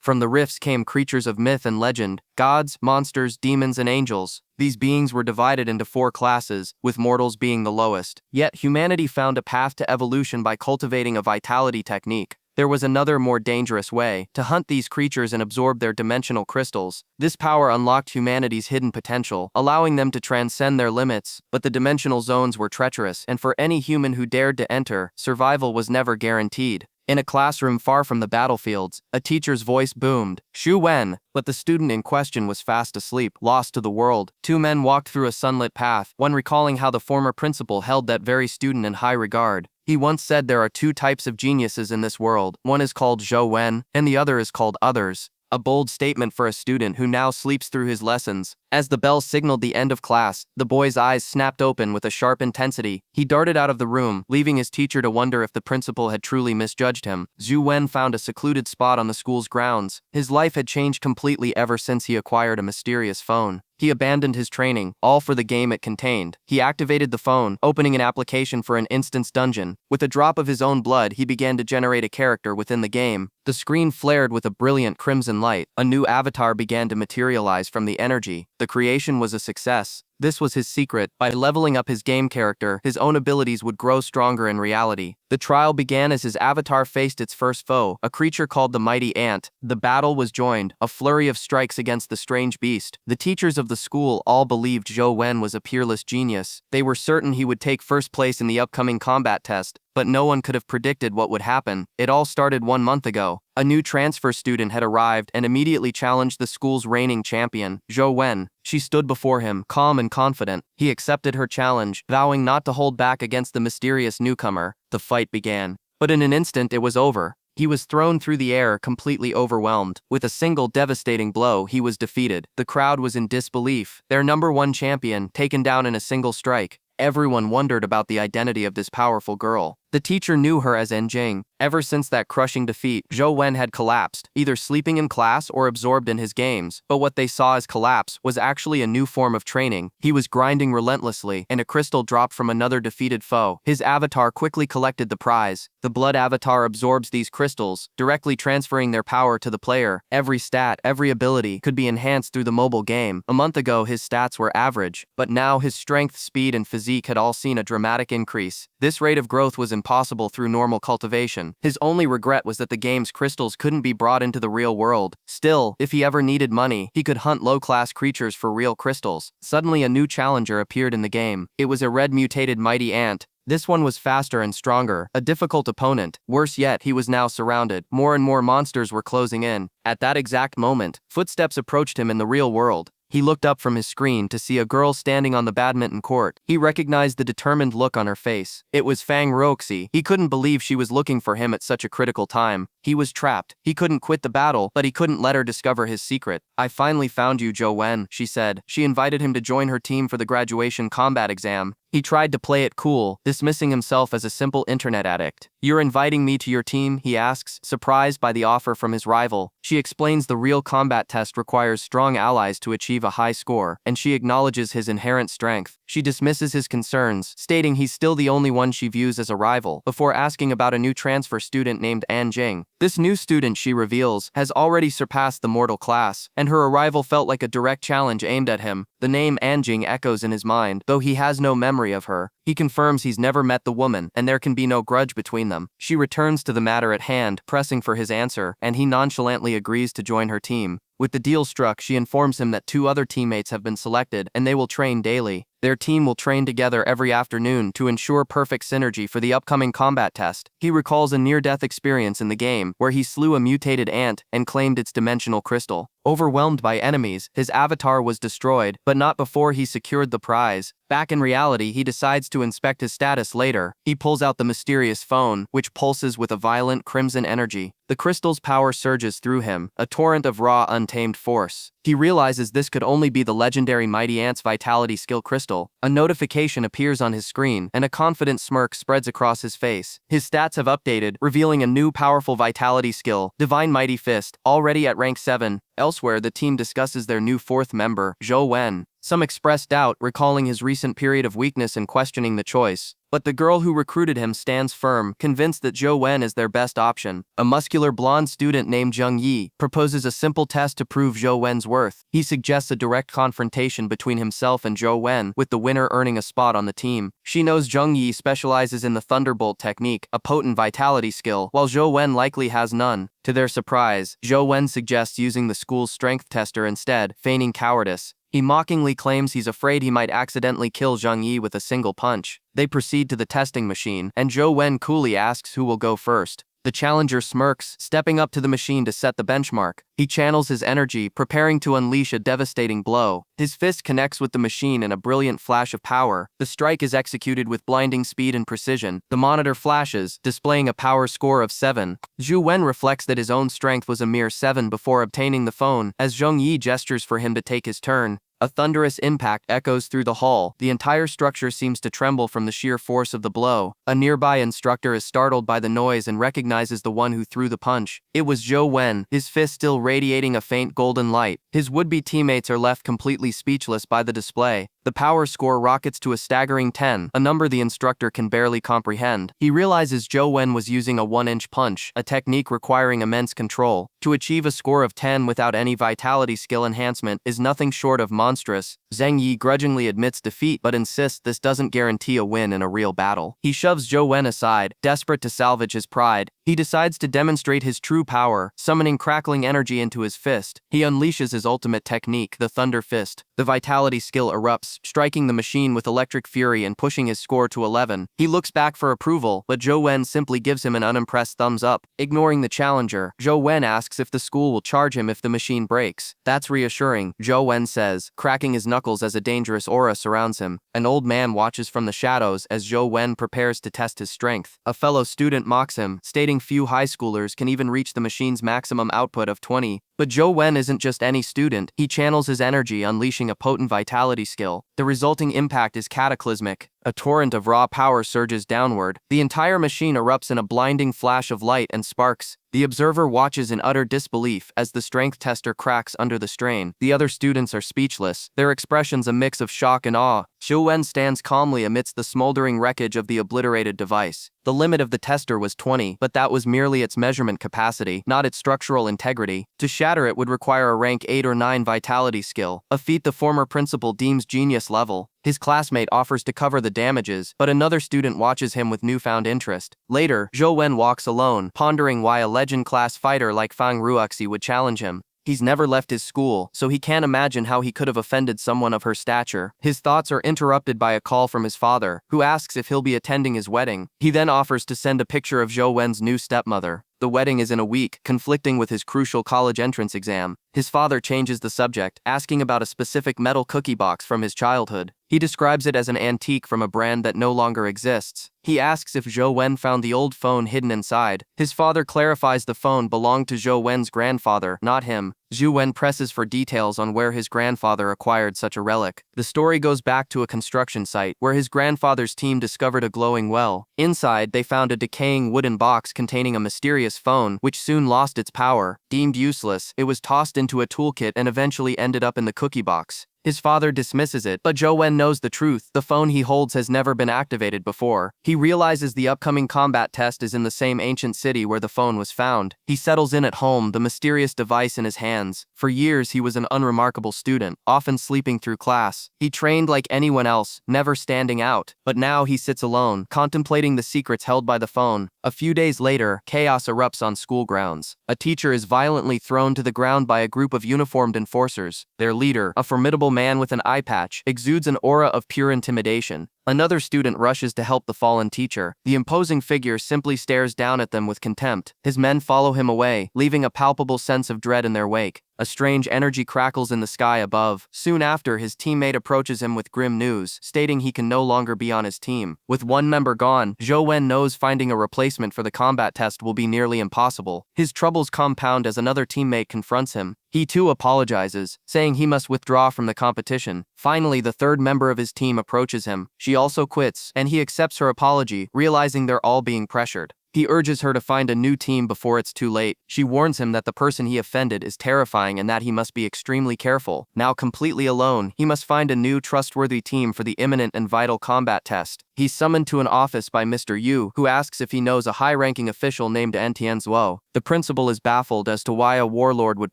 From the rifts came creatures of myth and legend, gods, monsters, demons, and angels. These beings were divided into 4 classes, with mortals being the lowest. Yet humanity found a path to evolution by cultivating a vitality technique. There was another, more dangerous way, to hunt these creatures and absorb their dimensional crystals. This power unlocked humanity's hidden potential, allowing them to transcend their limits, but the dimensional zones were treacherous, and for any human who dared to enter, survival was never guaranteed. In a classroom far from the battlefields, a teacher's voice boomed, "Zhou Wen," but the student in question was fast asleep, lost to the world. 2 men walked through a sunlit path, one recalling how the former principal held that very student in high regard. He once said there are 2 types of geniuses in this world. One is called Zhou Wen, and the other is called others. A bold statement for a student who now sleeps through his lessons. As the bell signaled the end of class, the boy's eyes snapped open with a sharp intensity. He darted out of the room, leaving his teacher to wonder if the principal had truly misjudged him. Zhou Wen found a secluded spot on the school's grounds. His life had changed completely ever since he acquired a mysterious phone. He abandoned his training, all for the game it contained. He activated the phone, opening an application for an instance dungeon. With a drop of his own blood, he began to generate a character within the game. The screen flared with a brilliant crimson light. A new avatar began to materialize from the energy. The creation was a success. This was his secret. By leveling up his game character, his own abilities would grow stronger in reality. The trial began as his avatar faced its first foe, a creature called the Mighty Ant. The battle was joined, a flurry of strikes against the strange beast. The teachers of the school all believed Zhou Wen was a peerless genius. They were certain he would take first place in the upcoming combat test, but no one could have predicted what would happen. It all started 1 month ago. A new transfer student had arrived and immediately challenged the school's reigning champion, Zhou Wen. She stood before him, calm and confident. He accepted her challenge, vowing not to hold back against the mysterious newcomer. The fight began. But in an instant it was over. He was thrown through the air, completely overwhelmed. With a single devastating blow, he was defeated. The crowd was in disbelief. Their number 1 champion, taken down in a single strike. Everyone wondered about the identity of this powerful girl. The teacher knew her as Jing. Ever since that crushing defeat, Zhou Wen had collapsed, either sleeping in class or absorbed in his games. But what they saw as collapse was actually a new form of training. He was grinding relentlessly, and a crystal dropped from another defeated foe. His avatar quickly collected the prize. The blood avatar absorbs these crystals, directly transferring their power to the player. Every stat, every ability could be enhanced through the mobile game. A month ago, his stats were average, but now his strength, speed, and physique had all seen a dramatic increase. This rate of growth was impossible through normal cultivation. His only regret was that the game's crystals couldn't be brought into the real world. Still, if he ever needed money, he could hunt low-class creatures for real crystals. Suddenly a new challenger appeared in the game. It was a red mutated Mighty Ant. This one was faster and stronger, a difficult opponent. Worse yet, he was now surrounded. More and more monsters were closing in. At that exact moment, footsteps approached him in the real world. He looked up from his screen to see a girl standing on the badminton court. He recognized the determined look on her face. It was Fang Roxi. He couldn't believe she was looking for him at such a critical time. He was trapped. He couldn't quit the battle, but he couldn't let her discover his secret. "I finally found you, Zhou Wen," she said. She invited him to join her team for the graduation combat exam. He tried to play it cool, dismissing himself as a simple internet addict. "You're inviting me to your team?" he asks, surprised by the offer from his rival. She explains the real combat test requires strong allies to achieve a high score, and she acknowledges his inherent strength. She dismisses his concerns, stating he's still the only one she views as a rival, before asking about a new transfer student named Jing. This new student, she reveals, has already surpassed the mortal class, and her arrival felt like a direct challenge aimed at him. The name Jing echoes in his mind, though he has no memory of her. He confirms he's never met the woman, and there can be no grudge between them. She returns to the matter at hand, pressing for his answer, and he nonchalantly agrees to join her team. With the deal struck, she informs him that 2 other teammates have been selected, and they will train daily. Their team will train together every afternoon to ensure perfect synergy for the upcoming combat test. He recalls a near-death experience in the game, where he slew a mutated ant and claimed its dimensional crystal. Overwhelmed by enemies, his avatar was destroyed, but not before he secured the prize. Back in reality, he decides to inspect his status later. He pulls out the mysterious phone, which pulses with a violent crimson energy. The crystal's power surges through him, a torrent of raw, untamed force. He realizes this could only be the legendary Mighty Ant's vitality skill crystal. A notification appears on his screen, and a confident smirk spreads across his face. His stats have updated, revealing a new powerful vitality skill, Divine Mighty Fist, already at rank 7. Elsewhere, the team discusses their new 4th member, Zhou Wen. Some express doubt, recalling his recent period of weakness and questioning the choice. But the girl who recruited him stands firm, convinced that Zhou Wen is their best option. A muscular blonde student named Zheng Yi proposes a simple test to prove Zhou Wen's worth. He suggests a direct confrontation between himself and Zhou Wen, with the winner earning a spot on the team. She knows Zheng Yi specializes in the Thunderbolt technique, a potent vitality skill, while Zhou Wen likely has none. To their surprise, Zhou Wen suggests using the school's strength tester instead, feigning cowardice. He mockingly claims he's afraid he might accidentally kill Zheng Yi with a single punch. They proceed to the testing machine, and Zhou Wen coolly asks who will go first. The challenger smirks, stepping up to the machine to set the benchmark. He channels his energy, preparing to unleash a devastating blow. His fist connects with the machine in a brilliant flash of power. The strike is executed with blinding speed and precision. The monitor flashes, displaying a power score of 7. Zhou Wen reflects that his own strength was a mere 7 before obtaining the phone, as Zheng Yi gestures for him to take his turn. A thunderous impact echoes through the hall. The entire structure seems to tremble from the sheer force of the blow. A nearby instructor is startled by the noise and recognizes the one who threw the punch. It was Zhou Wen, his fist still radiating a faint golden light. His would-be teammates are left completely speechless by the display. The power score rockets to a staggering 10, a number the instructor can barely comprehend. He realizes Zhou Wen was using a 1-inch punch, a technique requiring immense control. To achieve a score of 10 without any vitality skill enhancement is nothing short of monstrous. Zheng Yi grudgingly admits defeat but insists this doesn't guarantee a win in a real battle. He shoves Zhou Wen aside, desperate to salvage his pride. He decides to demonstrate his true power, summoning crackling energy into his fist. He unleashes his ultimate technique, the Thunder Fist. The vitality skill erupts, striking the machine with electric fury and pushing his score to 11. He looks back for approval, but Zhou Wen simply gives him an unimpressed thumbs up. Ignoring the challenger, Zhou Wen asks if the school will charge him if the machine breaks. That's reassuring, Zhou Wen says, cracking his knuckles as a dangerous aura surrounds him. An old man watches from the shadows as Zhou Wen prepares to test his strength. A fellow student mocks him, stating few high schoolers can even reach the machine's maximum output of 20. But Zhou Wen isn't just any student. He channels his energy, unleashing a potent vitality skill. The resulting impact is cataclysmic. A torrent of raw power surges downward. The entire machine erupts in a blinding flash of light and sparks. The observer watches in utter disbelief as the strength tester cracks under the strain. The other students are speechless, their expressions a mix of shock and awe. Zhou Wen stands calmly amidst the smoldering wreckage of the obliterated device. The limit of the tester was 20, but that was merely its measurement capacity, not its structural integrity. To shatter it would require a rank 8 or 9 vitality skill, a feat the former principal deems genius level. His classmate offers to cover the damages, but another student watches him with newfound interest. Later, Zhou Wen walks alone, pondering why a legend-class fighter like Fang Ruoxi would challenge him. He's never left his school, so he can't imagine how he could have offended someone of her stature. His thoughts are interrupted by a call from his father, who asks if he'll be attending his wedding. He then offers to send a picture of Zhou Wen's new stepmother. The wedding is in a week, conflicting with his crucial college entrance exam. His father changes the subject, asking about a specific metal cookie box from his childhood. He describes it as an antique from a brand that no longer exists. He asks if Zhou Wen found the old phone hidden inside. His father clarifies the phone belonged to Zhou Wen's grandfather, not him. Zhou Wen presses for details on where his grandfather acquired such a relic. The story goes back to a construction site, where his grandfather's team discovered a glowing well. Inside, they found a decaying wooden box containing a mysterious phone, which soon lost its power. Deemed useless, it was tossed into a toolkit and eventually ended up in the cookie box. His father dismisses it, but Zhou Wen knows the truth. The phone he holds has never been activated before. He realizes the upcoming combat test is in the same ancient city where the phone was found. He settles in at home, the mysterious device in his hands. For years, he was an unremarkable student, often sleeping through class. He trained like anyone else, never standing out. But now he sits alone, contemplating the secrets held by the phone. A few days later, chaos erupts on school grounds. A teacher is violently thrown to the ground by a group of uniformed enforcers. Their leader, a formidable man with an eye patch, exudes an aura of pure intimidation. Another student rushes to help the fallen teacher. The imposing figure simply stares down at them with contempt. His men follow him away, leaving a palpable sense of dread in their wake. A strange energy crackles in the sky above. Soon after, his teammate approaches him with grim news, stating he can no longer be on his team. With one member gone, Zhou Wen knows finding a replacement for the combat test will be nearly impossible. His troubles compound as another teammate confronts him. He too apologizes, saying he must withdraw from the competition. Finally, the third member of his team approaches him. She also quits, and he accepts her apology, realizing they're all being pressured. He urges her to find a new team before it's too late. She warns him that the person he offended is terrifying and that he must be extremely careful. Now completely alone, he must find a new trustworthy team for the imminent and vital combat test. He's summoned to an office by Mr. Yu, who asks if he knows a high-ranking official named An Tianzuo. The principal is baffled as to why a warlord would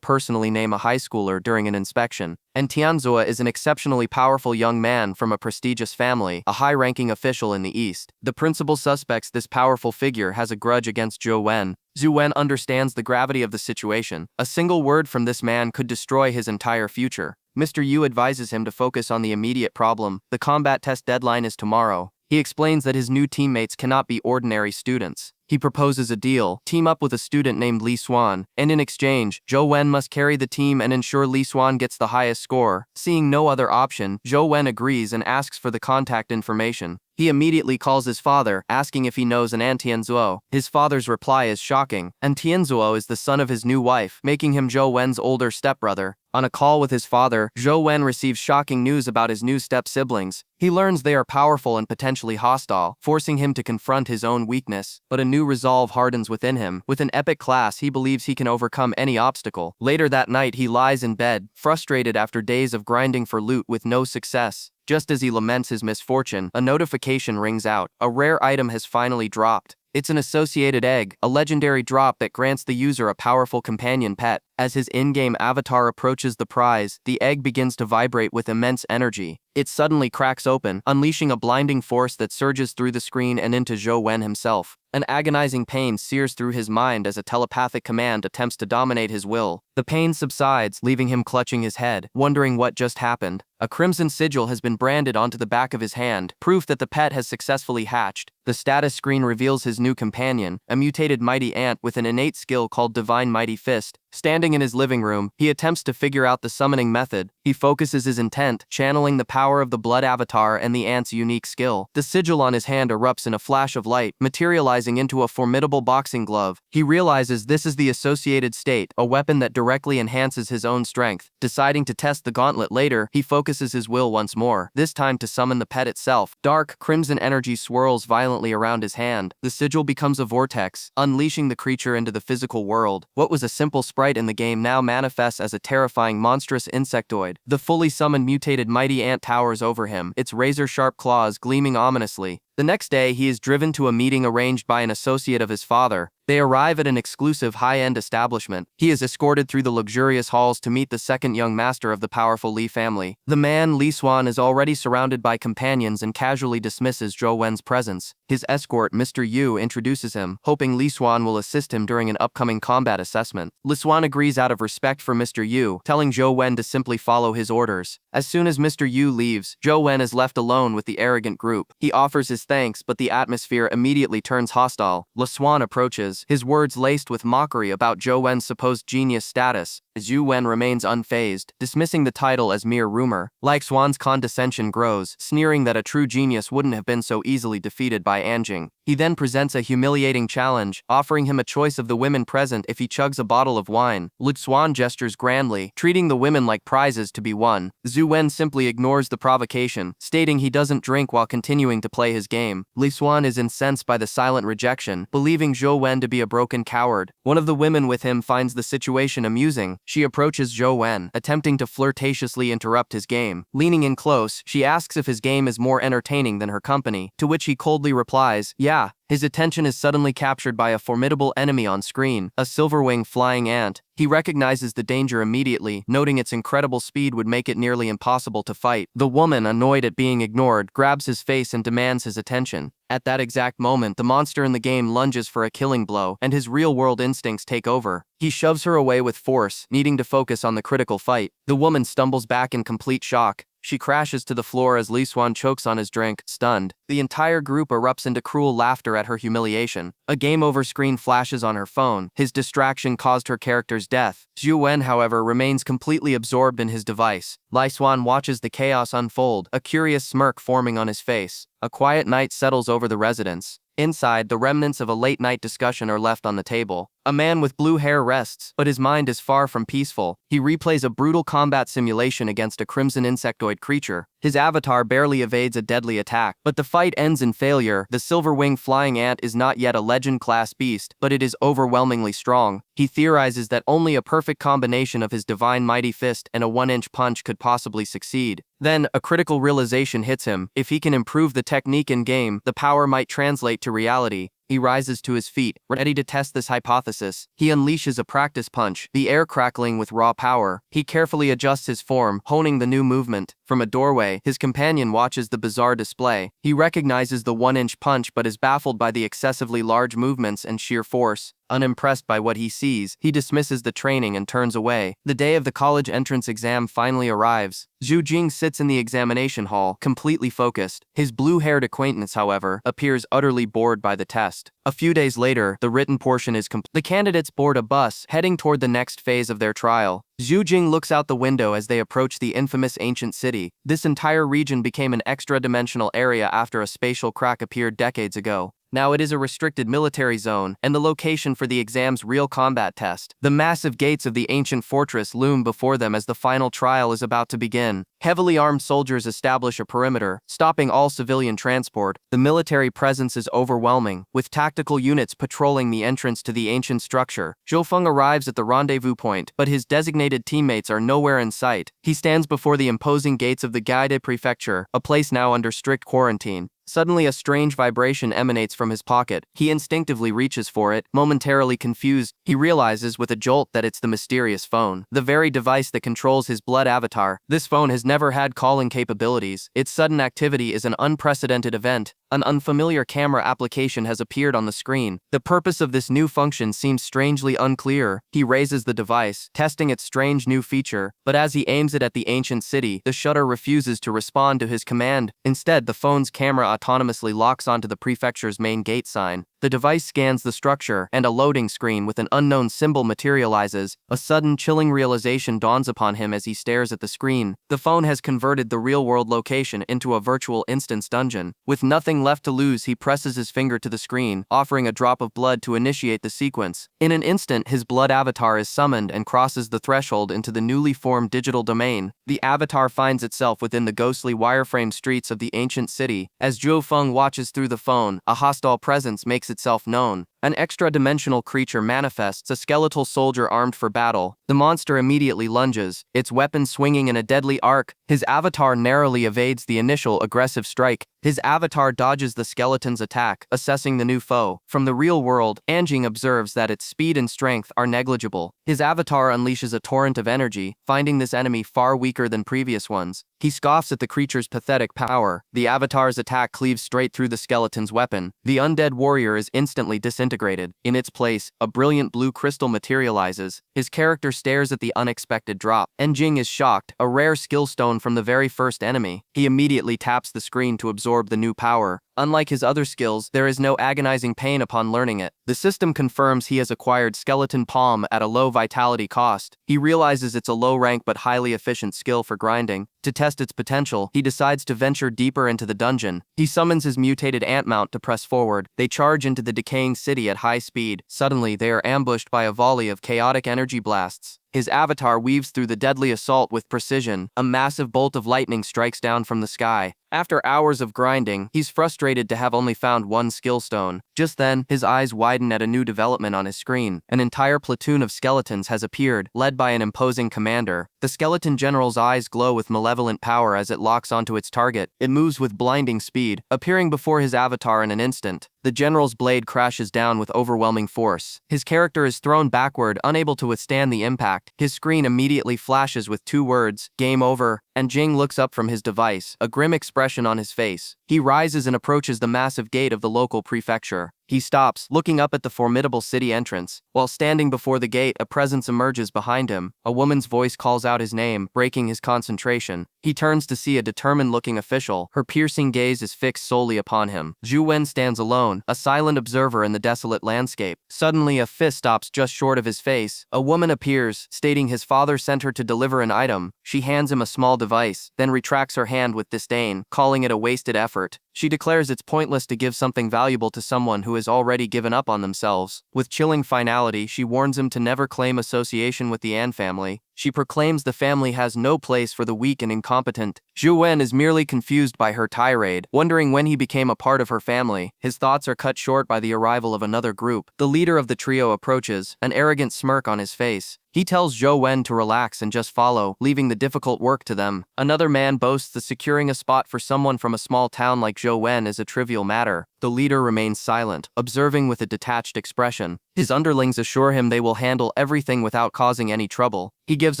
personally name a high schooler during an inspection. And Tianzuo is an exceptionally powerful young man from a prestigious family, a high-ranking official in the East. The principal suspects this powerful figure has a grudge against Zhou Wen. Zhou Wen understands the gravity of the situation. A single word from this man could destroy his entire future. Mr. Yu advises him to focus on the immediate problem. The combat test deadline is tomorrow. He explains that his new teammates cannot be ordinary students. He proposes a deal: team up with a student named Li Xuan, and in exchange, Zhou Wen must carry the team and ensure Li Xuan gets the highest score. Seeing no other option, Zhou Wen agrees and asks for the contact information. He immediately calls his father, asking if he knows an An Tianzuo. His father's reply is shocking. An Tianzuo is the son of his new wife, making him Zhou Wen's older stepbrother. On a call with his father, Zhou Wen receives shocking news about his new step-siblings. He learns they are powerful and potentially hostile, forcing him to confront his own weakness. But a new resolve hardens within him. With an epic class, he believes he can overcome any obstacle. Later that night, he lies in bed, frustrated after days of grinding for loot with no success. Just as he laments his misfortune, a notification rings out. A rare item has finally dropped. It's an associated egg, a legendary drop that grants the user a powerful companion pet. As his in-game avatar approaches the prize, the egg begins to vibrate with immense energy. It suddenly cracks open, unleashing a blinding force that surges through the screen and into Zhou Wen himself. An agonizing pain sears through his mind as a telepathic command attempts to dominate his will. The pain subsides, leaving him clutching his head, wondering what just happened. A crimson sigil has been branded onto the back of his hand, proof that the pet has successfully hatched. The status screen reveals his new companion, a mutated mighty ant with an innate skill called Divine Mighty Fist. Standing in his living room, he attempts to figure out the summoning method. He focuses his intent, channeling the power of the blood avatar and the ant's unique skill. The sigil on his hand erupts in a flash of light, materializing into a formidable boxing glove. He realizes this is the associated state, a weapon that directly enhances his own strength. Deciding to test the gauntlet later, he focuses his will once more, this time to summon the pet itself. Dark, crimson energy swirls violently around his hand. The sigil becomes a vortex, unleashing the creature into the physical world. What was a simple sprite in the game now manifests as a terrifying monstrous insectoid. The fully summoned mutated mighty ant towers over him, its razor-sharp claws gleaming ominously. The next day, he is driven to a meeting arranged by an associate of his father. They arrive at an exclusive high-end establishment. He is escorted through the luxurious halls to meet the second young master of the powerful Li family. The man, Li Xuan, is already surrounded by companions and casually dismisses Zhou Wen's presence. His escort, Mr. Yu, introduces him, hoping Li Xuan will assist him during an upcoming combat assessment. Li Xuan agrees out of respect for Mr. Yu, telling Zhou Wen to simply follow his orders. As soon as Mr. Yu leaves, Zhou Wen is left alone with the arrogant group. He offers his thanks, but the atmosphere immediately turns hostile. Li Xuan approaches, his words laced with mockery about Zhou Wen's supposed genius status. Zhou Wen remains unfazed, dismissing the title as mere rumor. Li Xuan's condescension grows, sneering that a true genius wouldn't have been so easily defeated by Anjing. He then presents a humiliating challenge, offering him a choice of the women present if he chugs a bottle of wine. Li Xuan gestures grandly, treating the women like prizes to be won. Zhou Wen simply ignores the provocation, stating he doesn't drink while continuing to play his game. Li Xuan is incensed by the silent rejection, believing Zhou Wen to be a broken coward. One of the women with him finds the situation amusing. She approaches Zhou Wen, attempting to flirtatiously interrupt his game. Leaning in close, she asks if his game is more entertaining than her company, to which he coldly replies, "Yeah." His attention is suddenly captured by a formidable enemy on screen, a silverwing flying ant. He recognizes the danger immediately, noting its incredible speed would make it nearly impossible to fight. The woman, annoyed at being ignored, grabs his face and demands his attention. At that exact moment, the monster in the game lunges for a killing blow, and his real-world instincts take over. He shoves her away with force, needing to focus on the critical fight. The woman stumbles back in complete shock. She crashes to the floor as Li Xuan chokes on his drink, stunned. The entire group erupts into cruel laughter at her humiliation. A game over screen flashes on her phone. His distraction caused her character's death. Zhou Wen, however, remains completely absorbed in his device. Li Xuan watches the chaos unfold, a curious smirk forming on his face. A quiet night settles over the residence. Inside, the remnants of a late-night discussion are left on the table. A man with blue hair rests, but his mind is far from peaceful. He replays a brutal combat simulation against a crimson insectoid creature. His avatar barely evades a deadly attack, but the fight ends in failure. The silver-winged flying ant is not yet a legend-class beast, but it is overwhelmingly strong. He theorizes that only a perfect combination of his divine mighty fist and a 1-inch punch could possibly succeed. Then, a critical realization hits him. If he can improve the technique in-game, the power might translate to reality. He rises to his feet, ready to test this hypothesis. He unleashes a practice punch, the air crackling with raw power. He carefully adjusts his form, honing the new movement. From a doorway, his companion watches the bizarre display. He recognizes the 1-inch punch but is baffled by the excessively large movements and sheer force. Unimpressed by what he sees, he dismisses the training and turns away. The day of the college entrance exam finally arrives. Zhu Jing sits in the examination hall, completely focused. His blue-haired acquaintance, however, appears utterly bored by the test. A few days later, the written portion is complete. The candidates board a bus, heading toward the next phase of their trial. Zhu Jing looks out the window as they approach the infamous ancient city. This entire region became an extra-dimensional area after a spatial crack appeared decades ago. Now it is a restricted military zone, and the location for the exam's real combat test. The massive gates of the ancient fortress loom before them as the final trial is about to begin. Heavily armed soldiers establish a perimeter, stopping all civilian transport. The military presence is overwhelming, with tactical units patrolling the entrance to the ancient structure. Zhou Feng arrives at the rendezvous point, but his designated teammates are nowhere in sight. He stands before the imposing gates of the Gaide Prefecture, a place now under strict quarantine. Suddenly a strange vibration emanates from his pocket. He instinctively reaches for it. Momentarily confused, he realizes with a jolt that it's the mysterious phone, the very device that controls his blood avatar. This phone has never had calling capabilities. Its sudden activity is an unprecedented event. An unfamiliar camera application has appeared on the screen. The purpose of this new function seems strangely unclear. He raises the device, testing its strange new feature, but as he aims it at the ancient city, the shutter refuses to respond to his command. Instead, the phone's camera autonomously locks onto the prefecture's main gate sign. The device scans the structure, and a loading screen with an unknown symbol materializes. A sudden, chilling realization dawns upon him as he stares at the screen. The phone has converted the real-world location into a virtual instance dungeon. With nothing left to lose, he presses his finger to the screen, offering a drop of blood to initiate the sequence. In an instant, his blood avatar is summoned and crosses the threshold into the newly formed digital domain. The avatar finds itself within the ghostly wireframe streets of the ancient city. As Zhou Feng watches through the phone, a hostile presence makes itself known. An extra-dimensional creature manifests, a skeletal soldier armed for battle. The monster immediately lunges, its weapon swinging in a deadly arc. His avatar narrowly evades the initial aggressive strike. His avatar dodges the skeleton's attack, assessing the new foe. From the real world, Anjing observes that its speed and strength are negligible. His avatar unleashes a torrent of energy, finding this enemy far weaker than previous ones. He scoffs at the creature's pathetic power. The avatar's attack cleaves straight through the skeleton's weapon. The undead warrior is instantly disintegrated. In its place, a brilliant blue crystal materializes. His character stares at the unexpected drop. Anjing is shocked, a rare skill stone from the very first enemy. He immediately taps the screen to absorb the new power. Unlike his other skills, there is no agonizing pain upon learning it. The system confirms he has acquired Skeleton Palm at a low vitality cost. He realizes it's a low-rank but highly efficient skill for grinding. To test its potential, he decides to venture deeper into the dungeon. He summons his mutated ant mount to press forward. They charge into the decaying city at high speed. Suddenly, they are ambushed by a volley of chaotic energy blasts. His avatar weaves through the deadly assault with precision. A massive bolt of lightning strikes down from the sky. After hours of grinding, he's frustrated to have only found one skill stone. Just then, his eyes widen at a new development on his screen. An entire platoon of skeletons has appeared, led by an imposing commander. The skeleton general's eyes glow with malevolent power as it locks onto its target. It moves with blinding speed, appearing before his avatar in an instant. The general's blade crashes down with overwhelming force. His character is thrown backward, unable to withstand the impact. His screen immediately flashes with two words, "Game over," and Jing looks up from his device, a grim expression on his face. He rises and approaches the massive gate of the local prefecture. He stops, looking up at the formidable city entrance. While standing before the gate, a presence emerges behind him. A woman's voice calls out his name, breaking his concentration. He turns to see a determined-looking official. Her piercing gaze is fixed solely upon him. Zhou Wen stands alone, a silent observer in the desolate landscape. Suddenly, a fist stops just short of his face. A woman appears, stating his father sent her to deliver an item. She hands him a small device device, then retracts her hand with disdain, calling it a wasted effort. She declares it's pointless to give something valuable to someone who has already given up on themselves. With chilling finality, she warns him to never claim association with the An family. She proclaims the family has no place for the weak and incompetent. Zhou Wen is merely confused by her tirade, wondering when he became a part of her family. His thoughts are cut short by the arrival of another group. The leader of the trio approaches, an arrogant smirk on his face. He tells Zhou Wen to relax and just follow, leaving the difficult work to them. Another man boasts that securing a spot for someone from a small town like Zhou Wen is a trivial matter. The leader remains silent, observing with a detached expression. His underlings assure him they will handle everything without causing any trouble. He gives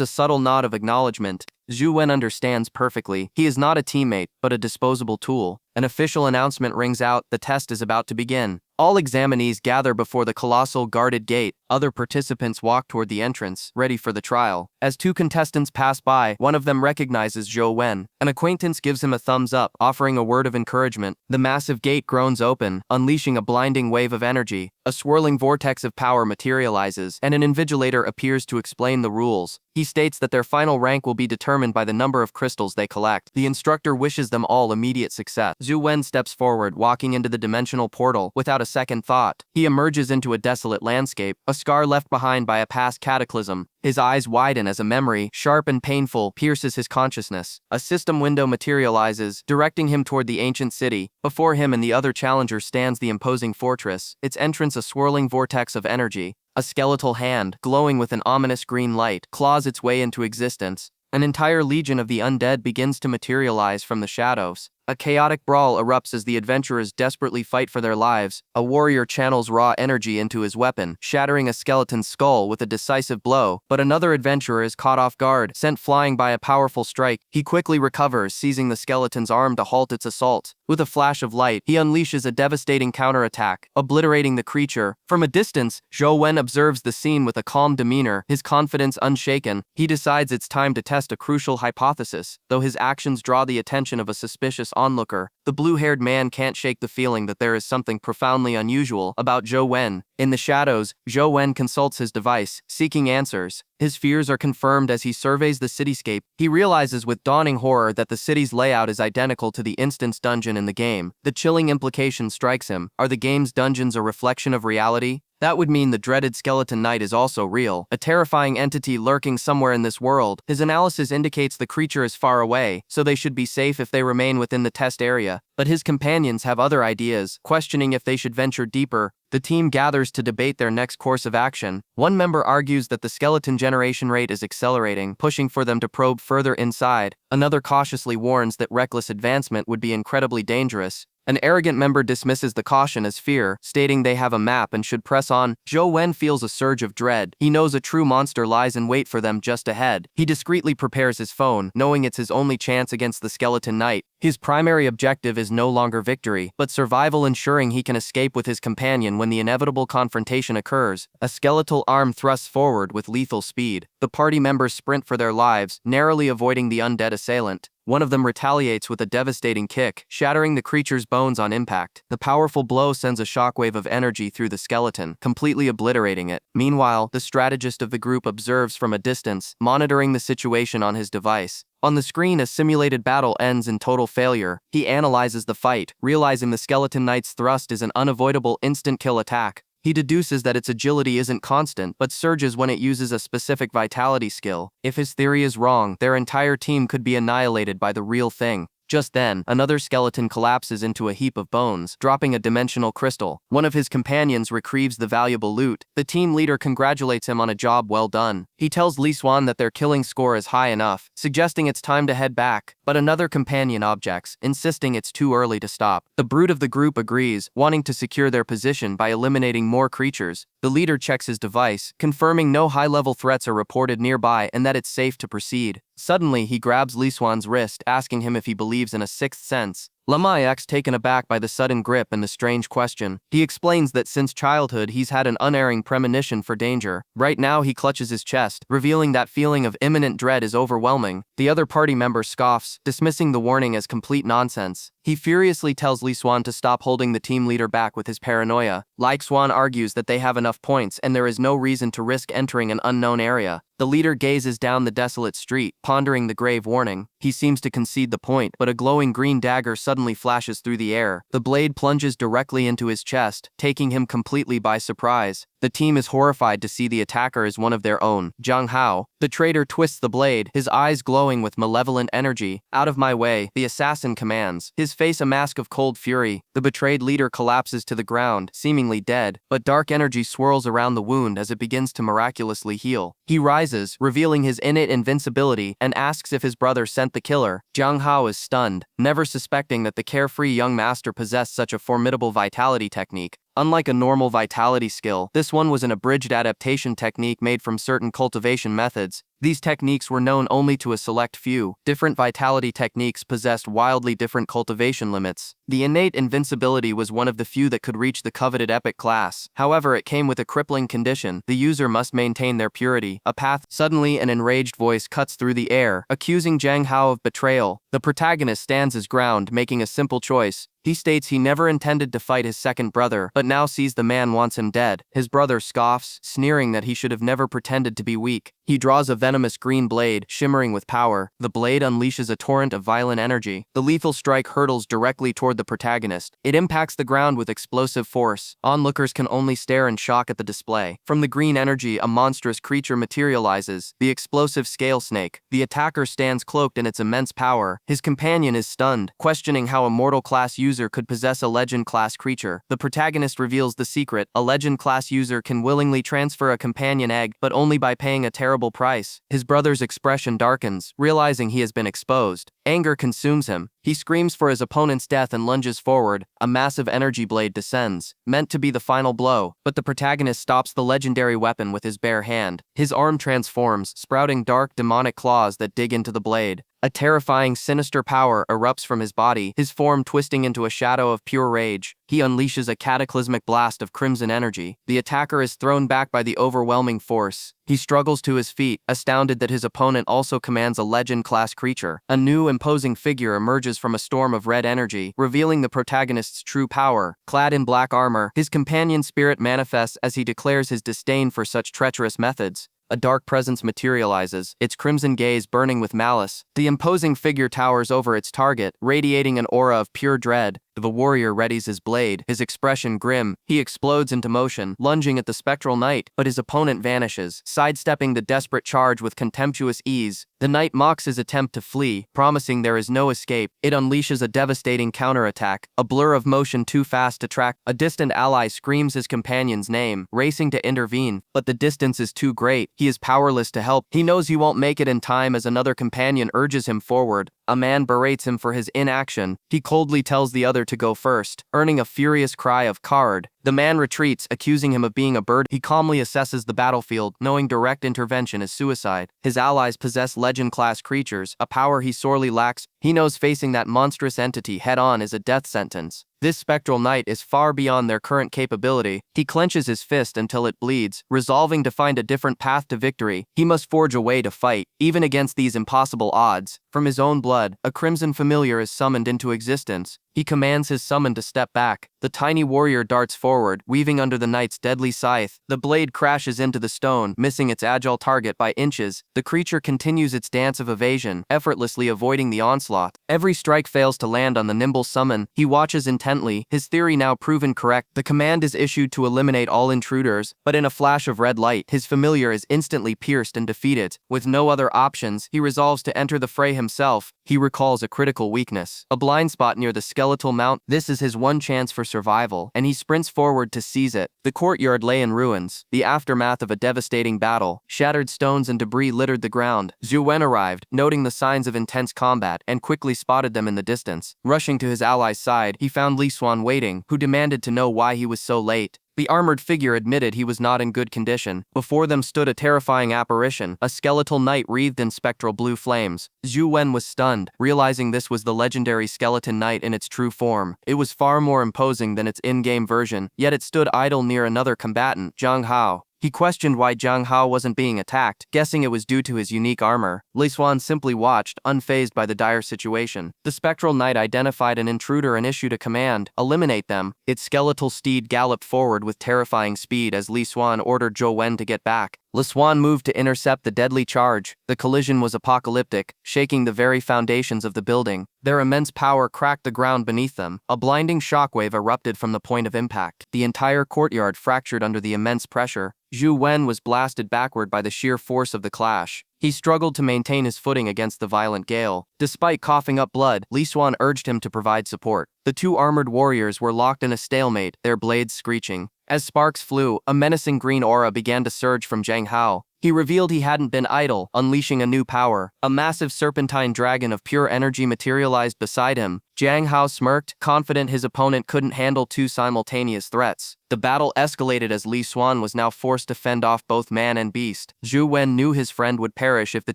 a subtle nod of acknowledgement. Zhou Wen understands perfectly. He is not a teammate, but a disposable tool. An official announcement rings out. The test is about to begin. All examinees gather before the colossal guarded gate. Other participants walk toward the entrance, ready for the trial. As two contestants pass by, one of them recognizes Zhou Wen. An acquaintance gives him a thumbs up, offering a word of encouragement. The massive gate groans open, unleashing a blinding wave of energy. A swirling vortex of power materializes, and an invigilator appears to explain the rules. He states that their final rank will be determined by the number of crystals they collect. The instructor wishes them all immediate success. Zhou Wen steps forward, walking into the dimensional portal without a second thought. He emerges into a desolate landscape, a scar left behind by a past cataclysm. His eyes widen as a memory, sharp and painful, pierces his consciousness. A system window materializes, directing him toward the ancient city. Before him and the other challenger stands the imposing fortress, its entrance a swirling vortex of energy. A skeletal hand, glowing with an ominous green light, claws its way into existence. An entire legion of the undead begins to materialize from the shadows. A chaotic brawl erupts as the adventurers desperately fight for their lives. A warrior channels raw energy into his weapon, shattering a skeleton's skull with a decisive blow. But another adventurer is caught off guard, sent flying by a powerful strike. He quickly recovers, seizing the skeleton's arm to halt its assault. With a flash of light, he unleashes a devastating counterattack, obliterating the creature. From a distance, Zhou Wen observes the scene with a calm demeanor, his confidence unshaken. He decides it's time to test a crucial hypothesis. Though his actions draw the attention of a suspicious onlooker, the blue-haired man can't shake the feeling that there is something profoundly unusual about Zhou Wen. In the shadows, Zhou Wen consults his device, seeking answers. His fears are confirmed as he surveys the cityscape. He realizes with dawning horror that the city's layout is identical to the instance dungeon in the game. The chilling implication strikes him. Are the game's dungeons a reflection of reality? That would mean the dreaded Skeleton Knight is also real, a terrifying entity lurking somewhere in this world. His analysis indicates the creature is far away, so they should be safe if they remain within the test area. But his companions have other ideas, questioning if they should venture deeper. The team gathers to debate their next course of action. One member argues that the skeleton generation rate is accelerating, pushing for them to probe further inside. Another cautiously warns that reckless advancement would be incredibly dangerous. An arrogant member dismisses the caution as fear, stating they have a map and should press on. Zhou Wen feels a surge of dread. He knows a true monster lies in wait for them just ahead. He discreetly prepares his phone, knowing it's his only chance against the Skeleton Knight. His primary objective is no longer victory, but survival, ensuring he can escape with his companion when the inevitable confrontation occurs. A skeletal arm thrusts forward with lethal speed. The party members sprint for their lives, narrowly avoiding the undead assailant. One of them retaliates with a devastating kick, shattering the creature's bones on impact. The powerful blow sends a shockwave of energy through the skeleton, completely obliterating it. Meanwhile, the strategist of the group observes from a distance, monitoring the situation on his device. On the screen, a simulated battle ends in total failure. He analyzes the fight, realizing the Skeleton Knight's thrust is an unavoidable instant-kill attack. He deduces that its agility isn't constant, but surges when it uses a specific vitality skill. If his theory is wrong, their entire team could be annihilated by the real thing. Just then, another skeleton collapses into a heap of bones, dropping a dimensional crystal. One of his companions retrieves the valuable loot. The team leader congratulates him on a job well done. He tells Li Xuan that their killing score is high enough, suggesting it's time to head back. But another companion objects, insisting it's too early to stop. The brute of the group agrees, wanting to secure their position by eliminating more creatures. The leader checks his device, confirming no high-level threats are reported nearby and that it's safe to proceed. Suddenly, he grabs Li Xuan's wrist, asking him if he believes in a sixth sense. Lamai acts taken aback by the sudden grip and the strange question. He explains that since childhood he's had an unerring premonition for danger. Right now he clutches his chest, revealing that feeling of imminent dread is overwhelming. The other party member scoffs, dismissing the warning as complete nonsense. He furiously tells Li Xuan to stop holding the team leader back with his paranoia. Li Xuan argues that they have enough points and there is no reason to risk entering an unknown area. The leader gazes down the desolate street, pondering the grave warning. He seems to concede the point, but a glowing green dagger suddenly flashes through the air. The blade plunges directly into his chest, taking him completely by surprise. The team is horrified to see the attacker is one of their own, Zhang Hao. The traitor twists the blade, his eyes glowing with malevolent energy. "Out of my way," the assassin commands, his face a mask of cold fury. The betrayed leader collapses to the ground, seemingly dead, but dark energy swirls around the wound as it begins to miraculously heal. He rises, revealing his innate invincibility, and asks if his brother sent the killer. Zhang Hao is stunned, never suspecting that the carefree young master possessed such a formidable vitality technique. Unlike a normal vitality skill, this one was an abridged adaptation technique made from certain cultivation methods. These techniques were known only to a select few. Different vitality techniques possessed wildly different cultivation limits. The innate invincibility was one of the few that could reach the coveted epic class. However, it came with a crippling condition: the user must maintain their purity. A path. Suddenly, an enraged voice cuts through the air, accusing Zhang Hao of betrayal. The protagonist stands his ground, making a simple choice. He states he never intended to fight his second brother, but now sees the man wants him dead. His brother scoffs, sneering that he should have never pretended to be weak. He draws a venomous green blade, shimmering with power. The blade unleashes a torrent of violent energy. The lethal strike hurtles directly toward the protagonist. It impacts the ground with explosive force. Onlookers can only stare in shock at the display. From the green energy, a monstrous creature materializes, the explosive scale snake. The attacker stands cloaked in its immense power. His companion is stunned, questioning how a mortal class user could possess a legend class creature. The protagonist reveals the secret: a legend class user can willingly transfer a companion egg, but only by paying a terrible price. His brother's expression darkens, realizing he has been exposed. Anger consumes him. He screams for his opponent's death and lunges forward. A massive energy blade descends, meant to be the final blow, but the protagonist stops the legendary weapon with his bare hand. His arm transforms, sprouting dark demonic claws that dig into the blade. A terrifying, sinister power erupts from his body, his form twisting into a shadow of pure rage. He unleashes a cataclysmic blast of crimson energy. The attacker is thrown back by the overwhelming force. He struggles to his feet, astounded that his opponent also commands a legend-class creature. A new, imposing figure emerges from a storm of red energy, revealing the protagonist's true power. Clad in black armor, his companion's spirit manifests as he declares his disdain for such treacherous methods. A dark presence materializes, its crimson gaze burning with malice. The imposing figure towers over its target, radiating an aura of pure dread. The warrior readies his blade, his expression grim. He explodes into motion, lunging at the spectral knight, but his opponent vanishes, sidestepping the desperate charge with contemptuous ease. The knight mocks his attempt to flee, promising there is no escape. It unleashes a devastating counterattack, a blur of motion too fast to track. A distant ally screams his companion's name, racing to intervene, but the distance is too great. He is powerless to help. He knows he won't make it in time as another companion urges him forward. A man berates him for his inaction. He coldly tells the other to go first, earning a furious cry of "coward." The man retreats, accusing him of being a bird. He calmly assesses the battlefield, knowing direct intervention is suicide. His allies possess legend-class creatures, a power he sorely lacks. He knows facing that monstrous entity head-on is a death sentence. This spectral knight is far beyond their current capability. He clenches his fist until it bleeds, resolving to find a different path to victory. He must forge a way to fight, even against these impossible odds. From his own blood, a crimson familiar is summoned into existence. He commands his summon to step back. The tiny warrior darts forward, weaving under the knight's deadly scythe. The blade crashes into the stone, missing its agile target by inches. The creature continues its dance of evasion, effortlessly avoiding the onslaught. Every strike fails to land on the nimble summon. He watches intently, his theory now proven correct. The command is issued to eliminate all intruders, but in a flash of red light, his familiar is instantly pierced and defeated. With no other options, he resolves to enter the fray himself. He recalls a critical weakness, a blind spot near the skeletal mount. This is his one chance for survival, and he sprints forward to seize it. The courtyard lay in ruins, the aftermath of a devastating battle. Shattered stones and debris littered the ground. Zhou Wen arrived, noting the signs of intense combat, and quickly spotted them in the distance. Rushing to his ally's side, he found Li Xuan waiting, who demanded to know why he was so late. The armored figure admitted he was not in good condition. Before them stood a terrifying apparition, a skeletal knight wreathed in spectral blue flames. Zhou Wen was stunned, realizing this was the legendary skeleton knight in its true form. It was far more imposing than its in-game version, yet it stood idle near another combatant, Zhang Hao. He questioned why Zhang Hao wasn't being attacked, guessing it was due to his unique armor. Li Xuan simply watched, unfazed by the dire situation. The spectral knight identified an intruder and issued a command: eliminate them. Its skeletal steed galloped forward with terrifying speed as Li Xuan ordered Zhou Wen to get back. Li Xuan moved to intercept the deadly charge. The collision was apocalyptic, shaking the very foundations of the building. Their immense power cracked the ground beneath them. A blinding shockwave erupted from the point of impact. The entire courtyard fractured under the immense pressure. Zhou Wen was blasted backward by the sheer force of the clash. He struggled to maintain his footing against the violent gale. Despite coughing up blood, Li Xuan urged him to provide support. The two armored warriors were locked in a stalemate, their blades screeching. As sparks flew, a menacing green aura began to surge from Zhang Hao. He revealed he hadn't been idle, unleashing a new power. A massive serpentine dragon of pure energy materialized beside him. Zhang Hao smirked, confident his opponent couldn't handle two simultaneous threats. The battle escalated as Li Xuan was now forced to fend off both man and beast. Zhou Wen knew his friend would perish if the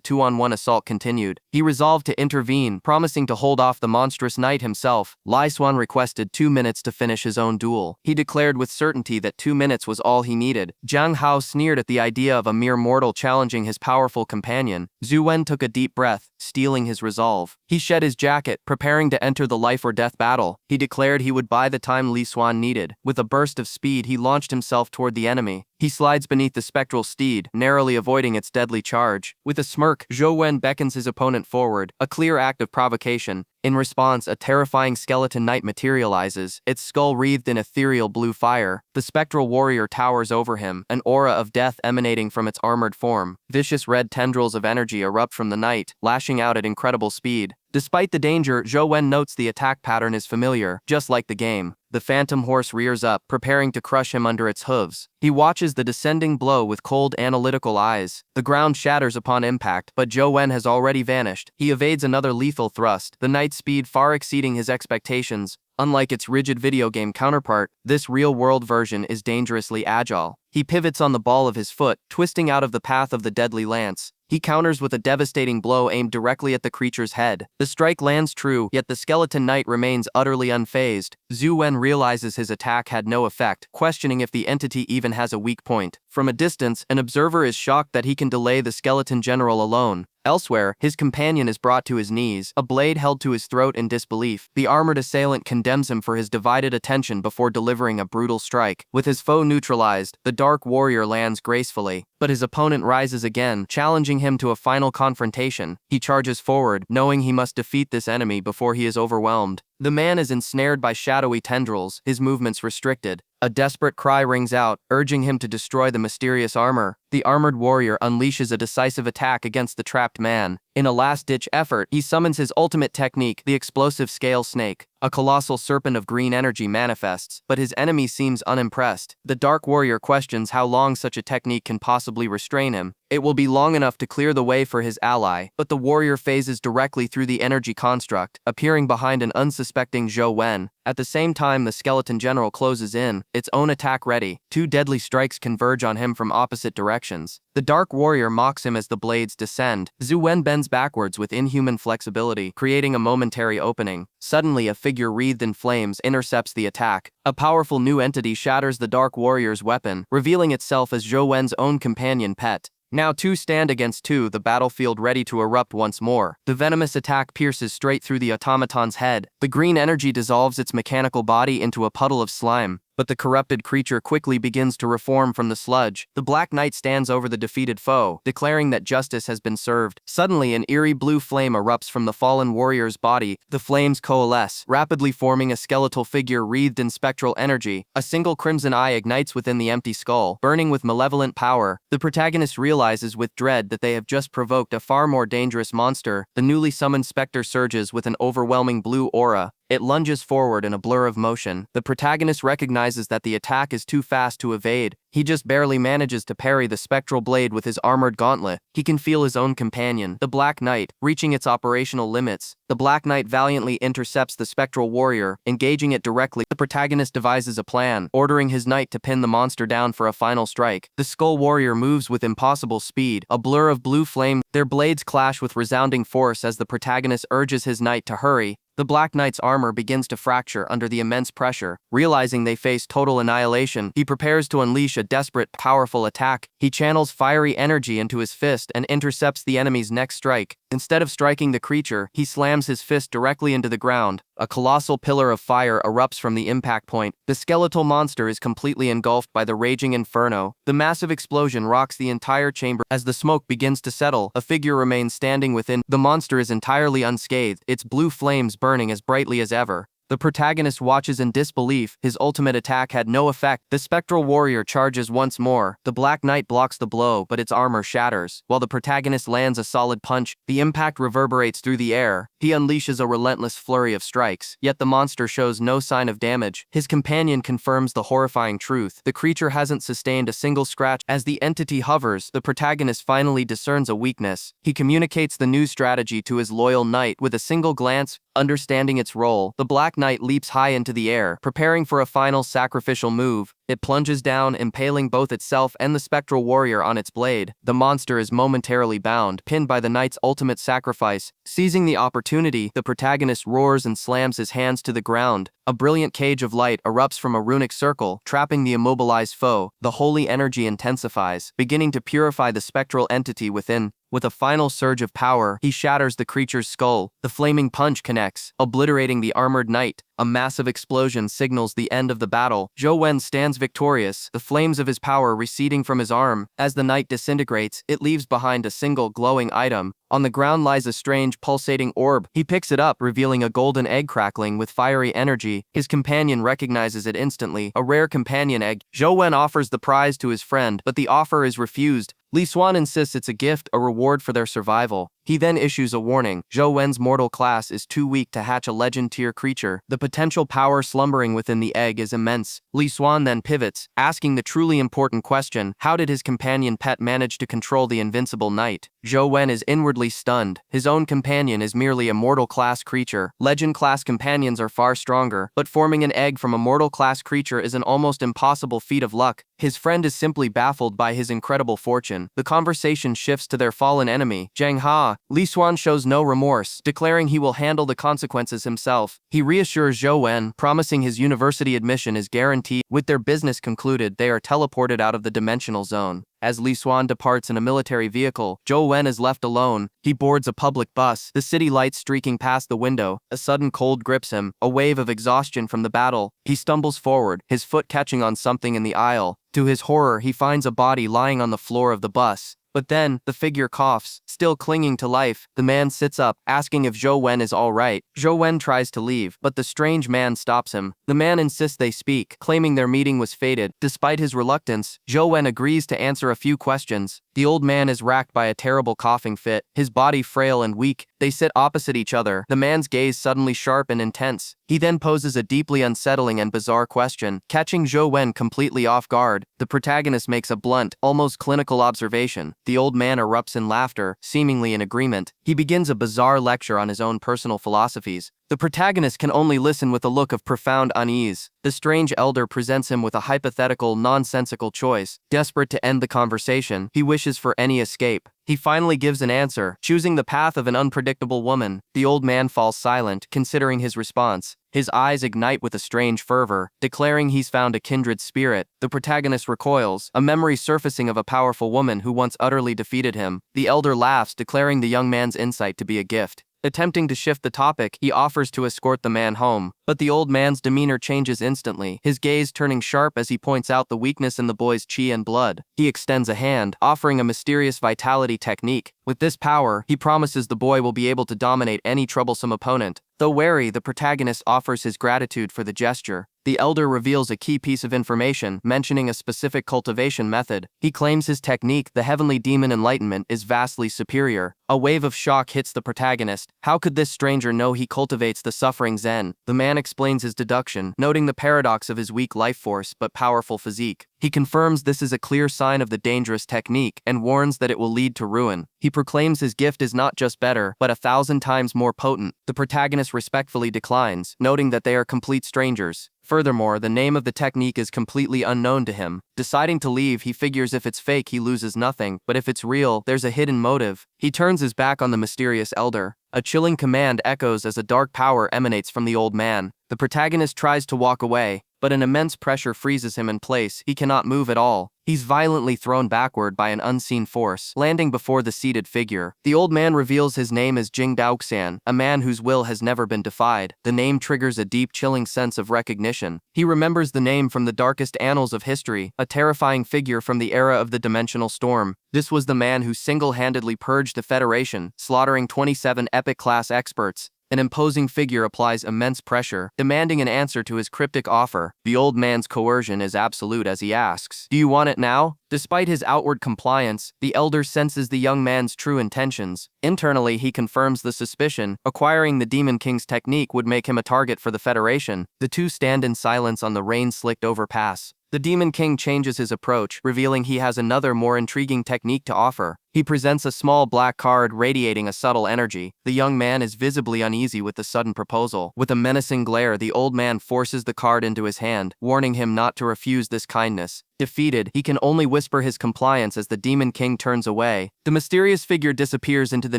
two-on-one assault continued. He resolved to intervene, promising to hold off the monstrous knight himself. Li Xuan requested 2 minutes to finish his own duel. He declared with certainty that 2 minutes was all he needed. Zhang Hao sneered at the idea of a mere mortal challenging his powerful companion. Zhou Wen took a deep breath, steeling his resolve. He shed his jacket, preparing to enter the life-or-death battle. He declared he would buy the time Li Xuan needed. With a burst of speed, he launched himself toward the enemy. He slides beneath the spectral steed, narrowly avoiding its deadly charge. With a smirk, Zhou Wen beckons his opponent forward, a clear act of provocation. In response, a terrifying skeleton knight materializes, its skull wreathed in ethereal blue fire. The spectral warrior towers over him, an aura of death emanating from its armored form. Vicious red tendrils of energy erupt from the knight, lashing out at incredible speed. Despite the danger, Zhou Wen notes the attack pattern is familiar, just like the game. The phantom horse rears up, preparing to crush him under its hooves. He watches the descending blow with cold, analytical eyes. The ground shatters upon impact, but Zhou Wen has already vanished. He evades another lethal thrust, the knight's speed far exceeding his expectations. Unlike its rigid video game counterpart, this real-world version is dangerously agile. He pivots on the ball of his foot, twisting out of the path of the deadly lance. He counters with a devastating blow aimed directly at the creature's head. The strike lands true, yet the skeleton knight remains utterly unfazed. Zhou Wen realizes his attack had no effect, questioning if the entity even has a weak point. From a distance, an observer is shocked that he can delay the skeleton general alone. Elsewhere, his companion is brought to his knees, a blade held to his throat in disbelief. The armored assailant condemns him for his divided attention before delivering a brutal strike. With his foe neutralized, the dark warrior lands gracefully. But his opponent rises again, challenging him to a final confrontation. He charges forward, knowing he must defeat this enemy before he is overwhelmed. The man is ensnared by shadowy tendrils, his movements restricted. A desperate cry rings out, urging him to destroy the mysterious armor. The armored warrior unleashes a decisive attack against the trapped man. In a last-ditch effort, he summons his ultimate technique, the explosive scale snake. A colossal serpent of green energy manifests, but his enemy seems unimpressed. The dark warrior questions how long such a technique can possibly restrain him. It will be long enough to clear the way for his ally, but the warrior phases directly through the energy construct, appearing behind an unsuspecting Zhou Wen. At the same time, the skeleton general closes in, its own attack ready. Two deadly strikes converge on him from opposite directions. The dark warrior mocks him as the blades descend. Zhou Wen bends backwards with inhuman flexibility, creating a momentary opening. Suddenly, a figure wreathed in flames intercepts the attack. A powerful new entity shatters the dark warrior's weapon, revealing itself as Zhou Wen's own companion pet. Now 2 stand against 2, the battlefield ready to erupt once more. The venomous attack pierces straight through the automaton's head. The green energy dissolves its mechanical body into a puddle of slime. But the corrupted creature quickly begins to reform from the sludge. The Black Knight stands over the defeated foe, declaring that justice has been served. Suddenly, an eerie blue flame erupts from the fallen warrior's body. The flames coalesce, rapidly forming a skeletal figure wreathed in spectral energy. A single crimson eye ignites within the empty skull, burning with malevolent power. The protagonist realizes with dread that they have just provoked a far more dangerous monster. The newly summoned specter surges with an overwhelming blue aura. It lunges forward in a blur of motion. The protagonist recognizes that the attack is too fast to evade. He just barely manages to parry the spectral blade with his armored gauntlet. He can feel his own companion, the Black Knight, reaching its operational limits. The Black Knight valiantly intercepts the spectral warrior, engaging it directly. The protagonist devises a plan, ordering his knight to pin the monster down for a final strike. The skull warrior moves with impossible speed, a blur of blue flame. Their blades clash with resounding force as the protagonist urges his knight to hurry. The Black Knight's armor begins to fracture under the immense pressure. Realizing they face total annihilation, he prepares to unleash a desperate, powerful attack. He channels fiery energy into his fist and intercepts the enemy's next strike. Instead of striking the creature, he slams his fist directly into the ground. A colossal pillar of fire erupts from the impact point. The skeletal monster is completely engulfed by the raging inferno. The massive explosion rocks the entire chamber. As the smoke begins to settle, a figure remains standing within. The monster is entirely unscathed, its blue flames burning as brightly as ever. The protagonist watches in disbelief. His ultimate attack had no effect. The spectral warrior charges once more. The Black Knight blocks the blow, but its armor shatters. While the protagonist lands a solid punch, the impact reverberates through the air. He unleashes a relentless flurry of strikes, yet the monster shows no sign of damage. His companion confirms the horrifying truth. The creature hasn't sustained a single scratch. As the entity hovers, the protagonist finally discerns a weakness. He communicates the new strategy to his loyal knight with a single glance. Understanding its role, the Black Knight leaps high into the air, preparing for a final sacrificial move. It plunges down, impaling both itself and the spectral warrior on its blade. The monster is momentarily bound, pinned by the knight's ultimate sacrifice. Seizing the opportunity, the protagonist roars and slams his hands to the ground. A brilliant cage of light erupts from a runic circle, trapping the immobilized foe. The holy energy intensifies, beginning to purify the spectral entity within. With a final surge of power, he shatters the creature's skull. The flaming punch connects, obliterating the armored knight. A massive explosion signals the end of the battle. Zhou Wen stands victorious, the flames of his power receding from his arm. As the knight disintegrates, it leaves behind a single glowing item. On the ground lies a strange, pulsating orb. He picks it up, revealing a golden egg crackling with fiery energy. His companion recognizes it instantly, a rare companion egg. Zhou Wen offers the prize to his friend, but the offer is refused. Li Xuan insists it's a gift, a reward for their survival. He then issues a warning. Zhou Wen's mortal class is too weak to hatch a legend-tier creature. The potential power slumbering within the egg is immense. Li Xuan then pivots, asking the truly important question: how did his companion pet manage to control the invincible knight? Zhou Wen is inwardly stunned. His own companion is merely a mortal-class creature. Legend-class companions are far stronger, but forming an egg from a mortal-class creature is an almost impossible feat of luck. His friend is simply baffled by his incredible fortune. The conversation shifts to their fallen enemy, Zhang Ha. Li Xuan shows no remorse, declaring he will handle the consequences himself. He reassures Zhou Wen, promising his university admission is guaranteed. With their business concluded, they are teleported out of the dimensional zone. As Li Xuan departs in a military vehicle, Zhou Wen is left alone. He boards a public bus, the city lights streaking past the window. A sudden cold grips him, a wave of exhaustion from the battle. He stumbles forward, his foot catching on something in the aisle. To his horror, he finds a body lying on the floor of the bus. But then, the figure coughs, still clinging to life. The man sits up, asking if Zhou Wen is all right. Zhou Wen tries to leave, but the strange man stops him. The man insists they speak, claiming their meeting was fated. Despite his reluctance, Zhou Wen agrees to answer a few questions. The old man is racked by a terrible coughing fit, his body frail and weak. They sit opposite each other, the man's gaze suddenly sharp and intense. He then poses a deeply unsettling and bizarre question, catching Zhou Wen completely off guard. The protagonist makes a blunt, almost clinical observation. The old man erupts in laughter, seemingly in agreement. He begins a bizarre lecture on his own personal philosophies. The protagonist can only listen with a look of profound unease. The strange elder presents him with a hypothetical, nonsensical choice. Desperate to end the conversation, he wishes for any escape. He finally gives an answer, choosing the path of an unpredictable woman. The old man falls silent, considering his response. His eyes ignite with a strange fervor, declaring he's found a kindred spirit. The protagonist recoils, a memory surfacing of a powerful woman who once utterly defeated him. The elder laughs, declaring the young man's insight to be a gift. Attempting to shift the topic, he offers to escort the man home. But the old man's demeanor changes instantly, his gaze turning sharp as he points out the weakness in the boy's chi and blood. He extends a hand, offering a mysterious vitality technique. With this power, he promises the boy will be able to dominate any troublesome opponent. Though wary, the protagonist offers his gratitude for the gesture. The elder reveals a key piece of information, mentioning a specific cultivation method. He claims his technique, the heavenly demon enlightenment, is vastly superior. A wave of shock hits the protagonist. How could this stranger know he cultivates the suffering Zen? The man explains his deduction, noting the paradox of his weak life force but powerful physique. He confirms this is a clear sign of the dangerous technique and warns that it will lead to ruin. He proclaims his gift is not just better, but 1,000 times more potent. The protagonist respectfully declines, noting that they are complete strangers. Furthermore, the name of the technique is completely unknown to him. Deciding to leave, he figures if it's fake he loses nothing, but if it's real, there's a hidden motive. He turns his back on the mysterious elder. A chilling command echoes as a dark power emanates from the old man. The protagonist tries to walk away, but an immense pressure freezes him in place. He cannot move at all. He's violently thrown backward by an unseen force, landing before the seated figure. The old man reveals his name as Jing Daoxian, a man whose will has never been defied. The name triggers a deep, chilling sense of recognition. He remembers the name from the darkest annals of history, a terrifying figure from the era of the dimensional storm. This was the man who single-handedly purged the Federation, slaughtering 27 epic-class experts. An imposing figure applies immense pressure, demanding an answer to his cryptic offer. The old man's coercion is absolute as he asks, "Do you want it now?" Despite his outward compliance, the elder senses the young man's true intentions. Internally, he confirms the suspicion. Acquiring the Demon King's technique would make him a target for the Federation. The two stand in silence on the rain-slicked overpass. The Demon King changes his approach, revealing he has another more intriguing technique to offer. He presents a small black card radiating a subtle energy. The young man is visibly uneasy with the sudden proposal. With a menacing glare, the old man forces the card into his hand, warning him not to refuse this kindness. Defeated, he can only whisper his compliance as the Demon King turns away. The mysterious figure disappears into the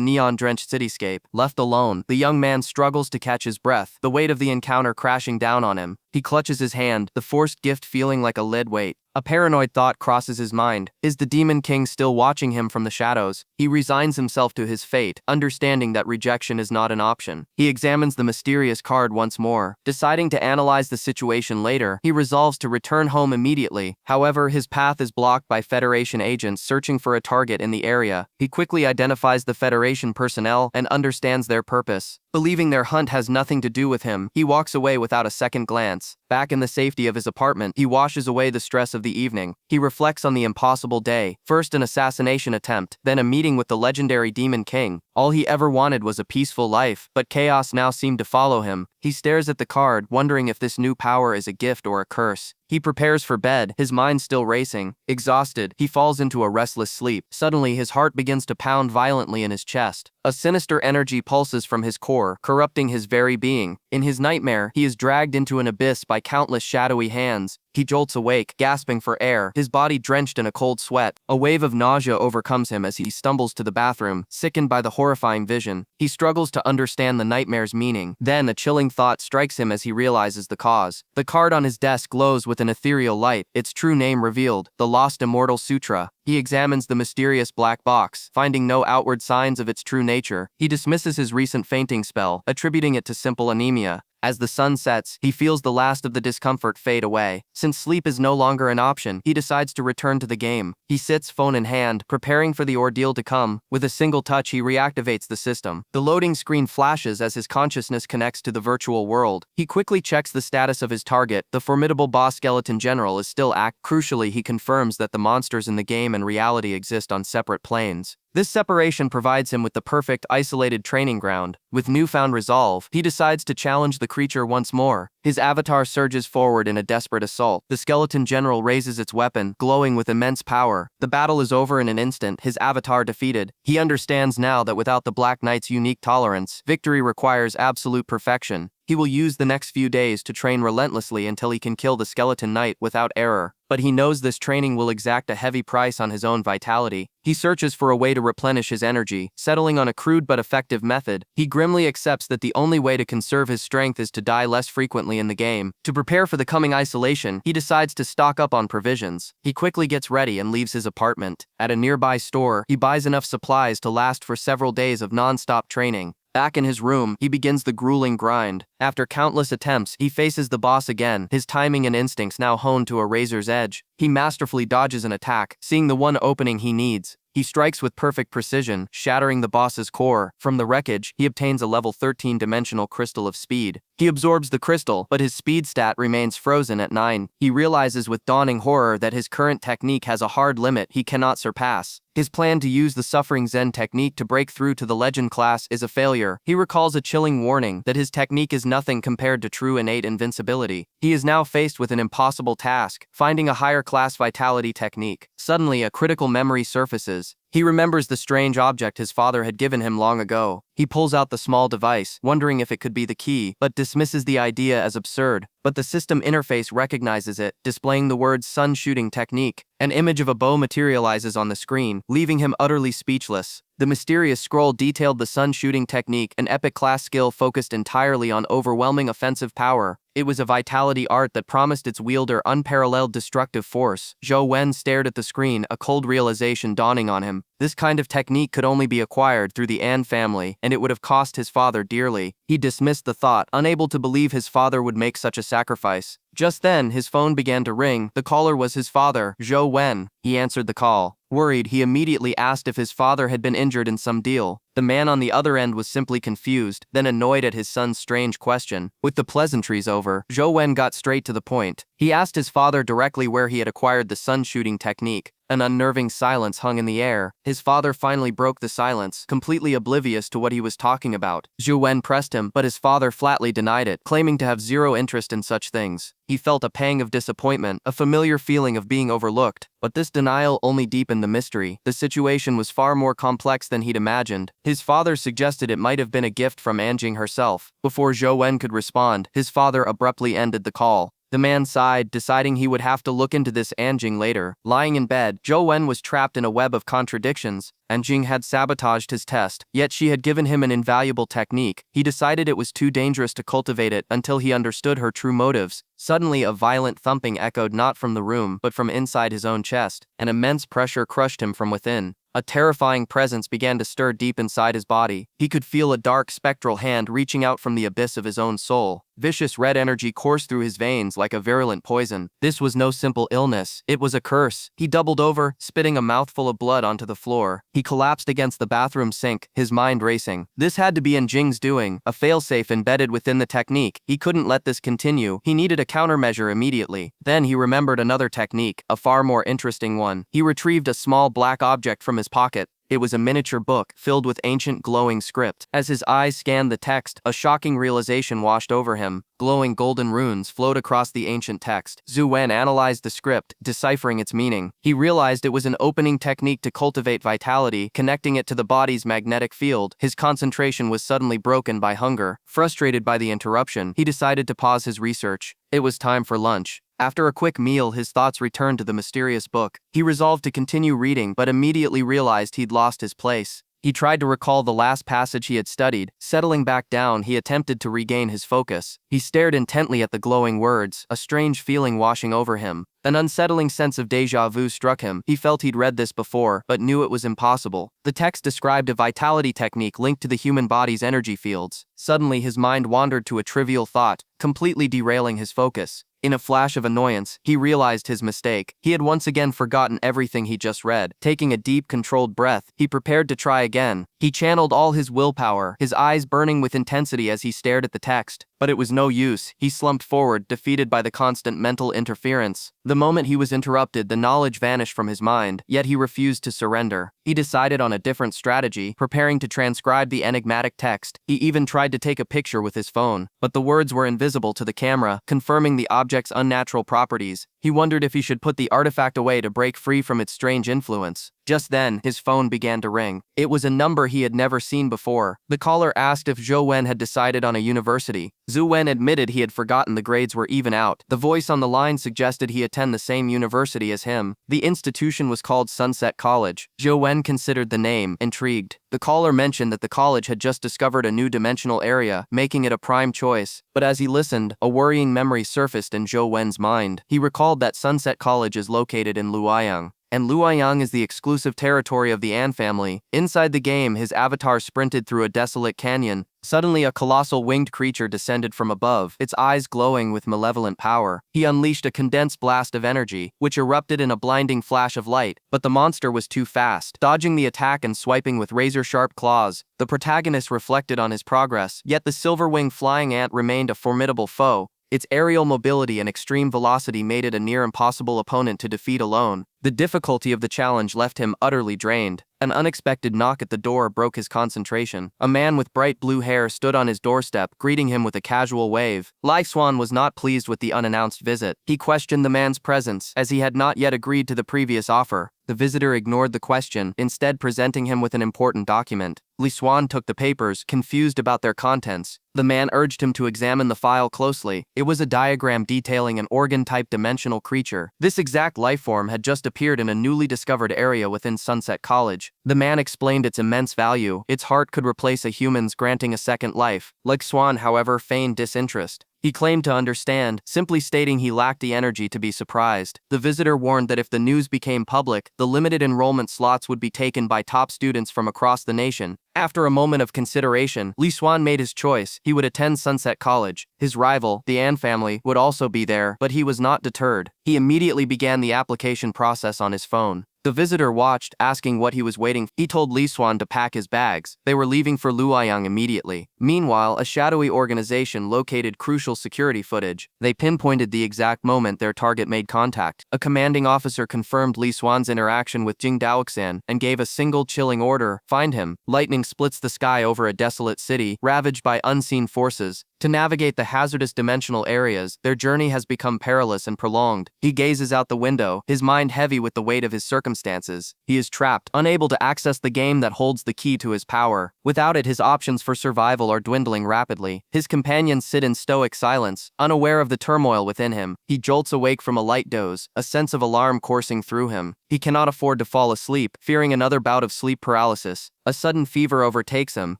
neon-drenched cityscape. Left alone, the young man struggles to catch his breath, the weight of the encounter crashing down on him. He clutches his hand, the forced gift feeling like a lead weight. A paranoid thought crosses his mind. Is the Demon King still watching him from the shadows? He resigns himself to his fate, understanding that rejection is not an option. He examines the mysterious card once more. Deciding to analyze the situation later, he resolves to return home immediately. However, his path is blocked by Federation agents searching for a target in the area. He quickly identifies the Federation personnel and understands their purpose. Believing their hunt has nothing to do with him, he walks away without a second glance. Back in the safety of his apartment, he washes away the stress of the evening. He reflects on the impossible day. First an assassination attempt, then a meeting with the legendary Demon King. All he ever wanted was a peaceful life, but chaos now seemed to follow him. He stares at the card, wondering if this new power is a gift or a curse. He prepares for bed, his mind still racing. Exhausted, he falls into a restless sleep. Suddenly, his heart begins to pound violently in his chest. A sinister energy pulses from his core, corrupting his very being. In his nightmare, he is dragged into an abyss by countless shadowy hands. He jolts awake, gasping for air, his body drenched in a cold sweat. A wave of nausea overcomes him as he stumbles to the bathroom, sickened by the horrifying vision. He struggles to understand the nightmare's meaning. Then a chilling thought strikes him as he realizes the cause. The card on his desk glows with an ethereal light, its true name revealed, the Lost Immortal Sutra. He examines the mysterious black box, finding no outward signs of its true nature. He dismisses his recent fainting spell, attributing it to simple anemia. As the sun sets, he feels the last of the discomfort fade away. Since sleep is no longer an option, he decides to return to the game. He sits, phone in hand, preparing for the ordeal to come. With a single touch, he reactivates the system. The loading screen flashes as his consciousness connects to the virtual world. He quickly checks the status of his target. The formidable boss skeleton general is still active. Crucially, he confirms that the monsters in the game and reality exist on separate planes. This separation provides him with the perfect, isolated training ground. With newfound resolve, he decides to challenge the creature once more. His avatar surges forward in a desperate assault. The skeleton general raises its weapon, glowing with immense power. The battle is over in an instant, his avatar defeated. He understands now that without the Black Knight's unique tolerance, victory requires absolute perfection. He will use the next few days to train relentlessly until he can kill the skeleton knight without error. But he knows this training will exact a heavy price on his own vitality. He searches for a way to replenish his energy, settling on a crude but effective method. He grimly accepts that the only way to conserve his strength is to die less frequently in the game. To prepare for the coming isolation, he decides to stock up on provisions. He quickly gets ready and leaves his apartment. At a nearby store, he buys enough supplies to last for several days of non-stop training. Back in his room, he begins the grueling grind. After countless attempts, he faces the boss again, his timing and instincts now honed to a razor's edge. He masterfully dodges an attack, seeing the one opening he needs. He strikes with perfect precision, shattering the boss's core. From the wreckage, he obtains a level 13 dimensional crystal of speed. He absorbs the crystal, but his speed stat remains frozen at 9. He realizes with dawning horror that his current technique has a hard limit he cannot surpass. His plan to use the Suffering Zen technique to break through to the legend class is a failure. He recalls a chilling warning that his technique is nothing compared to true innate invincibility. He is now faced with an impossible task, finding a higher class vitality technique. Suddenly, a critical memory surfaces. He remembers the strange object his father had given him long ago. He pulls out the small device, wondering if it could be the key, but dismisses the idea as absurd. But the system interface recognizes it, displaying the words sun shooting technique. An image of a bow materializes on the screen, leaving him utterly speechless. The mysterious scroll detailed the sun shooting technique, an epic class skill focused entirely on overwhelming offensive power. It was a vitality art that promised its wielder unparalleled destructive force. Zhou Wen stared at the screen, a cold realization dawning on him. This kind of technique could only be acquired through the An family, and it would have cost his father dearly. He dismissed the thought, unable to believe his father would make such a sacrifice. Just then, his phone began to ring. The caller was his father, Zhou Wen. He answered the call. Worried, he immediately asked if his father had been injured in some deal. The man on the other end was simply confused, then annoyed at his son's strange question. With the pleasantries over, Zhou Wen got straight to the point. He asked his father directly where he had acquired the sun shooting technique. An unnerving silence hung in the air. His father finally broke the silence, completely oblivious to what he was talking about. Zhou Wen pressed him, but his father flatly denied it, claiming to have zero interest in such things. He felt a pang of disappointment, a familiar feeling of being overlooked. But this denial only deepened the mystery. The situation was far more complex than he'd imagined. His father suggested it might have been a gift from Anjing herself. Before Zhou Wen could respond, his father abruptly ended the call. The man sighed, deciding he would have to look into this Anjing later. Lying in bed, Zhou Wen was trapped in a web of contradictions. Anjing had sabotaged his test, yet she had given him an invaluable technique. He decided it was too dangerous to cultivate it until he understood her true motives. Suddenly, a violent thumping echoed not from the room, but from inside his own chest. An immense pressure crushed him from within. A terrifying presence began to stir deep inside his body. He could feel a dark spectral hand reaching out from the abyss of his own soul. Vicious red energy coursed through his veins like a virulent poison. This was no simple illness. It was a curse. He doubled over, spitting a mouthful of blood onto the floor. He collapsed against the bathroom sink, his mind racing. This had to be Anjing's doing, a failsafe embedded within the technique. He couldn't let this continue. He needed a countermeasure immediately. Then he remembered another technique, a far more interesting one. He retrieved a small black object from his pocket. It was a miniature book, filled with ancient glowing script. As his eyes scanned the text, a shocking realization washed over him. Glowing golden runes flowed across the ancient text. Zhou Wen analyzed the script, deciphering its meaning. He realized it was an opening technique to cultivate vitality, connecting it to the body's magnetic field. His concentration was suddenly broken by hunger. Frustrated by the interruption, he decided to pause his research. It was time for lunch. After a quick meal, his thoughts returned to the mysterious book. He resolved to continue reading, but immediately realized he'd lost his place. He tried to recall the last passage he had studied. Settling back down, he attempted to regain his focus. He stared intently at the glowing words, a strange feeling washing over him. An unsettling sense of déjà vu struck him. He felt he'd read this before, but knew it was impossible. The text described a vitality technique linked to the human body's energy fields. Suddenly, his mind wandered to a trivial thought, completely derailing his focus. In a flash of annoyance, he realized his mistake. He had once again forgotten everything he just read. Taking a deep, controlled breath, he prepared to try again. He channeled all his willpower, his eyes burning with intensity as he stared at the text. But it was no use. He slumped forward, defeated by the constant mental interference. The moment he was interrupted, the knowledge vanished from his mind, yet he refused to surrender. He decided on a different strategy, preparing to transcribe the enigmatic text. He even tried to take a picture with his phone, but the words were invisible to the camera, confirming the object's unnatural properties. He wondered if he should put the artifact away to break free from its strange influence. Just then, his phone began to ring. It was a number he had never seen before. The caller asked if Zhou Wen had decided on a university. Zhou Wen admitted he had forgotten the grades were even out. The voice on the line suggested he attend the same university as him. The institution was called Sunset College. Zhou Wen considered the name, intrigued. The caller mentioned that the college had just discovered a new dimensional area, making it a prime choice. But as he listened, a worrying memory surfaced in Zhou Wen's mind. He recalled that Sunset College is located in Luoyang. And Luoyang is the exclusive territory of the An family. Inside the game, his avatar sprinted through a desolate canyon. Suddenly, a colossal winged creature descended from above, its eyes glowing with malevolent power. He unleashed a condensed blast of energy, which erupted in a blinding flash of light. But the monster was too fast, dodging the attack and swiping with razor-sharp claws. The protagonist reflected on his progress, yet the silver-winged flying ant remained a formidable foe. Its aerial mobility and extreme velocity made it a near-impossible opponent to defeat alone. The difficulty of the challenge left him utterly drained. An unexpected knock at the door broke his concentration. A man with bright blue hair stood on his doorstep, greeting him with a casual wave. Lai Xuan was not pleased with the unannounced visit. He questioned the man's presence, as he had not yet agreed to the previous offer. The visitor ignored the question, instead presenting him with an important document. Li Xuan took the papers, confused about their contents. The man urged him to examine the file closely. It was a diagram detailing an organ-type dimensional creature. This exact lifeform had just appeared in a newly discovered area within Sunset College. The man explained its immense value. Its heart could replace a human's, granting a second life. Li Xuan, however, feigned disinterest. He claimed to understand, simply stating he lacked the energy to be surprised. The visitor warned that if the news became public, the limited enrollment slots would be taken by top students from across the nation. After a moment of consideration, Li Xuan made his choice. He would attend Sunset College. His rival, the An family, would also be there, but he was not deterred. He immediately began the application process on his phone. The visitor watched, asking what he was waiting for. He told Li Xuan to pack his bags. They were leaving for Luoyang immediately. Meanwhile, a shadowy organization located crucial security footage. They pinpointed the exact moment their target made contact. A commanding officer confirmed Li Xuan's interaction with Jing Daoxian and gave a single chilling order: find him. Lightning splits the sky over a desolate city, ravaged by unseen forces. To navigate the hazardous dimensional areas, their journey has become perilous and prolonged. He gazes out the window, his mind heavy with the weight of his circumstances. He is trapped, unable to access the game that holds the key to his power. Without it, his options for survival are dwindling rapidly. His companions sit in stoic silence, unaware of the turmoil within him. He jolts awake from a light doze, a sense of alarm coursing through him. He cannot afford to fall asleep, fearing another bout of sleep paralysis. A sudden fever overtakes him,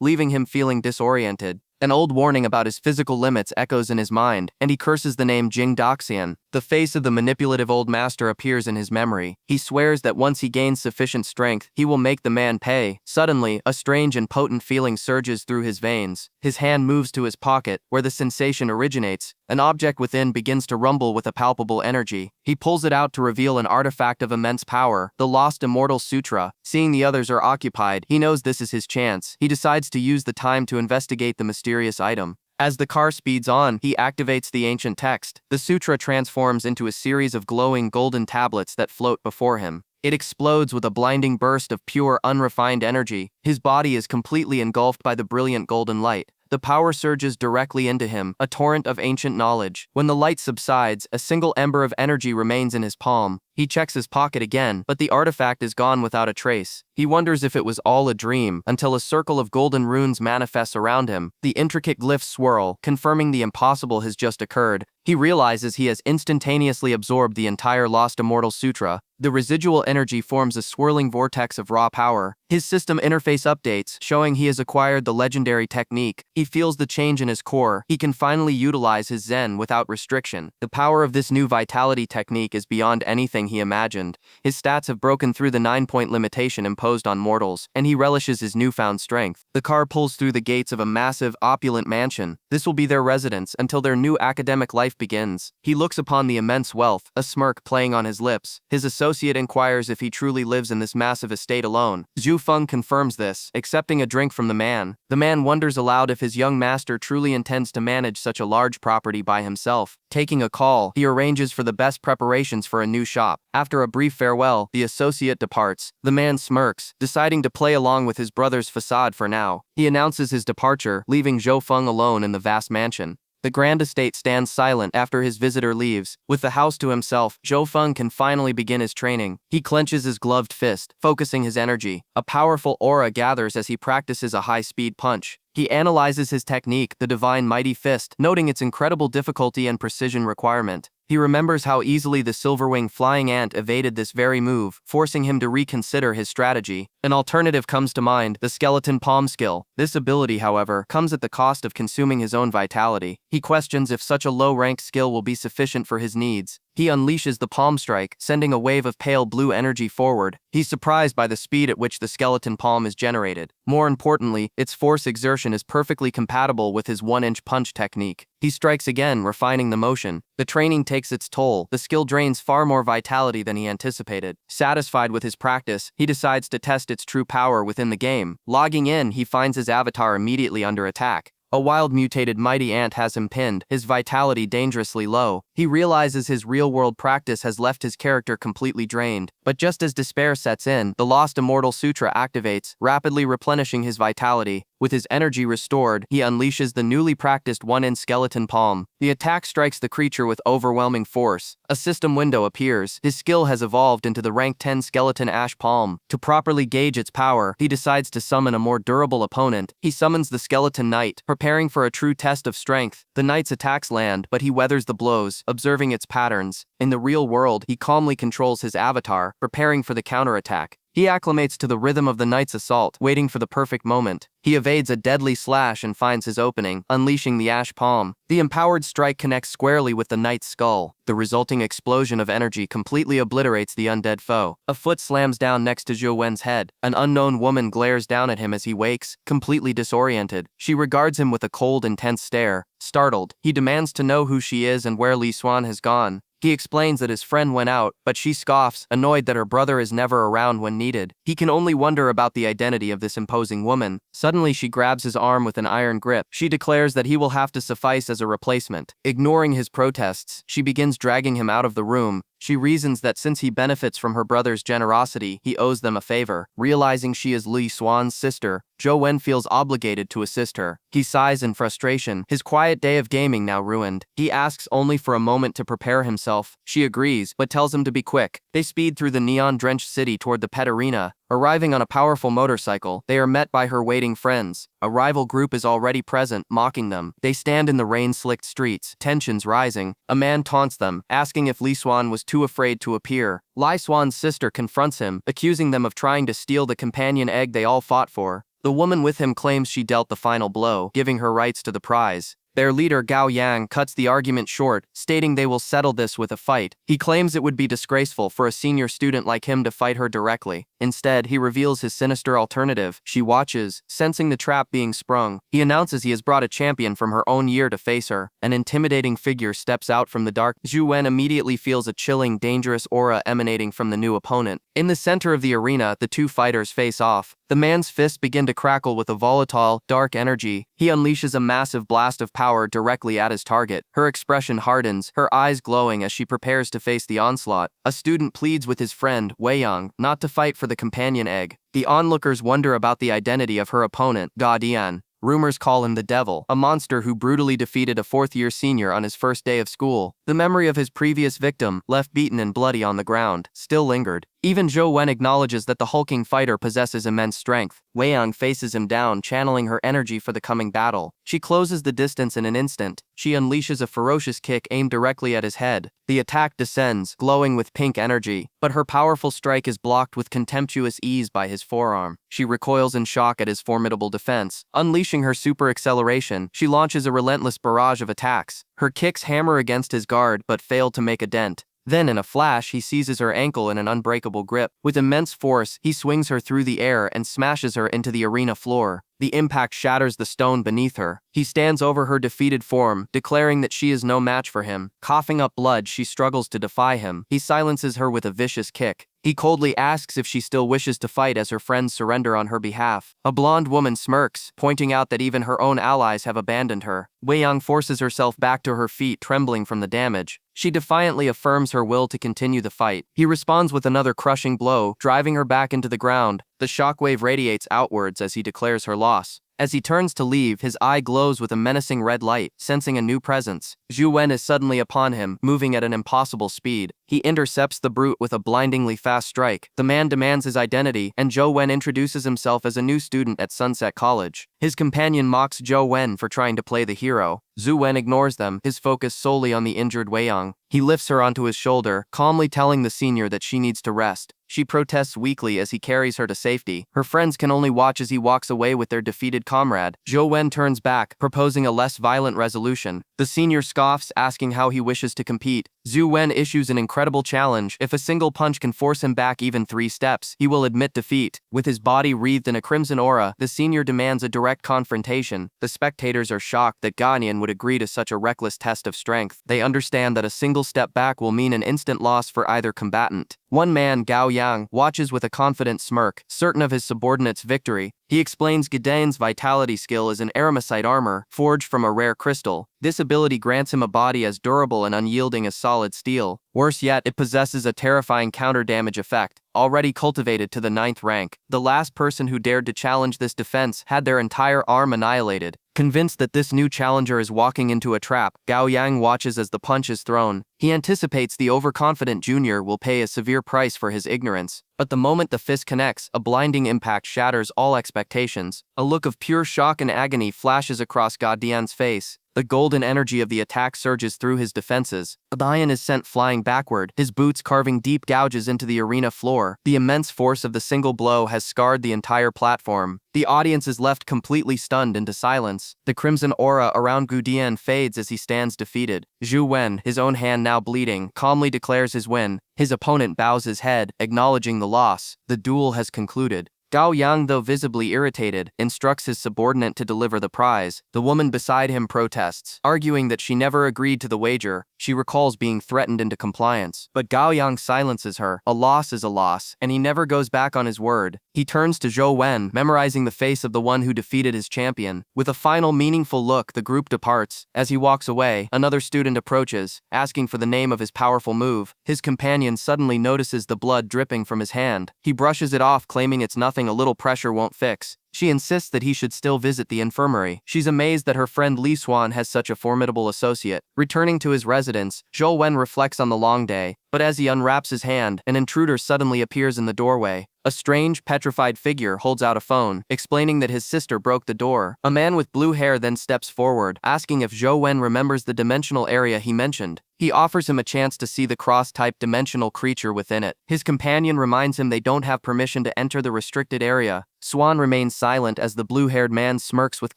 leaving him feeling disoriented. An old warning about his physical limits echoes in his mind, and he curses the name Jing Daoxian. The face of the manipulative old master appears in his memory. He swears that once he gains sufficient strength, he will make the man pay. Suddenly, a strange and potent feeling surges through his veins. His hand moves to his pocket, where the sensation originates. An object within begins to rumble with a palpable energy. He pulls it out to reveal an artifact of immense power, the Lost Immortal Sutra. Seeing the others are occupied, he knows this is his chance. He decides to use the time to investigate the mysterious item. As the car speeds on, he activates the ancient text. The sutra transforms into a series of glowing golden tablets that float before him. It explodes with a blinding burst of pure, unrefined energy. His body is completely engulfed by the brilliant golden light. The power surges directly into him, a torrent of ancient knowledge. When the light subsides, a single ember of energy remains in his palm. He checks his pocket again, but the artifact is gone without a trace. He wonders if it was all a dream, until a circle of golden runes manifests around him. The intricate glyphs swirl, confirming the impossible has just occurred. He realizes he has instantaneously absorbed the entire Lost Immortal Sutra. The residual energy forms a swirling vortex of raw power. His system interface updates, showing he has acquired the legendary technique. He feels the change in his core. He can finally utilize his Zen without restriction. The power of this new vitality technique is beyond anything he imagined. His stats have broken through the 9-point limitation imposed on mortals, and he relishes his newfound strength. The car pulls through the gates of a massive, opulent mansion. This will be their residence until their new academic life begins. He looks upon the immense wealth, a smirk playing on his lips. His associate inquires if he truly lives in this massive estate alone. Zhu Feng confirms this, accepting a drink from the man. The man wonders aloud if his young master truly intends to manage such a large property by himself. Taking a call, he arranges for the best preparations for a new shop. After a brief farewell, the associate departs. The man smirks, deciding to play along with his brother's facade for now. He announces his departure, leaving Zhou Feng alone in the vast mansion. The grand estate stands silent after his visitor leaves. With the house to himself, Zhou Feng can finally begin his training. He clenches his gloved fist, focusing his energy. A powerful aura gathers as he practices a high-speed punch. He analyzes his technique, the Divine Mighty Fist, noting its incredible difficulty and precision requirement. He remembers how easily the Silverwing flying ant evaded this very move, forcing him to reconsider his strategy. An alternative comes to mind, the skeleton palm skill. This ability, however, comes at the cost of consuming his own vitality. He questions if such a low-ranked skill will be sufficient for his needs. He unleashes the palm strike, sending a wave of pale blue energy forward. He's surprised by the speed at which the skeleton palm is generated. More importantly, its force exertion is perfectly compatible with his 1-inch punch technique. He strikes again, refining the motion. The training takes its toll. The skill drains far more vitality than he anticipated. Satisfied with his practice, he decides to test its true power within the game. Logging in, he finds his avatar immediately under attack. A wild mutated mighty ant has him pinned, his vitality dangerously low. He realizes his real-world practice has left his character completely drained. But just as despair sets in, the Lost Immortal Sutra activates, rapidly replenishing his vitality. With his energy restored, he unleashes the newly practiced one-in skeleton palm. The attack strikes the creature with overwhelming force. A system window appears. His skill has evolved into the rank 10 skeleton ash palm. To properly gauge its power, he decides to summon a more durable opponent. He summons the skeleton knight, preparing for a true test of strength. The knight's attacks land, but he weathers the blows, observing its patterns. In the real world, he calmly controls his avatar, preparing for the counterattack. He acclimates to the rhythm of the knight's assault, waiting for the perfect moment. He evades a deadly slash and finds his opening, unleashing the ash palm. The empowered strike connects squarely with the knight's skull. The resulting explosion of energy completely obliterates the undead foe. A foot slams down next to Zhou Wen's head. An unknown woman glares down at him as he wakes, completely disoriented. She regards him with a cold, intense stare. Startled, he demands to know who she is and where Li Xuan has gone. He explains that his friend went out, but she scoffs, annoyed that her brother is never around when needed. He can only wonder about the identity of this imposing woman. Suddenly she grabs his arm with an iron grip. She declares that he will have to suffice as a replacement. Ignoring his protests, she begins dragging him out of the room. She reasons that since he benefits from her brother's generosity, he owes them a favor. Realizing she is Li Xuan's sister, Zhou Wen feels obligated to assist her. He sighs in frustration, his quiet day of gaming now ruined. He asks only for a moment to prepare himself. She agrees, but tells him to be quick. They speed through the neon-drenched city toward the pet arena. Arriving on a powerful motorcycle, they are met by her waiting friends. A rival group is already present, mocking them. They stand in the rain-slicked streets, tensions rising. A man taunts them, asking if Li Xuan was too afraid to appear. Li Xuan's sister confronts him, accusing them of trying to steal the companion egg they all fought for. The woman with him claims she dealt the final blow, giving her rights to the prize. Their leader Gao Yang cuts the argument short, stating they will settle this with a fight. He claims it would be disgraceful for a senior student like him to fight her directly. Instead, he reveals his sinister alternative. She watches, sensing the trap being sprung. He announces he has brought a champion from her own year to face her. An intimidating figure steps out from the dark. Zhou Wen immediately feels a chilling, dangerous aura emanating from the new opponent. In the center of the arena, the two fighters face off. The man's fists begin to crackle with a volatile, dark energy. He unleashes a massive blast of power directly at his target. Her expression hardens, her eyes glowing as she prepares to face the onslaught. A student pleads with his friend, Wei Yang, not to fight for the companion egg. The onlookers wonder about the identity of her opponent, Ga Dian. Rumors call him the Devil, a monster who brutally defeated a fourth-year senior on his first day of school. The memory of his previous victim, left beaten and bloody on the ground, still lingered. Even Zhou Wen acknowledges that the hulking fighter possesses immense strength. Wei Yang faces him down, channeling her energy for the coming battle. She closes the distance in an instant. She unleashes a ferocious kick aimed directly at his head. The attack descends, glowing with pink energy, but her powerful strike is blocked with contemptuous ease by his forearm. She recoils in shock at his formidable defense. Unleashing her super acceleration, she launches a relentless barrage of attacks. Her kicks hammer against his guard but fail to make a dent. Then in a flash, he seizes her ankle in an unbreakable grip. With immense force, he swings her through the air and smashes her into the arena floor. The impact shatters the stone beneath her. He stands over her defeated form, declaring that she is no match for him. Coughing up blood, she struggles to defy him. He silences her with a vicious kick. He coldly asks if she still wishes to fight as her friends surrender on her behalf. A blonde woman smirks, pointing out that even her own allies have abandoned her. Wei Yang forces herself back to her feet, trembling from the damage. She defiantly affirms her will to continue the fight. He responds with another crushing blow, driving her back into the ground. The shockwave radiates outwards as he declares her loss. As he turns to leave, his eye glows with a menacing red light, sensing a new presence. Zhou Wen is suddenly upon him, moving at an impossible speed. He intercepts the brute with a blindingly fast strike. The man demands his identity, and Zhou Wen introduces himself as a new student at Sunset College. His companion mocks Zhou Wen for trying to play the hero. Zhou Wen ignores them, his focus solely on the injured Wei Yang. He lifts her onto his shoulder, calmly telling the senior that she needs to rest. She protests weakly as he carries her to safety. Her friends can only watch as he walks away with their defeated comrade. Zhou Wen turns back, proposing a less violent resolution. The senior scoffs, asking how he wishes to compete. Zhou Wen issues an incredible challenge. If a single punch can force him back even 3 steps, he will admit defeat. With his body wreathed in a crimson aura, the senior demands a direct confrontation. The spectators are shocked that Ganyan would agree to such a reckless test of strength. They understand that a single step back will mean an instant loss for either combatant. One man, Gao Yang, watches with a confident smirk, certain of his subordinate's victory. He explains Gideon's vitality skill is an eremacite armor, forged from a rare crystal. This ability grants him a body as durable and unyielding as solid steel. Worse yet, it possesses a terrifying counter-damage effect. already cultivated to the 9th rank. The last person who dared to challenge this defense had their entire arm annihilated. Convinced that this new challenger is walking into a trap, Gao Yang watches as the punch is thrown. He anticipates the overconfident junior will pay a severe price for his ignorance. But the moment the fist connects, a blinding impact shatters all expectations. A look of pure shock and agony flashes across Gao Dian's face. The golden energy of the attack surges through his defenses. Dian is sent flying backward, his boots carving deep gouges into the arena floor. The immense force of the single blow has scarred the entire platform. The audience is left completely stunned into silence. The crimson aura around Gu Dian fades as he stands defeated. Zhou Wen, his own hand now bleeding, calmly declares his win. His opponent bows his head, acknowledging the loss. The duel has concluded. Gao Yang, though visibly irritated, instructs his subordinate to deliver the prize. The woman beside him protests, arguing that she never agreed to the wager. She recalls being threatened into compliance. But Gao Yang silences her. A loss is a loss, and he never goes back on his word. He turns to Zhou Wen, memorizing the face of the one who defeated his champion. With a final meaningful look, the group departs. As he walks away, another student approaches, asking for the name of his powerful move. His companion suddenly notices the blood dripping from his hand. He brushes it off, claiming it's nothing a little pressure won't fix. She insists that he should still visit the infirmary. She's amazed that her friend Li Xuan has such a formidable associate. Returning to his residence, Zhou Wen reflects on the long day, but as he unwraps his hand, an intruder suddenly appears in the doorway. A strange, petrified figure holds out a phone, explaining that his sister broke the door. A man with blue hair then steps forward, asking if Zhou Wen remembers the dimensional area he mentioned. He offers him a chance to see the cross-type dimensional creature within it. His companion reminds him they don't have permission to enter the restricted area. Swan remains silent as the blue-haired man smirks with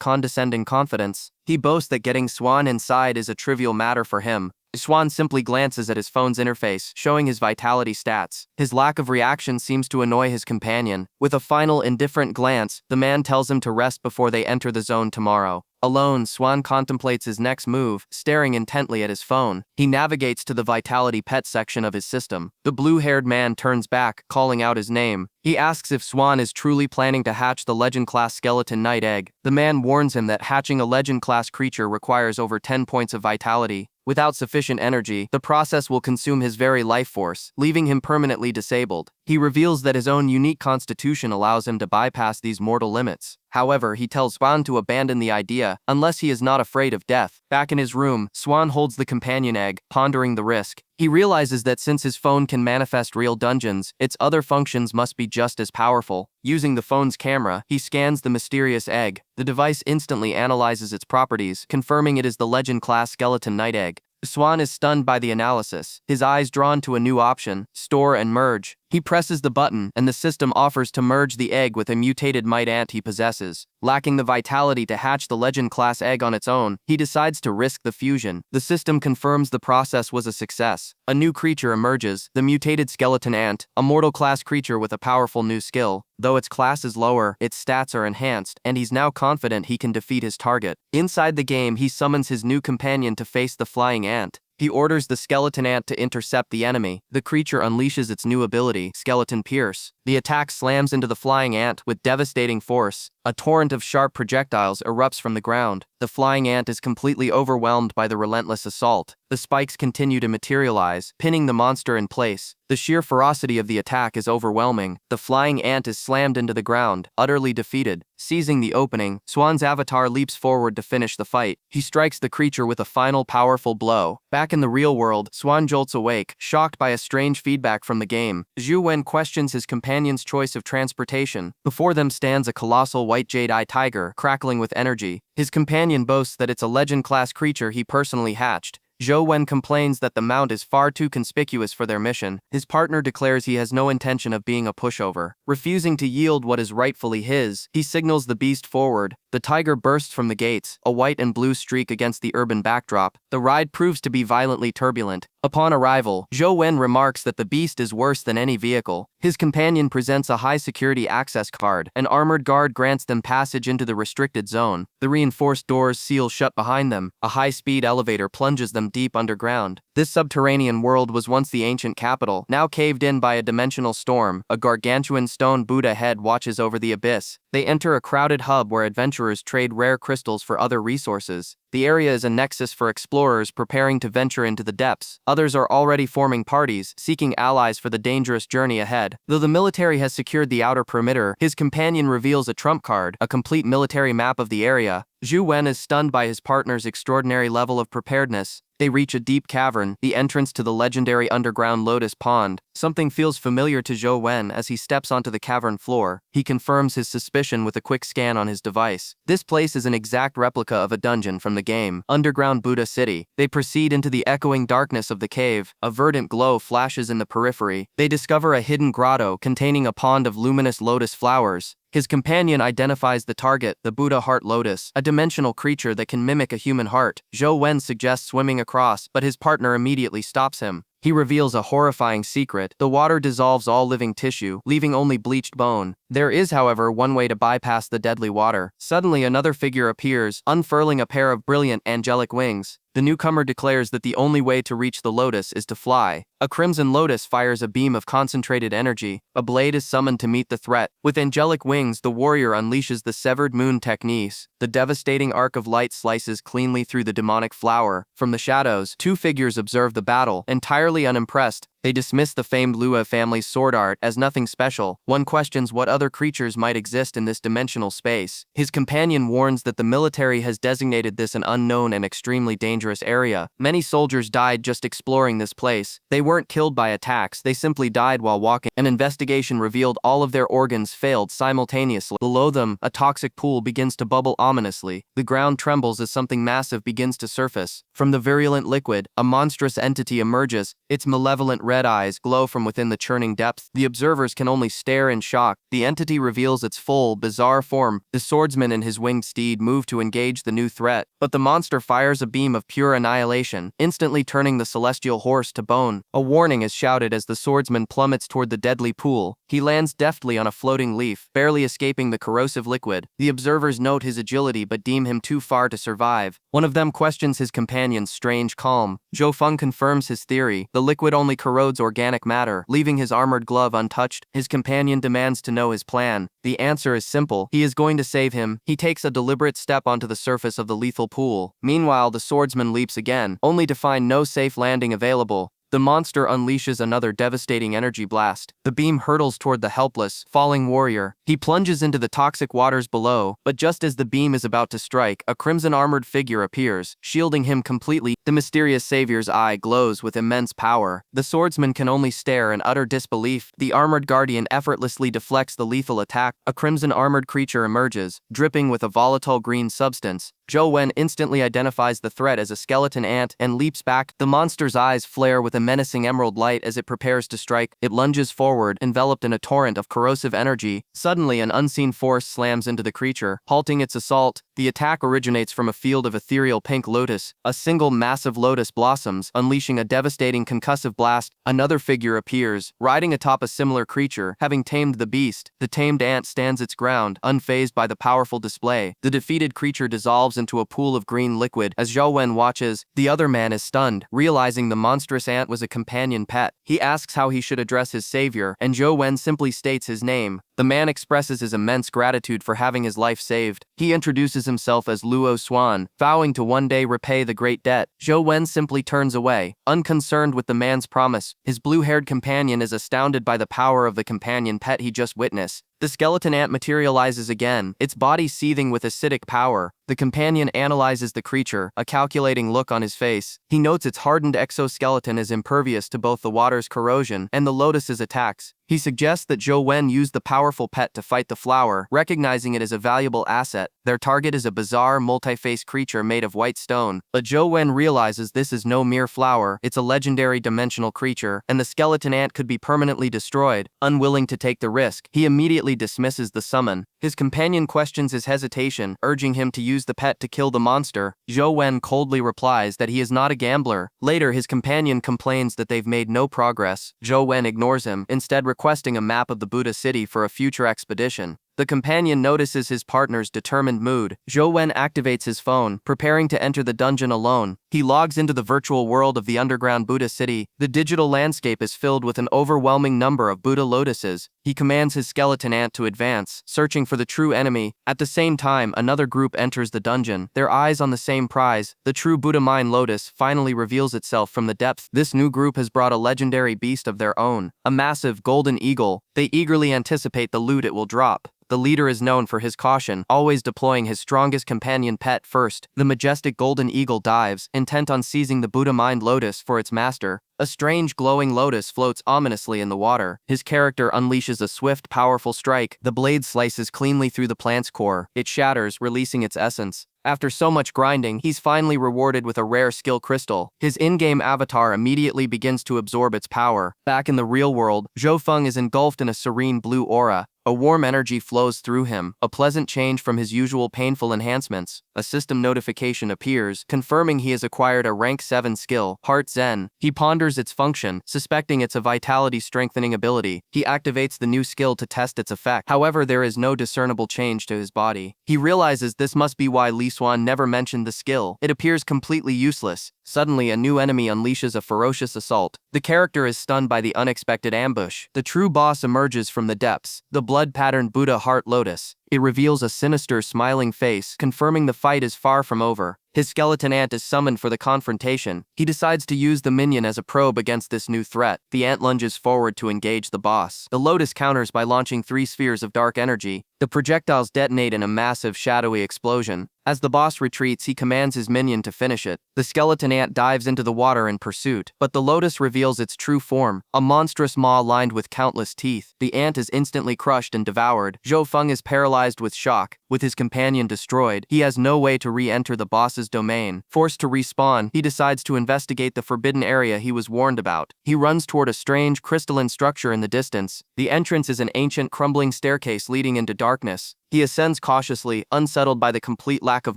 condescending confidence. He boasts that getting Swan inside is a trivial matter for him. Swan simply glances at his phone's interface, showing his vitality stats. His lack of reaction seems to annoy his companion. With a final indifferent glance, the man tells him to rest before they enter the zone tomorrow. Alone, Swan contemplates his next move, staring intently at his phone. He navigates to the Vitality Pet section of his system. The blue-haired man turns back, calling out his name. He asks if Swan is truly planning to hatch the Legend-class Skeleton Knight egg. The man warns him that hatching a Legend-class creature requires over 10 points of vitality. Without sufficient energy, the process will consume his very life force, leaving him permanently disabled. He reveals that his own unique constitution allows him to bypass these mortal limits. However, he tells Swan to abandon the idea, unless he is not afraid of death. Back in his room, Swan holds the companion egg, pondering the risk. He realizes that since his phone can manifest real dungeons, its other functions must be just as powerful. Using the phone's camera, he scans the mysterious egg. The device instantly analyzes its properties, confirming it is the Legend-class Skeleton Knight egg. Swan is stunned by the analysis, his eyes drawn to a new option: store and merge. He presses the button, and the system offers to merge the egg with a mutated might ant he possesses. Lacking the vitality to hatch the Legend-class egg on its own, he decides to risk the fusion. The system confirms the process was a success. A new creature emerges, the mutated skeleton ant, a mortal-class creature with a powerful new skill. Though its class is lower, its stats are enhanced, and he's now confident he can defeat his target. Inside the game, he summons his new companion to face the flying ant. He orders the skeleton ant to intercept the enemy. The creature unleashes its new ability, Skeleton Pierce. The attack slams into the flying ant with devastating force. A torrent of sharp projectiles erupts from the ground. The flying ant is completely overwhelmed by the relentless assault. The spikes continue to materialize, pinning the monster in place. The sheer ferocity of the attack is overwhelming. The flying ant is slammed into the ground, utterly defeated. Seizing the opening, Swan's avatar leaps forward to finish the fight. He strikes the creature with a final powerful blow. Back in the real world, Swan jolts awake, shocked by a strange feedback from the game. Zhou Wen questions his companion's choice of transportation. Before them stands a colossal white jade-eye tiger, crackling with energy. His companion boasts that it's a legend-class creature he personally hatched. Zhou Wen complains that the mount is far too conspicuous for their mission. His partner declares he has no intention of being a pushover. Refusing to yield what is rightfully his, he signals the beast forward. The tiger bursts from the gates, a white and blue streak against the urban backdrop. The ride proves to be violently turbulent. Upon arrival, Zhou Wen remarks that the beast is worse than any vehicle. His companion presents a high-security access card. An armored guard grants them passage into the restricted zone. The reinforced doors seal shut behind them. A high-speed elevator plunges them deep underground. This subterranean world was once the ancient capital, now caved in by a dimensional storm. A gargantuan stone Buddha head watches over the abyss. They enter a crowded hub where adventurers trade rare crystals for other resources. The area is a nexus for explorers preparing to venture into the depths. Others are already forming parties, seeking allies for the dangerous journey ahead. Though the military has secured the outer perimeter, his companion reveals a trump card, a complete military map of the area. Zhou Wen is stunned by his partner's extraordinary level of preparedness. They reach a deep cavern, the entrance to the legendary underground Lotus Pond. Something feels familiar to Zhou Wen as he steps onto the cavern floor. He confirms his suspicion with a quick scan on his device. This place is an exact replica of a dungeon from the game, Underground Buddha City. They proceed into the echoing darkness of the cave. A verdant glow flashes in the periphery. They discover a hidden grotto containing a pond of luminous lotus flowers. His companion identifies the target, the Buddha Heart Lotus, a dimensional creature that can mimic a human heart. Zhou Wen suggests swimming across, but his partner immediately stops him. He reveals a horrifying secret. The water dissolves all living tissue, leaving only bleached bone. There is, however, one way to bypass the deadly water. Suddenly, another figure appears, unfurling a pair of brilliant, angelic wings. The newcomer declares that the only way to reach the lotus is to fly. A crimson lotus fires a beam of concentrated energy. A blade is summoned to meet the threat. With angelic wings, the warrior unleashes the severed moon technique. The devastating arc of light slices cleanly through the demonic flower. From the shadows, two figures observe the battle, entirely unimpressed. They dismiss the famed Lua family's sword art as nothing special. One questions what other creatures might exist in this dimensional space. His companion warns that the military has designated this an unknown and extremely dangerous area. Many soldiers died just exploring this place. They weren't killed by attacks, they simply died while walking. An investigation revealed all of their organs failed simultaneously. Below them, a toxic pool begins to bubble ominously. The ground trembles as something massive begins to surface. From the virulent liquid, a monstrous entity emerges. Its malevolent red eyes glow from within the churning depths. The observers can only stare in shock. The entity reveals its full, bizarre form. The swordsman and his winged steed move to engage the new threat, but the monster fires a beam of pure annihilation, instantly turning the celestial horse to bone. A warning is shouted as the swordsman plummets toward the deadly pool. He lands deftly on a floating leaf, barely escaping the corrosive liquid. The observers note his agility but deem him too far to survive. One of them questions his companion's strange calm. Zhou Feng confirms his theory. The liquid only corrodes organic matter, leaving his armored glove untouched. His companion demands to know his plan. The answer is simple. He is going to save him. He takes a deliberate step onto the surface of the lethal pool. Meanwhile, the swordsman leaps again, only to find no safe landing available. The monster unleashes another devastating energy blast. The beam hurtles toward the helpless, falling warrior. He plunges into the toxic waters below, but just as the beam is about to strike, a crimson-armored figure appears, shielding him completely. The mysterious savior's eye glows with immense power. The swordsman can only stare in utter disbelief. The armored guardian effortlessly deflects the lethal attack. A crimson-armored creature emerges, dripping with a volatile green substance. Zhou Wen instantly identifies the threat as a skeleton ant and leaps back. The monster's eyes flare with a menacing emerald light as it prepares to strike. It lunges forward, enveloped in a torrent of corrosive energy. Suddenly, an unseen force slams into the creature, halting its assault. The attack originates from a field of ethereal pink lotus. A single massive lotus blossoms, unleashing a devastating concussive blast. Another figure appears, riding atop a similar creature, having tamed the beast. The tamed ant stands its ground, unfazed by the powerful display. The defeated creature dissolves into a pool of green liquid. As Zhou Wen watches, the other man is stunned, realizing the monstrous ant was a companion pet. He asks how he should address his savior, and Zhou Wen simply states his name. The man expresses his immense gratitude for having his life saved. He introduces himself as Luo Xuan, vowing to one day repay the great debt. Zhou Wen simply turns away, unconcerned with the man's promise. His blue-haired companion is astounded by the power of the companion pet he just witnessed. The skeleton ant materializes again, its body seething with acidic power. The companion analyzes the creature, a calculating look on his face. He notes its hardened exoskeleton is impervious to both the water's corrosion and the lotus's attacks. He suggests that Zhou Wen use the powerful pet to fight the flower, recognizing it as a valuable asset. Their target is a bizarre, multi-faced creature made of white stone. But Zhou Wen realizes this is no mere flower, it's a legendary dimensional creature, and the skeleton ant could be permanently destroyed. Unwilling to take the risk, he immediately dismisses the summon. His companion questions his hesitation, urging him to use the pet to kill the monster. Zhou Wen coldly replies that he is not a gambler. Later, his companion complains that they've made no progress. Zhou Wen ignores him, instead requesting a map of the Buddha city for a future expedition. The companion notices his partner's determined mood. Zhou Wen activates his phone, preparing to enter the dungeon alone. He logs into the virtual world of the underground Buddha city. The digital landscape is filled with an overwhelming number of Buddha lotuses. He commands his skeleton ant to advance, searching for the true enemy. At the same time, another group enters the dungeon, their eyes on the same prize. The true Buddha mind lotus finally reveals itself from the depths. This new group has brought a legendary beast of their own, a massive golden eagle. They eagerly anticipate the loot it will drop. The leader is known for his caution, always deploying his strongest companion pet first. The majestic golden eagle dives, intent on seizing the Buddha mind lotus for its master. A strange glowing lotus floats ominously in the water. His character unleashes a swift, powerful strike. The blade slices cleanly through the plant's core. It shatters, releasing its essence. After so much grinding, he's finally rewarded with a rare skill crystal. His in-game avatar immediately begins to absorb its power. Back in the real world, Zhou Feng is engulfed in a serene blue aura. A warm energy flows through him, a pleasant change from his usual painful enhancements. A system notification appears, confirming he has acquired a rank 7 skill, Heart Zen. He ponders its function, suspecting it's a vitality-strengthening ability. He activates the new skill to test its effect. However, there is no discernible change to his body. He realizes this must be why Li Xuan never mentioned the skill. It appears completely useless. Suddenly, a new enemy unleashes a ferocious assault. The character is stunned by the unexpected ambush. The true boss emerges from the depths, the blood-patterned Buddha heart lotus. It reveals a sinister, smiling face, confirming the fight is far from over. His skeleton ant is summoned for the confrontation. He decides to use the minion as a probe against this new threat. The ant lunges forward to engage the boss. The lotus counters by launching 3 spheres of dark energy. The projectiles detonate in a massive, shadowy explosion. As the boss retreats, he commands his minion to finish it. The skeleton ant dives into the water in pursuit, but the lotus reveals its true form, a monstrous maw lined with countless teeth. The ant is instantly crushed and devoured. Zhou Feng is paralyzed with shock. With his companion destroyed, he has no way to re-enter the boss's domain. Forced to respawn, he decides to investigate the forbidden area he was warned about. He runs toward a strange, crystalline structure in the distance. The entrance is an ancient, crumbling staircase leading into darkness. He ascends cautiously, unsettled by the complete lack of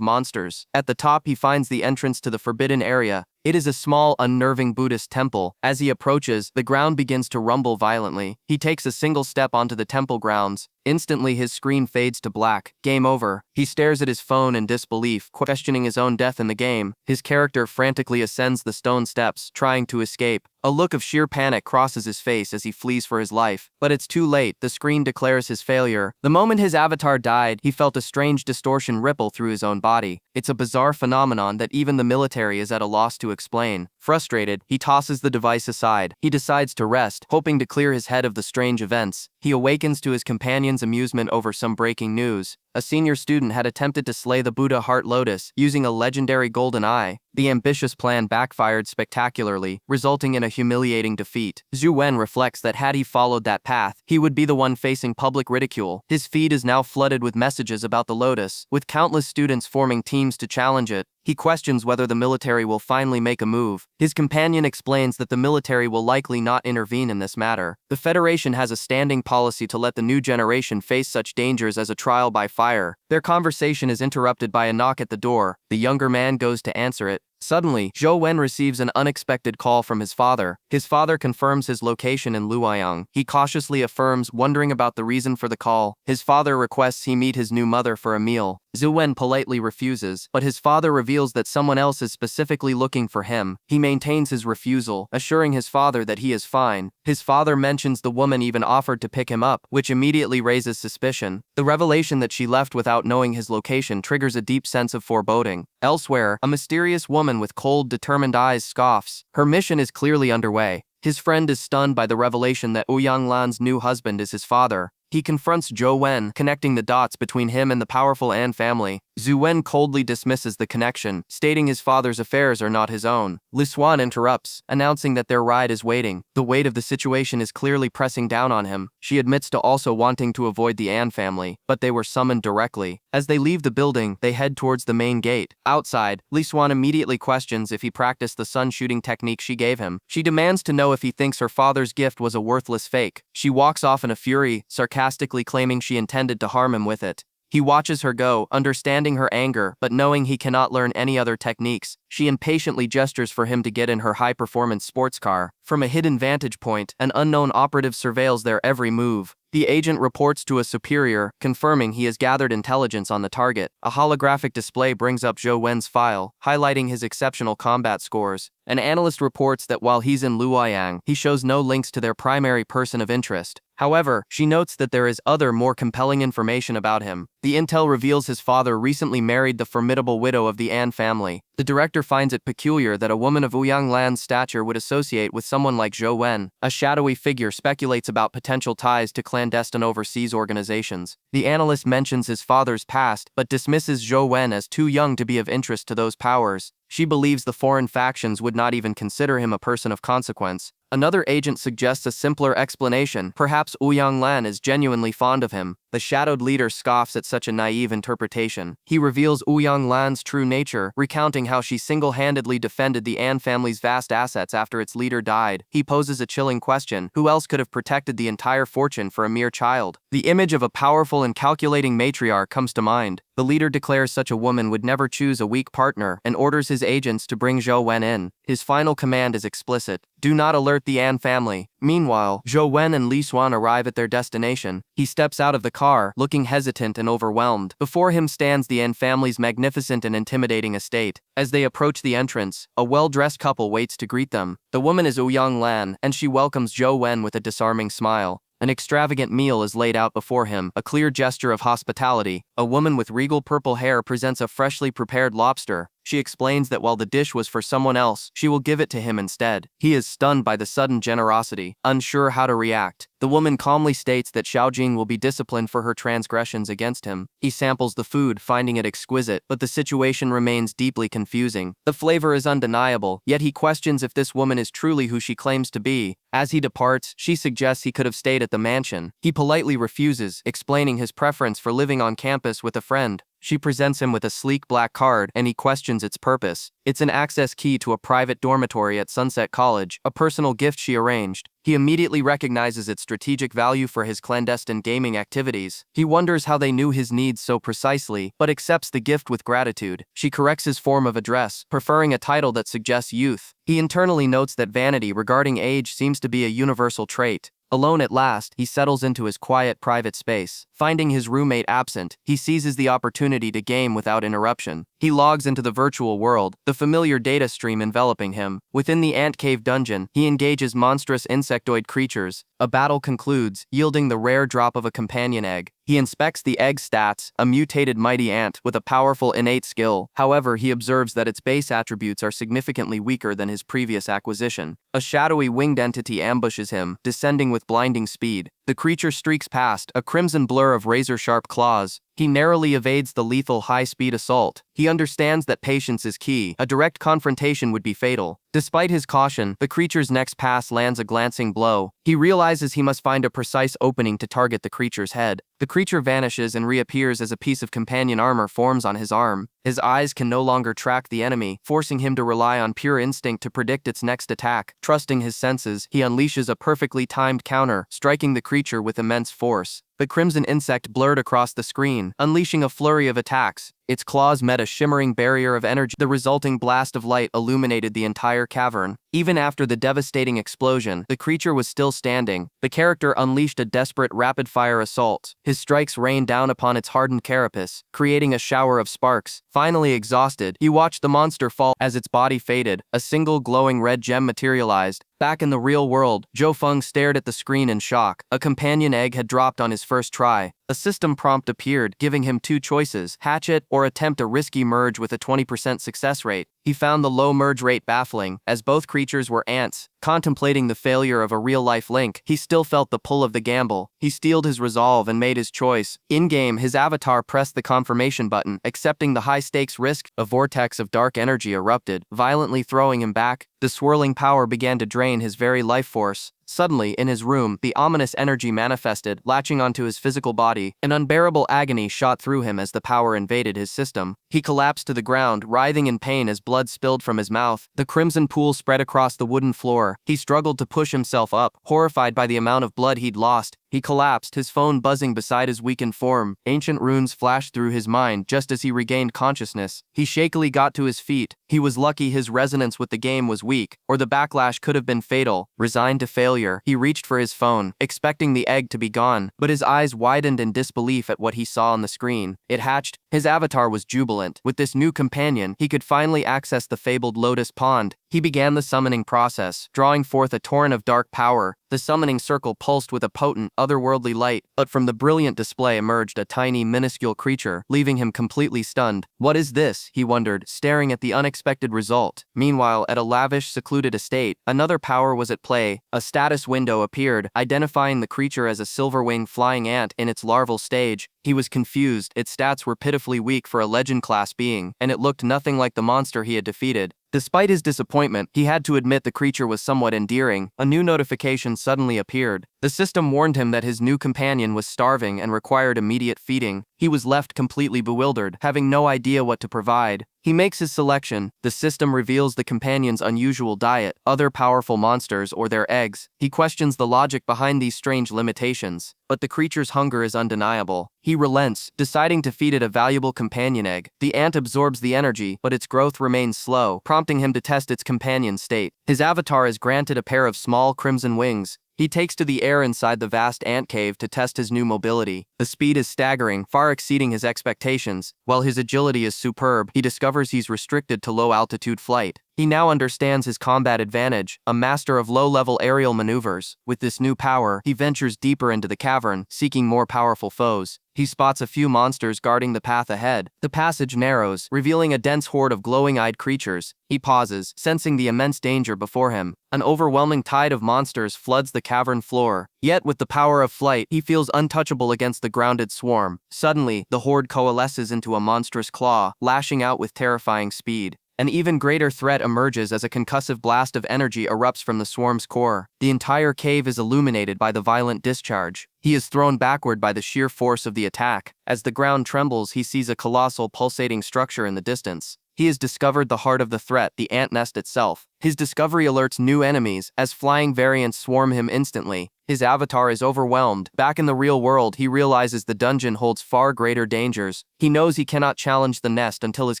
monsters. At the top, he finds the entrance to the forbidden area. It is a small, unnerving Buddhist temple. As he approaches, the ground begins to rumble violently. He takes a single step onto the temple grounds. Instantly, his screen fades to black. Game over. He stares at his phone in disbelief, questioning his own death in the game. His character frantically ascends the stone steps, trying to escape. A look of sheer panic crosses his face as he flees for his life. But it's too late. The screen declares his failure. The moment his avatar died, he felt a strange distortion ripple through his own body. It's a bizarre phenomenon that even the military is at a loss to explain. Frustrated, he tosses the device aside. He decides to rest, hoping to clear his head of the strange events. He awakens to his companion's amusement over some breaking news. A senior student had attempted to slay the Buddha heart lotus using a legendary golden eye. The ambitious plan backfired spectacularly, resulting in a humiliating defeat. Zhou Wen reflects that had he followed that path, he would be the one facing public ridicule. His feed is now flooded with messages about the lotus, with countless students forming teams to challenge it. He questions whether the military will finally make a move. His companion explains that the military will likely not intervene in this matter. The Federation has a standing policy to let the new generation face such dangers as a trial by fire. Their conversation is interrupted by a knock at the door. The younger man goes to answer it. Suddenly, Zhou Wen receives an unexpected call from his father. His father confirms his location in Luoyang. He cautiously affirms, wondering about the reason for the call. His father requests he meet his new mother for a meal. Zhou Wen politely refuses, but his father reveals that someone else is specifically looking for him. He maintains his refusal, assuring his father that he is fine. His father mentions the woman even offered to pick him up, which immediately raises suspicion. The revelation that she left without knowing his location triggers a deep sense of foreboding. Elsewhere, a mysterious woman with cold, determined eyes scoffs. Her mission is clearly underway. His friend is stunned by the revelation that Ouyang Lan's new husband is his father. He confronts Zhou Wen, connecting the dots between him and the powerful An family. Zhou Wen coldly dismisses the connection, stating his father's affairs are not his own. Li Xuan interrupts, announcing that their ride is waiting. The weight of the situation is clearly pressing down on him. She admits to also wanting to avoid the An family, but they were summoned directly. As they leave the building, they head towards the main gate. Outside, Li Xuan immediately questions if he practiced the sun shooting technique she gave him. She demands to know if he thinks her father's gift was a worthless fake. She walks off in a fury, sarcastically claiming she intended to harm him with it. He watches her go, understanding her anger, but knowing he cannot learn any other techniques. She impatiently gestures for him to get in her high-performance sports car. From a hidden vantage point, an unknown operative surveils their every move. The agent reports to a superior, confirming he has gathered intelligence on the target. A holographic display brings up Zhou Wen's file, highlighting his exceptional combat scores. An analyst reports that while he's in Luoyang, he shows no links to their primary person of interest. However, she notes that there is other more compelling information about him. The intel reveals his father recently married the formidable widow of the An family. The director finds it peculiar that a woman of Ouyang Lan's stature would associate with someone like Zhou Wen. A shadowy figure speculates about potential ties to clandestine overseas organizations. The analyst mentions his father's past, but dismisses Zhou Wen as too young to be of interest to those powers. She believes the foreign factions would not even consider him a person of consequence. Another agent suggests a simpler explanation. Perhaps Ouyang Lan is genuinely fond of him. The shadowed leader scoffs at such a naive interpretation. He reveals Ouyang Lan's true nature, recounting how she single-handedly defended the An family's vast assets after its leader died. He poses a chilling question: who else could have protected the entire fortune for a mere child? The image of a powerful and calculating matriarch comes to mind. The leader declares such a woman would never choose a weak partner and orders his agents to bring Zhou Wen in. His final command is explicit: do not alert the An family. Meanwhile, Zhou Wen and Li Xuan arrive at their destination. He steps out of the car, looking hesitant and overwhelmed. Before him stands the An family's magnificent and intimidating estate. As they approach the entrance, a well-dressed couple waits to greet them. The woman is Ouyang Lan, and she welcomes Zhou Wen with a disarming smile. An extravagant meal is laid out before him, a clear gesture of hospitality. A woman with regal purple hair presents a freshly prepared lobster. She explains that while the dish was for someone else, she will give it to him instead. He is stunned by the sudden generosity, unsure how to react. The woman calmly states that Xiaojing will be disciplined for her transgressions against him. He samples the food, finding it exquisite, but the situation remains deeply confusing. The flavor is undeniable, yet he questions if this woman is truly who she claims to be. As he departs, she suggests he could have stayed at the mansion. He politely refuses, explaining his preference for living on campus with a friend. She presents him with a sleek black card, and he questions its purpose. It's an access key to a private dormitory at Sunset College, a personal gift she arranged. He immediately recognizes its strategic value for his clandestine gaming activities. He wonders how they knew his needs so precisely, but accepts the gift with gratitude. She corrects his form of address, preferring a title that suggests youth. He internally notes that vanity regarding age seems to be a universal trait. Alone at last, he settles into his quiet private space. Finding his roommate absent, he seizes the opportunity to game without interruption. He logs into the virtual world, the familiar data stream enveloping him. Within the ant cave dungeon, he engages monstrous insectoid creatures. A battle concludes, yielding the rare drop of a companion egg. He inspects the egg's stats, a mutated mighty ant with a powerful innate skill. However, he observes that its base attributes are significantly weaker than his previous acquisition. A shadowy winged entity ambushes him, descending with blinding speed. The creature streaks past, a crimson blur of razor-sharp claws. He narrowly evades the lethal high-speed assault. He understands that patience is key. A direct confrontation would be fatal. Despite his caution, the creature's next pass lands a glancing blow. He realizes he must find a precise opening to target the creature's head. The creature vanishes and reappears as a piece of companion armor forms on his arm. His eyes can no longer track the enemy, forcing him to rely on pure instinct to predict its next attack. Trusting his senses, he unleashes a perfectly timed counter, striking the creature with immense force. The crimson insect blurred across the screen, unleashing a flurry of attacks. Its claws met a shimmering barrier of energy. The resulting blast of light illuminated the entire cavern. Even after the devastating explosion, the creature was still standing. The character unleashed a desperate rapid-fire assault. His strikes rained down upon its hardened carapace, creating a shower of sparks. Finally exhausted, he watched the monster fall. As its body faded, a single glowing red gem materialized. Back in the real world, Zhou Feng stared at the screen in shock. A companion egg had dropped on his first try. A system prompt appeared, giving him two choices: hatch it or attempt a risky merge with a 20% success rate. He found the low merge rate baffling, as both creatures were ants. Contemplating the failure of a real-life link, he still felt the pull of the gamble. He steeled his resolve and made his choice. In-game, his avatar pressed the confirmation button, accepting the high-stakes risk. A vortex of dark energy erupted, violently throwing him back. The swirling power began to drain his very life force. Suddenly, in his room, the ominous energy manifested, latching onto his physical body. An unbearable agony shot through him as the power invaded his system. He collapsed to the ground, writhing in pain as blood spilled from his mouth. The crimson pool spread across the wooden floor. He struggled to push himself up, horrified by the amount of blood he'd lost. He collapsed, his phone buzzing beside his weakened form. Ancient runes flashed through his mind just as he regained consciousness. He shakily got to his feet. He was lucky his resonance with the game was weak, or the backlash could have been fatal. Resigned to failure, he reached for his phone, expecting the egg to be gone, but his eyes widened in disbelief at what he saw on the screen. It hatched. His avatar was jubilant. With this new companion, he could finally access the fabled Lotus Pond. He began the summoning process, drawing forth a torrent of dark power. The summoning circle pulsed with a potent, otherworldly light, but from the brilliant display emerged a tiny, minuscule creature, leaving him completely stunned. What is this? He wondered, staring at the unexpected result. Meanwhile, at a lavish, secluded estate, another power was at play. A status window appeared, identifying the creature as a silver-winged flying ant in its larval stage. He was confused. Its stats were pitifully weak for a legend-class being, and it looked nothing like the monster he had defeated. Despite his disappointment, he had to admit the creature was somewhat endearing. A new notification suddenly appeared. The system warned him that his new companion was starving and required immediate feeding. He was left completely bewildered, having no idea what to provide. He makes his selection. The system reveals the companion's unusual diet, other powerful monsters or their eggs. He questions the logic behind these strange limitations, but the creature's hunger is undeniable. He relents, deciding to feed it a valuable companion egg. The ant absorbs the energy, but its growth remains slow, prompting him to test its companion's state. His avatar is granted a pair of small crimson wings. He takes to the air inside the vast ant cave to test his new mobility. The speed is staggering, far exceeding his expectations. While his agility is superb, he discovers he's restricted to low-altitude flight. He now understands his combat advantage, a master of low-level aerial maneuvers. With this new power, he ventures deeper into the cavern, seeking more powerful foes. He spots a few monsters guarding the path ahead. The passage narrows, revealing a dense horde of glowing-eyed creatures. He pauses, sensing the immense danger before him. An overwhelming tide of monsters floods the cavern floor. Yet, with the power of flight, he feels untouchable against the grounded swarm. Suddenly, the horde coalesces into a monstrous claw, lashing out with terrifying speed. An even greater threat emerges as a concussive blast of energy erupts from the swarm's core. The entire cave is illuminated by the violent discharge. He is thrown backward by the sheer force of the attack. As the ground trembles, he sees a colossal pulsating structure in the distance. He has discovered the heart of the threat, the ant nest itself. His discovery alerts new enemies, as flying variants swarm him instantly. His avatar is overwhelmed. Back in the real world, he realizes the dungeon holds far greater dangers. He knows he cannot challenge the nest until his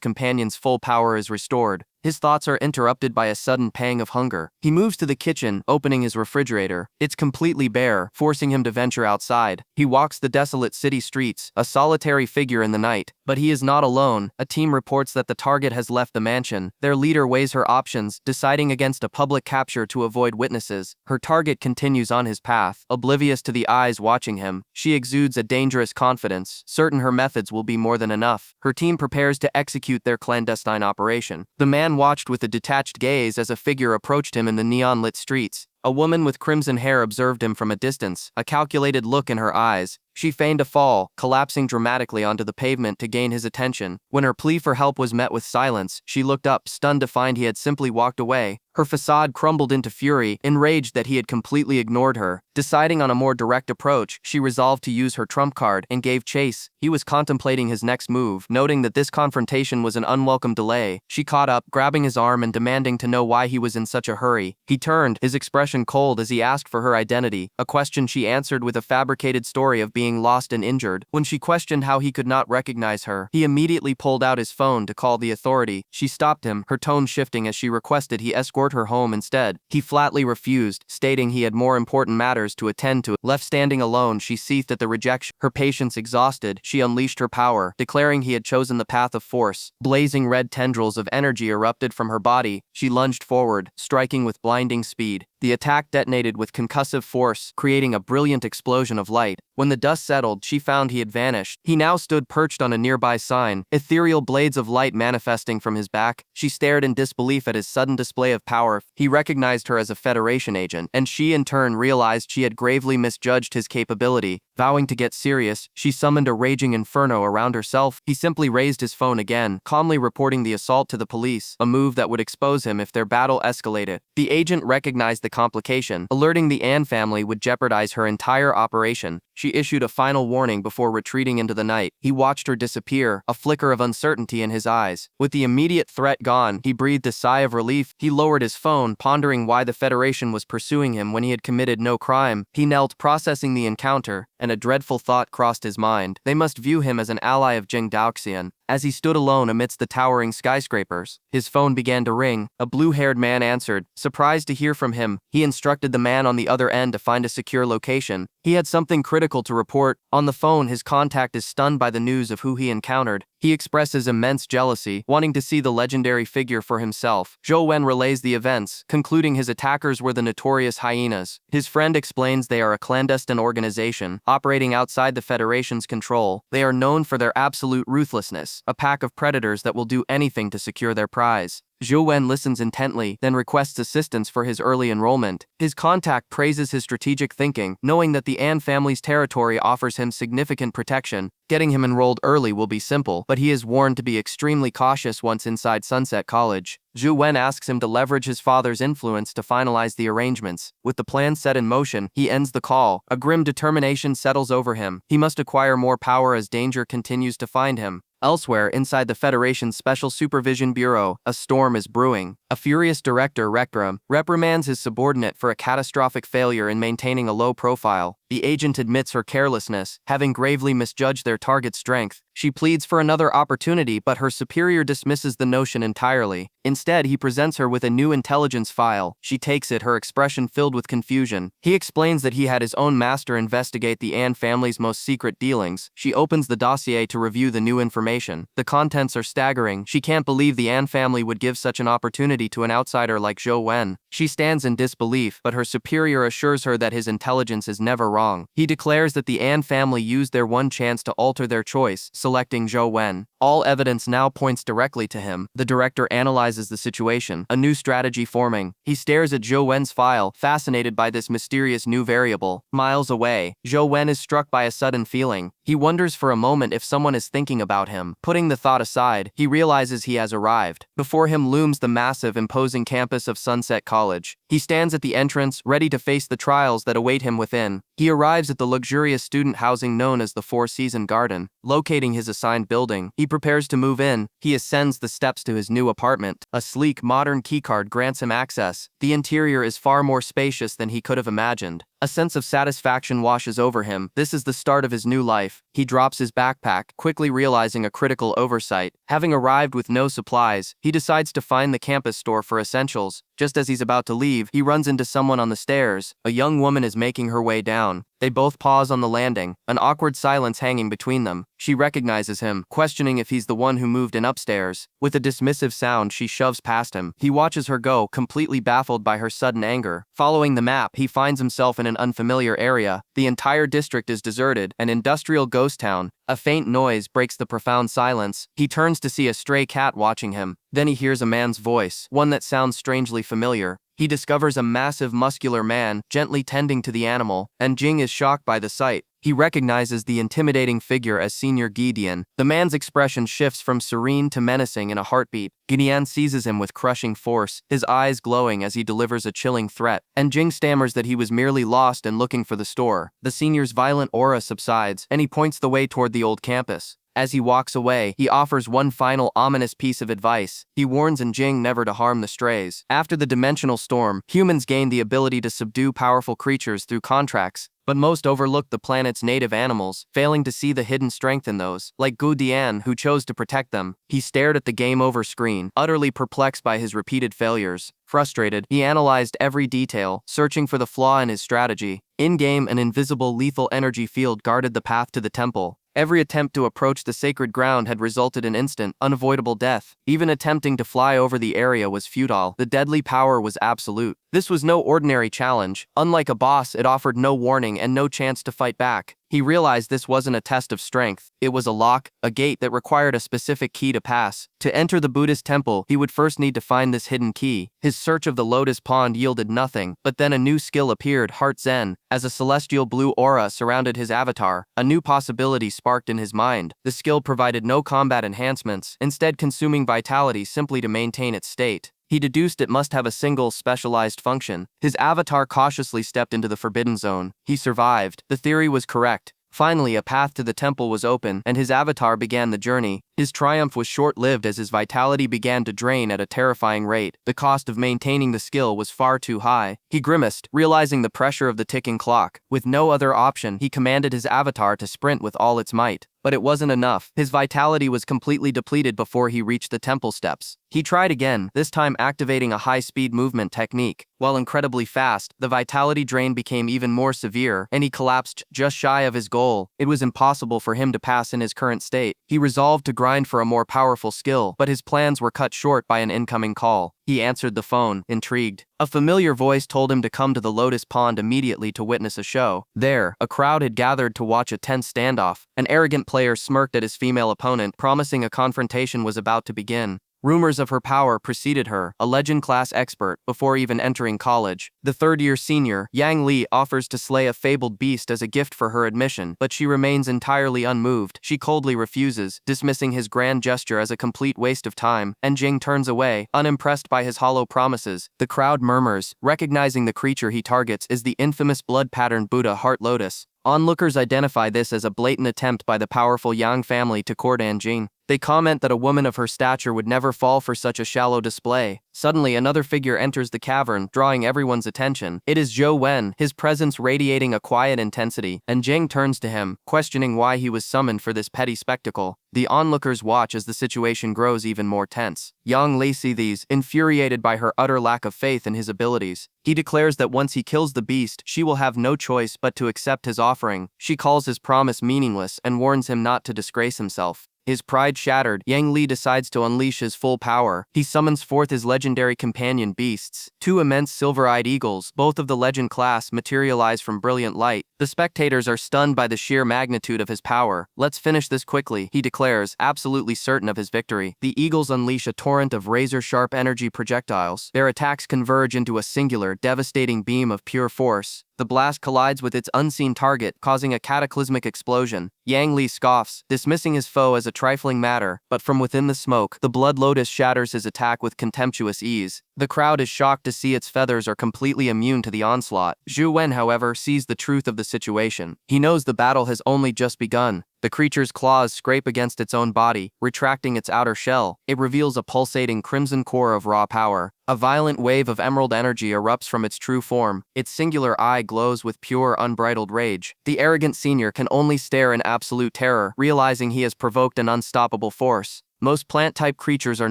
companion's full power is restored. His thoughts are interrupted by a sudden pang of hunger. He moves to the kitchen, opening his refrigerator. It's completely bare, forcing him to venture outside. He walks the desolate city streets, a solitary figure in the night. But he is not alone. A team reports that the target has left the mansion. Their leader weighs her options, deciding against a public capture to avoid witnesses. Her target continues on his path, oblivious to the eyes watching him. She exudes a dangerous confidence, certain her methods will be more than enough. Her team prepares to execute their clandestine operation. The man watched with a detached gaze as a figure approached him in the neon-lit streets. A woman with crimson hair observed him from a distance, a calculated look in her eyes. She feigned a fall, collapsing dramatically onto the pavement to gain his attention. When her plea for help was met with silence, she looked up, stunned to find he had simply walked away. Her facade crumbled into fury, enraged that he had completely ignored her. Deciding on a more direct approach, she resolved to use her trump card and gave chase. He was contemplating his next move, noting that this confrontation was an unwelcome delay. She caught up, grabbing his arm and demanding to know why he was in such a hurry. He turned, his expression cold as he asked for her identity, a question she answered with a fabricated story of being lost and injured. When she questioned how he could not recognize her, he immediately pulled out his phone to call the authority. She stopped him, her tone shifting as she requested he escort her home instead. He flatly refused, stating he had more important matters to attend to. Left standing alone, she seethed at the rejection. Her patience exhausted, she unleashed her power, declaring he had chosen the path of force. Blazing red tendrils of energy erupted from her body. She lunged forward, striking with blinding speed. The attack detonated with concussive force, creating a brilliant explosion of light. When the dust settled, she found he had vanished. He now stood perched on a nearby sign, ethereal blades of light manifesting from his back. She stared in disbelief at his sudden display of power. He recognized her as a Federation agent, and she in turn realized she had gravely misjudged his capability. Vowing to get serious, she summoned a raging inferno around herself. He simply raised his phone again, calmly reporting the assault to the police, a move that would expose him if their battle escalated. The agent recognized the complication, alerting the An family would jeopardize her entire operation. She issued a final warning before retreating into the night. He watched her disappear, a flicker of uncertainty in his eyes. With the immediate threat gone, he breathed a sigh of relief. He lowered his phone, pondering why the Federation was pursuing him when he had committed no crime. He knelt, processing the encounter, and a dreadful thought crossed his mind. They must view him as an ally of Jing Daoxian. As he stood alone amidst the towering skyscrapers, his phone began to ring. A blue-haired man answered. Surprised to hear from him, he instructed the man on the other end to find a secure location. He had something critical to report. On the phone, his contact is stunned by the news of who he encountered. He expresses immense jealousy, wanting to see the legendary figure for himself. Zhou Wen relays the events, concluding his attackers were the notorious hyenas. His friend explains they are a clandestine organization, operating outside the Federation's control. They are known for their absolute ruthlessness, a pack of predators that will do anything to secure their prize. Zhou Wen listens intently, then requests assistance for his early enrollment. His contact praises his strategic thinking, knowing that the An family's territory offers him significant protection. Getting him enrolled early will be simple, but he is warned to be extremely cautious once inside Sunset College. Zhou Wen asks him to leverage his father's influence to finalize the arrangements. With the plan set in motion, he ends the call. A grim determination settles over him. He must acquire more power as danger continues to find him. Elsewhere, inside the Federation's Special Supervision Bureau, a storm is brewing. A furious director, Rekram, reprimands his subordinate for a catastrophic failure in maintaining a low profile. The agent admits her carelessness, having gravely misjudged their target's strength. She pleads for another opportunity, but her superior dismisses the notion entirely. Instead, he presents her with a new intelligence file. She takes it, her expression filled with confusion. He explains that he had his own master investigate the An family's most secret dealings. She opens the dossier to review the new information. The contents are staggering. She can't believe the An family would give such an opportunity to an outsider like Zhou Wen. She stands in disbelief, but her superior assures her that his intelligence is never wrong. He declares that the An family used their one chance to alter their choice, selecting Zhou Wen. All evidence now points directly to him. The director analyzes the situation, a new strategy forming. He stares at Zhou Wen's file, fascinated by this mysterious new variable. Miles away, Zhou Wen is struck by a sudden feeling. He wonders for a moment if someone is thinking about him. Putting the thought aside, he realizes he has arrived. Before him looms the massive, imposing campus of Sunset College. He stands at the entrance, ready to face the trials that await him within. He arrives at the luxurious student housing known as the Four-Season Garden. Locating his assigned building, he prepares to move in. He ascends the steps to his new apartment. A sleek, modern keycard grants him access. The interior is far more spacious than he could have imagined. A sense of satisfaction washes over him. This is the start of his new life. He drops his backpack, quickly realizing a critical oversight. Having arrived with no supplies, he decides to find the campus store for essentials. Just as he's about to leave, he runs into someone on the stairs. A young woman is making her way down. They both pause on the landing, an awkward silence hanging between them. She recognizes him, questioning if he's the one who moved in upstairs. With a dismissive sound, she shoves past him. He watches her go, completely baffled by her sudden anger. Following the map, he finds himself in an unfamiliar area. The entire district is deserted, an industrial ghost town. A faint noise breaks the profound silence. He turns to see a stray cat watching him. Then he hears a man's voice, one that sounds strangely familiar. He discovers a massive, muscular man, gently tending to the animal, and Jing is shocked by the sight. He recognizes the intimidating figure as Senior Gideon. The man's expression shifts from serene to menacing in a heartbeat. Gideon seizes him with crushing force, his eyes glowing as he delivers a chilling threat, and Jing stammers that he was merely lost and looking for the store. The senior's violent aura subsides, and he points the way toward the old campus. As he walks away, he offers one final ominous piece of advice. He warns Jing never to harm the strays. After the dimensional storm, humans gained the ability to subdue powerful creatures through contracts, but most overlooked the planet's native animals, failing to see the hidden strength in those. Like Gu Dian, who chose to protect them, he stared at the game over screen, utterly perplexed by his repeated failures. Frustrated, he analyzed every detail, searching for the flaw in his strategy. In-game, an invisible lethal energy field guarded the path to the temple. Every attempt to approach the sacred ground had resulted in instant, unavoidable death. Even attempting to fly over the area was futile. The deadly power was absolute. This was no ordinary challenge. Unlike a boss, it offered no warning and no chance to fight back. He realized this wasn't a test of strength. It was a lock, a gate that required a specific key to pass. To enter the Buddhist temple, he would first need to find this hidden key. His search of the lotus pond yielded nothing, but then a new skill appeared, Heart Zen. As a celestial blue aura surrounded his avatar, a new possibility sparked in his mind. The skill provided no combat enhancements, instead consuming vitality simply to maintain its state. He deduced it must have a single, specialized function. His avatar cautiously stepped into the forbidden zone. He survived. The theory was correct. Finally, a path to the temple was open, and his avatar began the journey. His triumph was short-lived as his vitality began to drain at a terrifying rate. The cost of maintaining the skill was far too high. He grimaced, realizing the pressure of the ticking clock. With no other option, he commanded his avatar to sprint with all its might. But it wasn't enough. His vitality was completely depleted before he reached the temple steps. He tried again, this time activating a high-speed movement technique. While incredibly fast, the vitality drain became even more severe, and he collapsed just shy of his goal. It was impossible for him to pass in his current state. He resolved to grind for a more powerful skill, but his plans were cut short by an incoming call. He answered the phone, intrigued. A familiar voice told him to come to the lotus pond immediately to witness a show. There, a crowd had gathered to watch a tense standoff. An arrogant player smirked at his female opponent, promising a confrontation was about to begin. Rumors of her power preceded her, a legend-class expert, before even entering college. The third-year senior, Yang Li, offers to slay a fabled beast as a gift for her admission, but she remains entirely unmoved. She coldly refuses, dismissing his grand gesture as a complete waste of time, and Jing turns away, unimpressed by his hollow promises. The crowd murmurs, recognizing the creature he targets is the infamous blood-patterned Buddha Heart Lotus. Onlookers identify this as a blatant attempt by the powerful Yang family to court Jing. They comment that a woman of her stature would never fall for such a shallow display. Suddenly, another figure enters the cavern, drawing everyone's attention. It is Zhou Wen, his presence radiating a quiet intensity, and Jing turns to him, questioning why he was summoned for this petty spectacle. The onlookers watch as the situation grows even more tense. Yang Li sees these, infuriated by her utter lack of faith in his abilities. He declares that once he kills the beast, she will have no choice but to accept his offering. She calls his promise meaningless and warns him not to disgrace himself. His pride shattered, Yang Li decides to unleash his full power. He summons forth his legendary companion beasts. Two immense silver-eyed eagles, both of the legend class, materialize from brilliant light. The spectators are stunned by the sheer magnitude of his power. Let's finish this quickly, he declares, absolutely certain of his victory. The eagles unleash a torrent of razor-sharp energy projectiles. Their attacks converge into a singular, devastating beam of pure force. The blast collides with its unseen target, causing a cataclysmic explosion. Yang Li scoffs, dismissing his foe as a trifling matter, but from within the smoke, the blood lotus shatters his attack with contemptuous ease. The crowd is shocked to see its feathers are completely immune to the onslaught. Zhou Wen, however, sees the truth of the situation. He knows the battle has only just begun. The creature's claws scrape against its own body, retracting its outer shell. It reveals a pulsating crimson core of raw power. A violent wave of emerald energy erupts from its true form. Its singular eye glows with pure, unbridled rage. The arrogant senior can only stare in absolute terror, realizing he has provoked an unstoppable force. Most plant-type creatures are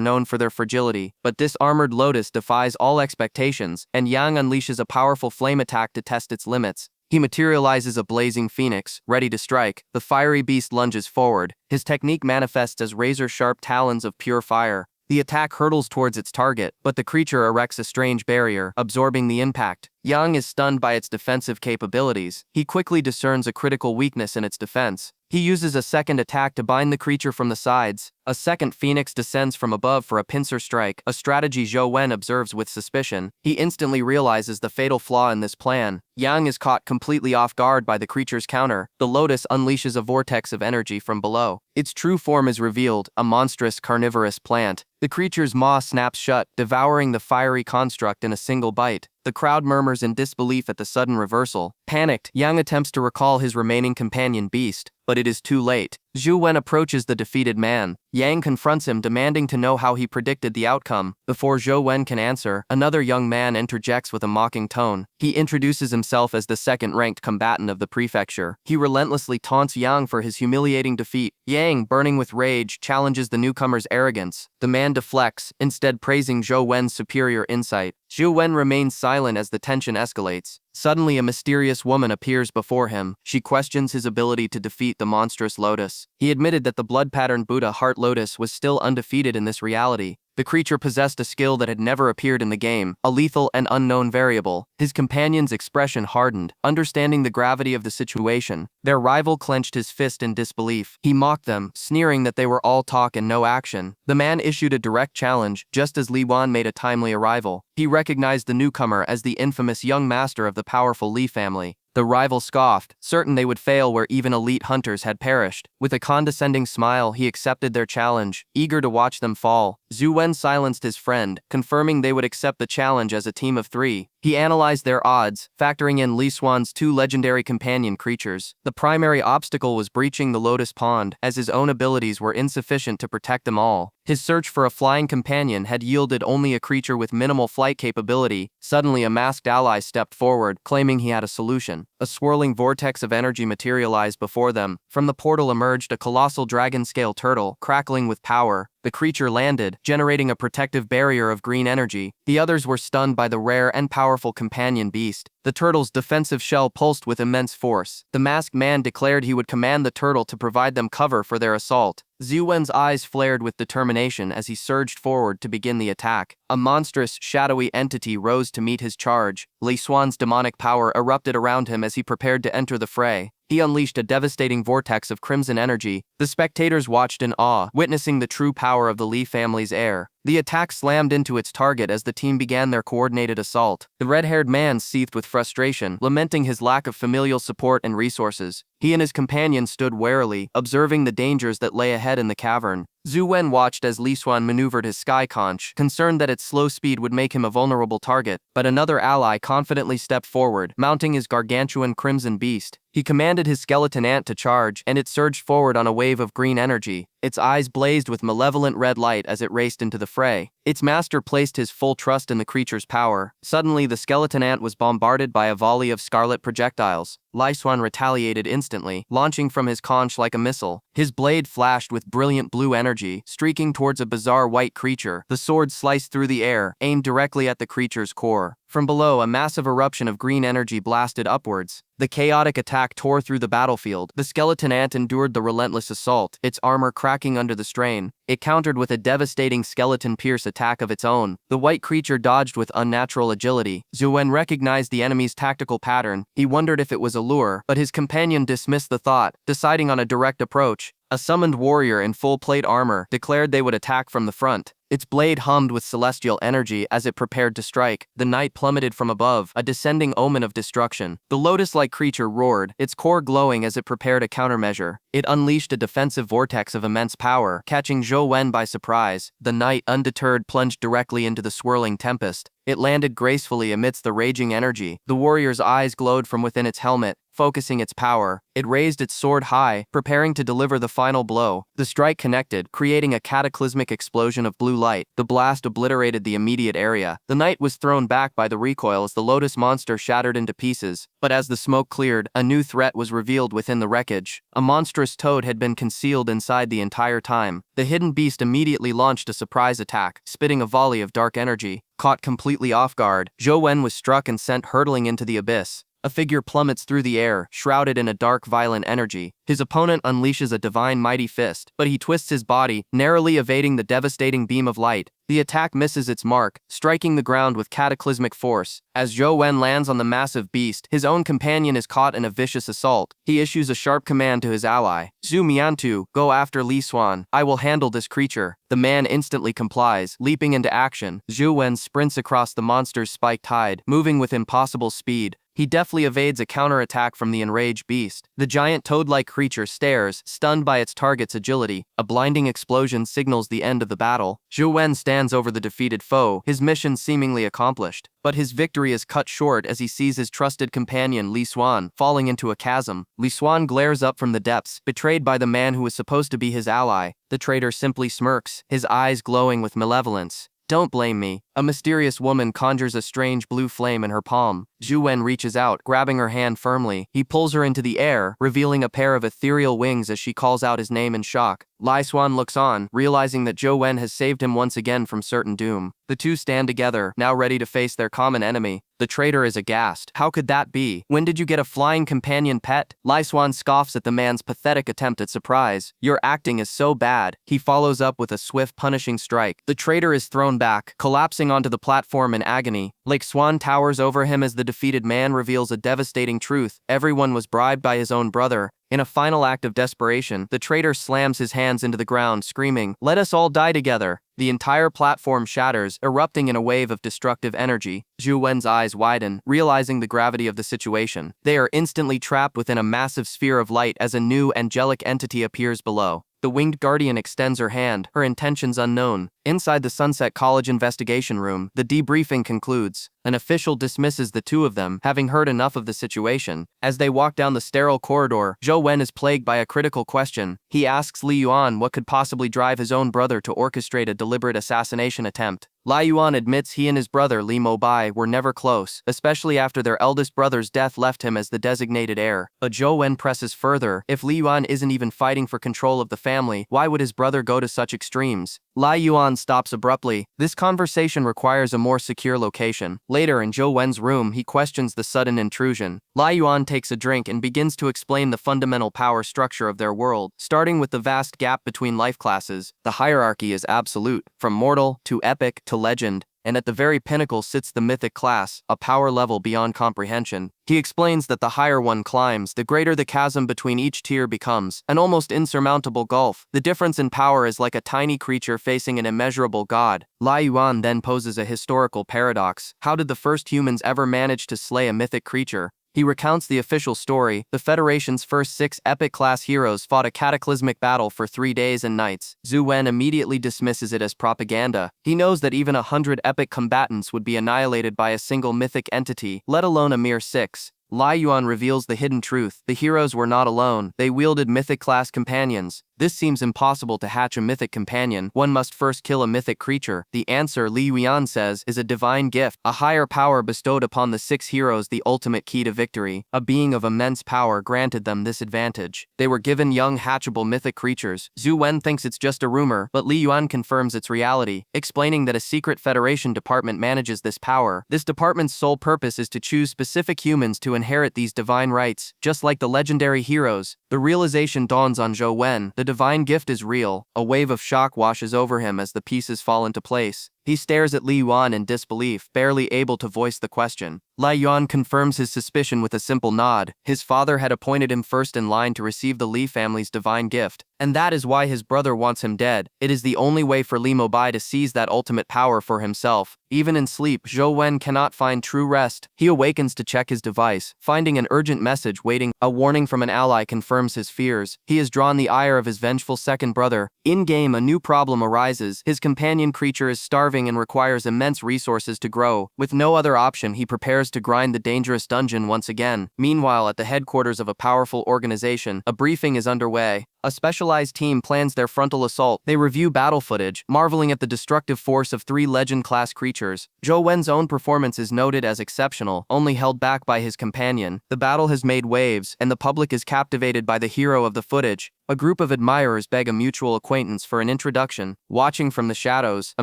known for their fragility, but this armored lotus defies all expectations, and Yang unleashes a powerful flame attack to test its limits. He materializes a blazing phoenix, ready to strike. The fiery beast lunges forward. His technique manifests as razor-sharp talons of pure fire. The attack hurtles towards its target, but the creature erects a strange barrier, absorbing the impact. Yang is stunned by its defensive capabilities. He quickly discerns a critical weakness in its defense. He uses a second attack to bind the creature from the sides. A second phoenix descends from above for a pincer strike, a strategy Zhou Wen observes with suspicion. He instantly realizes the fatal flaw in this plan. Yang is caught completely off guard by the creature's counter. The lotus unleashes a vortex of energy from below. Its true form is revealed, a monstrous carnivorous plant. The creature's maw snaps shut, devouring the fiery construct in a single bite. The crowd murmurs in disbelief at the sudden reversal. Panicked, Yang attempts to recall his remaining companion beast, but it is too late. Zhou Wen approaches the defeated man. Yang confronts him, demanding to know how he predicted the outcome. Before Zhou Wen can answer, another young man interjects with a mocking tone. He introduces himself as the second-ranked combatant of the prefecture. He relentlessly taunts Yang for his humiliating defeat. Yang, burning with rage, challenges the newcomer's arrogance. The man deflects, instead praising Zhou Wen's superior insight. Zhou Wen remains silent as the tension escalates. Suddenly, a mysterious woman appears before him. She questions his ability to defeat the monstrous lotus. He admitted that the blood-patterned Buddha Heart Lotus was still undefeated in this reality. The creature possessed a skill that had never appeared in the game, a lethal and unknown variable. His companion's expression hardened, understanding the gravity of the situation. Their rival clenched his fist in disbelief. He mocked them, sneering that they were all talk and no action. The man issued a direct challenge, just as Li Wan made a timely arrival. He recognized the newcomer as the infamous young master of the powerful Li family. The rival scoffed, certain they would fail where even elite hunters had perished. With a condescending smile, he accepted their challenge, eager to watch them fall. Zhou Wen silenced his friend, confirming they would accept the challenge as a team of 3. He analyzed their odds, factoring in Li Xuan's 2 legendary companion creatures. The primary obstacle was breaching the Lotus Pond, as his own abilities were insufficient to protect them all. His search for a flying companion had yielded only a creature with minimal flight capability. Suddenly, a masked ally stepped forward, claiming he had a solution. A swirling vortex of energy materialized before them. From the portal emerged a colossal dragon-scale turtle, crackling with power. The creature landed, generating a protective barrier of green energy. The others were stunned by the rare and powerful companion beast. The turtle's defensive shell pulsed with immense force. The masked man declared he would command the turtle to provide them cover for their assault. Zhou Wen's eyes flared with determination as he surged forward to begin the attack. A monstrous, shadowy entity rose to meet his charge. Li Xuan's demonic power erupted around him as he prepared to enter the fray. He unleashed a devastating vortex of crimson energy. The spectators watched in awe, witnessing the true power of the Li family's heir. The attack slammed into its target as the team began their coordinated assault. The red-haired man seethed with frustration, lamenting his lack of familial support and resources. He and his companion stood warily, observing the dangers that lay ahead in the cavern. Zhou Wen watched as Li Xuan maneuvered his sky conch, concerned that its slow speed would make him a vulnerable target. But another ally confidently stepped forward, mounting his gargantuan crimson beast. He commanded his skeleton ant to charge, and it surged forward on a wave of green energy. Its eyes blazed with malevolent red light as it raced into the fray. Its master placed his full trust in the creature's power. Suddenly, the skeleton ant was bombarded by a volley of scarlet projectiles. Li Xuan retaliated instantly, launching from his conch like a missile. His blade flashed with brilliant blue energy, streaking towards a bizarre white creature. The sword sliced through the air, aimed directly at the creature's core. From below, a massive eruption of green energy blasted upwards. The chaotic attack tore through the battlefield. The skeleton ant endured the relentless assault, its armor cracking under the strain. It countered with a devastating skeleton pierce attack of its own. The white creature dodged with unnatural agility. Zhou Wen recognized the enemy's tactical pattern. He wondered if it was a lure, but his companion dismissed the thought, deciding on a direct approach. A summoned warrior in full plate armor declared they would attack from the front. Its blade hummed with celestial energy as it prepared to strike. The night plummeted from above, a descending omen of destruction. The lotus-like creature roared, its core glowing as it prepared a countermeasure. It unleashed a defensive vortex of immense power, catching Zhou Wen by surprise. The knight, undeterred, plunged directly into the swirling tempest. It landed gracefully amidst the raging energy. The warrior's eyes glowed from within its helmet, focusing its power. It raised its sword high, preparing to deliver the final blow. The strike connected, creating a cataclysmic explosion of blue light. The blast obliterated the immediate area. The knight was thrown back by the recoil as the lotus monster shattered into pieces. But as the smoke cleared, a new threat was revealed within the wreckage. A monstrous toad had been concealed inside the entire time. The hidden beast immediately launched a surprise attack, spitting a volley of dark energy. Caught completely off guard, Zhou Wen was struck and sent hurtling into the abyss. A figure plummets through the air, shrouded in a dark, violent energy. His opponent unleashes a divine mighty fist, but he twists his body, narrowly evading the devastating beam of light. The attack misses its mark, striking the ground with cataclysmic force. As Zhou Wen lands on the massive beast, his own companion is caught in a vicious assault. He issues a sharp command to his ally. Zhu Miantu, go after Li Xuan. I will handle this creature. The man instantly complies, leaping into action. Zhou Wen sprints across the monster's spiked hide, moving with impossible speed. He deftly evades a counterattack from the enraged beast. The giant toad-like creature stares, stunned by its target's agility. A blinding explosion signals the end of the battle. Zhou Wen stands over the defeated foe, his mission seemingly accomplished. But his victory is cut short as he sees his trusted companion Li Xuan falling into a chasm. Li Xuan glares up from the depths, betrayed by the man who was supposed to be his ally. The traitor simply smirks, his eyes glowing with malevolence. Don't blame me. A mysterious woman conjures a strange blue flame in her palm. Zhou Wen reaches out, grabbing her hand firmly. He pulls her into the air, revealing a pair of ethereal wings as she calls out his name in shock. Li Xuan looks on, realizing that Zhou Wen has saved him once again from certain doom. The two stand together, now ready to face their common enemy. The traitor is aghast. How could that be? When did you get a flying companion pet? Lai Xuan scoffs at the man's pathetic attempt at surprise. Your acting is so bad. He follows up with a swift punishing strike. The traitor is thrown back, collapsing onto the platform in agony. Lake Swan towers over him as the defeated man reveals a devastating truth. Everyone was bribed by his own brother. In a final act of desperation, the traitor slams his hands into the ground, screaming, "Let us all die together." The entire platform shatters, erupting in a wave of destructive energy. Zhou Wen's eyes widen, realizing the gravity of the situation. They are instantly trapped within a massive sphere of light as a new angelic entity appears below. The winged guardian extends her hand, her intentions unknown. Inside the Sunset College investigation room, the debriefing concludes. An official dismisses the two of them, having heard enough of the situation. As they walk down the sterile corridor, Zhou Wen is plagued by a critical question. He asks Li Yuan what could possibly drive his own brother to orchestrate a deliberate assassination attempt. Lai Yuan admits he and his brother Li Mobai were never close, especially after their eldest brother's death left him as the designated heir. But Zhou Wen presses further. If Li Yuan isn't even fighting for control of the family, why would his brother go to such extremes? Lai Yuan stops abruptly. This conversation requires a more secure location. Later in Zhou Wen's room, he questions the sudden intrusion. Lai Yuan takes a drink and begins to explain the fundamental power structure of their world. Starting with the vast gap between life classes, the hierarchy is absolute, from mortal to epic to legend, and at the very pinnacle sits the mythic class, a power level beyond comprehension. He explains that the higher one climbs, the greater the chasm between each tier becomes, an almost insurmountable gulf. The difference in power is like a tiny creature facing an immeasurable god. Lai Yuan then poses a historical paradox. How did the first humans ever manage to slay a mythic creature? He recounts the official story. The Federation's first 6 epic-class heroes fought a cataclysmic battle for 3 days and nights. Zhou Wen immediately dismisses it as propaganda. He knows that even 100 epic combatants would be annihilated by a single mythic entity, let alone a mere 6. Lai Yuan reveals the hidden truth. The heroes were not alone. They wielded mythic-class companions. This seems impossible to hatch a mythic companion. One must first kill a mythic creature. The answer, Li Yuan says, is a divine gift, a higher power bestowed upon the 6 heroes, the ultimate key to victory. A being of immense power granted them this advantage. They were given young, hatchable mythic creatures. Zhou Wen thinks it's just a rumor, but Li Yuan confirms its reality, explaining that a secret Federation department manages this power. This department's sole purpose is to choose specific humans to inherit these divine rights, just like the legendary heroes. The realization dawns on Zhou Wen. The divine gift is real. A wave of shock washes over him as the pieces fall into place. He stares at Li Yuan in disbelief, barely able to voice the question. Lai Yuan confirms his suspicion with a simple nod. His father had appointed him first in line to receive the Li family's divine gift, and that is why his brother wants him dead. It is the only way for Li Mobai to seize that ultimate power for himself. Even in sleep, Zhou Wen cannot find true rest. He awakens to check his device, finding an urgent message waiting. A warning from an ally confirms his fears. He has drawn the ire of his vengeful second brother. In-game, a new problem arises. His companion creature is starving and requires immense resources to grow. With no other option, he prepares to grind the dangerous dungeon once again. Meanwhile, at the headquarters of a powerful organization, a briefing is underway. A specialized team plans their frontal assault. They review battle footage, marveling at the destructive force of 3 legend-class creatures. Zhou Wen's own performance is noted as exceptional, only held back by his companion. The battle has made waves, and the public is captivated by the hero of the footage. A group of admirers beg a mutual acquaintance for an introduction. Watching from the shadows, a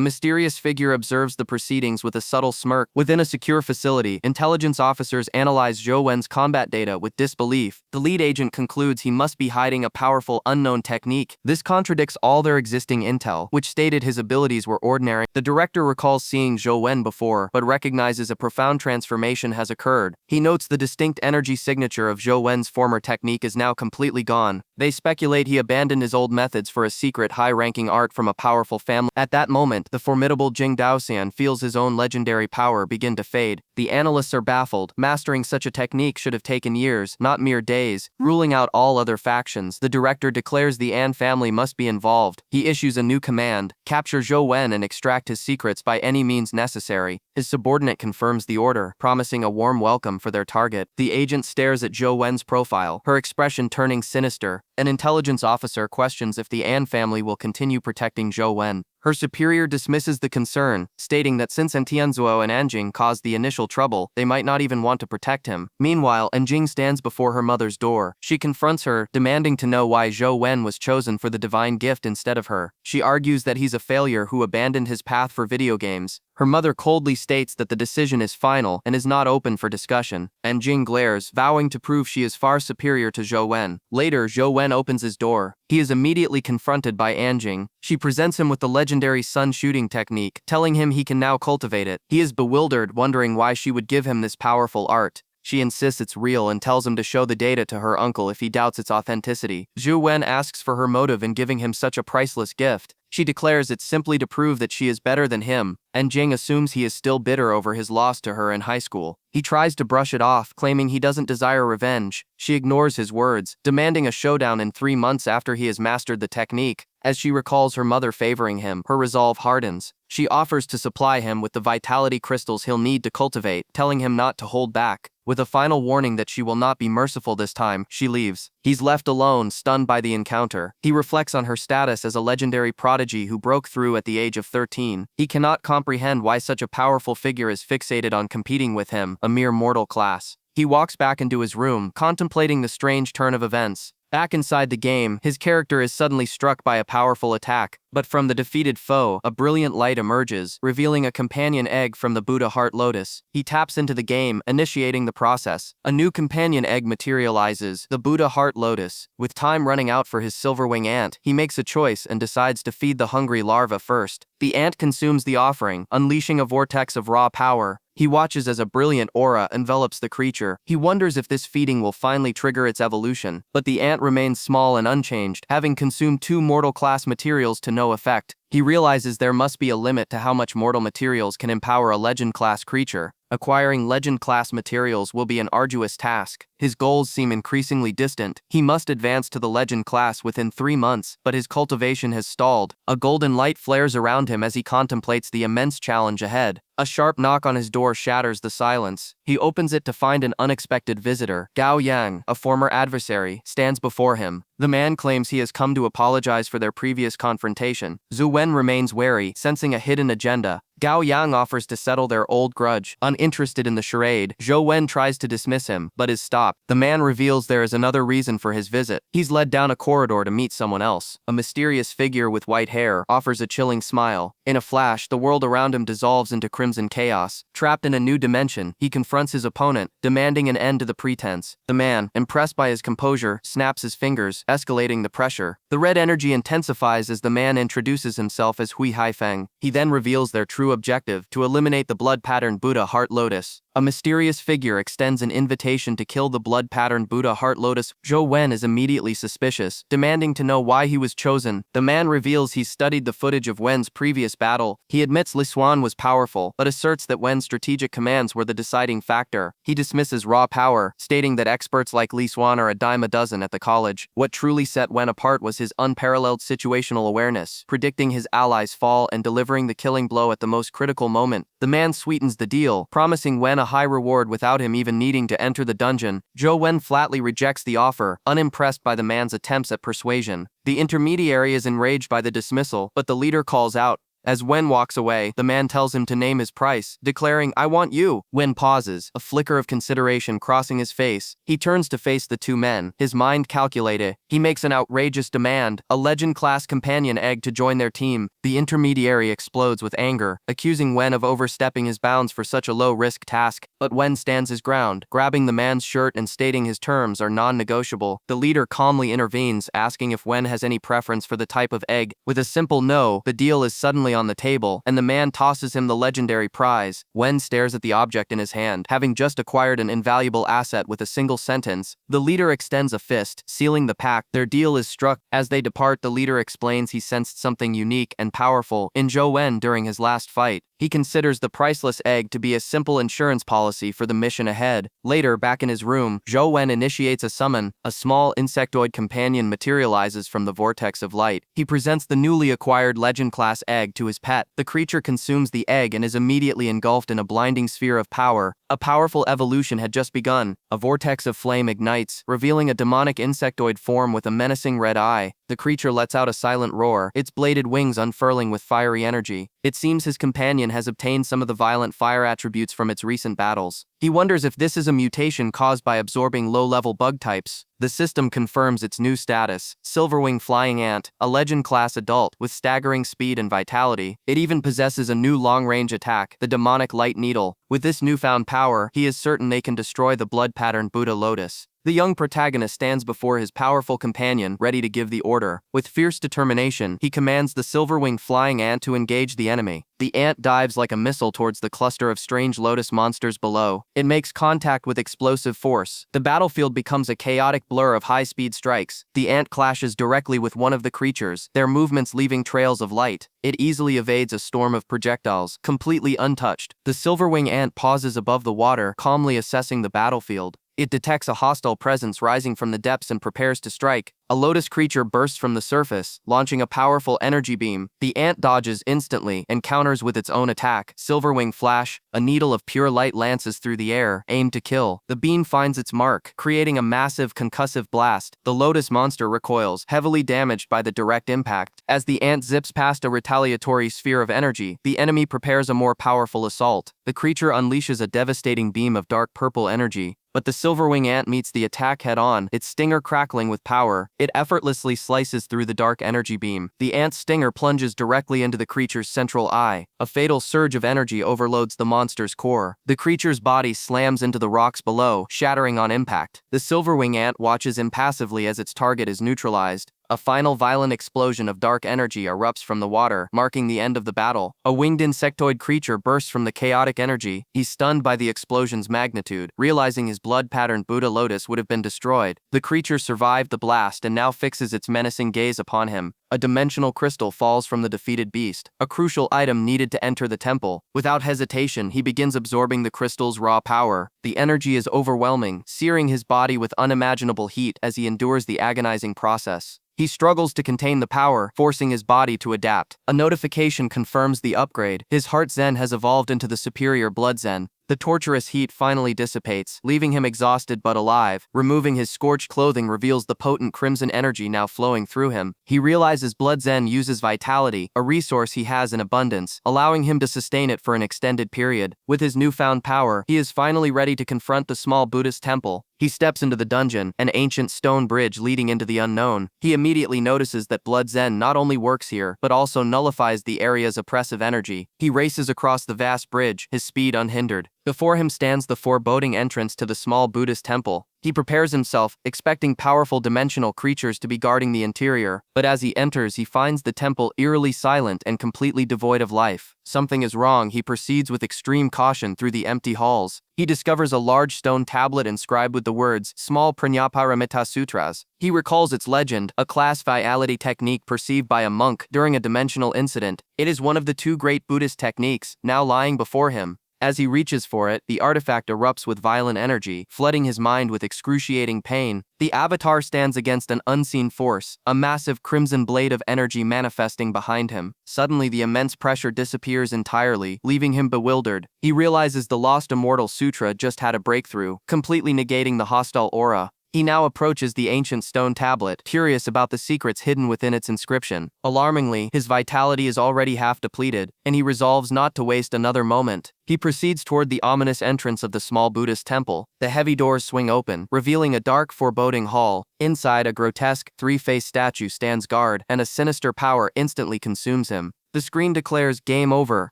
mysterious figure observes the proceedings with a subtle smirk. Within a secure facility, intelligence officers analyze Zhou Wen's combat data with disbelief. The lead agent concludes he must be hiding a powerful, unknown technique. This contradicts all their existing intel, which stated his abilities were ordinary. The director recalls seeing Zhou Wen before, but recognizes a profound transformation has occurred. He notes the distinct energy signature of Zhou Wen's former technique is now completely gone. They speculate he abandoned his old methods for a secret high-ranking art from a powerful family. At that moment, the formidable Jing Daoxian feels his own legendary power begin to fade. The analysts are baffled. Mastering such a technique should have taken years, not mere days. Ruling out all other factions, the director declares the An family must be involved. He issues a new command: capture Zhou Wen and extract his secrets by any means necessary. His subordinate confirms the order, promising a warm welcome for their target. The agent stares at Zhou Wen's profile, her expression turning sinister. An intelligence officer questions if the An family will continue protecting Zhou Wen. Her superior dismisses the concern, stating that since Tianzuo and Anjing caused the initial trouble, they might not even want to protect him. Meanwhile, Anjing stands before her mother's door. She confronts her, demanding to know why Zhou Wen was chosen for the divine gift instead of her. She argues that he's a failure who abandoned his path for video games. Her mother coldly states that the decision is final and is not open for discussion, and Jing glares, vowing to prove she is far superior to Zhou Wen. Later, Zhou Wen opens his door. He is immediately confronted by Anjing. She presents him with the legendary sun shooting technique, telling him he can now cultivate it. He is bewildered, wondering why she would give him this powerful art. She insists it's real and tells him to show the data to her uncle if he doubts its authenticity. Zhou Wen asks for her motive in giving him such a priceless gift. She declares it's simply to prove that she is better than him, and Jing assumes he is still bitter over his loss to her in high school. He tries to brush it off, claiming he doesn't desire revenge. She ignores his words, demanding a showdown in 3 months after he has mastered the technique. As she recalls her mother favoring him, her resolve hardens. She offers to supply him with the vitality crystals he'll need to cultivate, telling him not to hold back. With a final warning that she will not be merciful this time, she leaves. He's left alone, stunned by the encounter. He reflects on her status as a legendary prodigy who broke through at the age of 13. He cannot comprehend why such a powerful figure is fixated on competing with him, a mere mortal class. He walks back into his room, contemplating the strange turn of events. Back inside the game, his character is suddenly struck by a powerful attack, but from the defeated foe, a brilliant light emerges, revealing a companion egg from the Buddha Heart Lotus. He taps into the game, initiating the process. A new companion egg materializes, the Buddha Heart Lotus. With time running out for his silverwing ant, he makes a choice and decides to feed the hungry larva first. The ant consumes the offering, unleashing a vortex of raw power. He watches as a brilliant aura envelops the creature. He wonders if this feeding will finally trigger its evolution, but the ant remains small and unchanged, having consumed 2 mortal class materials to no effect. He realizes there must be a limit to how much mortal materials can empower a legend class creature. Acquiring legend class materials will be an arduous task. His goals seem increasingly distant. He must advance to the legend class within 3 months, but his cultivation has stalled. A golden light flares around him as he contemplates the immense challenge ahead. A sharp knock on his door shatters the silence. He opens it to find an unexpected visitor. Gao Yang, a former adversary, stands before him. The man claims he has come to apologize for their previous confrontation. Zhou Wen remains wary, sensing a hidden agenda. Gao Yang offers to settle their old grudge. Uninterested in the charade, Zhou Wen tries to dismiss him, but is stopped. The man reveals there is another reason for his visit. He's led down a corridor to meet someone else. A mysterious figure with white hair offers a chilling smile. In a flash, the world around him dissolves into crimson chaos. Trapped in a new dimension, he confronts his opponent, demanding an end to the pretense. The man, impressed by his composure, snaps his fingers, escalating the pressure. The red energy intensifies as the man introduces himself as Hui Haifeng. He then reveals their true objective: to eliminate the blood-patterned Buddha Heart Lotus. A mysterious figure extends an invitation to kill the blood-patterned Buddha Heart Lotus. Zhou Wen is immediately suspicious, demanding to know why he was chosen. The man reveals he's studied the footage of Wen's previous battle. He admits Li Xuan was powerful, but asserts that Wen's strategic commands were the deciding factor. He dismisses raw power, stating that experts like Li Xuan are a dime a dozen at the college. What truly set Wen apart was his unparalleled situational awareness, predicting his allies' fall and delivering the killing blow at the most critical moment. The man sweetens the deal, promising Wen a high reward without him even needing to enter the dungeon. Zhou Wen flatly rejects the offer, unimpressed by the man's attempts at persuasion. The intermediary is enraged by the dismissal, but the leader calls out. As Wen walks away, the man tells him to name his price, declaring, "I want you." Wen pauses, a flicker of consideration crossing his face. He turns to face the 2 men, his mind calculated. He makes an outrageous demand, a legend-class companion egg to join their team. The intermediary explodes with anger, accusing Wen of overstepping his bounds for such a low-risk task. But Wen stands his ground, grabbing the man's shirt and stating his terms are non-negotiable. The leader calmly intervenes, asking if Wen has any preference for the type of egg. With a simple no, the deal is suddenly on the table, and the man tosses him the legendary prize. Wen stares at the object in his hand, having just acquired an invaluable asset with a single sentence. The leader extends a fist, sealing the pact. Their deal is struck. As they depart, the leader explains he sensed something unique and powerful in Zhou Wen during his last fight. He considers the priceless egg to be a simple insurance policy for the mission ahead. Later, back in his room, Zhou Wen initiates a summon. A small insectoid companion materializes from the vortex of light. He presents the newly acquired legend-class egg to his pet. The creature consumes the egg and is immediately engulfed in a blinding sphere of power. A powerful evolution had just begun. A vortex of flame ignites, revealing a demonic insectoid form with a menacing red eye. The creature lets out a silent roar, its bladed wings unfurling with fiery energy. It seems his companion has obtained some of the violent fire attributes from its recent battles. He wonders if this is a mutation caused by absorbing low-level bug types. The system confirms its new status, Silverwing Flying Ant, a legend-class adult with staggering speed and vitality. It even possesses a new long-range attack, the demonic light needle. With this newfound power, he is certain they can destroy the blood-patterned Buddha lotus. The young protagonist stands before his powerful companion, ready to give the order. With fierce determination, he commands the Silverwing Flying Ant to engage the enemy. The ant dives like a missile towards the cluster of strange lotus monsters below. It makes contact with explosive force. The battlefield becomes a chaotic blur of high-speed strikes. The ant clashes directly with one of the creatures, their movements leaving trails of light. It easily evades a storm of projectiles, completely untouched. The Silverwing Ant pauses above the water, calmly assessing the battlefield. It detects a hostile presence rising from the depths and prepares to strike. A lotus creature bursts from the surface, launching a powerful energy beam. The ant dodges instantly and counters with its own attack. Silverwing Flash, a needle of pure light lances through the air, aimed to kill. The beam finds its mark, creating a massive concussive blast. The lotus monster recoils, heavily damaged by the direct impact. As the ant zips past a retaliatory sphere of energy, the enemy prepares a more powerful assault. The creature unleashes a devastating beam of dark purple energy. But the Silverwing Ant meets the attack head-on, its stinger crackling with power. It effortlessly slices through the dark energy beam. The ant's stinger plunges directly into the creature's central eye. A fatal surge of energy overloads the monster's core. The creature's body slams into the rocks below, shattering on impact. The Silverwing Ant watches impassively as its target is neutralized. A final violent explosion of dark energy erupts from the water, marking the end of the battle. A winged insectoid creature bursts from the chaotic energy. He's stunned by the explosion's magnitude. Realizing his blood-patterned Buddha lotus would have been destroyed, the creature survived the blast and now fixes its menacing gaze upon him. A dimensional crystal falls from the defeated beast, a crucial item needed to enter the temple. Without hesitation, he begins absorbing the crystal's raw power. The energy is overwhelming, searing his body with unimaginable heat as he endures the agonizing process. He struggles to contain the power, forcing his body to adapt. A notification confirms the upgrade. His heart zen has evolved into the superior blood zen. The torturous heat finally dissipates, leaving him exhausted but alive. Removing his scorched clothing reveals the potent crimson energy now flowing through him. He realizes blood zen uses vitality, a resource he has in abundance, allowing him to sustain it for an extended period. With his newfound power, he is finally ready to confront the small Buddhist temple. He steps into the dungeon, an ancient stone bridge leading into the unknown. He immediately notices that blood zen not only works here, but also nullifies the area's oppressive energy. He races across the vast bridge, his speed unhindered. Before him stands the foreboding entrance to the small Buddhist temple. He prepares himself, expecting powerful dimensional creatures to be guarding the interior, but as he enters he finds the temple eerily silent and completely devoid of life. Something is wrong. He proceeds with extreme caution through the empty halls. He discovers a large stone tablet inscribed with the words, Small Prajnaparamita Sutras. He recalls its legend, a class viality technique perceived by a monk during a dimensional incident. It is one of the two great Buddhist techniques, now lying before him. As he reaches for it, the artifact erupts with violent energy, flooding his mind with excruciating pain. The avatar stands against an unseen force, a massive crimson blade of energy manifesting behind him. Suddenly, the immense pressure disappears entirely, leaving him bewildered. He realizes the lost immortal sutra just had a breakthrough, completely negating the hostile aura. He now approaches the ancient stone tablet, curious about the secrets hidden within its inscription. Alarmingly, his vitality is already half depleted, and he resolves not to waste another moment. He proceeds toward the ominous entrance of the small Buddhist temple. The heavy doors swing open, revealing a dark, foreboding hall. Inside, a grotesque, three-faced statue stands guard, and a sinister power instantly consumes him. The screen declares game over,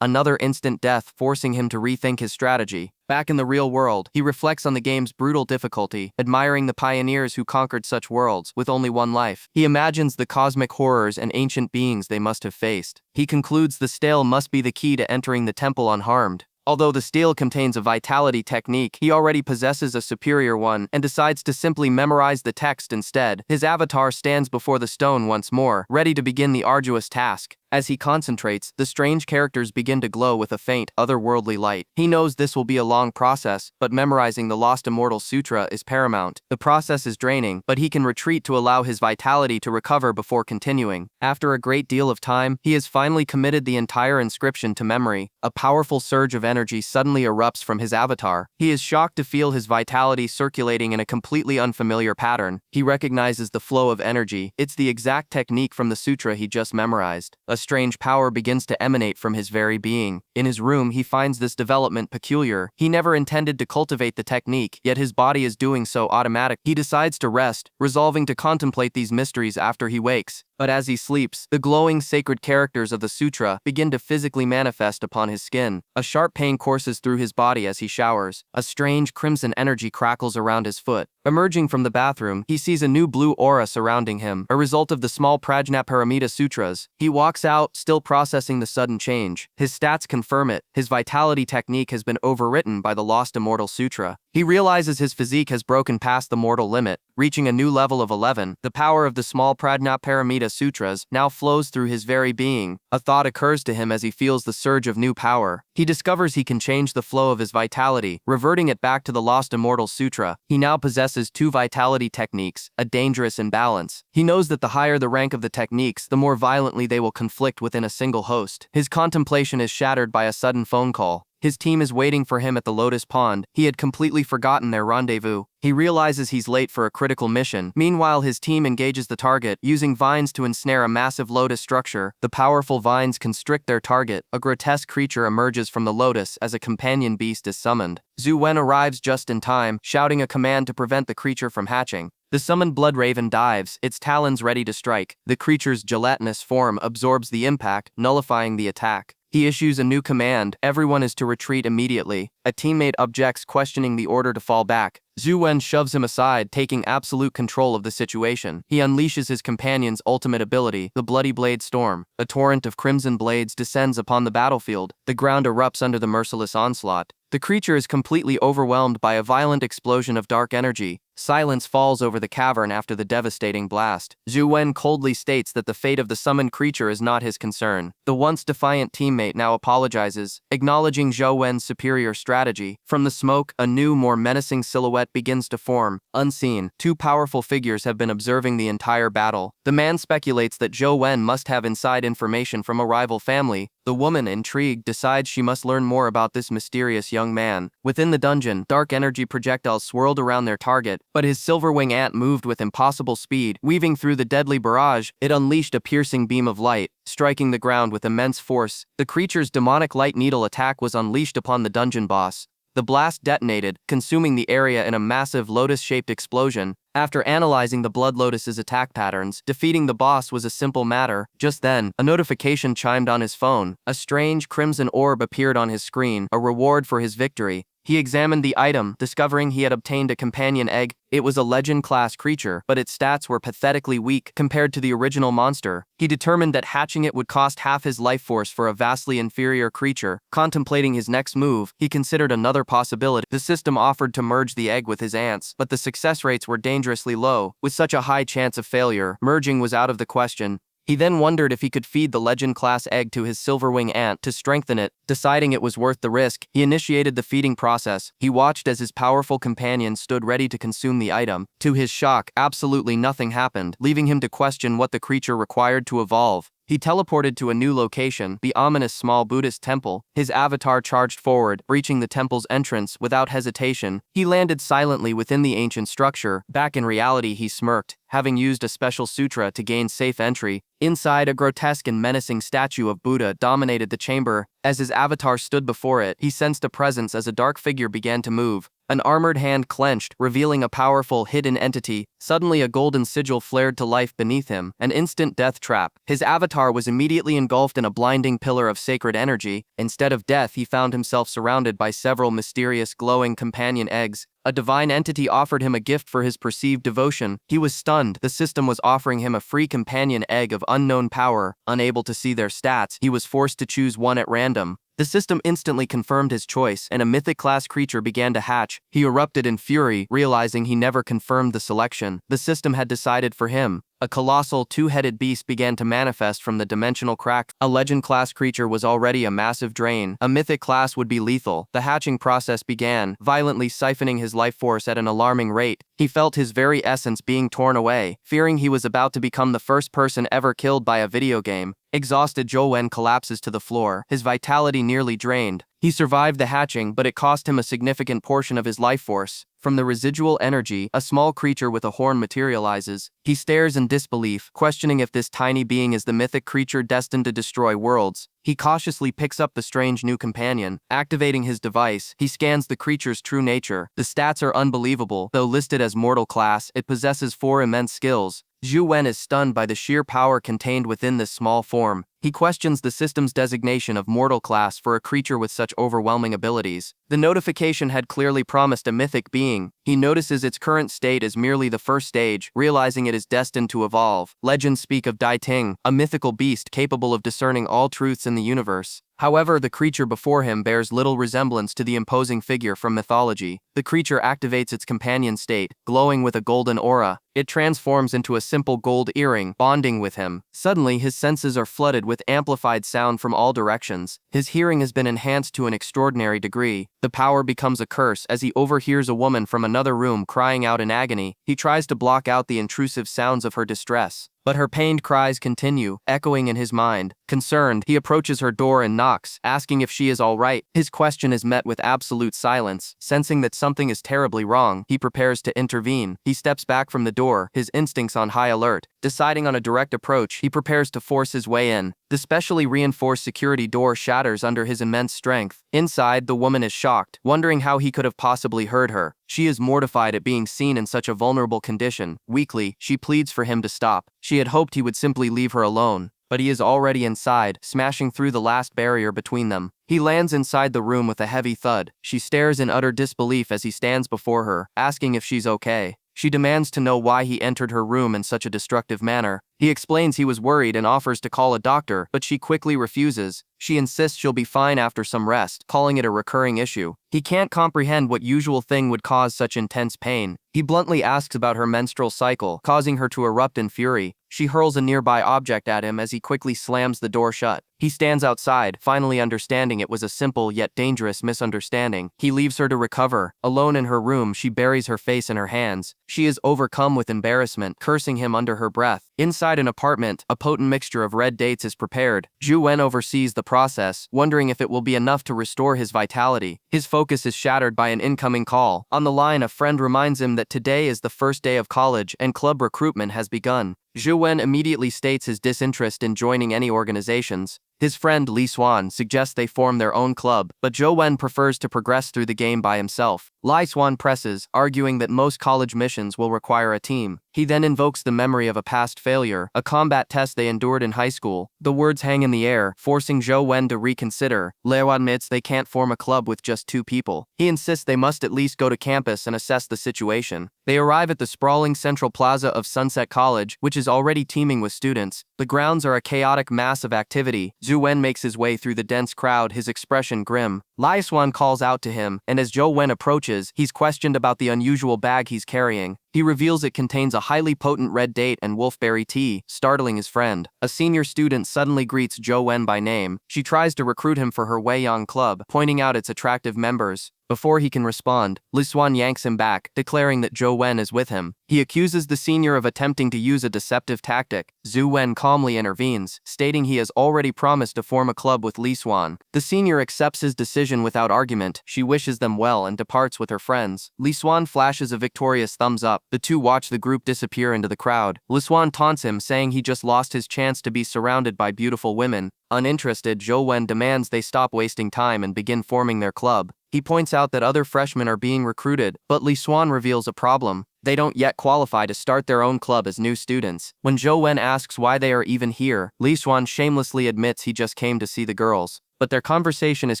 another instant death, forcing him to rethink his strategy. Back in the real world, he reflects on the game's brutal difficulty, admiring the pioneers who conquered such worlds with only one life. He imagines the cosmic horrors and ancient beings they must have faced. He concludes the stele must be the key to entering the temple unharmed. Although the stele contains a vitality technique, he already possesses a superior one and decides to simply memorize the text instead. His avatar stands before the stone once more, ready to begin the arduous task. As he concentrates, the strange characters begin to glow with a faint, otherworldly light. He knows this will be a long process, but memorizing the Lost Immortal Sutra is paramount. The process is draining, but he can retreat to allow his vitality to recover before continuing. After a great deal of time, he has finally committed the entire inscription to memory. A powerful surge of energy suddenly erupts from his avatar. He is shocked to feel his vitality circulating in a completely unfamiliar pattern. He recognizes the flow of energy. It's the exact technique from the sutra he just memorized. A strange power begins to emanate from his very being. In his room, he finds this development peculiar. He never intended to cultivate the technique, yet his body is doing so automatic. He decides to rest, resolving to contemplate these mysteries after he wakes. But as he sleeps, the glowing sacred characters of the sutra begin to physically manifest upon his skin. A sharp pain courses through his body as he showers. A strange crimson energy crackles around his foot. Emerging from the bathroom, he sees a new blue aura surrounding him, a result of the small Prajnaparamita sutras. He walks out, still processing the sudden change. His stats confirm it. His vitality technique has been overwritten by the Lost Immortal Sutra. He realizes his physique has broken past the mortal limit, reaching a new level of 11. The power of the small Prajnaparamita sutras now flows through his very being. A thought occurs to him as he feels the surge of new power. He discovers he can change the flow of his vitality, reverting it back to the Lost Immortal Sutra. He now possesses two vitality techniques, a dangerous imbalance. He knows that the higher the rank of the techniques, the more violently they will conflict within a single host. His contemplation is shattered by a sudden phone call. His team is waiting for him at the Lotus Pond. He had completely forgotten their rendezvous. He realizes he's late for a critical mission. Meanwhile, his team engages the target, using vines to ensnare a massive lotus structure. The powerful vines constrict their target. A grotesque creature emerges from the lotus as a companion beast is summoned. Zhou Wen arrives just in time, shouting a command to prevent the creature from hatching. The summoned blood raven dives, its talons ready to strike. The creature's gelatinous form absorbs the impact, nullifying the attack. He issues a new command. Everyone is to retreat immediately. A teammate objects, questioning the order to fall back. Zhou Wen shoves him aside, taking absolute control of the situation. He unleashes his companion's ultimate ability, the Bloody Blade Storm. A torrent of crimson blades descends upon the battlefield. The ground erupts under the merciless onslaught. The creature is completely overwhelmed by a violent explosion of dark energy. Silence falls over the cavern after the devastating blast. Zhou Wen coldly states that the fate of the summoned creature is not his concern. The once defiant teammate now apologizes, acknowledging Zhou Wen's superior strategy. From the smoke, a new, more menacing silhouette begins to form. Unseen, two powerful figures have been observing the entire battle. The man speculates that Zhou Wen must have inside information from a rival family. The woman, intrigued, decides she must learn more about this mysterious young man. Within the dungeon, dark energy projectiles swirled around their target, but his silver-wing ant moved with impossible speed. Weaving through the deadly barrage, it unleashed a piercing beam of light, striking the ground with immense force. The creature's demonic light needle attack was unleashed upon the dungeon boss. The blast detonated, consuming the area in a massive lotus-shaped explosion. After analyzing the Blood Lotus's attack patterns, defeating the boss was a simple matter. Just then, a notification chimed on his phone. A strange crimson orb appeared on his screen, a reward for his victory. He examined the item, discovering he had obtained a companion egg. It was a legend-class creature, but its stats were pathetically weak compared to the original monster. He determined that hatching it would cost half his life force for a vastly inferior creature. Contemplating his next move, he considered another possibility. The system offered to merge the egg with his ants, but the success rates were dangerously low. With such a high chance of failure, merging was out of the question. He then wondered if he could feed the legend-class egg to his silverwing ant to strengthen it. Deciding it was worth the risk, he initiated the feeding process. He watched as his powerful companion stood ready to consume the item. To his shock, absolutely nothing happened, leaving him to question what the creature required to evolve. He teleported to a new location, the ominous small Buddhist temple. His avatar charged forward, breaching the temple's entrance without hesitation. He landed silently within the ancient structure. Back in reality, he smirked, having used a special sutra to gain safe entry. Inside, a grotesque and menacing statue of Buddha dominated the chamber. As his avatar stood before it, he sensed a presence as a dark figure began to move. An armored hand clenched, revealing a powerful, hidden entity. Suddenly, a golden sigil flared to life beneath him, an instant death trap. His avatar was immediately engulfed in a blinding pillar of sacred energy. Instead of death, he found himself surrounded by several mysterious, glowing companion eggs. A divine entity offered him a gift for his perceived devotion. He was stunned. The system was offering him a free companion egg of unknown power. Unable to see their stats, he was forced to choose one at random. The system instantly confirmed his choice, and a mythic-class creature began to hatch. He erupted in fury, realizing he never confirmed the selection. The system had decided for him. A colossal, two-headed beast began to manifest from the dimensional crack. A legend-class creature was already a massive drain. A mythic class would be lethal. The hatching process began, violently siphoning his life force at an alarming rate. He felt his very essence being torn away. Fearing he was about to become the first person ever killed by a video game, Exhausted, Zhou Wen collapses to the floor, his vitality nearly drained. He survived the hatching, but it cost him a significant portion of his life force. From the residual energy, a small creature with a horn materializes. He stares in disbelief, questioning if this tiny being is the mythic creature destined to destroy worlds. He cautiously picks up the strange new companion. Activating his device, he scans the creature's true nature. The stats are unbelievable. Though listed as mortal class, it possesses 4 immense skills. Zhou Wen is stunned by the sheer power contained within this small form. He questions the system's designation of mortal class for a creature with such overwhelming abilities. The notification had clearly promised a mythic being. He notices its current state is merely the first stage, realizing it is destined to evolve. Legends speak of Dai Ting, a mythical beast capable of discerning all truths in the universe. However, the creature before him bears little resemblance to the imposing figure from mythology. The creature activates its companion state, glowing with a golden aura. It transforms into a simple gold earring, bonding with him. Suddenly, his senses are flooded with amplified sound from all directions. His hearing has been enhanced to an extraordinary degree. The power becomes a curse as he overhears a woman from another room crying out in agony. He tries to block out the intrusive sounds of her distress, but her pained cries continue, echoing in his mind. Concerned, he approaches her door and knocks, asking if she is all right. His question is met with absolute silence. Sensing that something is terribly wrong, he prepares to intervene. He steps back from the door, his instincts on high alert. Deciding on a direct approach, he prepares to force his way in. The specially reinforced security door shatters under his immense strength. Inside, the woman is shocked, wondering how he could have possibly heard her. She is mortified at being seen in such a vulnerable condition. Weakly, she pleads for him to stop. She had hoped he would simply leave her alone, but he is already inside, smashing through the last barrier between them. He lands inside the room with a heavy thud. She stares in utter disbelief as he stands before her, asking if she's okay. She demands to know why he entered her room in such a destructive manner. He explains he was worried and offers to call a doctor, but she quickly refuses. She insists she'll be fine after some rest, calling it a recurring issue. He can't comprehend what usual thing would cause such intense pain. He bluntly asks about her menstrual cycle, causing her to erupt in fury. She hurls a nearby object at him as he quickly slams the door shut. He stands outside, finally understanding it was a simple yet dangerous misunderstanding. He leaves her to recover. Alone in her room, she buries her face in her hands. She is overcome with embarrassment, cursing him under her breath. Inside an apartment, a potent mixture of red dates is prepared. Zhou Wen oversees the process, wondering if it will be enough to restore his vitality. His focus is shattered by an incoming call. On the line, a friend reminds him that today is the first day of college and club recruitment has begun. Zhou Wen immediately states his disinterest in joining any organizations. His friend Li Xuan suggests they form their own club, but Zhou Wen prefers to progress through the game by himself. Li Xuan presses, arguing that most college missions will require a team. He then invokes the memory of a past failure, a combat test they endured in high school. The words hang in the air, forcing Zhou Wen to reconsider. Leo admits they can't form a club with just 2 people. He insists they must at least go to campus and assess the situation. They arrive at the sprawling central plaza of Sunset College, which is already teeming with students. The grounds are a chaotic mass of activity. Zhou Wen makes his way through the dense crowd, his expression grim. Li Xuan calls out to him, and as Zhou Wen approaches, he's questioned about the unusual bag he's carrying. He reveals it contains a highly potent red date and wolfberry tea, startling his friend. A senior student suddenly greets Zhou Wen by name. She tries to recruit him for her Weiyang club, pointing out its attractive members. Before he can respond, Li Xuan yanks him back, declaring that Zhou Wen is with him. He accuses the senior of attempting to use a deceptive tactic. Zhou Wen calmly intervenes, stating he has already promised to form a club with Li Xuan. The senior accepts his decision without argument. She wishes them well and departs with her friends. Li Xuan flashes a victorious thumbs up. The two watch the group disappear into the crowd. Li Xuan taunts him, saying he just lost his chance to be surrounded by beautiful women. Uninterested, Zhou Wen demands they stop wasting time and begin forming their club. He points out that other freshmen are being recruited, but Li Xuan reveals a problem. They don't yet qualify to start their own club as new students. When Zhou Wen asks why they are even here, Li Xuan shamelessly admits he just came to see the girls. But their conversation is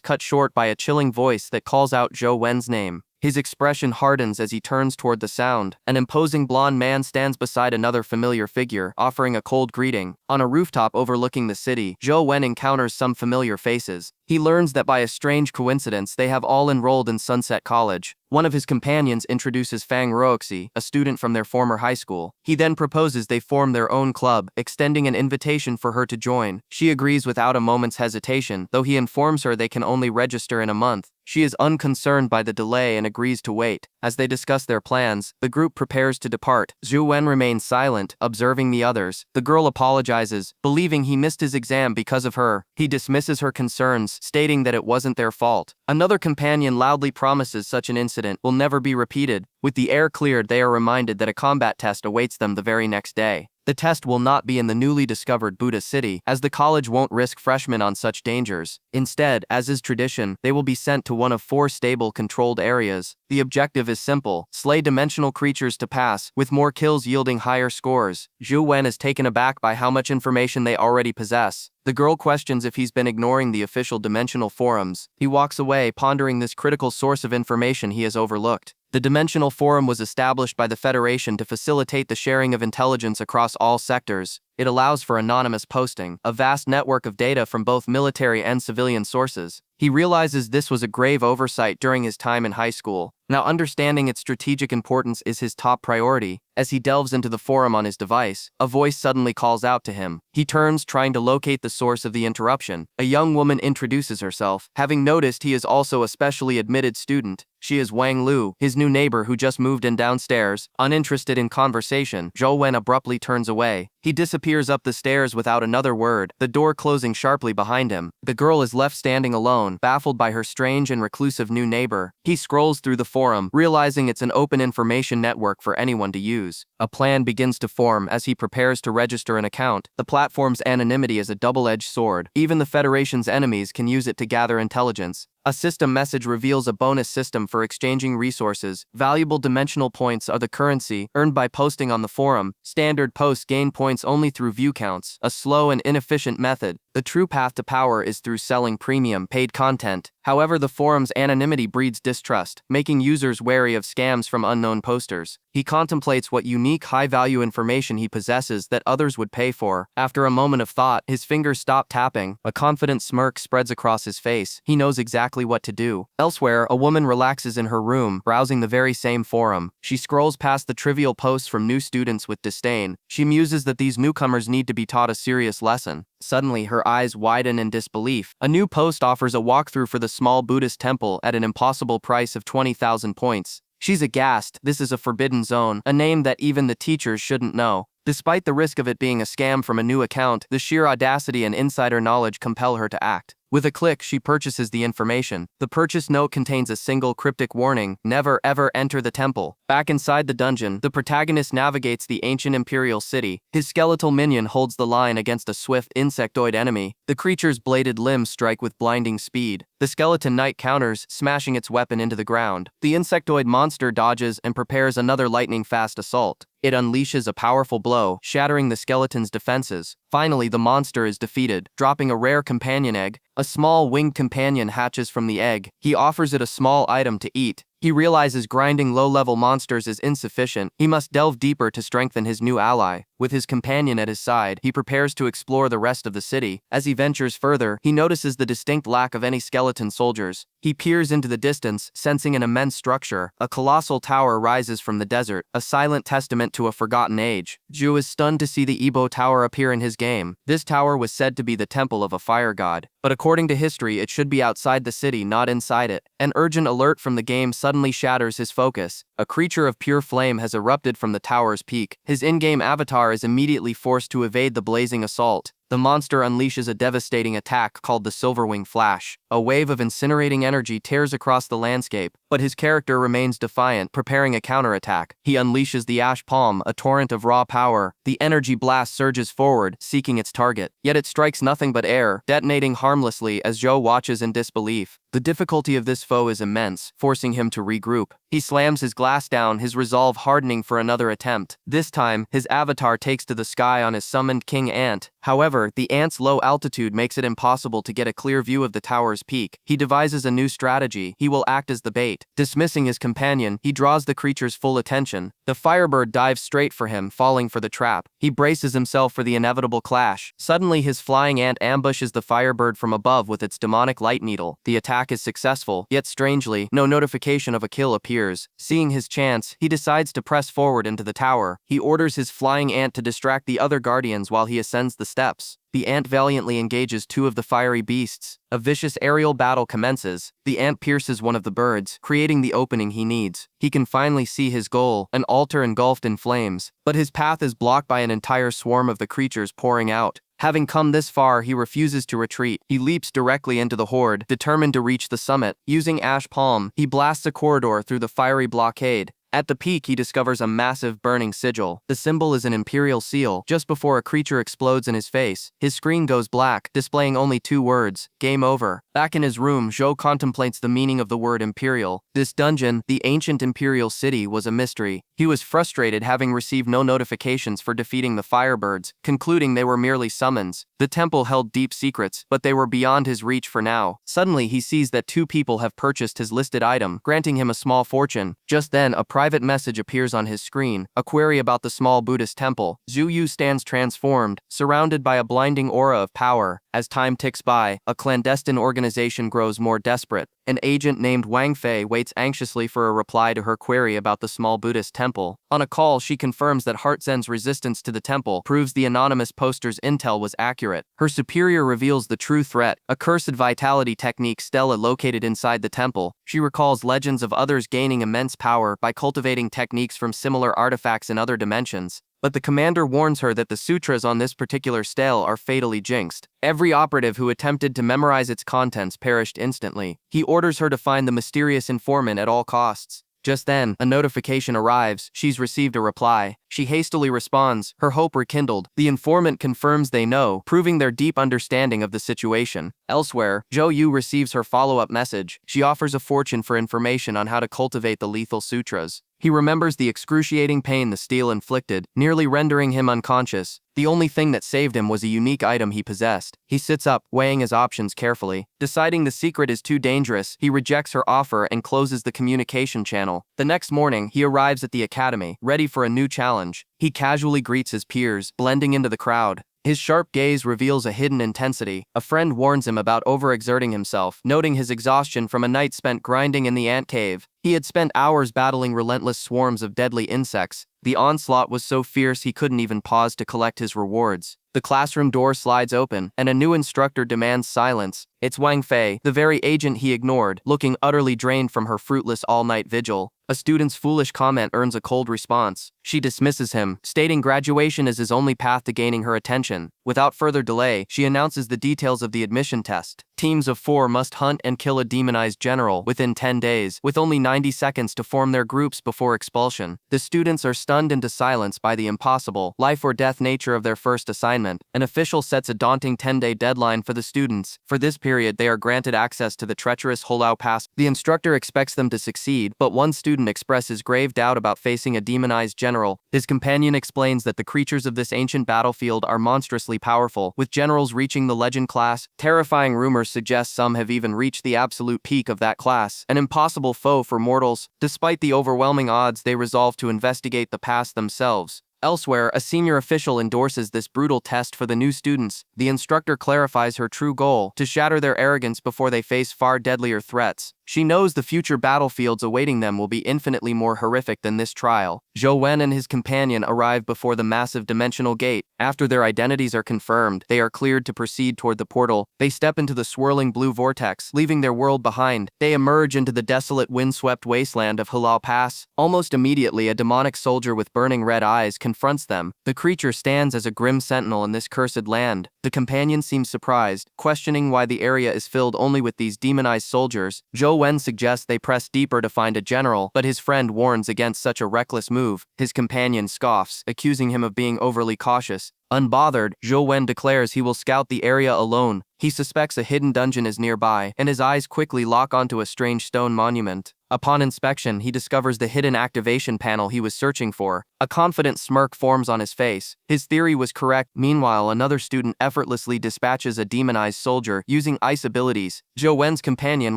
cut short by a chilling voice that calls out Zhou Wen's name. His expression hardens as he turns toward the sound. An imposing blonde man stands beside another familiar figure, offering a cold greeting. On a rooftop overlooking the city, Zhou Wen encounters some familiar faces. He learns that by a strange coincidence they have all enrolled in Sunset College. One of his companions introduces Fang Ruoxi, a student from their former high school. He then proposes they form their own club, extending an invitation for her to join. She agrees without a moment's hesitation, though he informs her they can only register in a month. She is unconcerned by the delay and agrees to wait. As they discuss their plans, the group prepares to depart. Zhou Wen remains silent, observing the others. The girl apologizes, believing he missed his exam because of her. He dismisses her concerns, stating that it wasn't their fault. Another companion loudly promises such an incident will never be repeated. With the air cleared, they are reminded that a combat test awaits them the very next day. The test will not be in the newly discovered Buddha city, as the college won't risk freshmen on such dangers. Instead, as is tradition, they will be sent to one of 4 stable, controlled areas. The objective is simple: slay dimensional creatures to pass, with more kills yielding higher scores. Zhou Wen is taken aback by how much information they already possess. The girl questions if he's been ignoring the official dimensional forums. He walks away, pondering this critical source of information he has overlooked. The Dimensional Forum was established by the Federation to facilitate the sharing of intelligence across all sectors. It allows for anonymous posting, a vast network of data from both military and civilian sources. He realizes this was a grave oversight during his time in high school. Now understanding its strategic importance is his top priority. As he delves into the forum on his device, a voice suddenly calls out to him. He turns, trying to locate the source of the interruption. A young woman introduces herself, having noticed he is also a specially admitted student. She is Wang Lu, his new neighbor who just moved in downstairs. Uninterested in conversation, Zhou Wen abruptly turns away. He disappears up the stairs without another word, the door closing sharply behind him. The girl is left standing alone, baffled by her strange and reclusive new neighbor. He scrolls through the forum, realizing it's an open information network for anyone to use. A plan begins to form as he prepares to register an account. The platform's anonymity is a double-edged sword. Even the Federation's enemies can use it to gather intelligence. A system message reveals a bonus system for exchanging resources. Valuable dimensional points are the currency earned by posting on the forum. Standard posts gain points only through view counts, a slow and inefficient method. The true path to power is through selling premium, paid content. However, the forum's anonymity breeds distrust, making users wary of scams from unknown posters. He contemplates what unique, high-value information he possesses that others would pay for. After a moment of thought, his fingers stop tapping. A confident smirk spreads across his face. He knows exactly what to do. Elsewhere, a woman relaxes in her room, browsing the very same forum. She scrolls past the trivial posts from new students with disdain. She muses that these newcomers need to be taught a serious lesson. Suddenly, her eyes widen in disbelief. A new post offers a walkthrough for the small Buddhist temple at an impossible price of 20,000 points. She's aghast. This is a forbidden zone, a name that even the teachers shouldn't know. Despite the risk of it being a scam from a new account, the sheer audacity and insider knowledge compel her to act. With a click, she purchases the information. The purchase note contains a single cryptic warning: never ever enter the temple. Back inside the dungeon, the protagonist navigates the ancient imperial city. His skeletal minion holds the line against a swift insectoid enemy. The creature's bladed limbs strike with blinding speed. The skeleton knight counters, smashing its weapon into the ground. The insectoid monster dodges and prepares another lightning-fast assault. It unleashes a powerful blow, shattering the skeleton's defenses. Finally, the monster is defeated, dropping a rare companion egg. A small winged companion hatches from the egg. He offers it a small item to eat. He realizes grinding low-level monsters is insufficient. He must delve deeper to strengthen his new ally. With his companion at his side, he prepares to explore the rest of the city. As he ventures further, he notices the distinct lack of any skeleton soldiers. He peers into the distance, sensing an immense structure. A colossal tower rises from the desert, a silent testament to a forgotten age. Zhu is stunned to see the Ibo Tower appear in his game. This tower was said to be the temple of a fire god, but according to history, it should be outside the city, not inside it. An urgent alert from the game suddenly shatters his focus. A creature of pure flame has erupted from the tower's peak. His in-game avatar is immediately forced to evade the blazing assault. The monster unleashes a devastating attack called the Silverwing Flash. A wave of incinerating energy tears across the landscape, but his character remains defiant, preparing a counterattack. He unleashes the Ash Palm, a torrent of raw power. The energy blast surges forward, seeking its target. Yet it strikes nothing but air, detonating harmlessly as Zhou watches in disbelief. The difficulty of this foe is immense, forcing him to regroup. He slams his glass down, his resolve hardening for another attempt. This time, his avatar takes to the sky on his summoned King Ant. However, the ant's low altitude makes it impossible to get a clear view of the tower's peak. He devises a new strategy. He will act as the bait. Dismissing his companion, he draws the creature's full attention. The firebird dives straight for him, falling for the trap. He braces himself for the inevitable clash. Suddenly, his flying ant ambushes the firebird from above with its demonic light needle. The attack is successful, yet strangely, no notification of a kill appears. Seeing his chance, he decides to press forward into the tower. He orders his flying ant to distract the other guardians while he ascends the steps. The ant valiantly engages two of the fiery beasts. A vicious aerial battle commences. The ant pierces one of the birds, creating the opening he needs. He can finally see his goal, an altar engulfed in flames. But his path is blocked by an entire swarm of the creatures pouring out. Having come this far, he refuses to retreat. He leaps directly into the horde, determined to reach the summit. Using ash palm, he blasts a corridor through the fiery blockade. At the peak, he discovers a massive burning sigil. The symbol is an imperial seal. Just before a creature explodes in his face, his screen goes black, displaying only 2 words: game over. Back in his room, Zhou contemplates the meaning of the word imperial. This dungeon, the ancient imperial city, was a mystery. He was frustrated, having received no notifications for defeating the firebirds, concluding they were merely summons. The temple held deep secrets, but they were beyond his reach for now. Suddenly, he sees that 2 people have purchased his listed item, granting him a small fortune. Just then, a private message appears on his screen, a query about the small Buddhist temple. Zhu Yu stands transformed, surrounded by a blinding aura of power. As time ticks by, a clandestine organization grows more desperate. An agent named Wang Fei waits anxiously for a reply to her query about the small Buddhist temple. On a call, she confirms that Heartzen's resistance to the temple proves the anonymous poster's intel was accurate. Her superior reveals the true threat, a cursed vitality technique stela located inside the temple. She recalls legends of others gaining immense power by cultivating techniques from similar artifacts in other dimensions. But the commander warns her that the sutras on this particular stele are fatally jinxed. Every operative who attempted to memorize its contents perished instantly. He orders her to find the mysterious informant at all costs. Just then, a notification arrives. She's received a reply. She hastily responds, her hope rekindled. The informant confirms they know, proving their deep understanding of the situation. Elsewhere, Zhou Yu receives her follow-up message. She offers a fortune for information on how to cultivate the lethal sutras. He remembers the excruciating pain the steel inflicted, nearly rendering him unconscious. The only thing that saved him was a unique item he possessed. He sits up, weighing his options carefully. Deciding the secret is too dangerous, he rejects her offer and closes the communication channel. The next morning, he arrives at the academy, ready for a new challenge. He casually greets his peers, blending into the crowd. His sharp gaze reveals a hidden intensity. A friend warns him about overexerting himself, noting his exhaustion from a night spent grinding in the ant cave. He had spent hours battling relentless swarms of deadly insects. The onslaught was so fierce he couldn't even pause to collect his rewards. The classroom door slides open, and a new instructor demands silence. It's Wang Fei, the very agent he ignored, looking utterly drained from her fruitless all-night vigil. A student's foolish comment earns a cold response. She dismisses him, stating graduation is his only path to gaining her attention. Without further delay, she announces the details of the admission test. Teams of 4 must hunt and kill a demonized general within 10 days, with only 90 seconds to form their groups before expulsion. The students are stunned into silence by the impossible, life-or-death nature of their first assignment. An official sets a daunting 10-day deadline for the students. For this period, they are granted access to the treacherous Hulao Pass. The instructor expects them to succeed, but one student expresses grave doubt about facing a demonized general. His companion explains that the creatures of this ancient battlefield are monstrously powerful, with generals reaching the legend class. Terrifying rumors suggest some have even reached the absolute peak of that class, an impossible foe for mortals. Despite the overwhelming odds, they resolve to investigate the pass themselves. Elsewhere, a senior official endorses this brutal test for the new students. The instructor clarifies her true goal: to shatter their arrogance before they face far deadlier threats. She knows the future battlefields awaiting them will be infinitely more horrific than this trial. Zhou Wen and his companion arrive before the massive dimensional gate. After their identities are confirmed, they are cleared to proceed toward the portal. They step into the swirling blue vortex, leaving their world behind. They emerge into the desolate, windswept wasteland of Hulao Pass. Almost immediately, a demonic soldier with burning red eyes confronts them. The creature stands as a grim sentinel in this cursed land. The companion seems surprised, questioning why the area is filled only with these demonized soldiers. Zhou Wen suggests they press deeper to find a general, but his friend warns against such a reckless move. His companion scoffs, accusing him of being overly cautious. Unbothered, Zhou Wen declares he will scout the area alone. He suspects a hidden dungeon is nearby, and his eyes quickly lock onto a strange stone monument. Upon inspection, he discovers the hidden activation panel he was searching for. A confident smirk forms on his face. His theory was correct. Meanwhile, another student effortlessly dispatches a demonized soldier using ice abilities. Zhou Wen's companion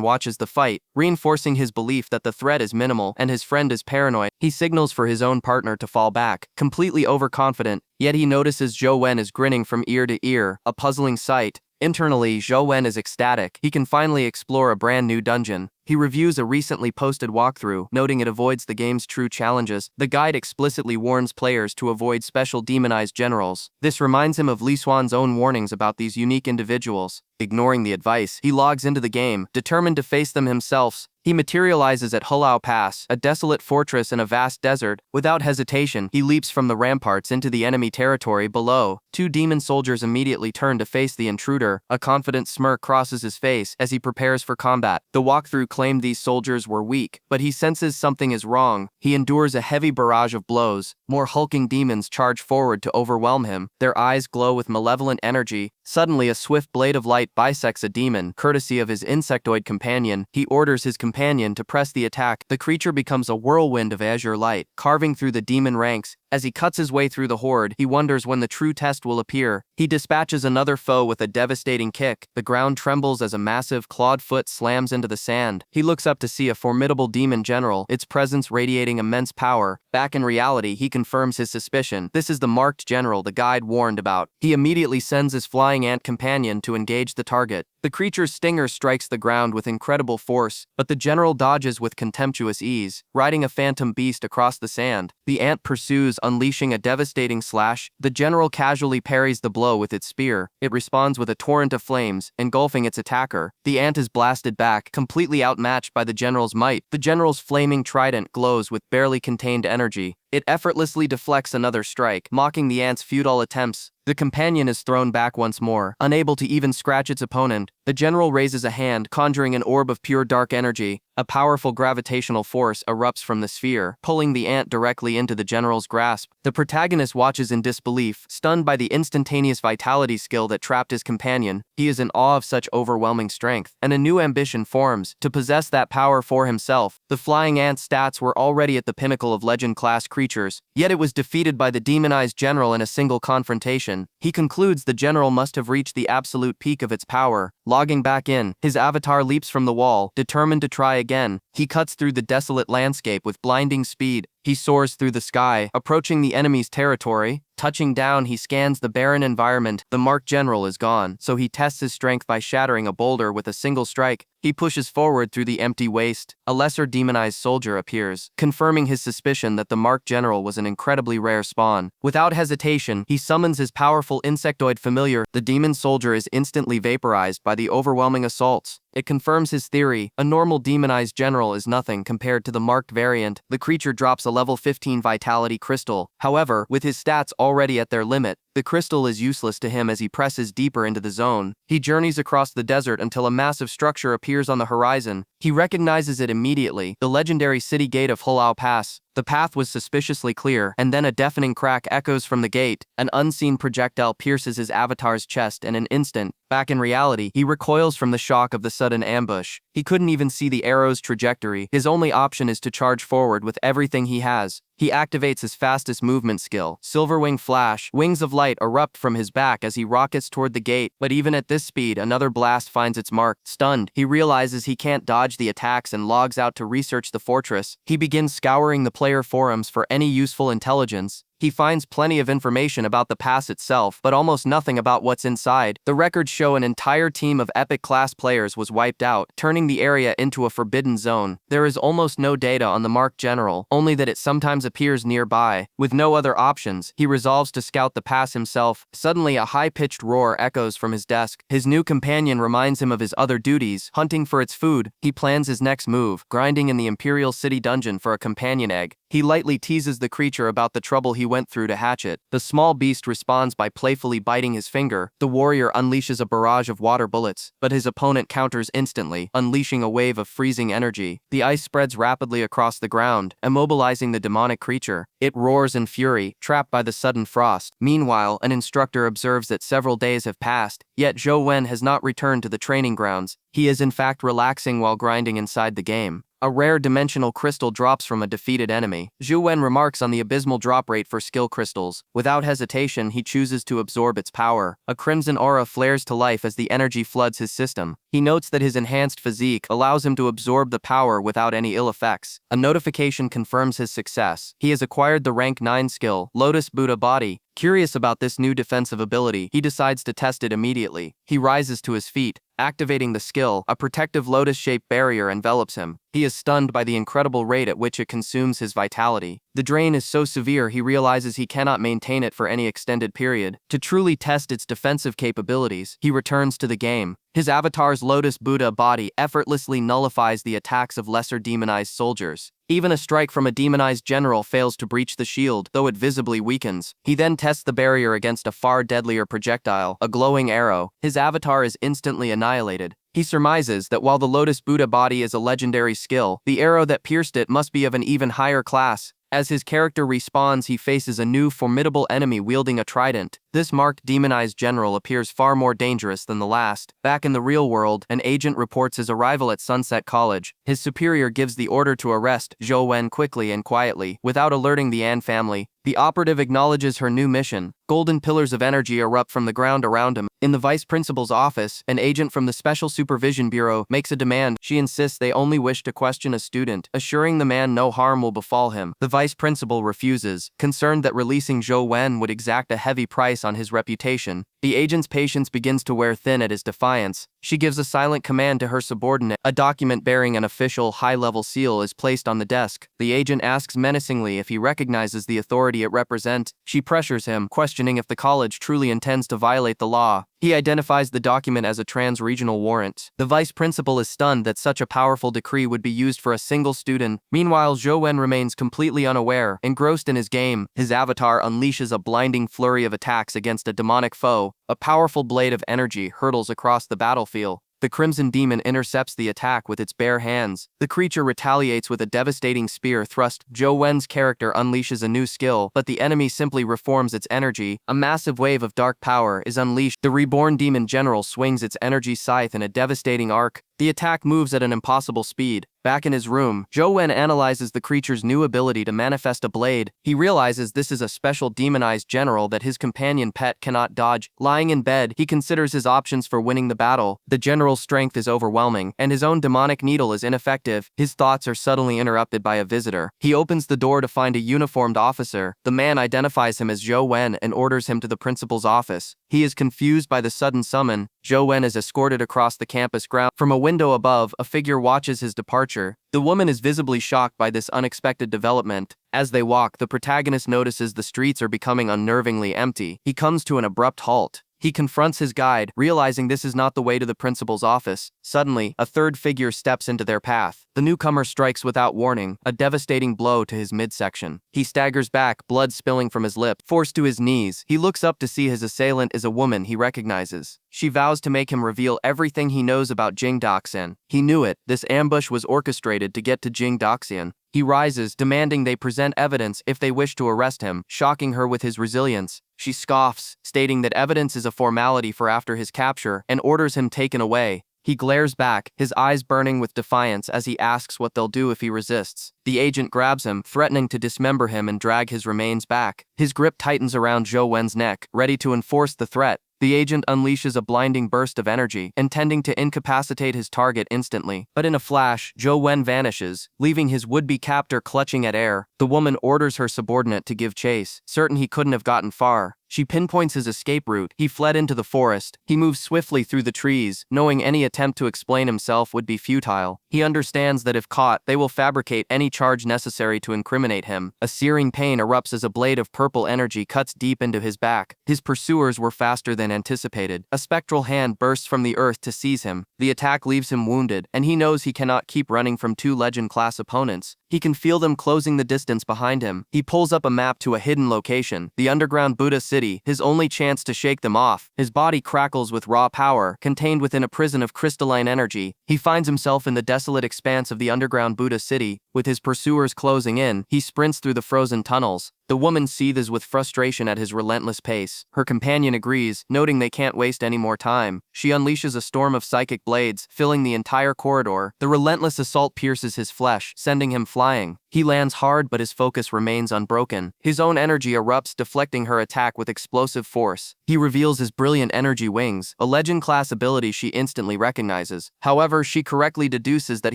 watches the fight, reinforcing his belief that the threat is minimal and his friend is paranoid. He signals for his own partner to fall back, completely overconfident, yet he notices Zhou Wen is grinning from ear to ear, a puzzling sight. Internally, Zhou Wen is ecstatic. He can finally explore a brand new dungeon. He reviews a recently posted walkthrough, noting it avoids the game's true challenges. The guide explicitly warns players to avoid special demonized generals. This reminds him of Li Xuan's own warnings about these unique individuals. Ignoring the advice, he logs into the game, determined to face them himself. He materializes at Hulao Pass, a desolate fortress in a vast desert. Without hesitation, he leaps from the ramparts into the enemy territory below. Two demon soldiers immediately turn to face the intruder. A confident smirk crosses his face as he prepares for combat. The walkthrough claimed these soldiers were weak, but he senses something is wrong. He endures a heavy barrage of blows. More hulking demons charge forward to overwhelm him. Their eyes glow with malevolent energy. Suddenly, a swift blade of light bisects a demon. Courtesy of his insectoid companion, he orders his companion to press the attack. The creature becomes a whirlwind of azure light, carving through the demon ranks. As he cuts his way through the horde, he wonders when the true test will appear. He dispatches another foe with a devastating kick. The ground trembles as a massive, clawed foot slams into the sand. He looks up to see a formidable demon general, its presence radiating immense power. Back in reality, he confirms his suspicion. This is the marked general the guide warned about. He immediately sends his flying ant companion to engage the target. The creature's stinger strikes the ground with incredible force, but the general dodges with contemptuous ease, riding a phantom beast across the sand. The ant pursues, unleashing a devastating slash. The general casually parries the blow with its spear. It responds with a torrent of flames, engulfing its attacker. The ant is blasted back, completely outmatched by the general's might. The general's flaming trident glows with barely contained energy. It effortlessly deflects another strike, mocking the ant's futile attempts. The companion is thrown back once more, unable to even scratch its opponent. The general raises a hand, conjuring an orb of pure dark energy. A powerful gravitational force erupts from the sphere, pulling the ant directly into the general's grasp. The protagonist watches in disbelief, stunned by the instantaneous vitality skill that trapped his companion. He is in awe of such overwhelming strength, and a new ambition forms, to possess that power for himself. The flying ant's stats were already at the pinnacle of legend-class creatures, yet it was defeated by the demonized general in a single confrontation. He concludes the general must have reached the absolute peak of its power. Logging back in, his avatar leaps from the wall, determined to try again. He cuts through the desolate landscape with blinding speed. He soars through the sky, approaching the enemy's territory. Touching down, he scans the barren environment. The marked general is gone, so he tests his strength by shattering a boulder with a single strike. He pushes forward through the empty waste. A lesser demonized soldier appears, confirming his suspicion that the marked general was an incredibly rare spawn. Without hesitation, he summons his powerful insectoid familiar. The demon soldier is instantly vaporized by the overwhelming assaults. It confirms his theory. A normal demonized general is nothing compared to the marked variant. The creature drops a level 15 vitality crystal. However, with his stats already at their limit, the crystal is useless to him as he presses deeper into the zone. He journeys across the desert until a massive structure appears on the horizon. He recognizes it immediately, the legendary city gate of Hulao Pass. The path was suspiciously clear, and then a deafening crack echoes from the gate. An unseen projectile pierces his avatar's chest in an instant. Back in reality, he recoils from the shock of the sudden ambush. He couldn't even see the arrow's trajectory. His only option is to charge forward with everything he has. He activates his fastest movement skill, Silverwing Flash. Wings of light erupt from his back as he rockets toward the gate, but even at this speed, another blast finds its mark. Stunned, he realizes he can't dodge the attacks and logs out to research the fortress. He begins scouring the player forums for any useful intelligence. He finds plenty of information about the pass itself, but almost nothing about what's inside. The records show an entire team of epic-class players was wiped out, turning the area into a forbidden zone. There is almost no data on the marked general, only that it sometimes appears nearby. With no other options, he resolves to scout the pass himself. Suddenly, a high-pitched roar echoes from his desk. His new companion reminds him of his other duties, hunting for its food. He plans his next move, grinding in the Imperial City dungeon for a companion egg. He lightly teases the creature about the trouble he went through to hatch it. The small beast responds by playfully biting his finger. The warrior unleashes a barrage of water bullets, but his opponent counters instantly, unleashing a wave of freezing energy. The ice spreads rapidly across the ground, immobilizing the demonic creature. It roars in fury, trapped by the sudden frost. Meanwhile, an instructor observes that several days have passed, yet Zhou Wen has not returned to the training grounds. He is in fact relaxing while grinding inside the game. A rare dimensional crystal drops from a defeated enemy. Zhou Wen remarks on the abysmal drop rate for skill crystals. Without hesitation, he chooses to absorb its power. A crimson aura flares to life as the energy floods his system. He notes that his enhanced physique allows him to absorb the power without any ill effects. A notification confirms his success. He has acquired the rank 9 skill, Lotus Buddha Body. Curious about this new defensive ability, he decides to test it immediately. He rises to his feet, activating the skill. A protective lotus-shaped barrier envelops him. He is stunned by the incredible rate at which it consumes his vitality. The drain is so severe he realizes he cannot maintain it for any extended period. To truly test its defensive capabilities, he returns to the game. His avatar's Lotus Buddha body effortlessly nullifies the attacks of lesser demonized soldiers. Even a strike from a demonized general fails to breach the shield, though it visibly weakens. He then tests the barrier against a far deadlier projectile, a glowing arrow. His avatar is instantly annihilated. He surmises that while the Lotus Buddha body is a legendary skill, the arrow that pierced it must be of an even higher class. As his character respawns, he faces a new formidable enemy wielding a trident. This marked demonized general appears far more dangerous than the last. Back in the real world, an agent reports his arrival at Sunset College. His superior gives the order to arrest Zhou Wen quickly and quietly, without alerting the An family. The operative acknowledges her new mission. Golden pillars of energy erupt from the ground around him. In the vice principal's office, an agent from the Special Supervision Bureau makes a demand. She insists they only wish to question a student, assuring the man no harm will befall him. The vice principal refuses, concerned that releasing Zhou Wen would exact a heavy price on his reputation. The agent's patience begins to wear thin at his defiance. She gives a silent command to her subordinate. A document bearing an official, high-level seal is placed on the desk. The agent asks menacingly if he recognizes the authority it represents. She pressures him, questioning if the college truly intends to violate the law. He identifies the document as a trans-regional warrant. The vice principal is stunned that such a powerful decree would be used for a single student. Meanwhile, Zhou Wen remains completely unaware. Engrossed in his game, his avatar unleashes a blinding flurry of attacks against a demonic foe. A powerful blade of energy hurtles across the battlefield. The Crimson Demon intercepts the attack with its bare hands. The creature retaliates with a devastating spear thrust. Zhou Wen's character unleashes a new skill, but the enemy simply reforms its energy. A massive wave of dark power is unleashed. The reborn demon general swings its energy scythe in a devastating arc. The attack moves at an impossible speed. Back in his room, Zhou Wen analyzes the creature's new ability to manifest a blade. He realizes this is a special demonized general that his companion pet cannot dodge. Lying in bed, he considers his options for winning the battle. The general's strength is overwhelming, and his own demonic needle is ineffective. His thoughts are suddenly interrupted by a visitor. He opens the door to find a uniformed officer. The man identifies him as Zhou Wen and orders him to the principal's office. He is confused by the sudden summon. Zhou Wen is escorted across the campus ground. From a window above, a figure watches his departure. The woman is visibly shocked by this unexpected development. As they walk, the protagonist notices the streets are becoming unnervingly empty. He comes to an abrupt halt. He confronts his guide, realizing this is not the way to the principal's office. Suddenly, a third figure steps into their path. The newcomer strikes without warning, a devastating blow to his midsection. He staggers back, blood spilling from his lip. Forced to his knees, he looks up to see his assailant is a woman he recognizes. She vows to make him reveal everything he knows about Jing Doxian. He knew it. This ambush was orchestrated to get to Jing Doxian. He rises, demanding they present evidence if they wish to arrest him, shocking her with his resilience. She scoffs, stating that evidence is a formality for after his capture, and orders him taken away. He glares back, his eyes burning with defiance as he asks what they'll do if he resists. The agent grabs him, threatening to dismember him and drag his remains back. His grip tightens around Zhou Wen's neck, ready to enforce the threat. The agent unleashes a blinding burst of energy, intending to incapacitate his target instantly. But in a flash, Zhou Wen vanishes, leaving his would-be captor clutching at air. The woman orders her subordinate to give chase, certain he couldn't have gotten far. She pinpoints his escape route. He fled into the forest. He moves swiftly through the trees, knowing any attempt to explain himself would be futile. He understands that if caught, they will fabricate any charge necessary to incriminate him. A searing pain erupts as a blade of purple energy cuts deep into his back. His pursuers were faster than anticipated. A spectral hand bursts from the earth to seize him. The attack leaves him wounded, and he knows he cannot keep running from two legend-class opponents. He can feel them closing the distance behind him. He pulls up a map to a hidden location, the underground Buddha city, his only chance to shake them off. His body crackles with raw power, contained within a prison of crystalline energy. He finds himself in the desolate expanse of the underground Buddha city. With his pursuers closing in, he sprints through the frozen tunnels. The woman seethes with frustration at his relentless pace. Her companion agrees, noting they can't waste any more time. She unleashes a storm of psychic blades, filling the entire corridor. The relentless assault pierces his flesh, sending him flying. He lands hard, but his focus remains unbroken. His own energy erupts, deflecting her attack with explosive force. He reveals his brilliant energy wings, a legend-class ability she instantly recognizes. However, she correctly deduces that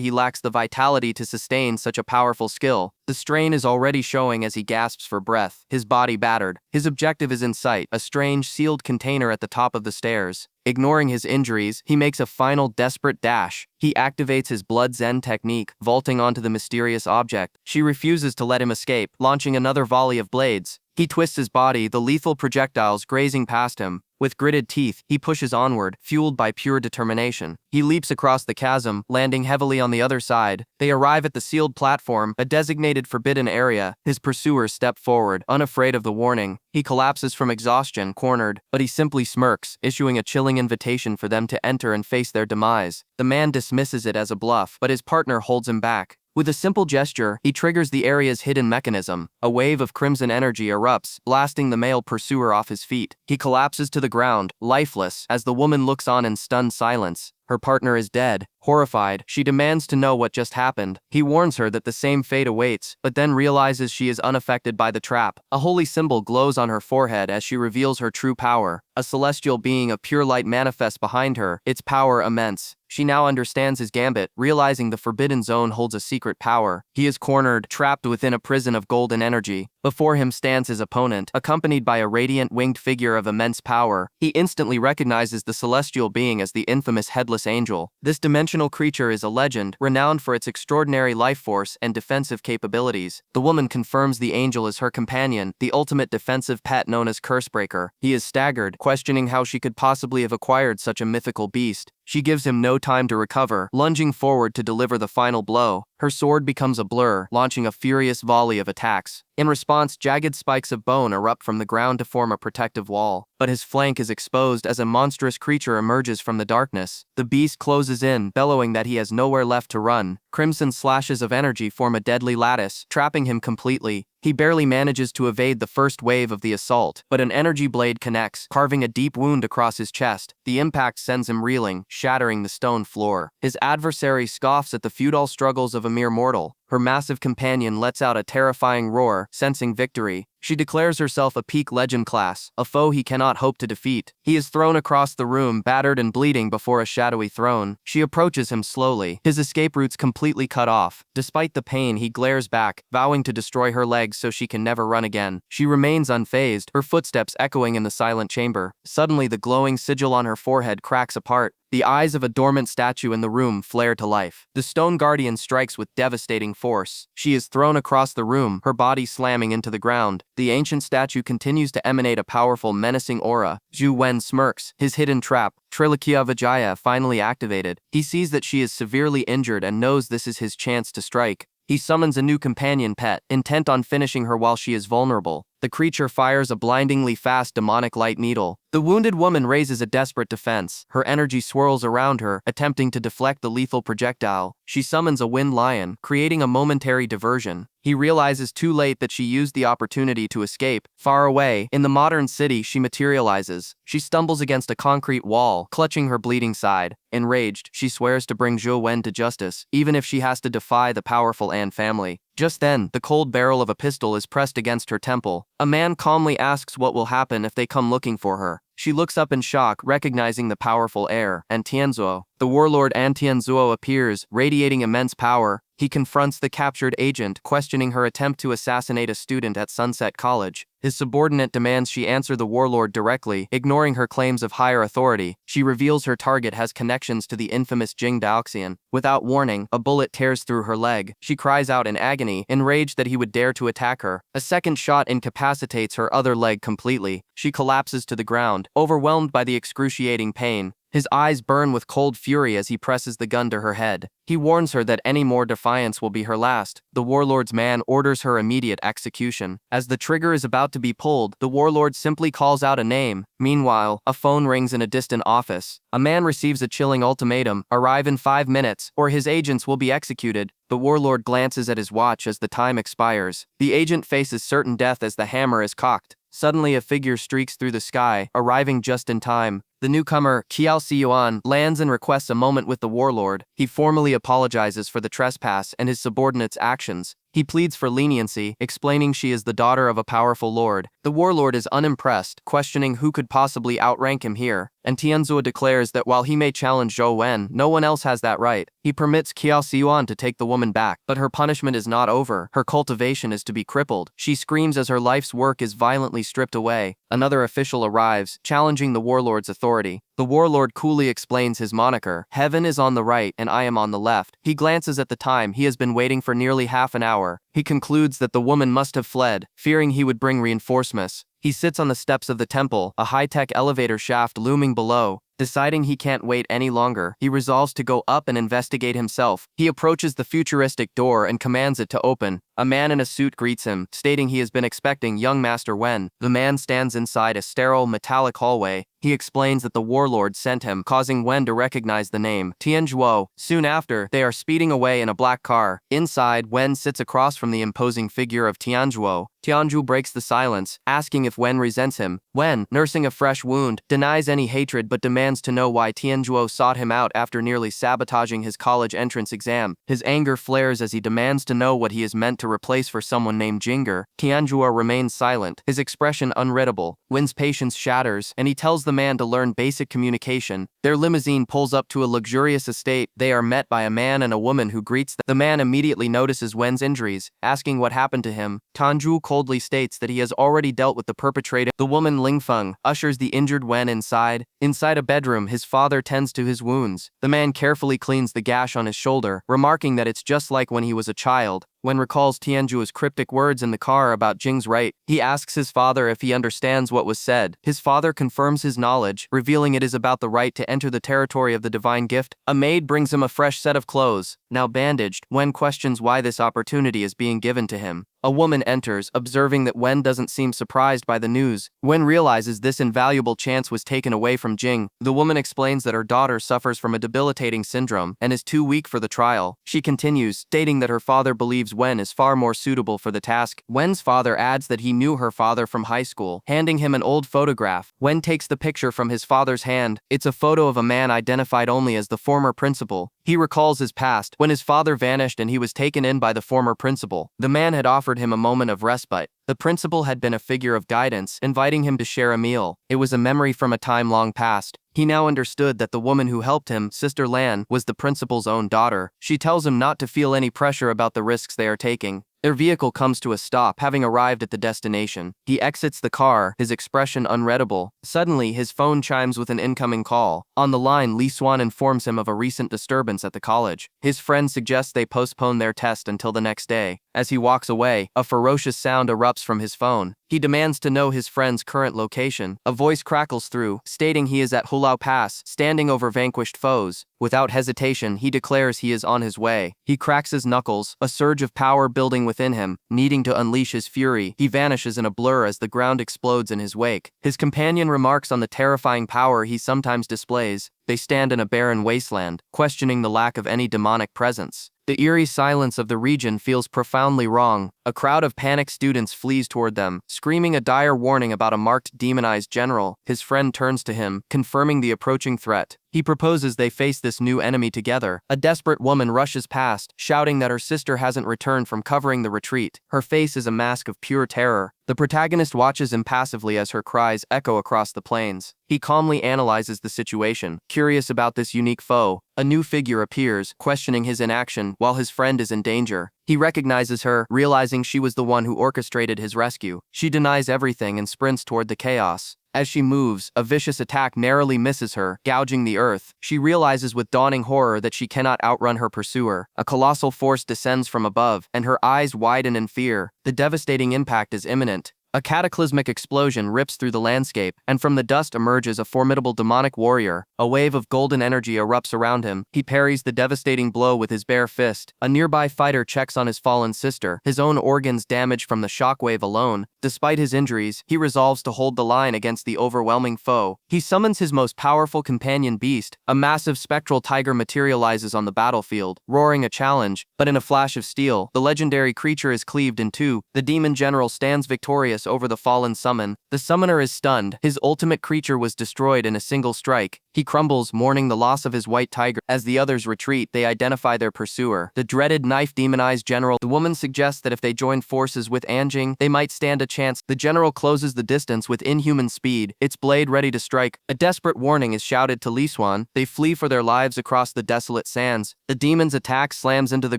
he lacks the vitality to sustain such a powerful skill. The strain is already showing as he gasps for breath, his body battered. His objective is in sight, a strange sealed container at the top of the stairs. Ignoring his injuries, he makes a final desperate dash. He activates his blood zen technique, vaulting onto the mysterious object. She refuses to let him escape, launching another volley of blades. He twists his body, the lethal projectiles grazing past him. With gritted teeth, he pushes onward, fueled by pure determination. He leaps across the chasm, landing heavily on the other side. They arrive at the sealed platform, a designated forbidden area. His pursuers step forward, unafraid of the warning. He collapses from exhaustion, cornered, but he simply smirks, issuing a chilling invitation for them to enter and face their demise. The man dismisses it as a bluff, but his partner holds him back. With a simple gesture, he triggers the area's hidden mechanism. A wave of crimson energy erupts, blasting the male pursuer off his feet. He collapses to the ground, lifeless, as the woman looks on in stunned silence. Her partner is dead. Horrified, she demands to know what just happened. He warns her that the same fate awaits, but then realizes she is unaffected by the trap. A holy symbol glows on her forehead as she reveals her true power. A celestial being of pure light manifests behind her, its power immense. She now understands his gambit, realizing the Forbidden Zone holds a secret power. He is cornered, trapped within a prison of golden energy. Before him stands his opponent, accompanied by a radiant winged figure of immense power. He instantly recognizes the celestial being as the infamous Headless Angel. This dimensional creature is a legend, renowned for its extraordinary life force and defensive capabilities. The woman confirms the angel is her companion, the ultimate defensive pet known as Cursebreaker. He is staggered, questioning how she could possibly have acquired such a mythical beast. She gives him no time to recover, lunging forward to deliver the final blow. Her sword becomes a blur, launching a furious volley of attacks. In response, jagged spikes of bone erupt from the ground to form a protective wall. But his flank is exposed as a monstrous creature emerges from the darkness. The beast closes in, bellowing that he has nowhere left to run. Crimson slashes of energy form a deadly lattice, trapping him completely. He barely manages to evade the first wave of the assault, but an energy blade connects, carving a deep wound across his chest. The impact sends him reeling, shattering the stone floor. His adversary scoffs at the futile struggles of a mere mortal. Her massive companion lets out a terrifying roar, sensing victory. She declares herself a peak legend class, a foe he cannot hope to defeat. He is thrown across the room, battered and bleeding before a shadowy throne. She approaches him slowly, his escape routes completely cut off. Despite the pain, he glares back, vowing to destroy her legs so she can never run again. She remains unfazed, her footsteps echoing in the silent chamber. Suddenly, the glowing sigil on her forehead cracks apart. The eyes of a dormant statue in the room flare to life. The stone guardian strikes with devastating force. She is thrown across the room, her body slamming into the ground. The ancient statue continues to emanate a powerful, menacing aura. Zhou Wen smirks, his hidden trap, Trilokia Vijaya, finally activated. He sees that she is severely injured and knows this is his chance to strike. He summons a new companion pet, intent on finishing her while she is vulnerable. The creature fires a blindingly fast demonic light needle. The wounded woman raises a desperate defense. Her energy swirls around her, attempting to deflect the lethal projectile. She summons a wind lion, creating a momentary diversion. He realizes too late that she used the opportunity to escape. Far away, in the modern city, she materializes. She stumbles against a concrete wall, clutching her bleeding side. Enraged, she swears to bring Zhou Wen to justice, even if she has to defy the powerful An family. Just then, the cold barrel of a pistol is pressed against her temple. A man calmly asks what will happen if they come looking for her. She looks up in shock, recognizing the powerful heir, Antianzuo. The warlord Antianzuo appears, radiating immense power. He confronts the captured agent, questioning her attempt to assassinate a student at Sunset College. His subordinate demands she answer the warlord directly, ignoring her claims of higher authority. She reveals her target has connections to the infamous Jing Daoxian. Without warning, a bullet tears through her leg. She cries out in agony, enraged that he would dare to attack her. A second shot incapacitates her other leg completely. She collapses to the ground, overwhelmed by the excruciating pain. His eyes burn with cold fury as he presses the gun to her head. He warns her that any more defiance will be her last. The warlord's man orders her immediate execution. As the trigger is about to be pulled, the warlord simply calls out a name. Meanwhile, a phone rings in a distant office. A man receives a chilling ultimatum: arrive in 5 minutes, or his agents will be executed. The warlord glances at his watch as the time expires. The agent faces certain death as the hammer is cocked. Suddenly, a figure streaks through the sky, arriving just in time. The newcomer, Qiao Xiyuan, lands and requests a moment with the warlord. He formally apologizes for the trespass and his subordinates' actions. He pleads for leniency, explaining she is the daughter of a powerful lord. The warlord is unimpressed, questioning who could possibly outrank him here, and Tianzua declares that while he may challenge Zhou Wen, no one else has that right. He permits Qiao Xiyuan to take the woman back, but her punishment is not over. Her cultivation is to be crippled. She screams as her life's work is violently stripped away. Another official arrives, challenging the warlord's authority. The warlord coolly explains his moniker. Heaven is on the right and I am on the left. He glances at the time. He has been waiting for nearly half an hour. He concludes that the woman must have fled, fearing he would bring reinforcements. He sits on the steps of the temple, a high-tech elevator shaft looming below. Deciding he can't wait any longer, he resolves to go up and investigate himself. He approaches the futuristic door and commands it to open. A man in a suit greets him, stating he has been expecting young Master Wen. The man stands inside a sterile, metallic hallway. He explains that the warlord sent him, causing Wen to recognize the name, Tianzhuo. Soon after, they are speeding away in a black car. Inside, Wen sits across from the imposing figure of Tianzhuo. Tianzhu breaks the silence, asking if Wen resents him. Wen, nursing a fresh wound, denies any hatred but demands to know why Tianzhuo sought him out after nearly sabotaging his college entrance exam. His anger flares as he demands to know what he is meant to replace for someone named Jinger. Tianzhuo remains silent, his expression unreadable. Wen's patience shatters, and he tells the man to learn basic communication. Their limousine pulls up to a luxurious estate. They are met by a man and a woman who greets them. The man immediately notices Wen's injuries, asking what happened to him. Tianzhu coldly states that he has already dealt with the perpetrator. The woman Lingfeng ushers the injured Wen inside. Inside a bedroom, his father tends to his wounds. The man carefully cleans the gash on his shoulder, remarking that it's just like when he was a child. Wen recalls Tianzhu's cryptic words in the car about Jing's right. He asks his father if he understands what was said. His father confirms his knowledge, revealing it is about the right to enter the territory of the divine gift. A maid brings him a fresh set of clothes. Now bandaged, Wen questions why this opportunity is being given to him. A woman enters, observing that Wen doesn't seem surprised by the news. Wen realizes this invaluable chance was taken away from Jing. The woman explains that her daughter suffers from a debilitating syndrome and is too weak for the trial. She continues, stating that her father believes Wen is far more suitable for the task. Wen's father adds that he knew her father from high school, handing him an old photograph. Wen takes the picture from his father's hand. It's a photo of a man identified only as the former principal. He recalls his past, when his father vanished and he was taken in by the former principal. The man had offered him a moment of respite. The principal had been a figure of guidance, inviting him to share a meal. It was a memory from a time long past. He now understood that the woman who helped him, Sister Lan, was the principal's own daughter. She tells him not to feel any pressure about the risks they are taking. Their vehicle comes to a stop, having arrived at the destination. He exits the car, his expression unreadable. Suddenly, his phone chimes with an incoming call. On the line, Li Xuan informs him of a recent disturbance at the college. His friend suggests they postpone their test until the next day. As he walks away, a ferocious sound erupts from his phone. He demands to know his friend's current location. A voice crackles through, stating he is at Hulao Pass, standing over vanquished foes. Without hesitation, he declares he is on his way. He cracks his knuckles, a surge of power building within him. Needing to unleash his fury, he vanishes in a blur as the ground explodes in his wake. His companion remarks on the terrifying power he sometimes displays. They stand in a barren wasteland, questioning the lack of any demonic presence. The eerie silence of the region feels profoundly wrong. A crowd of panicked students flees toward them, screaming a dire warning about a marked demonized general. His friend turns to him, confirming the approaching threat. He proposes they face this new enemy together. A desperate woman rushes past, shouting that her sister hasn't returned from covering the retreat. Her face is a mask of pure terror. The protagonist watches impassively as her cries echo across the plains. He calmly analyzes the situation, curious about this unique foe. A new figure appears, questioning his inaction while his friend is in danger. He recognizes her, realizing she was the one who orchestrated his rescue. She denies everything and sprints toward the chaos. As she moves, a vicious attack narrowly misses her, gouging the earth. She realizes with dawning horror that she cannot outrun her pursuer. A colossal force descends from above, and her eyes widen in fear. The devastating impact is imminent. A cataclysmic explosion rips through the landscape, and from the dust emerges a formidable demonic warrior. A wave of golden energy erupts around him. He parries the devastating blow with his bare fist. A nearby fighter checks on his fallen sister, his own organs damaged from the shockwave alone. Despite his injuries, he resolves to hold the line against the overwhelming foe. He summons his most powerful companion beast. A massive spectral tiger materializes on the battlefield, roaring a challenge, but in a flash of steel, the legendary creature is cleaved in two. The demon general stands victorious over the fallen summon. The summoner is stunned. His ultimate creature was destroyed in a single strike. He crumbles, mourning the loss of his white tiger. As the others retreat, they identify their pursuer, the dreaded knife-demonized general. The woman suggests that if they join forces with Anjing, they might stand a chance. The general closes the distance with inhuman speed, its blade ready to strike. A desperate warning is shouted to Lisuan. They flee for their lives across the desolate sands. The demon's attack slams into the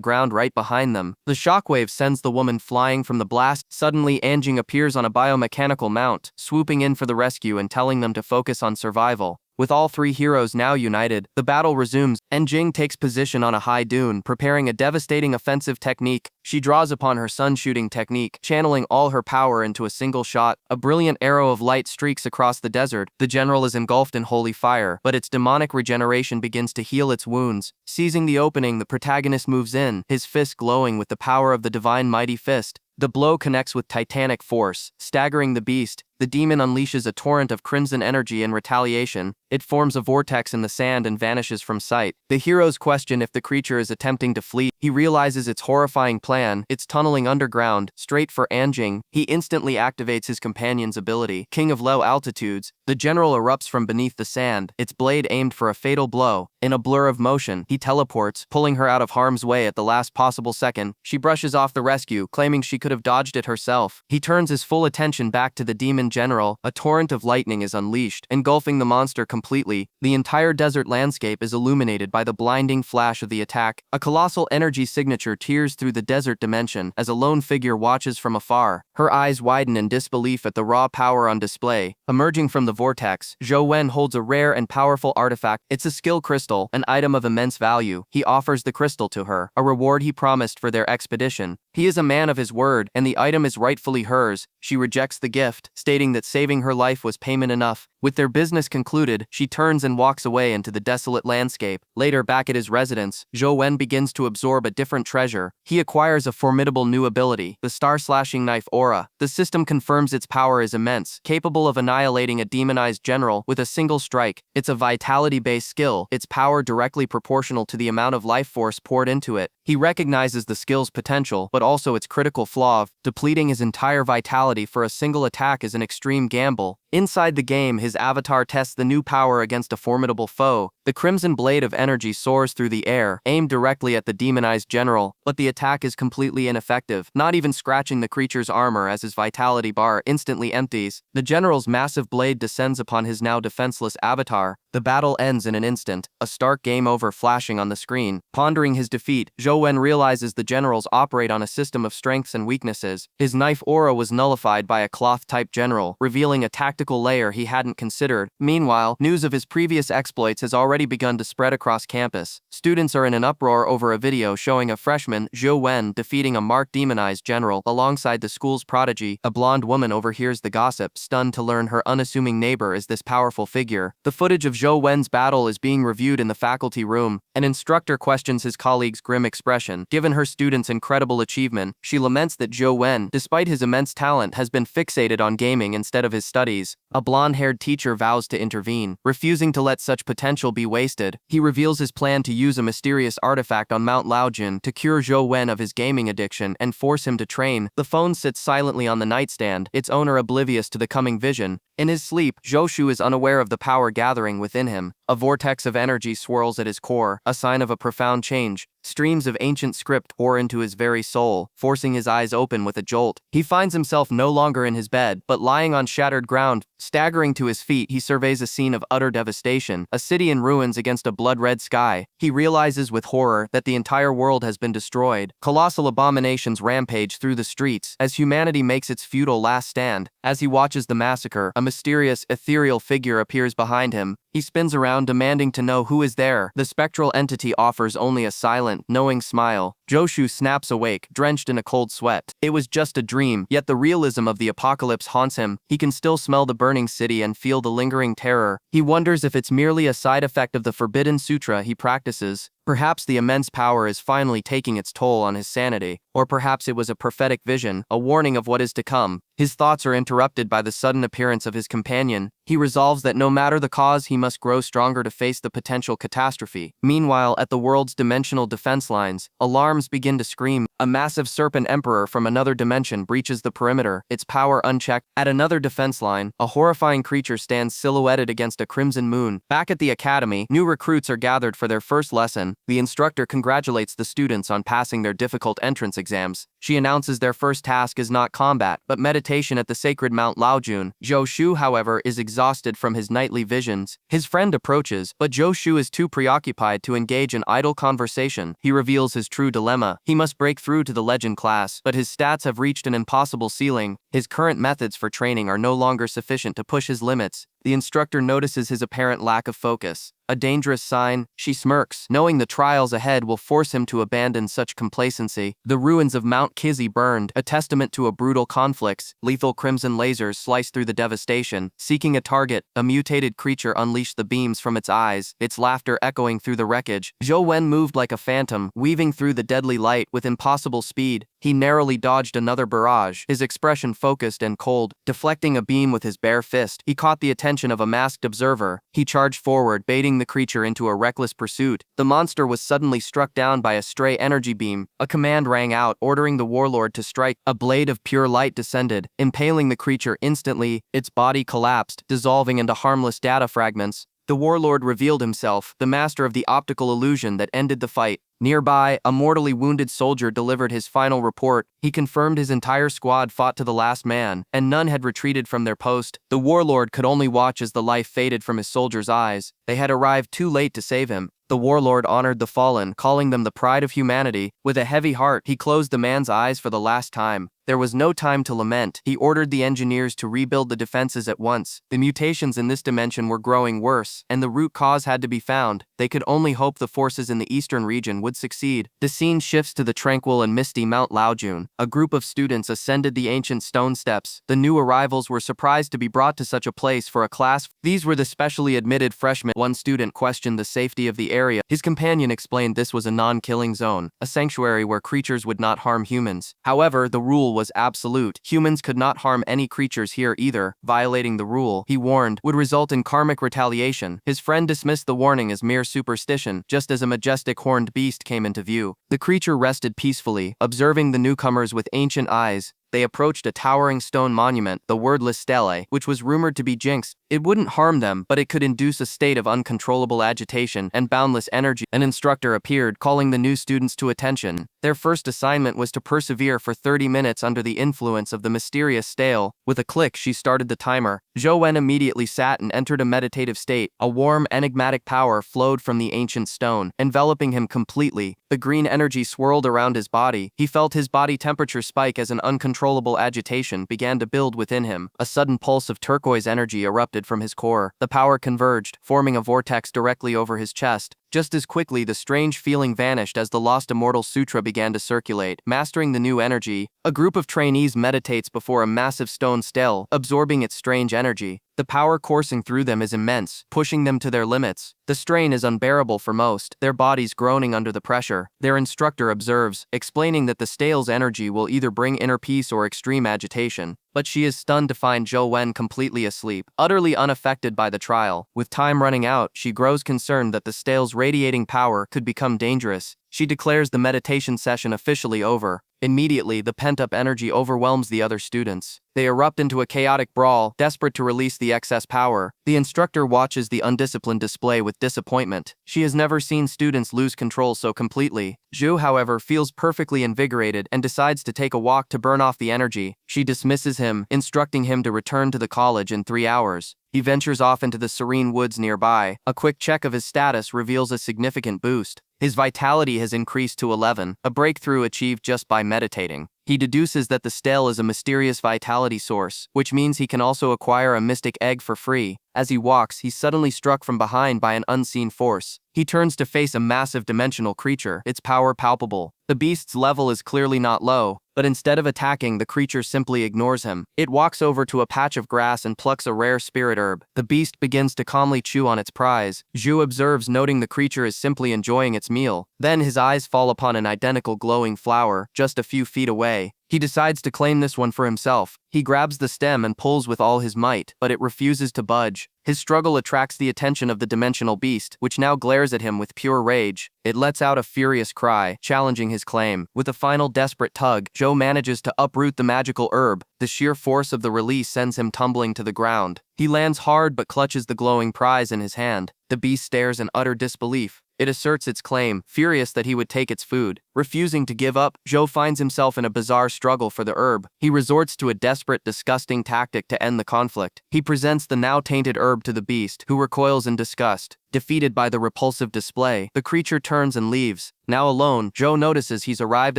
ground right behind them. The shockwave sends the woman flying from the blast. Suddenly, Anjing appears on a biomechanical mount, swooping in for the rescue and telling them to focus on survival. With all three heroes now united, the battle resumes. Anjing takes position on a high dune, preparing a devastating offensive technique. She draws upon her sun-shooting technique, channeling all her power into a single shot. A brilliant arrow of light streaks across the desert. The general is engulfed in holy fire, but its demonic regeneration begins to heal its wounds. Seizing the opening, the protagonist moves in, his fist glowing with the power of the divine mighty fist. The blow connects with titanic force, staggering the beast. The demon unleashes a torrent of crimson energy in retaliation. It forms a vortex in the sand and vanishes from sight. The heroes question if the creature is attempting to flee. He realizes its horrifying plan. It's tunneling underground, straight for Anjing. He instantly activates his companion's ability, King of Low Altitudes. The general erupts from beneath the sand, its blade aimed for a fatal blow. In a blur of motion, he teleports, pulling her out of harm's way at the last possible second. She brushes off the rescue, claiming she could have dodged it herself. He turns his full attention back to the demon general. A torrent of lightning is unleashed, engulfing the monster completely. The entire desert landscape is illuminated by the blinding flash of the attack. A colossal energy signature tears through the desert dimension as a lone figure watches from afar. Her eyes widen in disbelief at the raw power on display. Emerging from the vortex, Zhou Wen holds a rare and powerful artifact. It's a skill crystal, an item of immense value. He offers the crystal to her, a reward he promised for their expedition. He is a man of his word, and the item is rightfully hers. She rejects the gift, stating that saving her life was payment enough. With their business concluded, she turns and walks away into the desolate landscape. Later, back at his residence, Zhou Wen begins to absorb a different treasure. He acquires a formidable new ability, the Star-Slashing Knife Aura. The system confirms its power is immense, capable of annihilating a demonized general with a single strike. It's a vitality-based skill, its power directly proportional to the amount of life force poured into it. He recognizes the skill's potential, but also its critical flaw of depleting his entire vitality for a single attack is an extreme gamble. Inside the game, his avatar tests the new power against a formidable foe. The crimson blade of energy soars through the air, aimed directly at the demonized general, but the attack is completely ineffective, not even scratching the creature's armor as his vitality bar instantly empties. The general's massive blade descends upon his now defenseless avatar. The battle ends in an instant, a stark game over flashing on the screen. Pondering his defeat, Zhou Wen realizes the generals operate on a system of strengths and weaknesses. His knife aura was nullified by a cloth-type general, revealing a tactical layer he hadn't considered. Meanwhile, news of his previous exploits has already begun to spread across campus. Students are in an uproar over a video showing a freshman, Zhou Wen, defeating a marked demonized general alongside the school's prodigy. A blonde woman overhears the gossip, stunned to learn her unassuming neighbor is this powerful figure. The footage of Zhou Wen's battle is being reviewed in the faculty room. An instructor questions his colleague's grim expression. Given her student's incredible achievement, she laments that Zhou Wen, despite his immense talent, has been fixated on gaming instead of his studies. A blonde-haired teacher vows to intervene, refusing to let such potential be wasted. He reveals his plan to use a mysterious artifact on Mount Laojin to cure Zhou Wen of his gaming addiction and force him to train. The phone sits silently on the nightstand, its owner oblivious to the coming vision. In his sleep, Zhou Shu is unaware of the power gathering within him. A vortex of energy swirls at his core, a sign of a profound change. Streams of ancient script pour into his very soul, forcing his eyes open with a jolt. He finds himself no longer in his bed, but lying on shattered ground. Staggering to his feet, he surveys a scene of utter devastation, a city in ruins against a blood-red sky. He realizes with horror that the entire world has been destroyed. Colossal abominations rampage through the streets as humanity makes its futile last stand. As he watches the massacre, a mysterious, ethereal figure appears behind him. He spins around, demanding to know who is there. The spectral entity offers only a silent, knowing smile. Zhou Shu snaps awake, drenched in a cold sweat. It was just a dream, yet the realism of the apocalypse haunts him. He can still smell the burning city and feel the lingering terror. He wonders if it's merely a side effect of the forbidden sutra he practices. Perhaps the immense power is finally taking its toll on his sanity, or perhaps it was a prophetic vision, a warning of what is to come. His thoughts are interrupted by the sudden appearance of his companion. He resolves that no matter the cause, he must grow stronger to face the potential catastrophe. Meanwhile, at the world's dimensional defense lines, alarms swarms begin to scream. A massive serpent emperor from another dimension breaches the perimeter, its power unchecked. At another defense line, a horrifying creature stands silhouetted against a crimson moon. Back at the academy, new recruits are gathered for their first lesson. The instructor congratulates the students on passing their difficult entrance exams. She announces their first task is not combat, but meditation at the sacred Mount Laojun. Zhou Shu, however, is exhausted from his nightly visions. His friend approaches, but Zhou Shu is too preoccupied to engage in idle conversation. He reveals his true dilemma. He must break through to the legend class, but his stats have reached an impossible ceiling. His current methods for training are no longer sufficient to push his limits. The instructor notices his apparent lack of focus. A dangerous sign. She smirks, knowing the trials ahead will force him to abandon such complacency. The ruins of Mount Kizzy burned, a testament to a brutal conflicts. Lethal crimson lasers slice through the devastation. Seeking a target, a mutated creature unleashed the beams from its eyes, its laughter echoing through the wreckage. Zhou Wen moved like a phantom, weaving through the deadly light with impossible speed. He narrowly dodged another barrage, his expression focused and cold. Deflecting a beam with his bare fist, he caught the attention of a masked observer. He charged forward, baiting the creature into a reckless pursuit. The monster was suddenly struck down by a stray energy beam. A command rang out, ordering the warlord to strike. A blade of pure light descended, impaling the creature instantly. Its body collapsed, dissolving into harmless data fragments. The warlord revealed himself, the master of the optical illusion that ended the fight. Nearby, a mortally wounded soldier delivered his final report. He confirmed his entire squad fought to the last man, and none had retreated from their post. The warlord could only watch as the life faded from his soldiers' eyes. They had arrived too late to save him. The warlord honored the fallen, calling them the pride of humanity. With a heavy heart, he closed the man's eyes for the last time. There was no time to lament. He ordered the engineers to rebuild the defenses at once. The mutations in this dimension were growing worse, and the root cause had to be found. They could only hope the forces in the eastern region would succeed. The scene shifts to the tranquil and misty Mount Laojun. A group of students ascended the ancient stone steps. The new arrivals were surprised to be brought to such a place for a class. These were the specially admitted freshmen. One student questioned the safety of the area. His companion explained this was a non-killing zone, a sanctuary where creatures would not harm humans. However, the rule was absolute. Humans could not harm any creatures here either. Violating the rule, he warned, would result in karmic retaliation. His friend dismissed the warning as mere superstition, just as a majestic horned beast came into view. The creature rested peacefully, observing the newcomers with ancient eyes. They approached a towering stone monument, the wordless stele, which was rumored to be jinxed. It wouldn't harm them, but it could induce a state of uncontrollable agitation and boundless energy. An instructor appeared, calling the new students to attention. Their first assignment was to persevere for 30 minutes under the influence of the mysterious stele. With a click, she started the timer. Zhou Wen immediately sat and entered a meditative state. A warm, enigmatic power flowed from the ancient stone, enveloping him completely. The green energy swirled around his body. He felt his body temperature spike as an uncontrollable agitation began to build within him. A sudden pulse of turquoise energy erupted from his core. The power converged, forming a vortex directly over his chest. Just as quickly, the strange feeling vanished as the Lost Immortal Sutra began to circulate. Mastering the new energy, a group of trainees meditates before a massive stone stele, absorbing its strange energy. The power coursing through them is immense, pushing them to their limits. The strain is unbearable for most, their bodies groaning under the pressure. Their instructor observes, explaining that the stele's energy will either bring inner peace or extreme agitation. But she is stunned to find Zhou Wen completely asleep, utterly unaffected by the trial. With time running out, she grows concerned that the stele's radiating power could become dangerous. She declares the meditation session officially over. Immediately, the pent-up energy overwhelms the other students. They erupt into a chaotic brawl, desperate to release the excess power. The instructor watches the undisciplined display with disappointment. She has never seen students lose control so completely. Zhu, however, feels perfectly invigorated and decides to take a walk to burn off the energy. She dismisses him, instructing him to return to the college in 3 hours. He ventures off into the serene woods nearby. A quick check of his status reveals a significant boost. His vitality has increased to 11, a breakthrough achieved just by meditating. He deduces that the stele is a mysterious vitality source, which means he can also acquire a mystic egg for free. As he walks, he's suddenly struck from behind by an unseen force. He turns to face a massive dimensional creature, its power palpable. The beast's level is clearly not low, but instead of attacking, the creature simply ignores him. It walks over to a patch of grass and plucks a rare spirit herb. The beast begins to calmly chew on its prize. Zhu observes, noting the creature is simply enjoying its meal. Then his eyes fall upon an identical glowing flower, just a few feet away. He decides to claim this one for himself. He grabs the stem and pulls with all his might, but it refuses to budge. His struggle attracts the attention of the dimensional beast, which now glares at him with pure rage. It lets out a furious cry, challenging his claim. With a final desperate tug, Zhou manages to uproot the magical herb. The sheer force of the release sends him tumbling to the ground. He lands hard but clutches the glowing prize in his hand. The beast stares in utter disbelief. It asserts its claim, furious that he would take its food. Refusing to give up, Zhou finds himself in a bizarre struggle for the herb. He resorts to a desperate, disgusting tactic to end the conflict. He presents the now tainted herb to the beast, who recoils in disgust. Defeated by the repulsive display, the creature turns and leaves. Now alone, Zhou notices he's arrived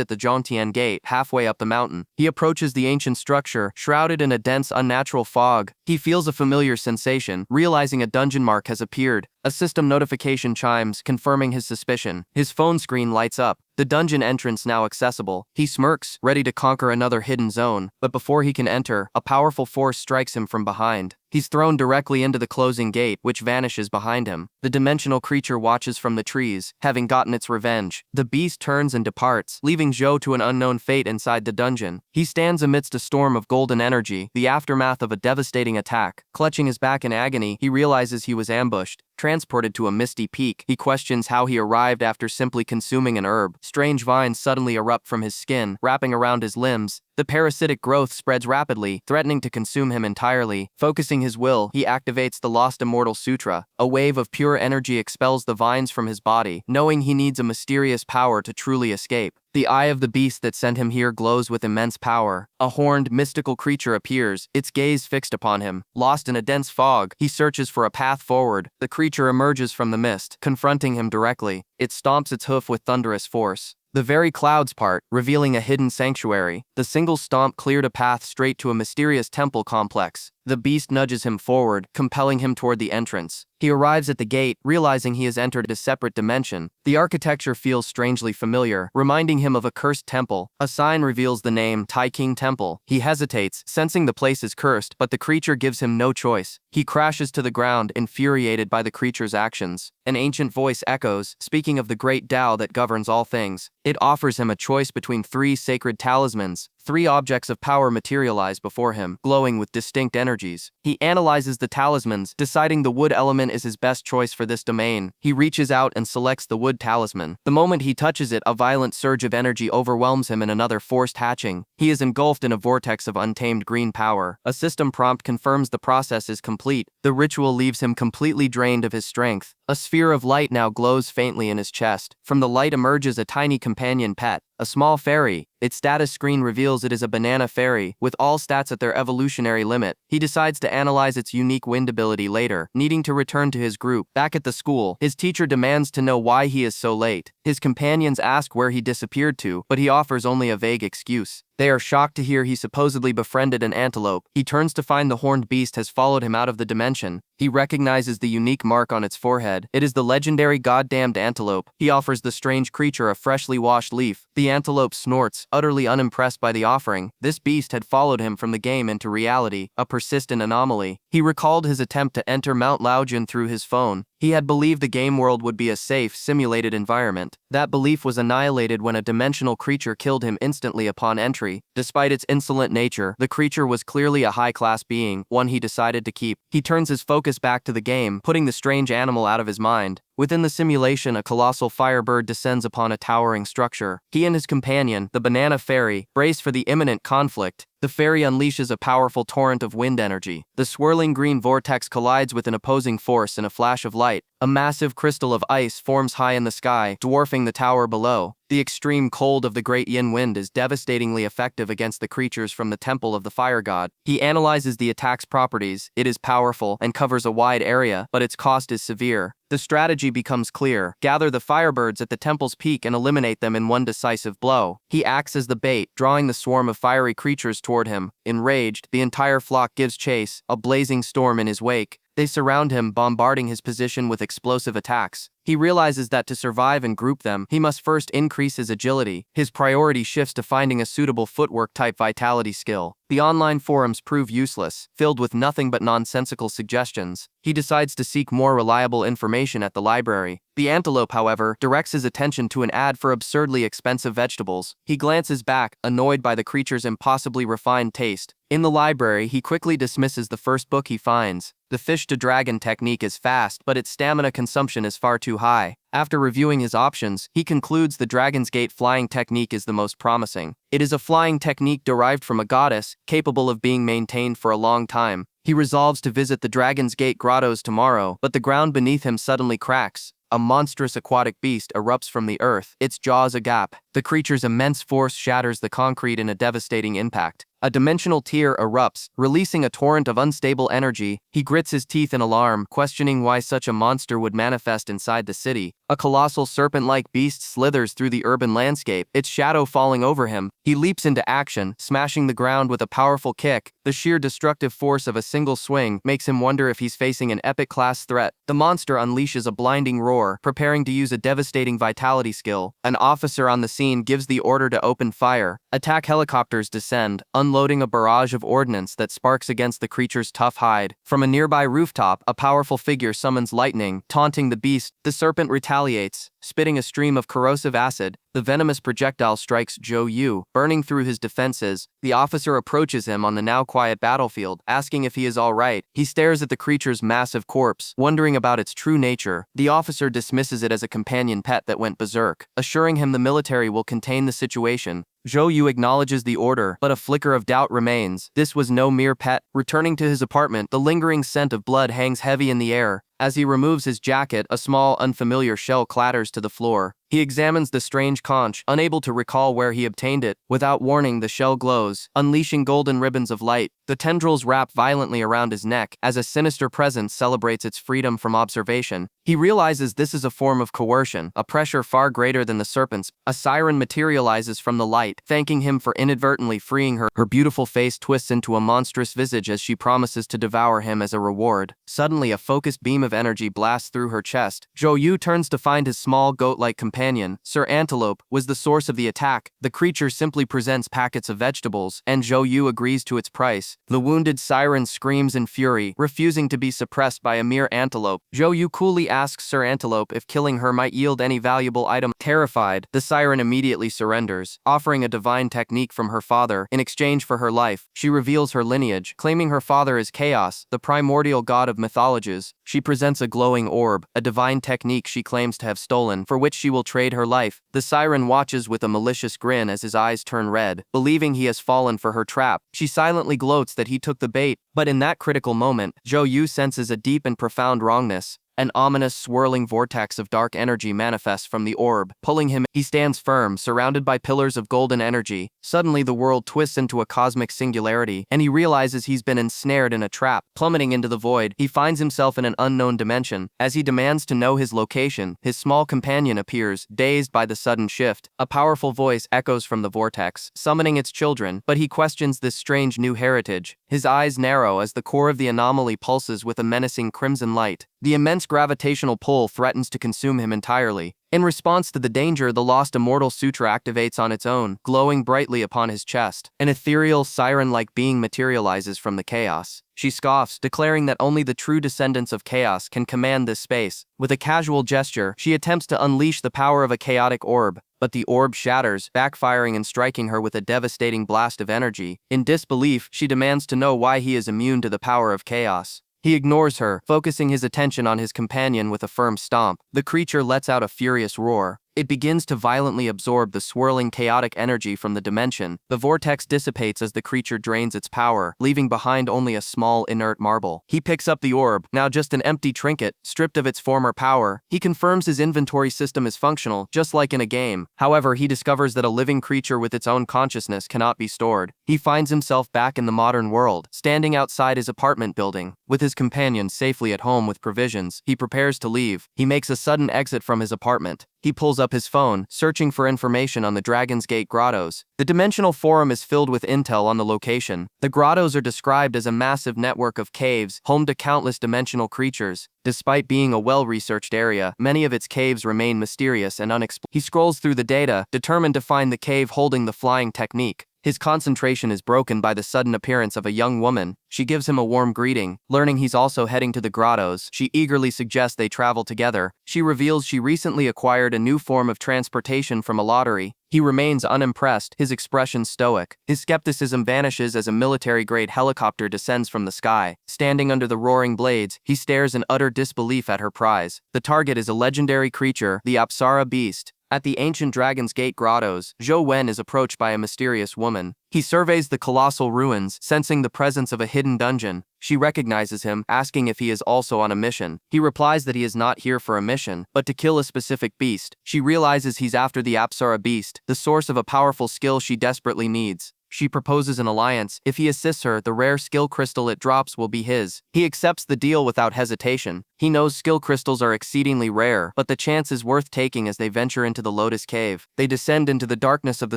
at the Zhongtian Gate, halfway up the mountain. He approaches the ancient structure, shrouded in a dense, unnatural fog. He feels a familiar sensation, realizing a dungeon mark has appeared. A system notification chimes, confirming his suspicion. His phone screen lights up. The dungeon entrance now accessible. He smirks, ready to conquer another hidden zone. But before he can enter, a powerful force strikes him from behind. He's thrown directly into the closing gate, which vanishes behind him. The dimensional creature watches from the trees, having gotten its revenge. The beast turns and departs, leaving Zhou to an unknown fate inside the dungeon. He stands amidst a storm of golden energy, the aftermath of a devastating attack. Clutching his back in agony, he realizes he was ambushed. Transported to a misty peak, he questions how he arrived after simply consuming an herb. Strange vines suddenly erupt from his skin, wrapping around his limbs. The parasitic growth spreads rapidly, threatening to consume him entirely. Focusing his will, he activates the Lost Immortal Sutra. A wave of pure energy expels the vines from his body, knowing he needs a mysterious power to truly escape. The eye of the beast that sent him here glows with immense power. A horned, mystical creature appears, its gaze fixed upon him. Lost in a dense fog, he searches for a path forward. The creature emerges from the mist, confronting him directly. It stomps its hoof with thunderous force. The very clouds part, revealing a hidden sanctuary. The single stomp cleared a path straight to a mysterious temple complex. The beast nudges him forward, compelling him toward the entrance. He arrives at the gate, realizing he has entered a separate dimension. The architecture feels strangely familiar, reminding him of a cursed temple. A sign reveals the name, Tai King Temple. He hesitates, sensing the place is cursed, but the creature gives him no choice. He crashes to the ground, infuriated by the creature's actions. An ancient voice echoes, speaking of the great Tao that governs all things. It offers him a choice between 3 sacred talismans. 3 objects of power materialize before him, glowing with distinct energies. He analyzes the talismans, deciding the wood element is his best choice for this domain. He reaches out and selects the wood talisman. The moment he touches it, a violent surge of energy overwhelms him in another forced hatching. He is engulfed in a vortex of untamed green power. A system prompt confirms the process is complete. The ritual leaves him completely drained of his strength. A sphere of light now glows faintly in his chest. From the light emerges a tiny companion pet, a small fairy. Its status screen reveals it is a banana fairy, with all stats at their evolutionary limit. He decides to analyze its unique wind ability later, needing to return to his group. Back at the school, his teacher demands to know why he is so late. His companions ask where he disappeared to, but he offers only a vague excuse. They are shocked to hear he supposedly befriended an antelope. He turns to find the horned beast has followed him out of the dimension. He recognizes the unique mark on its forehead. It is the legendary goddamned antelope. He offers the strange creature a freshly washed leaf. The antelope snorts, utterly unimpressed by the offering. This beast had followed him from the game into reality, a persistent anomaly. He recalled his attempt to enter Mount Laojun through his phone. He had believed the game world would be a safe, simulated environment. That belief was annihilated when a dimensional creature killed him instantly upon entry. Despite its insolent nature, the creature was clearly a high-class being, one he decided to keep. He turns his focus back to the game, putting the strange animal out of his mind. Within the simulation, a colossal firebird descends upon a towering structure. He and his companion, the banana fairy, brace for the imminent conflict. The fairy unleashes a powerful torrent of wind energy. The swirling green vortex collides with an opposing force in a flash of light. A massive crystal of ice forms high in the sky, dwarfing the tower below. The extreme cold of the great yin wind is devastatingly effective against the creatures from the temple of the fire god. He analyzes the attack's properties. It is powerful and covers a wide area, but its cost is severe. The strategy becomes clear. Gather the firebirds at the temple's peak and eliminate them in one decisive blow. He acts as the bait, drawing the swarm of fiery creatures toward him. Enraged, the entire flock gives chase, a blazing storm in his wake. They surround him, bombarding his position with explosive attacks. He realizes that to survive and group them, he must first increase his agility. His priority shifts to finding a suitable footwork-type vitality skill. The online forums prove useless, filled with nothing but nonsensical suggestions. He decides to seek more reliable information at the library. The antelope, however, directs his attention to an ad for absurdly expensive vegetables. He glances back, annoyed by the creature's impossibly refined taste. In the library, he quickly dismisses the first book he finds. The fish-to-dragon technique is fast, but its stamina consumption is far too high. After reviewing his options, he concludes the Dragon's Gate flying technique is the most promising. It is a flying technique derived from a goddess, capable of being maintained for a long time. He resolves to visit the Dragon's Gate grottos tomorrow, but the ground beneath him suddenly cracks. A monstrous aquatic beast erupts from the earth, its jaws agape. The creature's immense force shatters the concrete in a devastating impact. A dimensional tear erupts, releasing a torrent of unstable energy. He grits his teeth in alarm, questioning why such a monster would manifest inside the city. A colossal serpent-like beast slithers through the urban landscape, its shadow falling over him. He leaps into action, smashing the ground with a powerful kick. The sheer destructive force of a single swing makes him wonder if he's facing an epic-class threat. The monster unleashes a blinding roar, preparing to use a devastating vitality skill. An officer on the scene gives the order to open fire. Attack helicopters descend, unloading a barrage of ordnance that sparks against the creature's tough hide. From a nearby rooftop, a powerful figure summons lightning, taunting the beast. The serpent retaliates, spitting a stream of corrosive acid. The venomous projectile strikes Zhou Wen, burning through his defenses. The officer approaches him on the now quiet battlefield, asking if he is all right. He stares at the creature's massive corpse, wondering about its true nature. The officer dismisses it as a companion pet that went berserk, assuring him the military will contain the situation. Zhou Wen acknowledges the order, but a flicker of doubt remains. This was no mere pet. Returning to his apartment, the lingering scent of blood hangs heavy in the air. As he removes his jacket, a small, unfamiliar shell clatters to the floor. He examines the strange conch, unable to recall where he obtained it. Without warning, the shell glows, unleashing golden ribbons of light. The tendrils wrap violently around his neck, as a sinister presence celebrates its freedom from observation. He realizes this is a form of coercion, a pressure far greater than the serpent's. A siren materializes from the light, thanking him for inadvertently freeing her. Her beautiful face twists into a monstrous visage as she promises to devour him as a reward. Suddenly, a focused beam of energy blasts through her chest. Zhou Wen turns to find his small goat-like companion, Sir Antelope, was the source of the attack. The creature simply presents packets of vegetables, and Zhou Wen agrees to its price. The wounded siren screams in fury, refusing to be suppressed by a mere antelope. Zhou Wen coolly asks Sir Antelope if killing her might yield any valuable item. Terrified, the siren immediately surrenders, offering a divine technique from her father. In exchange for her life, she reveals her lineage, claiming her father is Chaos, the primordial god of mythologies. She presents a glowing orb, a divine technique she claims to have stolen, for which she will trade her life. The siren watches with a malicious grin as his eyes turn red, believing he has fallen for her trap. She silently gloats that he took the bait, but in that critical moment, Zhou Wen senses a deep and profound wrongness. An ominous swirling vortex of dark energy manifests from the orb, pulling him. He stands firm, surrounded by pillars of golden energy. Suddenly the world twists into a cosmic singularity, and he realizes he's been ensnared in a trap. Plummeting into the void, he finds himself in an unknown dimension. As he demands to know his location, his small companion appears, dazed by the sudden shift. A powerful voice echoes from the vortex, summoning its children, but he questions this strange new heritage. His eyes narrow as the core of the anomaly pulses with a menacing crimson light. The immense gravitational pull threatens to consume him entirely. In response to the danger, the lost immortal sutra activates on its own, glowing brightly upon his chest. An ethereal, siren-like being materializes from the chaos. She scoffs, declaring that only the true descendants of chaos can command this space. With a casual gesture, she attempts to unleash the power of a chaotic orb, but the orb shatters, backfiring and striking her with a devastating blast of energy. In disbelief, she demands to know why he is immune to the power of chaos. He ignores her, focusing his attention on his companion with a firm stomp. The creature lets out a furious roar. It begins to violently absorb the swirling chaotic energy from the dimension. The vortex dissipates as the creature drains its power, leaving behind only a small inert marble. He picks up the orb, now just an empty trinket, stripped of its former power. He confirms his inventory system is functional, just like in a game. However, he discovers that a living creature with its own consciousness cannot be stored. He finds himself back in the modern world, standing outside his apartment building. With his companion safely at home with provisions, he prepares to leave. He makes a sudden exit from his apartment. He pulls up his phone, searching for information on the Dragon's Gate grottos. The Dimensional Forum is filled with intel on the location. The grottos are described as a massive network of caves, home to countless dimensional creatures. Despite being a well-researched area, many of its caves remain mysterious and unexplored. He scrolls through the data, determined to find the cave holding the flying technique. His concentration is broken by the sudden appearance of a young woman. She gives him a warm greeting. Learning he's also heading to the grottos, she eagerly suggests they travel together. She reveals she recently acquired a new form of transportation from a lottery. He remains unimpressed, his expression stoic. His skepticism vanishes as a military-grade helicopter descends from the sky. Standing under the roaring blades, he stares in utter disbelief at her prize. The target is a legendary creature, the Apsara beast. At the ancient Dragon's Gate grottos, Zhou Wen is approached by a mysterious woman. He surveys the colossal ruins, sensing the presence of a hidden dungeon. She recognizes him, asking if he is also on a mission. He replies that he is not here for a mission, but to kill a specific beast. She realizes he's after the Apsara beast, the source of a powerful skill she desperately needs. She proposes an alliance. If he assists her, the rare skill crystal it drops will be his. He accepts the deal without hesitation. He knows skill crystals are exceedingly rare, but the chance is worth taking as they venture into the Lotus Cave. They descend into the darkness of the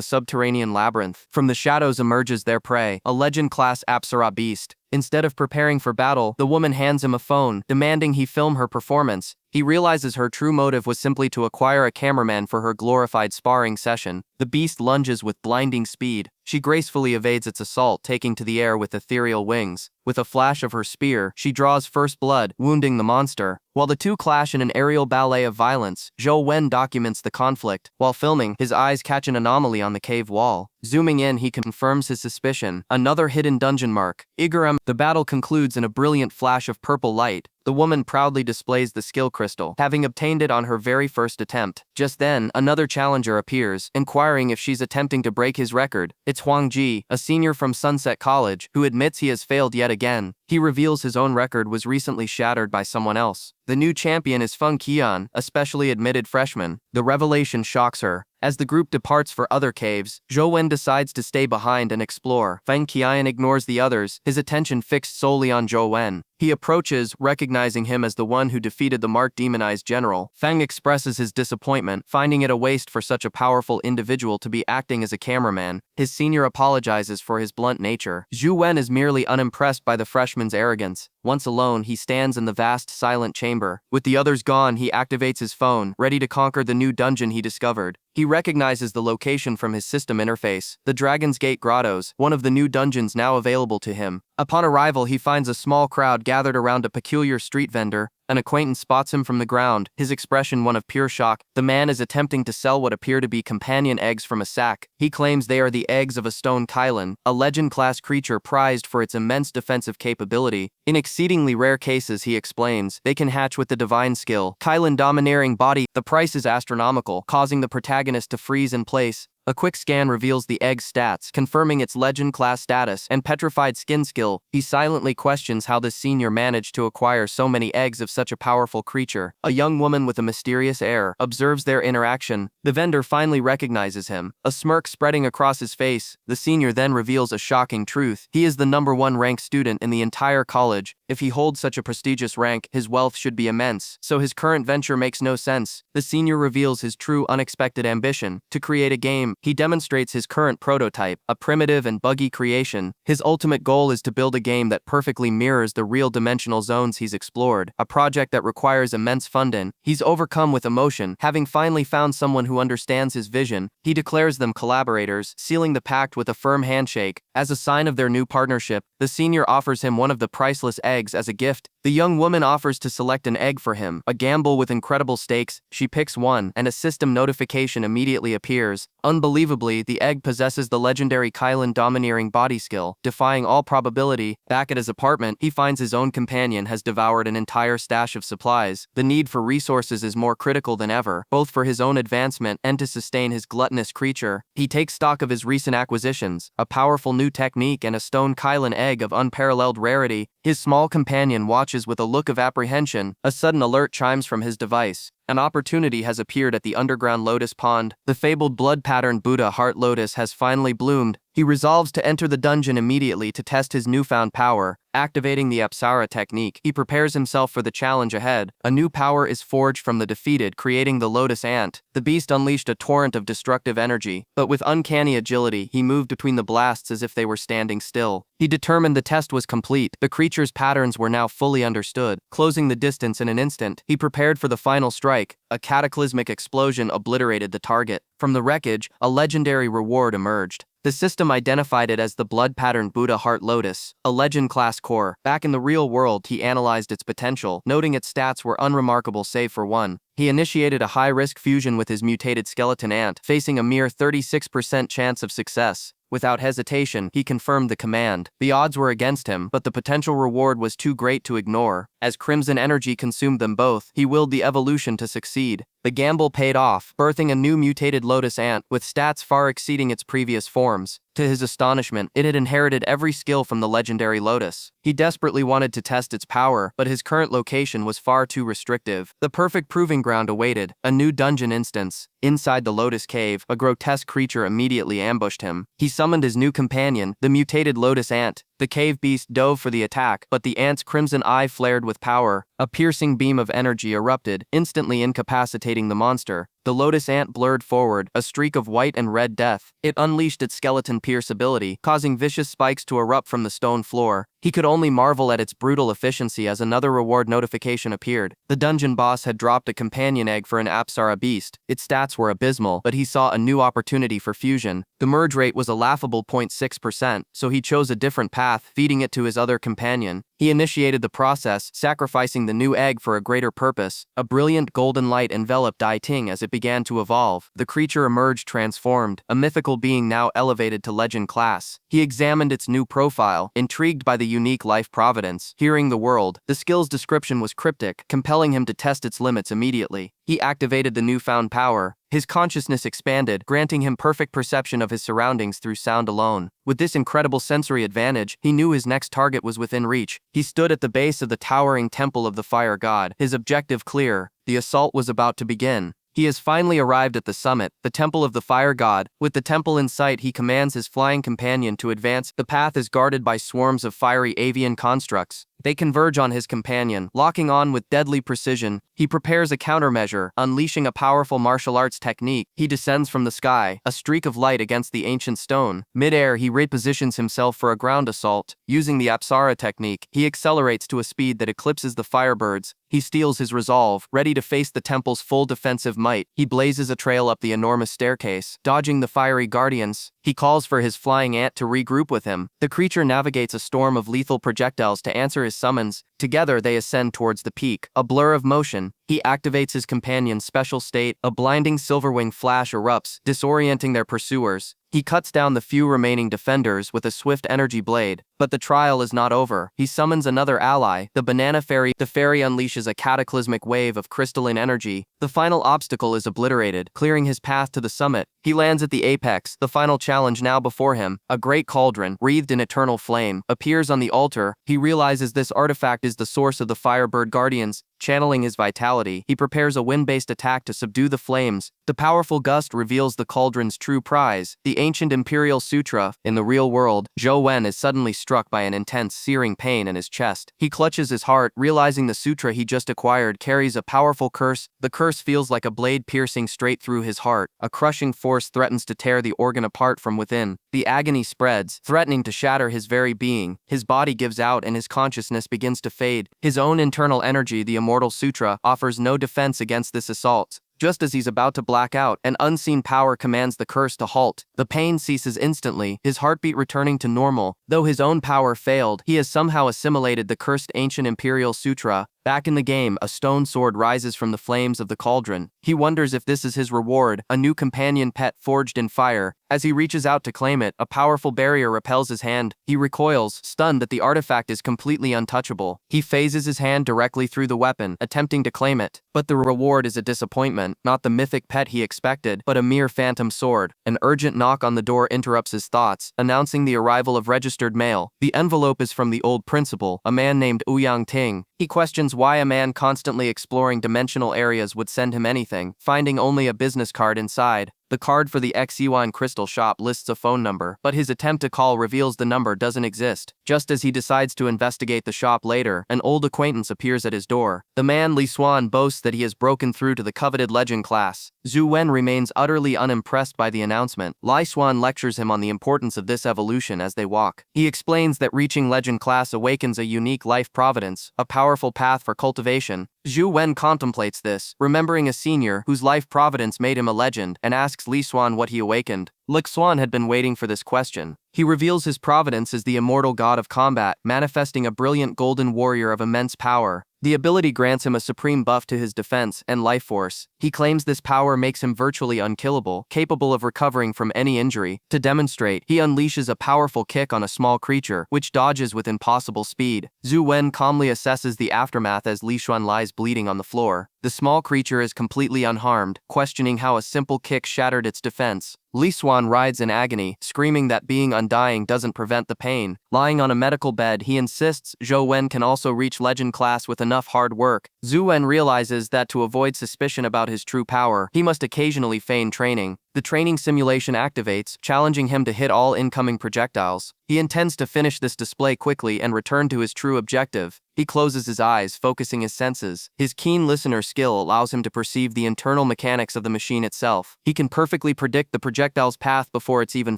subterranean labyrinth. From the shadows emerges their prey, a legend-class Apsara beast. Instead of preparing for battle, the woman hands him a phone, demanding he film her performance. He realizes her true motive was simply to acquire a cameraman for her glorified sparring session. The beast lunges with blinding speed. She gracefully evades its assault, taking to the air with ethereal wings. With a flash of her spear, she draws first blood, wounding the monster. While the two clash in an aerial ballet of violence, Zhou Wen documents the conflict. While filming, his eyes catch an anomaly on the cave wall. Zooming in, he confirms his suspicion. Another hidden dungeon mark. Igaram. The battle concludes in a brilliant flash of purple light. The woman proudly displays the skill crystal, having obtained it on her very first attempt. Just then, another challenger appears, inquiring if she's attempting to break his record. It's Huang Ji, a senior from Sunset College, who admits he has failed yet again. He reveals his own record was recently shattered by someone else. The new champion is Feng Qian, a specially admitted freshman. The revelation shocks her. As the group departs for other caves, Zhou Wen decides to stay behind and explore. Feng Qian ignores the others, his attention fixed solely on Zhou Wen. He approaches, recognizing him as the one who defeated the mark-demonized general. Feng expresses his disappointment, finding it a waste for such a powerful individual to be acting as a cameraman. His senior apologizes for his blunt nature. Zhou Wen is merely unimpressed by the freshman's arrogance. Once alone, he stands in the vast, silent chamber. With the others gone, he activates his phone, ready to conquer the new dungeon he discovered. He recognizes the location from his system interface, the Dragon's Gate grottos, one of the new dungeons now available to him. Upon arrival, he finds a small crowd gathered around a peculiar street vendor. An acquaintance spots him from the ground, his expression one of pure shock. The man is attempting to sell what appear to be companion eggs from a sack. He claims they are the eggs of a stone Kylan, a legend-class creature prized for its immense defensive capability. In exceedingly rare cases, he explains, they can hatch with the divine skill. Kylan domineering body. The price is astronomical, causing the protagonist to freeze in place. A quick scan reveals the egg's stats, confirming its legend-class status and petrified skin skill. He silently questions how this senior managed to acquire so many eggs of such a powerful creature. A young woman with a mysterious air observes their interaction. The vendor finally recognizes him, a smirk spreading across his face. The senior then reveals a shocking truth. He is the #1 ranked student in the entire college. If he holds such a prestigious rank, his wealth should be immense, so his current venture makes no sense. The senior reveals his true unexpected ambition, to create a game. He demonstrates his current prototype, a primitive and buggy creation. His ultimate goal is to build a game that perfectly mirrors the real dimensional zones he's explored, a project that requires immense funding. He's overcome with emotion, having finally found someone who understands his vision. He declares them collaborators, sealing the pact with a firm handshake. As a sign of their new partnership, the senior offers him one of the priceless eggs as a gift. The young woman offers to select an egg for him, a gamble with incredible stakes. She picks one, and a system notification immediately appears. Unbelievably, the egg possesses the legendary Kylan domineering body skill, defying all probability. Back at his apartment, he finds his own companion has devoured an entire stash of supplies. The need for resources is more critical than ever, both for his own advancement and to sustain his gluttonous creature. He takes stock of his recent acquisitions, a powerful new technique and a stone Kylan egg of unparalleled rarity. His small companion watches with a look of apprehension. A sudden alert chimes from his device. An opportunity has appeared at the underground lotus pond. The fabled blood-patterned Buddha heart lotus has finally bloomed. He resolves to enter the dungeon immediately to test his newfound power. Activating the Apsara technique, he prepares himself for the challenge ahead. A new power is forged from the defeated, creating the Lotus Ant. The beast unleashed a torrent of destructive energy, but with uncanny agility, he moved between the blasts as if they were standing still. He determined the test was complete. The creature's patterns were now fully understood. Closing the distance in an instant, he prepared for the final strike. A cataclysmic explosion obliterated the target. From the wreckage, a legendary reward emerged. The system identified it as the blood-patterned Buddha Heart Lotus, a legend-class core. Back in the real world, he analyzed its potential, noting its stats were unremarkable save for one. He initiated a high-risk fusion with his mutated skeleton ant, facing a mere 36% chance of success. Without hesitation, he confirmed the command. The odds were against him, but the potential reward was too great to ignore. As crimson energy consumed them both, he willed the evolution to succeed. The gamble paid off, birthing a new mutated lotus ant with stats far exceeding its previous forms. To his astonishment, it had inherited every skill from the legendary lotus. He desperately wanted to test its power, but his current location was far too restrictive. The perfect proving ground awaited, a new dungeon instance. Inside the lotus cave, a grotesque creature immediately ambushed him. He summoned his new companion, the mutated lotus ant. The cave beast dove for the attack, but the ant's crimson eye flared with power. A piercing beam of energy erupted, instantly incapacitating the monster. The lotus ant blurred forward, a streak of white and red death. It unleashed its skeleton pierce ability, causing vicious spikes to erupt from the stone floor. He could only marvel at its brutal efficiency as another reward notification appeared. The dungeon boss had dropped a companion egg for an Apsara beast. Its stats were abysmal, but he saw a new opportunity for fusion. The merge rate was a laughable 0.6%, so he chose a different path, feeding it to his other companion. He initiated the process, sacrificing the new egg for a greater purpose. A brilliant golden light enveloped Dai Ting as it began to evolve. The creature emerged transformed, a mythical being now elevated to legend class. He examined its new profile, intrigued by the unique life providence. Hearing the world, the skill's description was cryptic, compelling him to test its limits immediately. He activated the newfound power. His consciousness expanded, granting him perfect perception of his surroundings through sound alone. With this incredible sensory advantage, he knew his next target was within reach. He stood at the base of the towering temple of the fire god, his objective clear. The assault was about to begin. He has finally arrived at the summit, the temple of the fire god. With the temple in sight, he commands his flying companion to advance. The path is guarded by swarms of fiery avian constructs. They converge on his companion, locking on with deadly precision. He prepares a countermeasure, unleashing a powerful martial arts technique. He descends from the sky, a streak of light against the ancient stone. Mid-air, he repositions himself for a ground assault. Using the Apsara technique, he accelerates to a speed that eclipses the firebirds. He steels his resolve, ready to face the temple's full defensive might. He blazes a trail up the enormous staircase, dodging the fiery guardians. He calls for his flying ant to regroup with him. The creature navigates a storm of lethal projectiles to answer his summons. Together they ascend towards the peak, a blur of motion. He activates his companion's special state. A blinding silverwing flash erupts, disorienting their pursuers. He cuts down the few remaining defenders with a swift energy blade. But the trial is not over. He summons another ally, the banana fairy. The fairy unleashes a cataclysmic wave of crystalline energy. The final obstacle is obliterated, clearing his path to the summit. He lands at the apex, the final challenge now before him. A great cauldron, wreathed in eternal flame, appears on the altar. He realizes this artifact is the source of the Firebird Guardians. Channeling his vitality, he prepares a wind-based attack to subdue the flames. The powerful gust reveals the cauldron's true prize, the ancient Imperial Sutra. In the real world, Zhou Wen is suddenly struck by an intense, searing pain in his chest. He clutches his heart, realizing the sutra he just acquired carries a powerful curse. The curse feels like a blade piercing straight through his heart. A crushing force threatens to tear the organ apart from within. The agony spreads, threatening to shatter his very being. His body gives out and his consciousness begins to fade. His own internal energy, the Immortal Sutra, offers no defense against this assault. Just as he's about to black out, an unseen power commands the curse to halt. The pain ceases instantly, his heartbeat returning to normal. Though his own power failed, he has somehow assimilated the cursed ancient Imperial Sutra. Back in the game, a stone sword rises from the flames of the cauldron. He wonders if this is his reward, a new companion pet forged in fire. As he reaches out to claim it, a powerful barrier repels his hand. He recoils, stunned that the artifact is completely untouchable. He phases his hand directly through the weapon, attempting to claim it. But the reward is a disappointment, not the mythic pet he expected, but a mere phantom sword. An urgent knock on the door interrupts his thoughts, announcing the arrival of registered mail. The envelope is from the old principal, a man named Ouyang Ting. He questions why a man constantly exploring dimensional areas would send him anything, finding only a business card inside. The card for the X-Yuan crystal shop lists a phone number, but his attempt to call reveals the number doesn't exist. Just as he decides to investigate the shop later, an old acquaintance appears at his door. The man Li Xuan boasts that he has broken through to the coveted legend class. Zhou Wen remains utterly unimpressed by the announcement. Li Xuan lectures him on the importance of this evolution as they walk. He explains that reaching legend class awakens a unique life providence, a powerful path for cultivation. Zhou Wen contemplates this, remembering a senior whose life providence made him a legend, and asks Li Xuan what he awakened. Li Xuan had been waiting for this question. He reveals his providence as the immortal god of combat, manifesting a brilliant golden warrior of immense power. The ability grants him a supreme buff to his defense and life force. He claims this power makes him virtually unkillable, capable of recovering from any injury. To demonstrate, he unleashes a powerful kick on a small creature, which dodges with impossible speed. Zhou Wen calmly assesses the aftermath as Li Xuan lies bleeding on the floor. The small creature is completely unharmed, questioning how a simple kick shattered its defense. Li Xuan writhes in agony, screaming that being undying doesn't prevent the pain. Lying on a medical bed, he insists Zhou Wen can also reach legend class with enough hard work. Zhou Wen realizes that to avoid suspicion about his true power, he must occasionally feign training. The training simulation activates, challenging him to hit all incoming projectiles. He intends to finish this display quickly and return to his true objective. He closes his eyes, focusing his senses. His keen listener skill allows him to perceive the internal mechanics of the machine itself. He can perfectly predict the projectile's path before it's even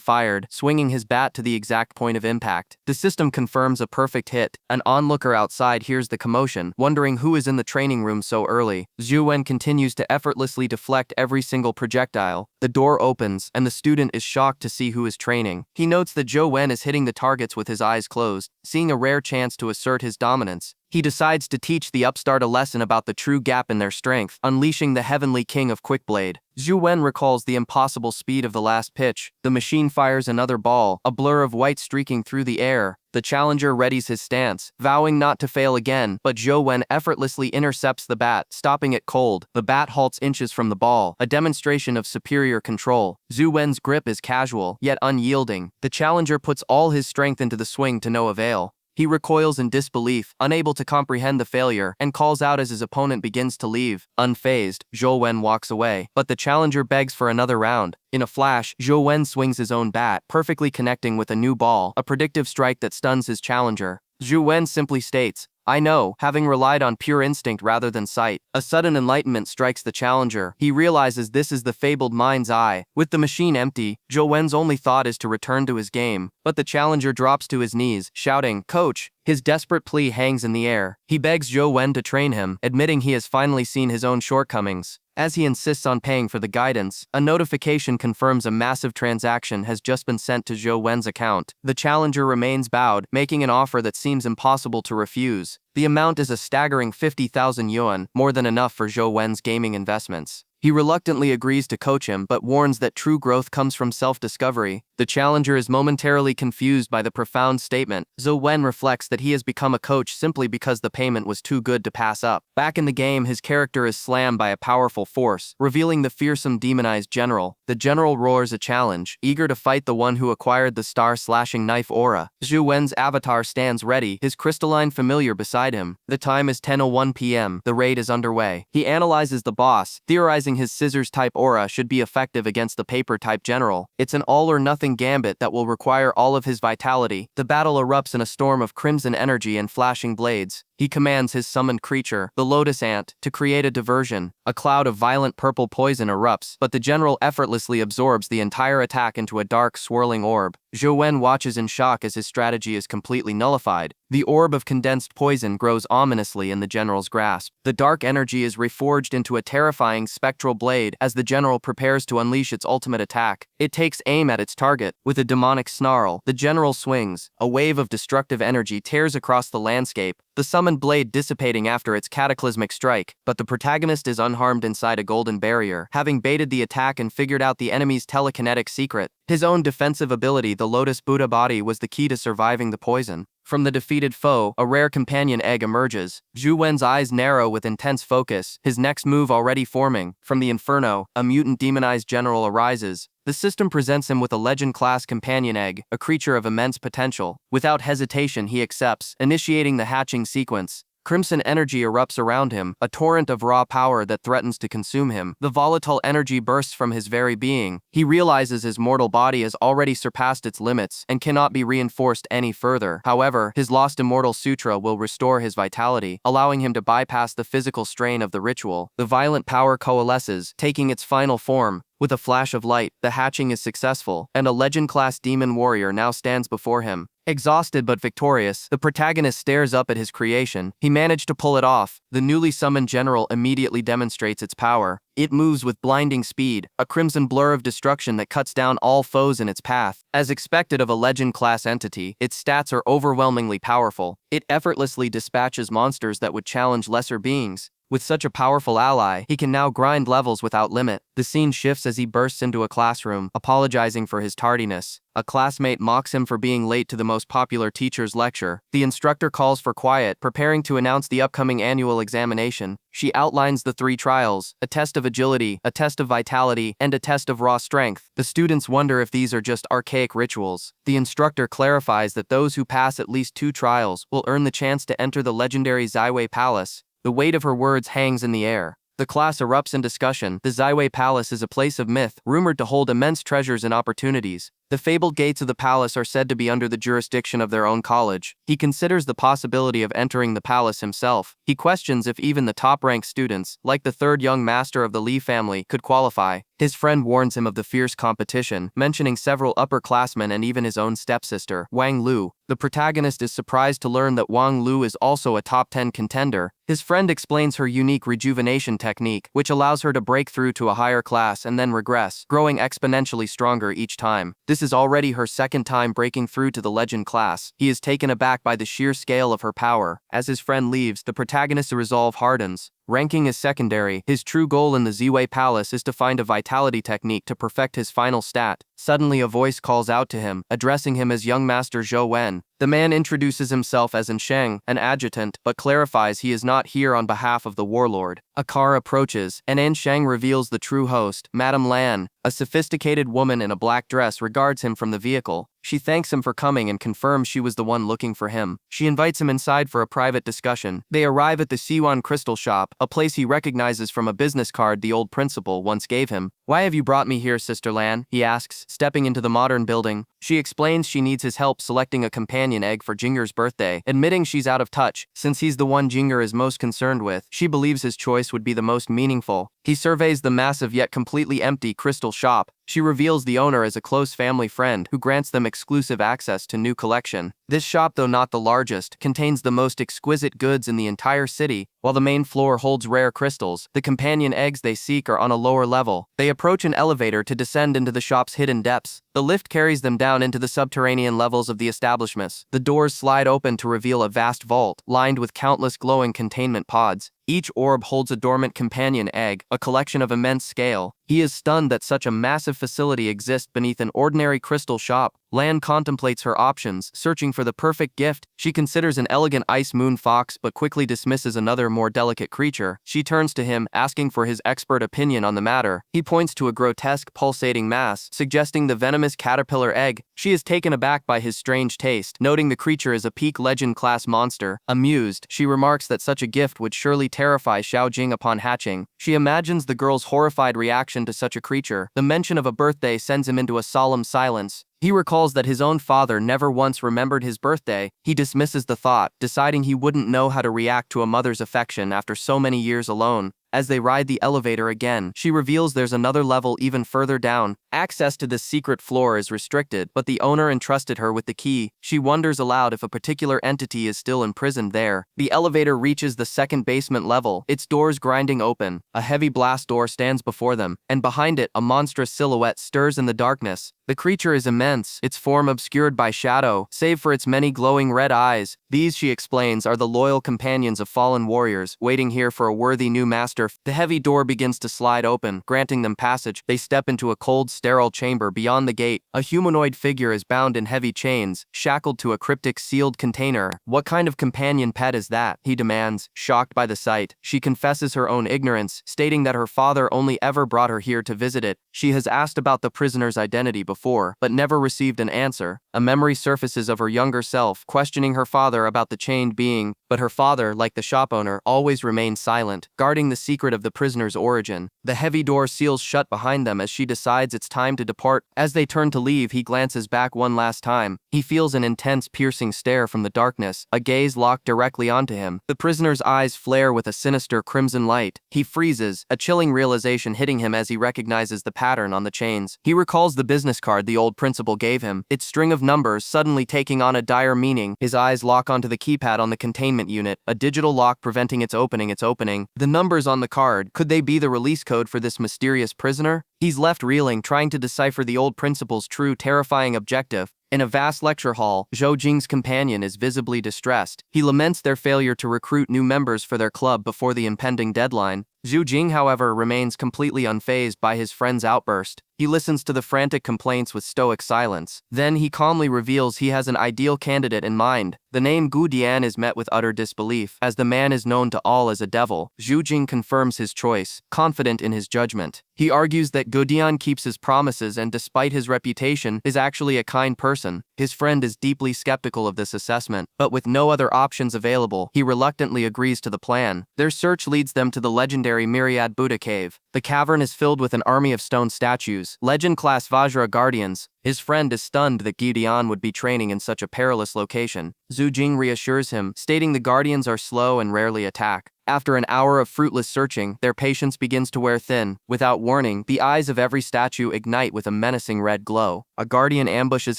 fired, swinging his bat to the exact point of impact. The system confirms a perfect hit. An onlooker outside hears the commotion, wondering who is in the training room so early. Zhou Wen continues to effortlessly deflect every single projectile. The door opens, and the student is shocked to see who is training. He notes that Zhou Wen is hitting the targets with his eyes closed, seeing a rare chance to assert his dominance. He decides to teach the upstart a lesson about the true gap in their strength, unleashing the heavenly king of Quickblade. Zhou Wen recalls the impossible speed of the last pitch. The machine fires another ball, a blur of white streaking through the air. The challenger readies his stance, vowing not to fail again, but Zhou Wen effortlessly intercepts the bat, stopping it cold. The bat halts inches from the ball, a demonstration of superior control. Zhou Wen's grip is casual, yet unyielding. The challenger puts all his strength into the swing to no avail. He recoils in disbelief, unable to comprehend the failure, and calls out as his opponent begins to leave. Unfazed, Zhou Wen walks away, but the challenger begs for another round. In a flash, Zhou Wen swings his own bat, perfectly connecting with a new ball, a predictive strike that stuns his challenger. Zhou Wen simply states, "I know," having relied on pure instinct rather than sight. A sudden enlightenment strikes the challenger. He realizes this is the fabled mind's eye. With the machine empty, Zhou Wen's only thought is to return to his game. But the challenger drops to his knees, shouting, "Coach!" His desperate plea hangs in the air. He begs Zhou Wen to train him, admitting he has finally seen his own shortcomings. As he insists on paying for the guidance, a notification confirms a massive transaction has just been sent to Zhou Wen's account. The challenger remains bowed, making an offer that seems impossible to refuse. The amount is a staggering 50,000 yuan, more than enough for Zhou Wen's gaming investments. He reluctantly agrees to coach him but warns that true growth comes from self-discovery. The challenger is momentarily confused by the profound statement. Zhou Wen reflects that he has become a coach simply because the payment was too good to pass up. Back in the game, his character is slammed by a powerful force, revealing the fearsome demonized general. The general roars a challenge, eager to fight the one who acquired the star-slashing knife aura. Zhou Wen's avatar stands ready, his crystalline familiar beside him. The time is 10:01 p.m. The raid is underway. He analyzes the boss, theorizing his scissors-type aura should be effective against the paper-type general. It's an all-or-nothing gambit that will require all of his vitality. The battle erupts in a storm of crimson energy and flashing blades. He commands his summoned creature, the lotus ant, to create a diversion. A cloud of violent purple poison erupts, but the general effortlessly absorbs the entire attack into a dark, swirling orb. Zhou Wen watches in shock as his strategy is completely nullified. The orb of condensed poison grows ominously in the general's grasp. The dark energy is reforged into a terrifying spectral blade as the general prepares to unleash its ultimate attack. It takes aim at its target. With a demonic snarl, the general swings. A wave of destructive energy tears across the landscape, the summoned blade dissipating after its cataclysmic strike, but the protagonist is unharmed inside a golden barrier, having baited the attack and figured out the enemy's telekinetic secret. His own defensive ability, the Lotus Buddha body, was the key to surviving the poison. From the defeated foe, a rare companion egg emerges. Zhou Wen's eyes narrow with intense focus, his next move already forming. From the inferno, a mutant demonized general arises. The system presents him with a legend-class companion egg, a creature of immense potential. Without hesitation, he accepts, initiating the hatching sequence. Crimson energy erupts around him, a torrent of raw power that threatens to consume him. The volatile energy bursts from his very being. He realizes his mortal body has already surpassed its limits and cannot be reinforced any further. However, his lost immortal sutra will restore his vitality, allowing him to bypass the physical strain of the ritual. The violent power coalesces, taking its final form. With a flash of light, the hatching is successful, and a legend-class demon warrior now stands before him. Exhausted but victorious, the protagonist stares up at his creation. He managed to pull it off. The newly summoned general immediately demonstrates its power. It moves with blinding speed, a crimson blur of destruction that cuts down all foes in its path. As expected of a legend-class entity, its stats are overwhelmingly powerful. It effortlessly dispatches monsters that would challenge lesser beings. With such a powerful ally, he can now grind levels without limit. The scene shifts as he bursts into a classroom, apologizing for his tardiness. A classmate mocks him for being late to the most popular teacher's lecture. The instructor calls for quiet, preparing to announce the upcoming annual examination. She outlines the 3 trials: a test of agility, a test of vitality, and a test of raw strength. The students wonder if these are just archaic rituals. The instructor clarifies that those who pass at least 2 trials will earn the chance to enter the legendary Zhou Wen Palace. The weight of her words hangs in the air. The class erupts in discussion. The Zhou Wen Palace is a place of myth, rumored to hold immense treasures and opportunities. The fabled gates of the palace are said to be under the jurisdiction of their own college. He considers the possibility of entering the palace himself. He questions if even the top-ranked students, like the 3rd young master of the Li family, could qualify. His friend warns him of the fierce competition, mentioning several upperclassmen and even his own stepsister, Wang Lu. The protagonist is surprised to learn that Wang Lu is also a top 10 contender. His friend explains her unique rejuvenation technique, which allows her to break through to a higher class and then regress, growing exponentially stronger each time. This is already her 2nd time breaking through to the legend class. He is taken aback by the sheer scale of her power. As his friend leaves, the protagonist's resolve hardens. Ranking is secondary. His true goal in the Zhou Wen Palace is to find a vitality technique to perfect his final stat. Suddenly a voice calls out to him, addressing him as young master Zhou Wen. The man introduces himself as Sheng, an adjutant, but clarifies he is not here on behalf of the warlord. A car approaches, and Sheng reveals the true host, Madame Lan. A sophisticated woman in a black dress regards him from the vehicle. She thanks him for coming and confirms she was the one looking for him. She invites him inside for a private discussion. They arrive at the Siwan crystal shop, a place he recognizes from a business card the old principal once gave him. "Why have you brought me here, Sister Lan?" he asks, stepping into the modern building. She explains she needs his help selecting a companion egg for Jinger's birthday, admitting she's out of touch. Since he's the one Jinger is most concerned with, she believes his choice would be the most meaningful. He surveys the massive yet completely empty crystal shop. She reveals the owner as a close family friend who grants them exclusive access to new collection. This shop, though not the largest, contains the most exquisite goods in the entire city. While the main floor holds rare crystals, the companion eggs they seek are on a lower level. They approach an elevator to descend into the shop's hidden depths. The lift carries them down into the subterranean levels of the establishments. The doors slide open to reveal a vast vault, lined with countless glowing containment pods. Each orb holds a dormant companion egg, a collection of immense scale. He is stunned that such a massive facility exists beneath an ordinary crystal shop. Lan contemplates her options, searching for the perfect gift. She considers an elegant ice moon fox but quickly dismisses another more delicate creature. She turns to him, asking for his expert opinion on the matter. He points to a grotesque, pulsating mass, suggesting the venomous caterpillar egg. She is taken aback by his strange taste, noting the creature is a peak legend-class monster. Amused, she remarks that such a gift would surely terrify Xiao Jing upon hatching. She imagines the girl's horrified reaction to such a creature. The mention of a birthday sends him into a solemn silence. He recalls that his own father never once remembered his birthday. He dismisses the thought, deciding he wouldn't know how to react to a mother's affection after so many years alone. As they ride the elevator again, she reveals there's another level even further down. Access to this secret floor is restricted, but the owner entrusted her with the key. She wonders aloud if a particular entity is still imprisoned there. The elevator reaches the 2nd basement level, its doors grinding open. A heavy blast door stands before them, and behind it, a monstrous silhouette stirs in the darkness. The creature is immense, its form obscured by shadow, save for its many glowing red eyes. These, she explains, are the loyal companions of fallen warriors, waiting here for a worthy new master. The heavy door begins to slide open, granting them passage. They step into a cold, sterile chamber beyond the gate. A humanoid figure is bound in heavy chains, shackled to a cryptic sealed container. "What kind of companion pet is that?" he demands, shocked by the sight. She confesses her own ignorance, stating that her father only ever brought her here to visit it. She has asked about the prisoner's identity before. before, but never received an answer. A memory surfaces of her younger self, questioning her father about the chained being, but her father, like the shop owner, always remained silent, guarding the secret of the prisoner's origin. The heavy door seals shut behind them as she decides it's time to depart. As they turn to leave, he glances back one last time. He feels an intense, piercing stare from the darkness, a gaze locked directly onto him. The prisoner's eyes flare with a sinister crimson light. He freezes, a chilling realization hitting him as he recognizes the pattern on the chains. He recalls the business card the old principal gave him, its string of numbers suddenly taking on a dire meaning. His eyes lock onto the keypad on the containment unit, a digital lock preventing its opening. The numbers on the card, could they be the release code for this mysterious prisoner? He's left reeling, trying to decipher the old principal's true, terrifying objective. In a vast lecture hall, Zhou Jing's companion is visibly distressed. He laments their failure to recruit new members for their club before the impending deadline. Zhu Jing, however, remains completely unfazed by his friend's outburst. He listens to the frantic complaints with stoic silence. Then he calmly reveals he has an ideal candidate in mind. The name Gu Dian is met with utter disbelief, as the man is known to all as a devil. Zhu Jing confirms his choice, confident in his judgment. He argues that Gu Dian keeps his promises and, despite his reputation, is actually a kind person. His friend is deeply skeptical of this assessment, but with no other options available, he reluctantly agrees to the plan. Their search leads them to the legendary Myriad Buddha Cave. The cavern is filled with an army of stone statues, legend-class Vajra guardians. His friend is stunned that Gu Dian would be training in such a perilous location. Zhu Jing reassures him, stating the guardians are slow and rarely attack. After an hour of fruitless searching, their patience begins to wear thin. Without warning, the eyes of every statue ignite with a menacing red glow. A guardian ambushes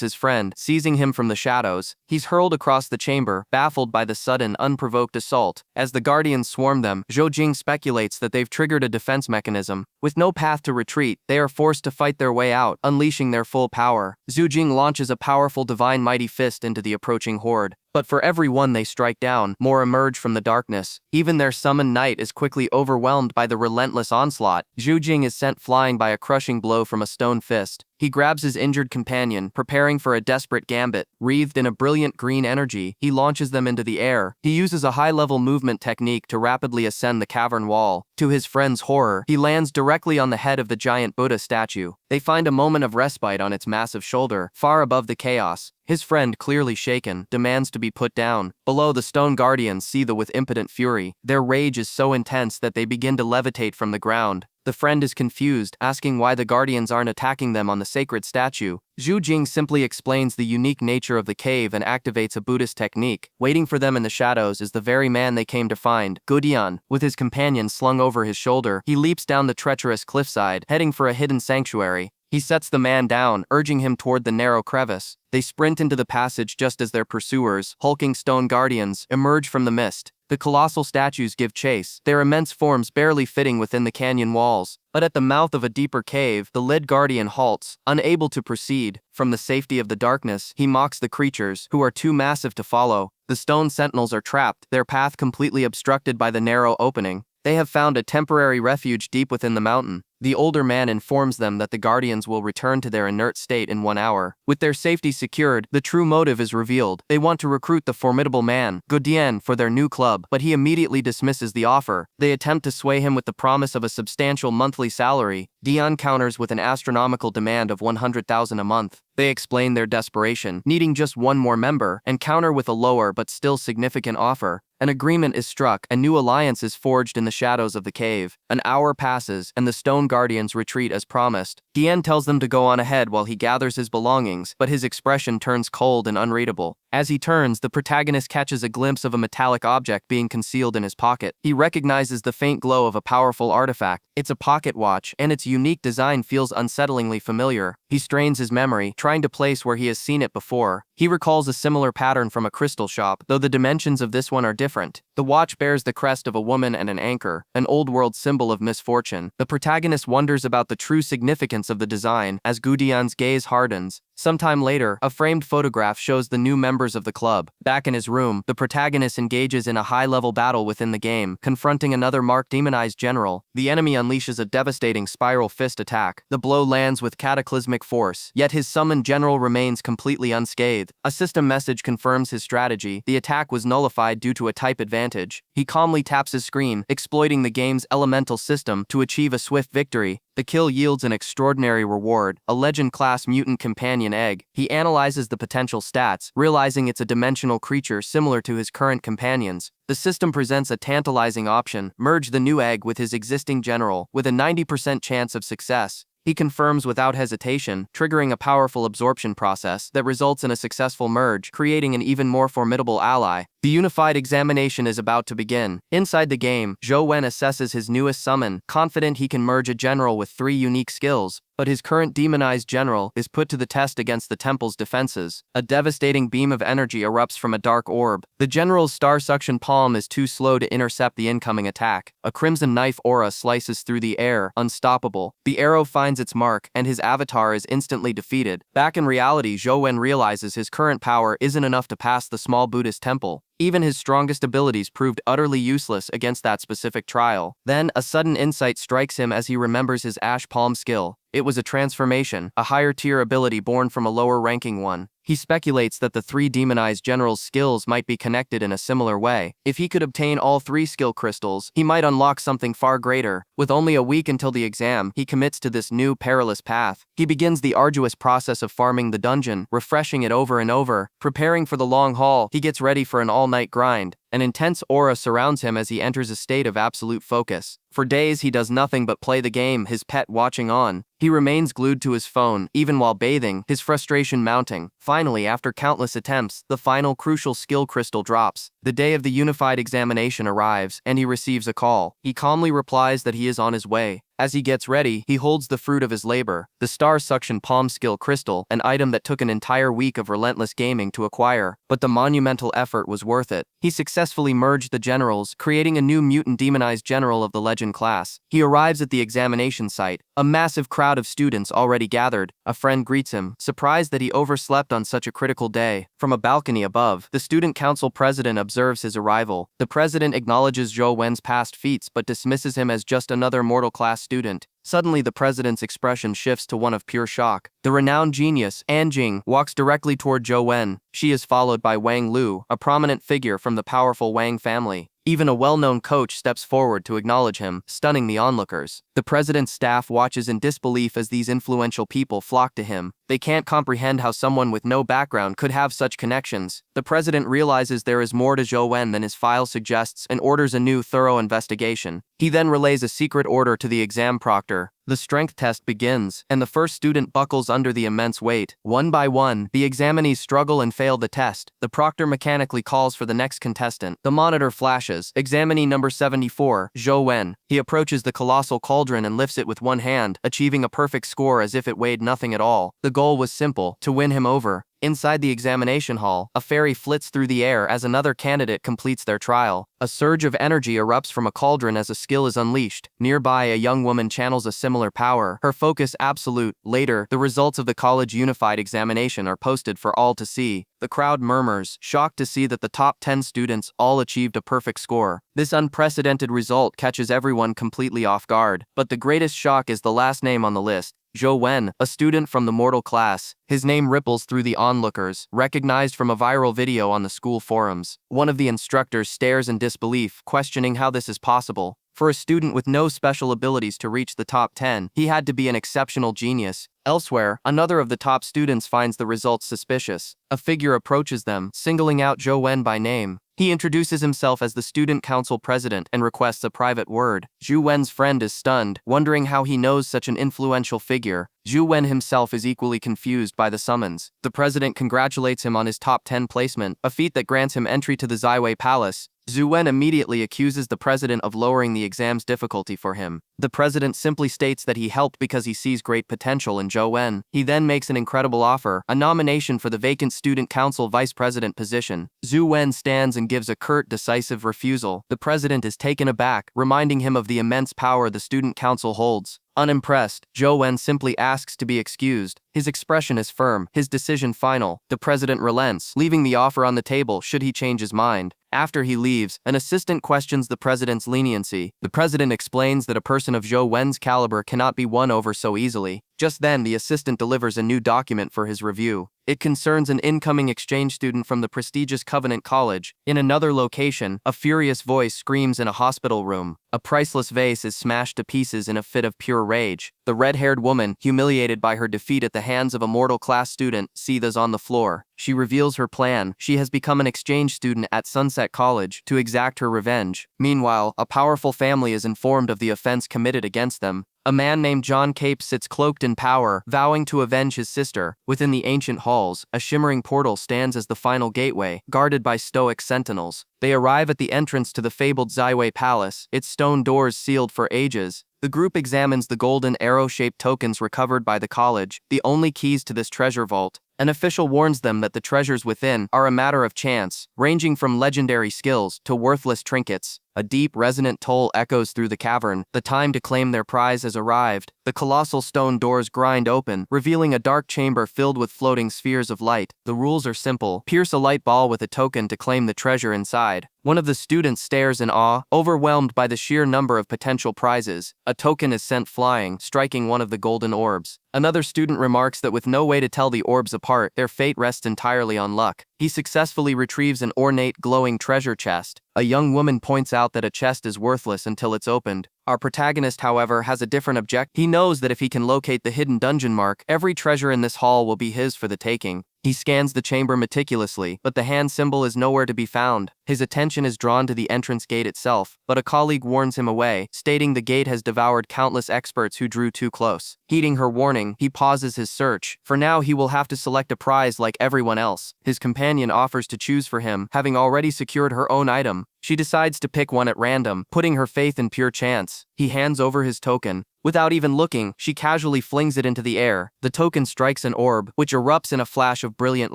his friend, seizing him from the shadows. He's hurled across the chamber, baffled by the sudden, unprovoked assault. As the guardians swarm them, Zhou Jing speculates that they've triggered a defense mechanism. With no path to retreat, they are forced to fight their way out, unleashing their full power. Zhu Jing launches a powerful divine mighty fist into the approaching horde. But for every one they strike down, more emerge from the darkness. Even their summoned knight is quickly overwhelmed by the relentless onslaught. Zhu Jing is sent flying by a crushing blow from a stone fist. He grabs his injured companion, preparing for a desperate gambit. Wreathed in a brilliant green energy, he launches them into the air. He uses a high-level movement technique to rapidly ascend the cavern wall. To his friend's horror, he lands directly on the head of the giant Buddha statue. They find a moment of respite on its massive shoulder, far above the chaos. His friend, clearly shaken, demands to be put down. Below, the stone guardians seethe with impotent fury. Their rage is so intense that they begin to levitate from the ground. The friend is confused, asking why the guardians aren't attacking them on the sacred statue. Zhu Jing simply explains the unique nature of the cave and activates a Buddhist technique. Waiting for them in the shadows is the very man they came to find, Gu Dian. With his companion slung over his shoulder, he leaps down the treacherous cliffside, heading for a hidden sanctuary. He sets the man down, urging him toward the narrow crevice. They sprint into the passage just as their pursuers, hulking stone guardians, emerge from the mist. The colossal statues give chase, their immense forms barely fitting within the canyon walls. But at the mouth of a deeper cave, the lead guardian halts, unable to proceed. From the safety of the darkness, he mocks the creatures, who are too massive to follow. The stone sentinels are trapped, their path completely obstructed by the narrow opening. They have found a temporary refuge deep within the mountain. The older man informs them that the guardians will return to their inert state in 1 hour. With their safety secured, the true motive is revealed. They want to recruit the formidable man, Gu Dian, for their new club, but he immediately dismisses the offer. They attempt to sway him with the promise of a substantial monthly salary. Dian counters with an astronomical demand of 100,000 a month. They explain their desperation, needing just one more member, and counter with a lower but still significant offer. An agreement is struck, a new alliance is forged in the shadows of the cave. An hour passes, and the stone guardians retreat as promised. Dian tells them to go on ahead while he gathers his belongings, but his expression turns cold and unreadable. As he turns, the protagonist catches a glimpse of a metallic object being concealed in his pocket. He recognizes the faint glow of a powerful artifact. It's a pocket watch, and its unique design feels unsettlingly familiar. He strains his memory, trying to place where he has seen it before. He recalls a similar pattern from a crystal shop, though the dimensions of this one are different. The watch bears the crest of a woman and an anchor, an old-world symbol of misfortune. The protagonist wonders about the true significance of the design as Gu Dian's gaze hardens. Sometime later, a framed photograph shows the new members of the club. Back in his room, the protagonist engages in a high-level battle within the game, confronting another marked demonized general. The enemy unleashes a devastating spiral fist attack. The blow lands with cataclysmic force, yet his summoned general remains completely unscathed. A system message confirms his strategy. The attack was nullified due to a type advantage. He calmly taps his screen, exploiting the game's elemental system to achieve a swift victory. The kill yields an extraordinary reward, a legend-class mutant companion egg. He analyzes the potential stats, realizing it's a dimensional creature similar to his current companions. The system presents a tantalizing option: merge the new egg with his existing general, with a 90% chance of success. He confirms without hesitation, triggering a powerful absorption process that results in a successful merge, creating an even more formidable ally. The unified examination is about to begin. Inside the game, Zhou Wen assesses his newest summon, confident he can merge a general with 3 unique skills. But his current demonized general is put to the test against the temple's defenses. A devastating beam of energy erupts from a dark orb. The general's star suction palm is too slow to intercept the incoming attack. A crimson knife aura slices through the air, unstoppable. The arrow finds its mark, and his avatar is instantly defeated. Back in reality, Zhou Wen realizes his current power isn't enough to pass the small Buddhist temple. Even his strongest abilities proved utterly useless against that specific trial. Then, a sudden insight strikes him as he remembers his Ash Palm skill. It was a transformation, a higher-tier ability born from a lower-ranking one. He speculates that the 3 demonized generals' skills might be connected in a similar way. If he could obtain all 3 skill crystals, he might unlock something far greater. With only a week until the exam, he commits to this new, perilous path. He begins the arduous process of farming the dungeon, refreshing it over and over. Preparing for the long haul, he gets ready for an all-night grind. An intense aura surrounds him as he enters a state of absolute focus. For days he does nothing but play the game, his pet watching on. He remains glued to his phone, even while bathing, his frustration mounting. Finally, after countless attempts, the final crucial skill crystal drops. The day of the unified examination arrives, and he receives a call. He calmly replies that he is on his way. As he gets ready, he holds the fruit of his labor, the Star Suction Palm Skill Crystal, an item that took an entire week of relentless gaming to acquire. But the monumental effort was worth it. He successfully merged the generals, creating a new mutant demonized general of the legend class. He arrives at the examination site. A massive crowd of students already gathered. A friend greets him, surprised that he overslept on such a critical day. From a balcony above, the student council president observes his arrival. The president acknowledges Zhou Wen's past feats but dismisses him as just another mortal class student. Suddenly, the president's expression shifts to one of pure shock. The renowned genius, Anjing, walks directly toward Zhou Wen. She is followed by Wang Lu, a prominent figure from the powerful Wang family. Even a well-known coach steps forward to acknowledge him, stunning the onlookers. The president's staff watches in disbelief as these influential people flock to him. They can't comprehend how someone with no background could have such connections. The president realizes there is more to Zhou Wen than his file suggests and orders a new, thorough investigation. He then relays a secret order to the exam proctor. The strength test begins, and the first student buckles under the immense weight. One by one, the examinees struggle and fail the test. The proctor mechanically calls for the next contestant. The monitor flashes. Examinee number 74, Zhou Wen. He approaches the colossal cauldron and lifts it with one hand, achieving a perfect score as if it weighed nothing at all. The goal was simple: to win him over. Inside the examination hall, a fairy flits through the air as another candidate completes their trial. A surge of energy erupts from a cauldron as a skill is unleashed. Nearby, a young woman channels a similar power, her focus absolute. Later, the results of the college unified examination are posted for all to see. The crowd murmurs, shocked to see that the top 10 students all achieved a perfect score. This unprecedented result catches everyone completely off guard. But the greatest shock is the last name on the list: Zhou Wen, a student from the mortal class. His name ripples through the onlookers, recognized from a viral video on the school forums. One of the instructors stares in disbelief, questioning how this is possible. For a student with no special abilities to reach the top 10, he had to be an exceptional genius. Elsewhere, another of the top students finds the results suspicious. A figure approaches them, singling out Zhou Wen by name. He introduces himself as the student council president and requests a private word. Zhou Wen's friend is stunned, wondering how he knows such an influential figure. Zhou Wen himself is equally confused by the summons. The president congratulates him on his top 10 placement, a feat that grants him entry to the Zaiwei Palace. Zhou Wen immediately accuses the president of lowering the exam's difficulty for him. The president simply states that he helped because he sees great potential in Zhou Wen. He then makes an incredible offer, a nomination for the vacant student council vice president position. Zhou Wen stands and gives a curt, decisive refusal. The president is taken aback, reminding him of the immense power the student council holds. Unimpressed, Zhou Wen simply asks to be excused. His expression is firm, his decision final. The president relents, leaving the offer on the table should he change his mind. After he leaves, an assistant questions the president's leniency. The president explains that a person of Zhou Wen's caliber cannot be won over so easily. Just then, the assistant delivers a new document for his review. It concerns an incoming exchange student from the prestigious Covenant College. In another location, a furious voice screams in a hospital room. A priceless vase is smashed to pieces in a fit of pure rage. The red-haired woman, humiliated by her defeat at the hands of a mortal class student, seethes on the floor. She reveals her plan. She has become an exchange student at Sunset College to exact her revenge. Meanwhile, a powerful family is informed of the offense committed against them. A man named John Cape sits cloaked in power, vowing to avenge his sister. Within the ancient halls, a shimmering portal stands as the final gateway, guarded by stoic sentinels. They arrive at the entrance to the fabled Zaiwei Palace, its stone doors sealed for ages. The group examines the golden arrow-shaped tokens recovered by the college, the only keys to this treasure vault. An official warns them that the treasures within are a matter of chance, ranging from legendary skills to worthless trinkets. A deep, resonant toll echoes through the cavern. The time to claim their prize has arrived. The colossal stone doors grind open, revealing a dark chamber filled with floating spheres of light. The rules are simple. Pierce a light ball with a token to claim the treasure inside. One of the students stares in awe, overwhelmed by the sheer number of potential prizes. A token is sent flying, striking one of the golden orbs. Another student remarks that with no way to tell the orbs apart, their fate rests entirely on luck. He successfully retrieves an ornate, glowing treasure chest. A young woman points out that a chest is worthless until it's opened. Our protagonist, however, has a different objective. He knows that if he can locate the hidden dungeon mark, every treasure in this hall will be his for the taking. He scans the chamber meticulously, but the hand symbol is nowhere to be found. His attention is drawn to the entrance gate itself, but a colleague warns him away, stating the gate has devoured countless experts who drew too close. Heeding her warning, he pauses his search. For now, he will have to select a prize like everyone else. His companion offers to choose for him, having already secured her own item. She decides to pick one at random, putting her faith in pure chance. He hands over his token. Without even looking, she casually flings it into the air. The token strikes an orb, which erupts in a flash of brilliant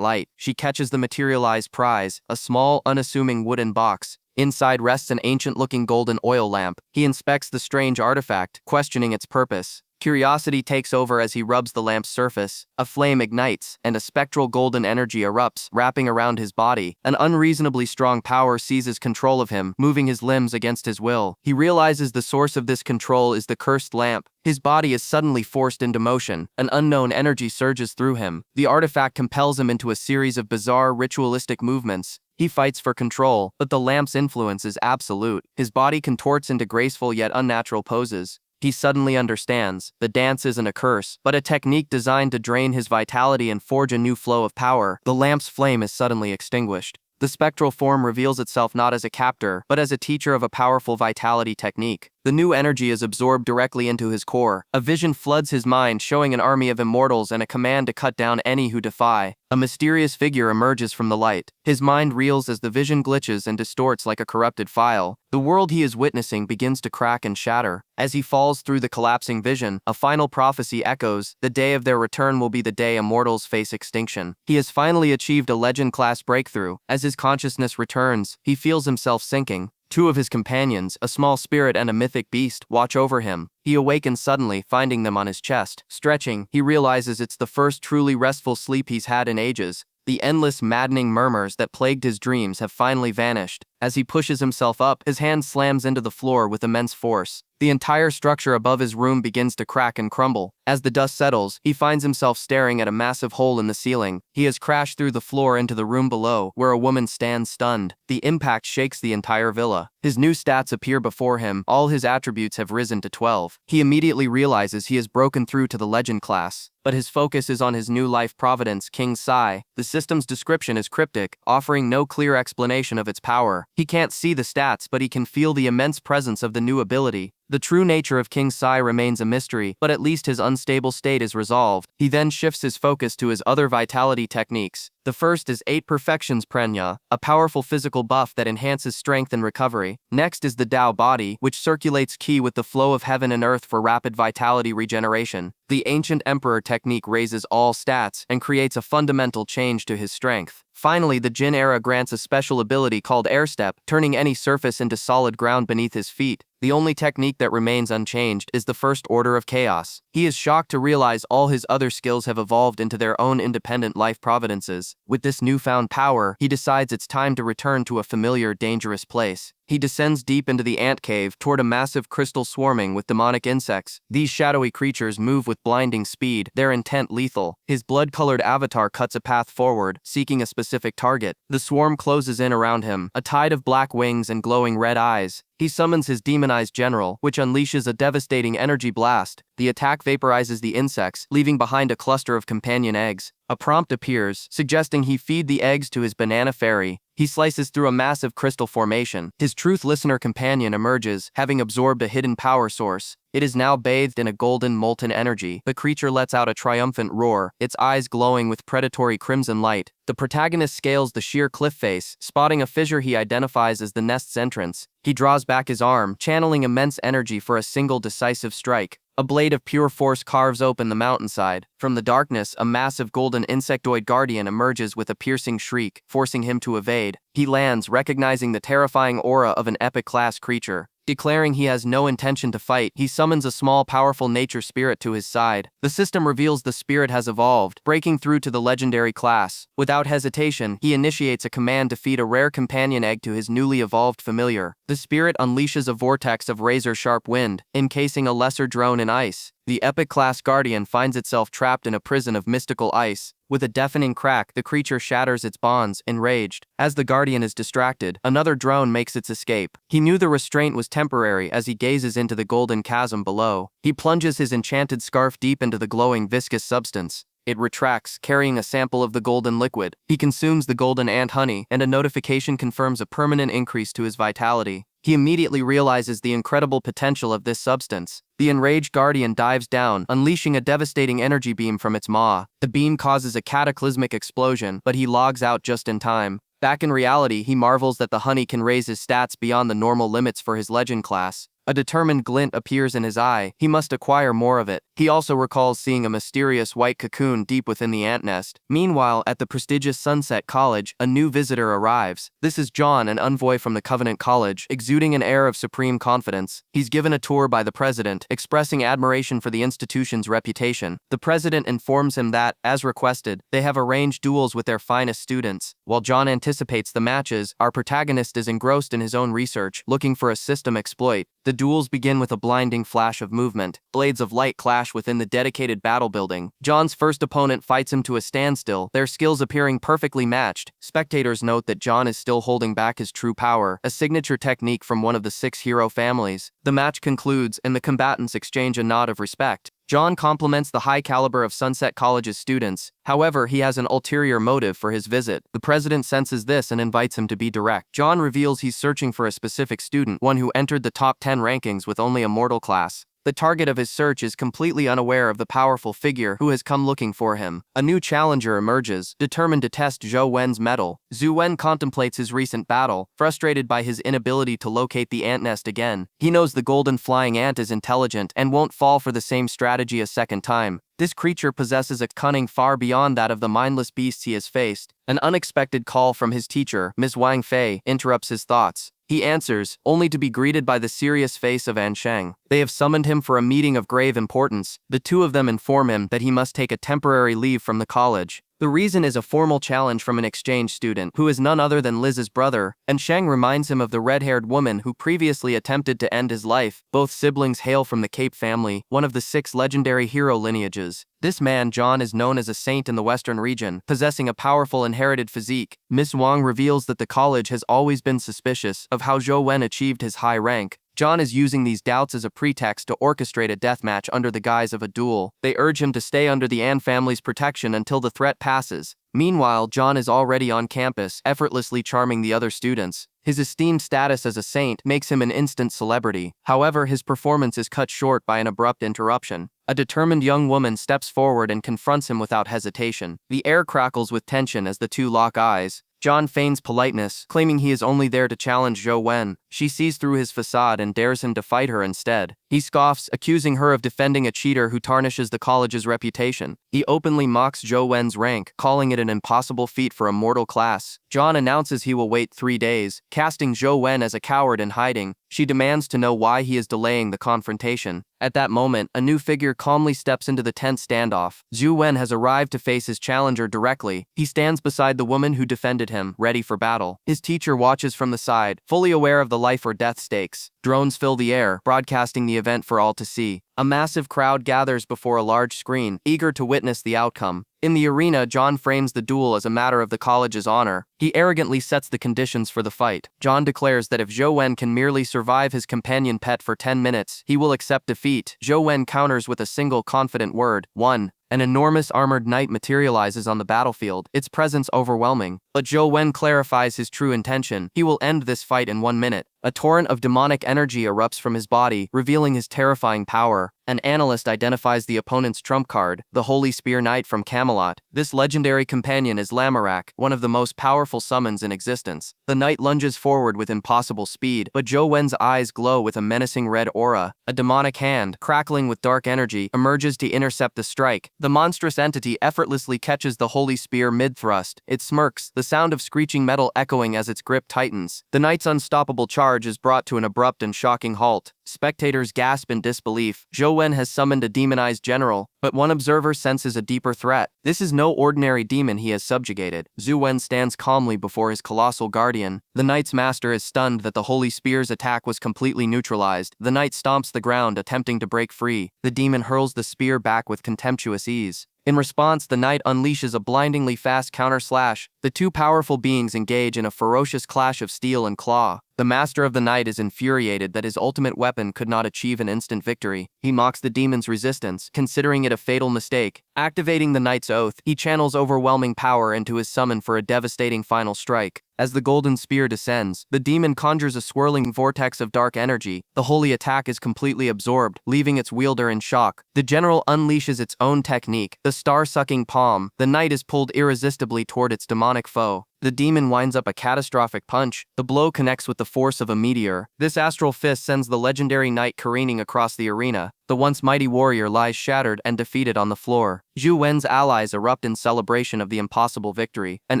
light. She catches the materialized prize, a small, unassuming wooden box. Inside rests an ancient-looking golden oil lamp. He inspects the strange artifact, questioning its purpose. Curiosity takes over as he rubs the lamp's surface. A flame ignites, and a spectral golden energy erupts, wrapping around his body. An unreasonably strong power seizes control of him, moving his limbs against his will. He realizes the source of this control is the cursed lamp. His body is suddenly forced into motion. An unknown energy surges through him. The artifact compels him into a series of bizarre, ritualistic movements. He fights for control, but the lamp's influence is absolute. His body contorts into graceful yet unnatural poses. He suddenly understands. The dance isn't a curse, but a technique designed to drain his vitality and forge a new flow of power. The lamp's flame is suddenly extinguished. The spectral form reveals itself not as a captor, but as a teacher of a powerful vitality technique. The new energy is absorbed directly into his core. A vision floods his mind, showing an army of immortals and a command to cut down any who defy. A mysterious figure emerges from the light. His mind reels as the vision glitches and distorts like a corrupted file. The world he is witnessing begins to crack and shatter. As he falls through the collapsing vision, a final prophecy echoes. The day of their return will be the day immortals face extinction. He has finally achieved a legend-class breakthrough. As his consciousness returns, he feels himself sinking. Two of his companions, a small spirit and a mythic beast, watch over him. He awakens suddenly, finding them on his chest. Stretching, he realizes it's the first truly restful sleep he's had in ages. The endless, maddening murmurs that plagued his dreams have finally vanished. As he pushes himself up, his hand slams into the floor with immense force. The entire structure above his room begins to crack and crumble. As the dust settles, he finds himself staring at a massive hole in the ceiling. He has crashed through the floor into the room below, where a woman stands stunned. The impact shakes the entire villa. His new stats appear before him. All his attributes have risen to 12. He immediately realizes he has broken through to the legend class. But his focus is on his new life providence, King Sai. The system's description is cryptic, offering no clear explanation of its power. He can't see the stats, but he can feel the immense presence of the new ability. The true nature of King Sai remains a mystery, but at least his unstable state is resolved. He then shifts his focus to his other vitality techniques. The first is 8 Perfections Prenya, a powerful physical buff that enhances strength and recovery. Next is the Tao Body, which circulates Qi with the flow of heaven and earth for rapid vitality regeneration. The Ancient Emperor technique raises all stats and creates a fundamental change to his strength. Finally, the Jin era grants a special ability called airstep, turning any surface into solid ground beneath his feet. The only technique that remains unchanged is the first order of chaos. He is shocked to realize all his other skills have evolved into their own independent life providences. With this newfound power, he decides it's time to return to a familiar, dangerous place. He descends deep into the ant cave toward a massive crystal swarming with demonic insects. These shadowy creatures move with blinding speed, their intent lethal. His blood-colored avatar cuts a path forward, seeking a specific target. The swarm closes in around him, a tide of black wings and glowing red eyes. He summons his demonized general, which unleashes a devastating energy blast. The attack vaporizes the insects, leaving behind a cluster of companion eggs. A prompt appears, suggesting he feed the eggs to his banana fairy. He slices through a massive crystal formation. His truth listener companion emerges, having absorbed a hidden power source. It is now bathed in a golden molten energy. The creature lets out a triumphant roar, its eyes glowing with predatory crimson light. The protagonist scales the sheer cliff face, spotting a fissure he identifies as the nest's entrance. He draws back his arm, channeling immense energy for a single decisive strike. A blade of pure force carves open the mountainside. From the darkness, a massive golden insectoid guardian emerges with a piercing shriek, forcing him to evade. He lands, recognizing the terrifying aura of an epic-class creature. Declaring he has no intention to fight, he summons a small, powerful nature spirit to his side. The system reveals the spirit has evolved, breaking through to the legendary class. Without hesitation, he initiates a command to feed a rare companion egg to his newly evolved familiar. The spirit unleashes a vortex of razor-sharp wind, encasing a lesser drone in ice. The epic-class guardian finds itself trapped in a prison of mystical ice. With a deafening crack, the creature shatters its bonds, enraged. As the guardian is distracted, another drone makes its escape. He knew the restraint was temporary as he gazes into the golden chasm below. He plunges his enchanted scarf deep into the glowing viscous substance. It retracts, carrying a sample of the golden liquid. He consumes the golden ant honey, and a notification confirms a permanent increase to his vitality. He immediately realizes the incredible potential of this substance. The enraged guardian dives down, unleashing a devastating energy beam from its maw. The beam causes a cataclysmic explosion, but he logs out just in time. Back in reality, he marvels that the honey can raise his stats beyond the normal limits for his legend class. A determined glint appears in his eye. He must acquire more of it. He also recalls seeing a mysterious white cocoon deep within the ant nest. Meanwhile, at the prestigious Sunset College, a new visitor arrives. This is John, an envoy from the Covenant College, exuding an air of supreme confidence. He's given a tour by the president, expressing admiration for the institution's reputation. The president informs him that, as requested, they have arranged duels with their finest students. While John anticipates the matches, our protagonist is engrossed in his own research, looking for a system exploit. The duels begin with a blinding flash of movement. Blades of light clash within the dedicated battle building. John's first opponent fights him to a standstill, their skills appearing perfectly matched. Spectators note that John is still holding back his true power, a signature technique from one of the 6 hero families. The match concludes, and the combatants exchange a nod of respect. John compliments the high caliber of Sunset College's students. However, he has an ulterior motive for his visit. The president senses this and invites him to be direct. John reveals he's searching for a specific student, one who entered the top 10 rankings with only a mortal class. The target of his search is completely unaware of the powerful figure who has come looking for him. A new challenger emerges, determined to test Zhou Wen's mettle. Zhou Wen contemplates his recent battle, frustrated by his inability to locate the ant nest again. He knows the golden flying ant is intelligent and won't fall for the same strategy a second time. This creature possesses a cunning far beyond that of the mindless beasts he has faced. An unexpected call from his teacher, Ms. Wang Fei, interrupts his thoughts. He answers, only to be greeted by the serious face of An Sheng. They have summoned him for a meeting of grave importance. The two of them inform him that he must take a temporary leave from the college. The reason is a formal challenge from an exchange student, who is none other than Liz's brother, and Sheng reminds him of the red-haired woman who previously attempted to end his life. Both siblings hail from the Cape family, one of the 6 legendary hero lineages. This man, John, is known as a saint in the Western region, possessing a powerful inherited physique. Miss Wang reveals that the college has always been suspicious of how Zhou Wen achieved his high rank. John is using these doubts as a pretext to orchestrate a deathmatch under the guise of a duel. They urge him to stay under the An family's protection until the threat passes. Meanwhile, John is already on campus, effortlessly charming the other students. His esteemed status as a saint makes him an instant celebrity. However, his performance is cut short by an abrupt interruption. A determined young woman steps forward and confronts him without hesitation. The air crackles with tension as the two lock eyes. John feigns politeness, claiming he is only there to challenge Zhou Wen. She sees through his facade and dares him to fight her instead. He scoffs, accusing her of defending a cheater who tarnishes the college's reputation. He openly mocks Zhou Wen's rank, calling it an impossible feat for a mortal class. John announces he will wait 3 days, casting Zhou Wen as a coward in hiding. She demands to know why he is delaying the confrontation. At that moment, a new figure calmly steps into the tense standoff. Zhou Wen has arrived to face his challenger directly. He stands beside the woman who defended him, ready for battle. His teacher watches from the side, fully aware of the life or death stakes. Drones fill the air, broadcasting the event for all to see. A massive crowd gathers before a large screen, eager to witness the outcome. In the arena, John frames the duel as a matter of the college's honor. He arrogantly sets the conditions for the fight. John declares that if Zhou Wen can merely survive his companion pet for 10 minutes, he will accept defeat. Zhou Wen counters with a single confident word, 1. An enormous armored knight materializes on the battlefield, its presence overwhelming. But Zhou Wen clarifies his true intention. He will end this fight in 1 minute. A torrent of demonic energy erupts from his body, revealing his terrifying power. An analyst identifies the opponent's trump card, the Holy Spear Knight from Camelot. This legendary companion is Lamorak, one of the most powerful summons in existence. The knight lunges forward with impossible speed, but Zhou Wen's eyes glow with a menacing red aura. A demonic hand, crackling with dark energy, emerges to intercept the strike. The monstrous entity effortlessly catches the Holy Spear mid-thrust. It smirks, the sound of screeching metal echoing as its grip tightens. The knight's unstoppable charge is brought to an abrupt and shocking halt. Spectators gasp in disbelief. Zhou Wen has summoned a demonized general, but one observer senses a deeper threat. This is no ordinary demon he has subjugated. Zhou Wen stands calmly before his colossal guardian. The knight's master is stunned that the Holy Spear's attack was completely neutralized. The knight stomps the ground, attempting to break free. The demon hurls the spear back with contemptuous ease. In response, the knight unleashes a blindingly fast counter-slash. The two powerful beings engage in a ferocious clash of steel and claw. The master of the night is infuriated that his ultimate weapon could not achieve an instant victory. He mocks the demon's resistance, considering it a fatal mistake. Activating the knight's oath, he channels overwhelming power into his summon for a devastating final strike. As the golden spear descends, the demon conjures a swirling vortex of dark energy. The holy attack is completely absorbed, leaving its wielder in shock. The general unleashes its own technique, the star-sucking palm. The knight is pulled irresistibly toward its demonic foe. The demon winds up a catastrophic punch. The blow connects with the force of a meteor. This astral fist sends the legendary knight careening across the arena. The once mighty warrior lies shattered and defeated on the floor. Zhou Wen's allies erupt in celebration of the impossible victory. An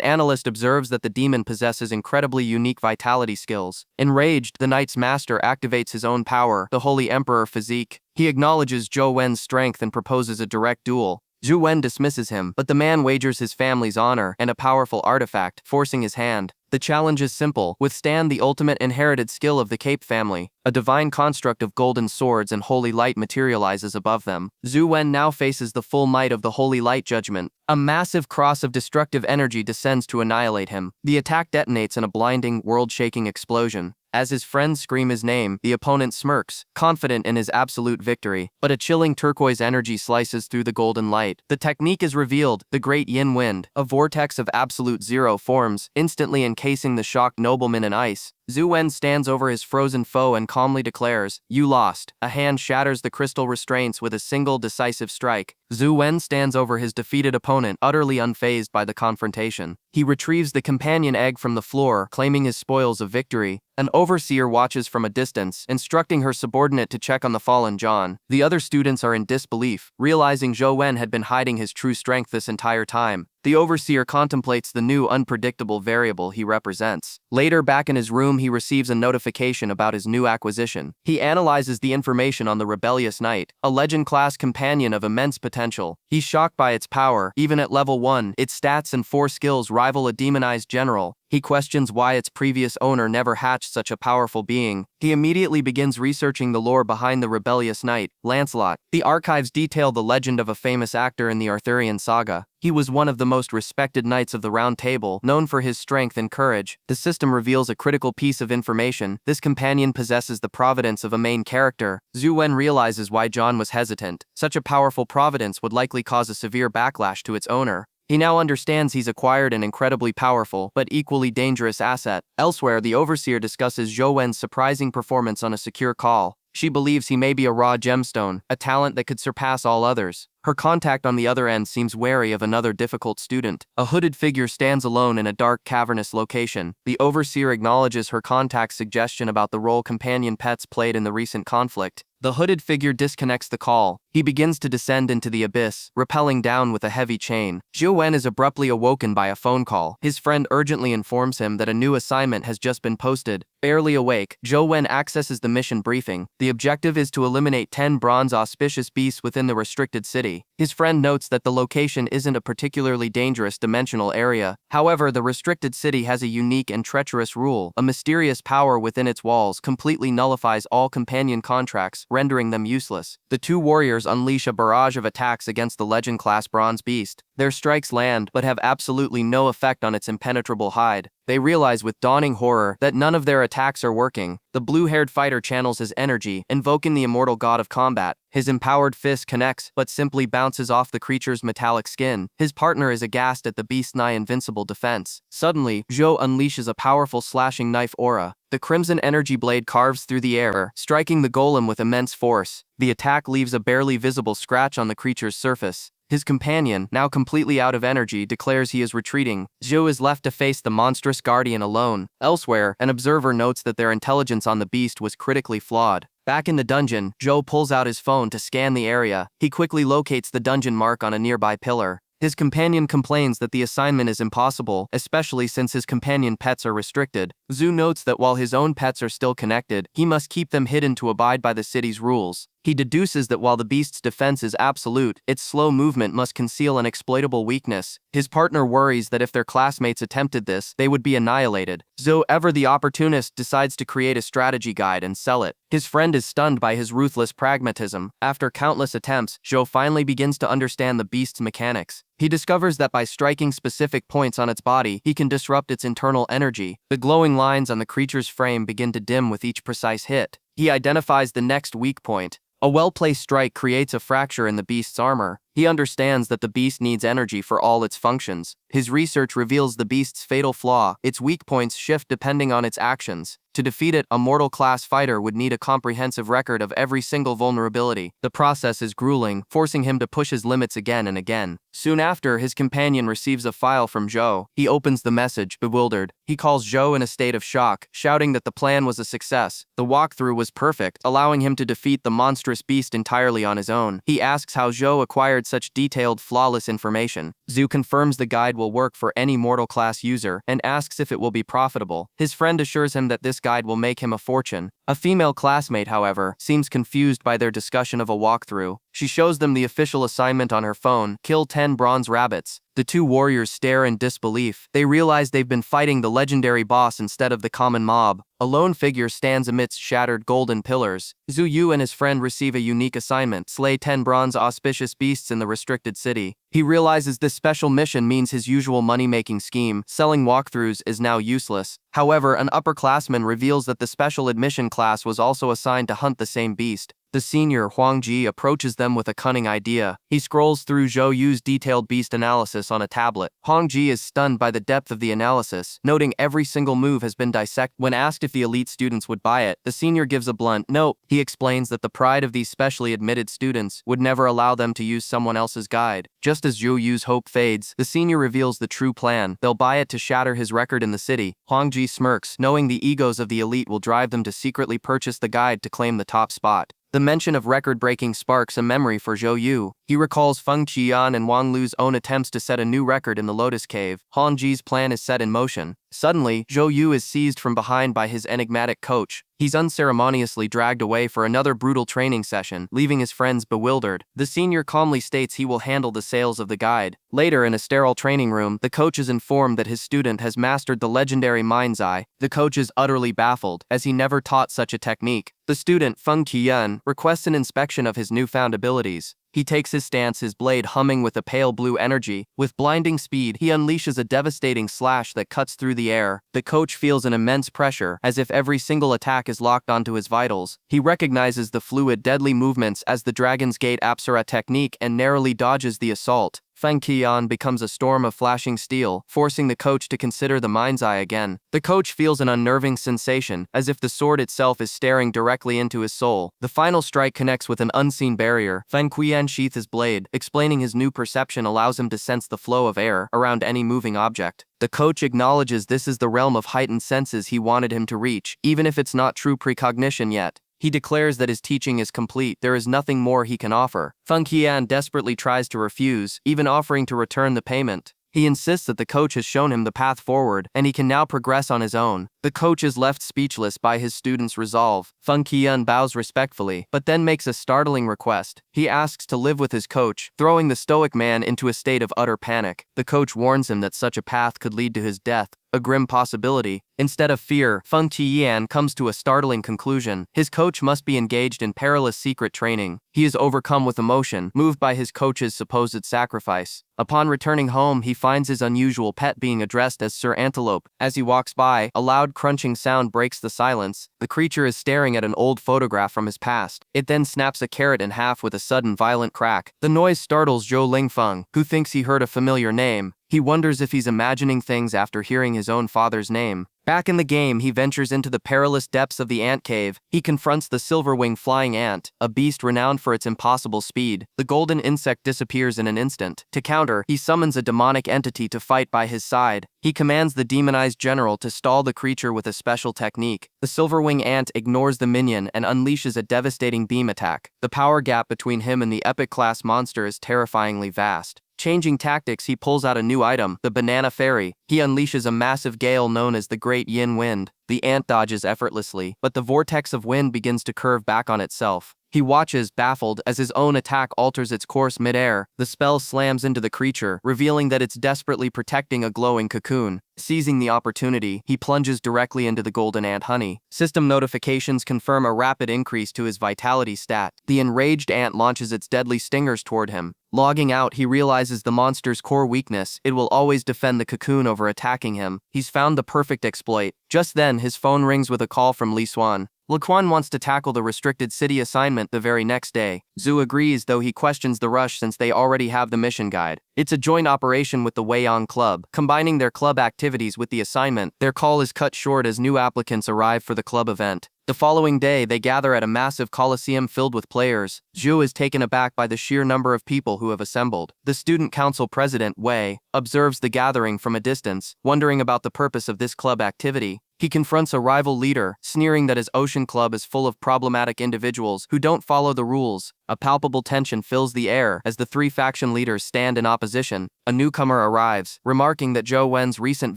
analyst observes that the demon possesses incredibly unique vitality skills. Enraged, the knight's master activates his own power, the Holy Emperor Physique. He acknowledges Zhou Wen's strength and proposes a direct duel. Zhou Wen dismisses him, but the man wagers his family's honor and a powerful artifact, forcing his hand. The challenge is simple: withstand the ultimate inherited skill of the Cape family. A divine construct of golden swords and holy light materializes above them. Zhou Wen now faces the full might of the holy light judgment. A massive cross of destructive energy descends to annihilate him. The attack detonates in a blinding, world-shaking explosion. As his friends scream his name, the opponent smirks, confident in his absolute victory. But a chilling turquoise energy slices through the golden light. The technique is revealed: the Great Yin Wind. A vortex of absolute zero forms, instantly encasing the shocked nobleman in ice. Zhou Wen stands over his frozen foe and calmly declares, "You lost." A hand shatters the crystal restraints with a single decisive strike. Zhou Wen stands over his defeated opponent, utterly unfazed by the confrontation. He retrieves the companion egg from the floor, claiming his spoils of victory. An overseer watches from a distance, instructing her subordinate to check on the fallen John. The other students are in disbelief, realizing Zhou Wen had been hiding his true strength this entire time. The overseer contemplates the new unpredictable variable he represents. Later, back in his room, he receives a notification about his new acquisition. He analyzes the information on the rebellious knight, a legend-class companion of immense potential. He's shocked by its power. Even at level 1, its stats and 4 skills rival a demonized general. He questions why its previous owner never hatched such a powerful being. He immediately begins researching the lore behind the rebellious knight, Lancelot. The archives detail the legend of a famous actor in the Arthurian saga. He was one of the most respected knights of the Round Table, known for his strength and courage. The system reveals a critical piece of information: this companion possesses the providence of a main character. Zhou Wen realizes why John was hesitant. Such a powerful providence would likely cause a severe backlash to its owner. He now understands he's acquired an incredibly powerful, but equally dangerous asset. Elsewhere, the overseer discusses Zhou Wen's surprising performance on a secure call. She believes he may be a raw gemstone, a talent that could surpass all others. Her contact on the other end seems wary of another difficult student. A hooded figure stands alone in a dark, cavernous location. The overseer acknowledges her contact's suggestion about the role companion pets played in the recent conflict. The hooded figure disconnects the call. He begins to descend into the abyss, rappelling down with a heavy chain. Zhou Wen is abruptly awoken by a phone call. His friend urgently informs him that a new assignment has just been posted. Barely awake, Zhou Wen accesses the mission briefing. The objective is to eliminate 10 bronze auspicious beasts within the restricted city. His friend notes that the location isn't a particularly dangerous dimensional area. However, the restricted city has a unique and treacherous rule. A mysterious power within its walls completely nullifies all companion contracts, rendering them useless. The two warriors unleash a barrage of attacks against the Legend-class bronze beast. Their strikes land, but have absolutely no effect on its impenetrable hide. They realize with dawning horror that none of their attacks are working. The blue-haired fighter channels his energy, invoking the immortal god of combat. His empowered fist connects, but simply bounces off the creature's metallic skin. His partner is aghast at the beast's nigh-invincible defense. Suddenly, Zhou unleashes a powerful slashing knife aura. The crimson energy blade carves through the air, striking the golem with immense force. The attack leaves a barely visible scratch on the creature's surface. His companion, now completely out of energy, declares he is retreating. Zhou is left to face the monstrous guardian alone. Elsewhere, an observer notes that their intelligence on the beast was critically flawed. Back in the dungeon, Zhou pulls out his phone to scan the area. He quickly locates the dungeon mark on a nearby pillar. His companion complains that the assignment is impossible, especially since his companion pets are restricted. Zhou notes that while his own pets are still connected, he must keep them hidden to abide by the city's rules. He deduces that while the beast's defense is absolute, its slow movement must conceal an exploitable weakness. His partner worries that if their classmates attempted this, they would be annihilated. Zhou, ever the opportunist, decides to create a strategy guide and sell it. His friend is stunned by his ruthless pragmatism. After countless attempts, Zhou finally begins to understand the beast's mechanics. He discovers that by striking specific points on its body, he can disrupt its internal energy. The glowing lines on the creature's frame begin to dim with each precise hit. He identifies the next weak point. A well-placed strike creates a fracture in the beast's armor. He understands that the beast needs energy for all its functions. His research reveals the beast's fatal flaw. Its weak points shift depending on its actions. To defeat it, a mortal-class fighter would need a comprehensive record of every single vulnerability. The process is grueling, forcing him to push his limits again and again. Soon after, his companion receives a file from Zhou. He opens the message, bewildered. He calls Zhou in a state of shock, shouting that the plan was a success. The walkthrough was perfect, allowing him to defeat the monstrous beast entirely on his own. He asks how Zhou acquired such detailed, flawless information. Zhou confirms the guide will work for any mortal-class user and asks if it will be profitable. His friend assures him that this guide will make him a fortune. A female classmate, however, seems confused by their discussion of a walkthrough. She shows them the official assignment on her phone: kill 10 bronze rabbits. The two warriors stare in disbelief. They realize they've been fighting the legendary boss instead of the common mob. A lone figure stands amidst shattered golden pillars. Zhu Yu and his friend receive a unique assignment: slay 10 bronze auspicious beasts in the restricted city. He realizes this special mission means his usual money-making scheme, selling walkthroughs, is now useless. However, an upperclassman reveals that the special admission class was also assigned to hunt the same beast. The senior, Huang Ji, approaches them with a cunning idea. He scrolls through Zhou Yu's detailed beast analysis on a tablet. Huang Ji is stunned by the depth of the analysis, noting every single move has been dissected. When asked if the elite students would buy it, the senior gives a blunt no. He explains that the pride of these specially admitted students would never allow them to use someone else's guide. Just as Zhou Yu's hope fades, the senior reveals the true plan. They'll buy it to shatter his record in the city. Huang Ji smirks, knowing the egos of the elite will drive them to secretly purchase the guide to claim the top spot. The mention of record-breaking sparks a memory for Zhou Yu. He recalls Feng Qian and Wang Lu's own attempts to set a new record in the Lotus Cave. Huang Ji's plan is set in motion. Suddenly, Zhou Yu is seized from behind by his enigmatic coach. He's unceremoniously dragged away for another brutal training session, leaving his friends bewildered. The senior calmly states he will handle the sales of the guide. Later, in a sterile training room, the coach is informed that his student has mastered the legendary Mind's Eye. The coach is utterly baffled, as he never taught such a technique. The student, Feng Qian, requests an inspection of his newfound abilities. He takes his stance, his blade humming with a pale blue energy. With blinding speed, he unleashes a devastating slash that cuts through the air. The coach feels an immense pressure, as if every single attack is locked onto his vitals. He recognizes the fluid, deadly movements as the Dragon's Gate Apsara technique and narrowly dodges the assault. Feng Qian becomes a storm of flashing steel, forcing the coach to consider the mind's eye again. The coach feels an unnerving sensation, as if the sword itself is staring directly into his soul. The final strike connects with an unseen barrier. Feng Qian sheathes his blade, explaining his new perception allows him to sense the flow of air around any moving object. The coach acknowledges this is the realm of heightened senses he wanted him to reach, even if it's not true precognition yet. He declares that his teaching is complete, there is nothing more he can offer. Feng Qian desperately tries to refuse, even offering to return the payment. He insists that the coach has shown him the path forward, and he can now progress on his own. The coach is left speechless by his student's resolve. Feng Qian bows respectfully, but then makes a startling request. He asks to live with his coach, throwing the stoic man into a state of utter panic. The coach warns him that such a path could lead to his death, a grim possibility. Instead of fear, Feng Qian comes to a startling conclusion. His coach must be engaged in perilous secret training. He is overcome with emotion, moved by his coach's supposed sacrifice. Upon returning home, he finds his unusual pet being addressed as Sir Antelope. As he walks by, a loud crunching sound breaks the silence. The creature is staring at an old photograph from his past. It then snaps a carrot in half with a sudden violent crack. The noise startles Zhou Lingfeng, who thinks he heard a familiar name. He wonders if he's imagining things after hearing his own father's name. Back in the game, he ventures into the perilous depths of the ant cave. He confronts the silver-winged flying ant, a beast renowned for its impossible speed. The golden insect disappears in an instant. To counter, he summons a demonic entity to fight by his side. He commands the demonized general to stall the creature with a special technique. The silver-winged ant ignores the minion and unleashes a devastating beam attack. The power gap between him and the epic-class monster is terrifyingly vast. Changing tactics, he pulls out a new item, the banana fairy. He unleashes a massive gale known as the Great Yin Wind. The ant dodges effortlessly, but the vortex of wind begins to curve back on itself. He watches, baffled, as his own attack alters its course mid-air. The spell slams into the creature, revealing that it's desperately protecting a glowing cocoon. Seizing the opportunity, he plunges directly into the golden ant honey. System notifications confirm a rapid increase to his vitality stat. The enraged ant launches its deadly stingers toward him. Logging out, he realizes the monster's core weakness. It will always defend the cocoon over attacking him. He's found the perfect exploit. Just then, his phone rings with a call from Li Xuan. Quan wants to tackle the restricted city assignment the very next day. Zhu agrees, though he questions the rush since they already have the mission guide. It's a joint operation with the Weiyang Club. Combining their club activities with the assignment, their call is cut short as new applicants arrive for the club event. The following day, they gather at a massive coliseum filled with players. Zhu is taken aback by the sheer number of people who have assembled. The student council president, Wei, observes the gathering from a distance, wondering about the purpose of this club activity. He confronts a rival leader, sneering that his ocean club is full of problematic individuals who don't follow the rules. A palpable tension fills the air as the three faction leaders stand in opposition. A newcomer arrives, remarking that Zhou Wen's recent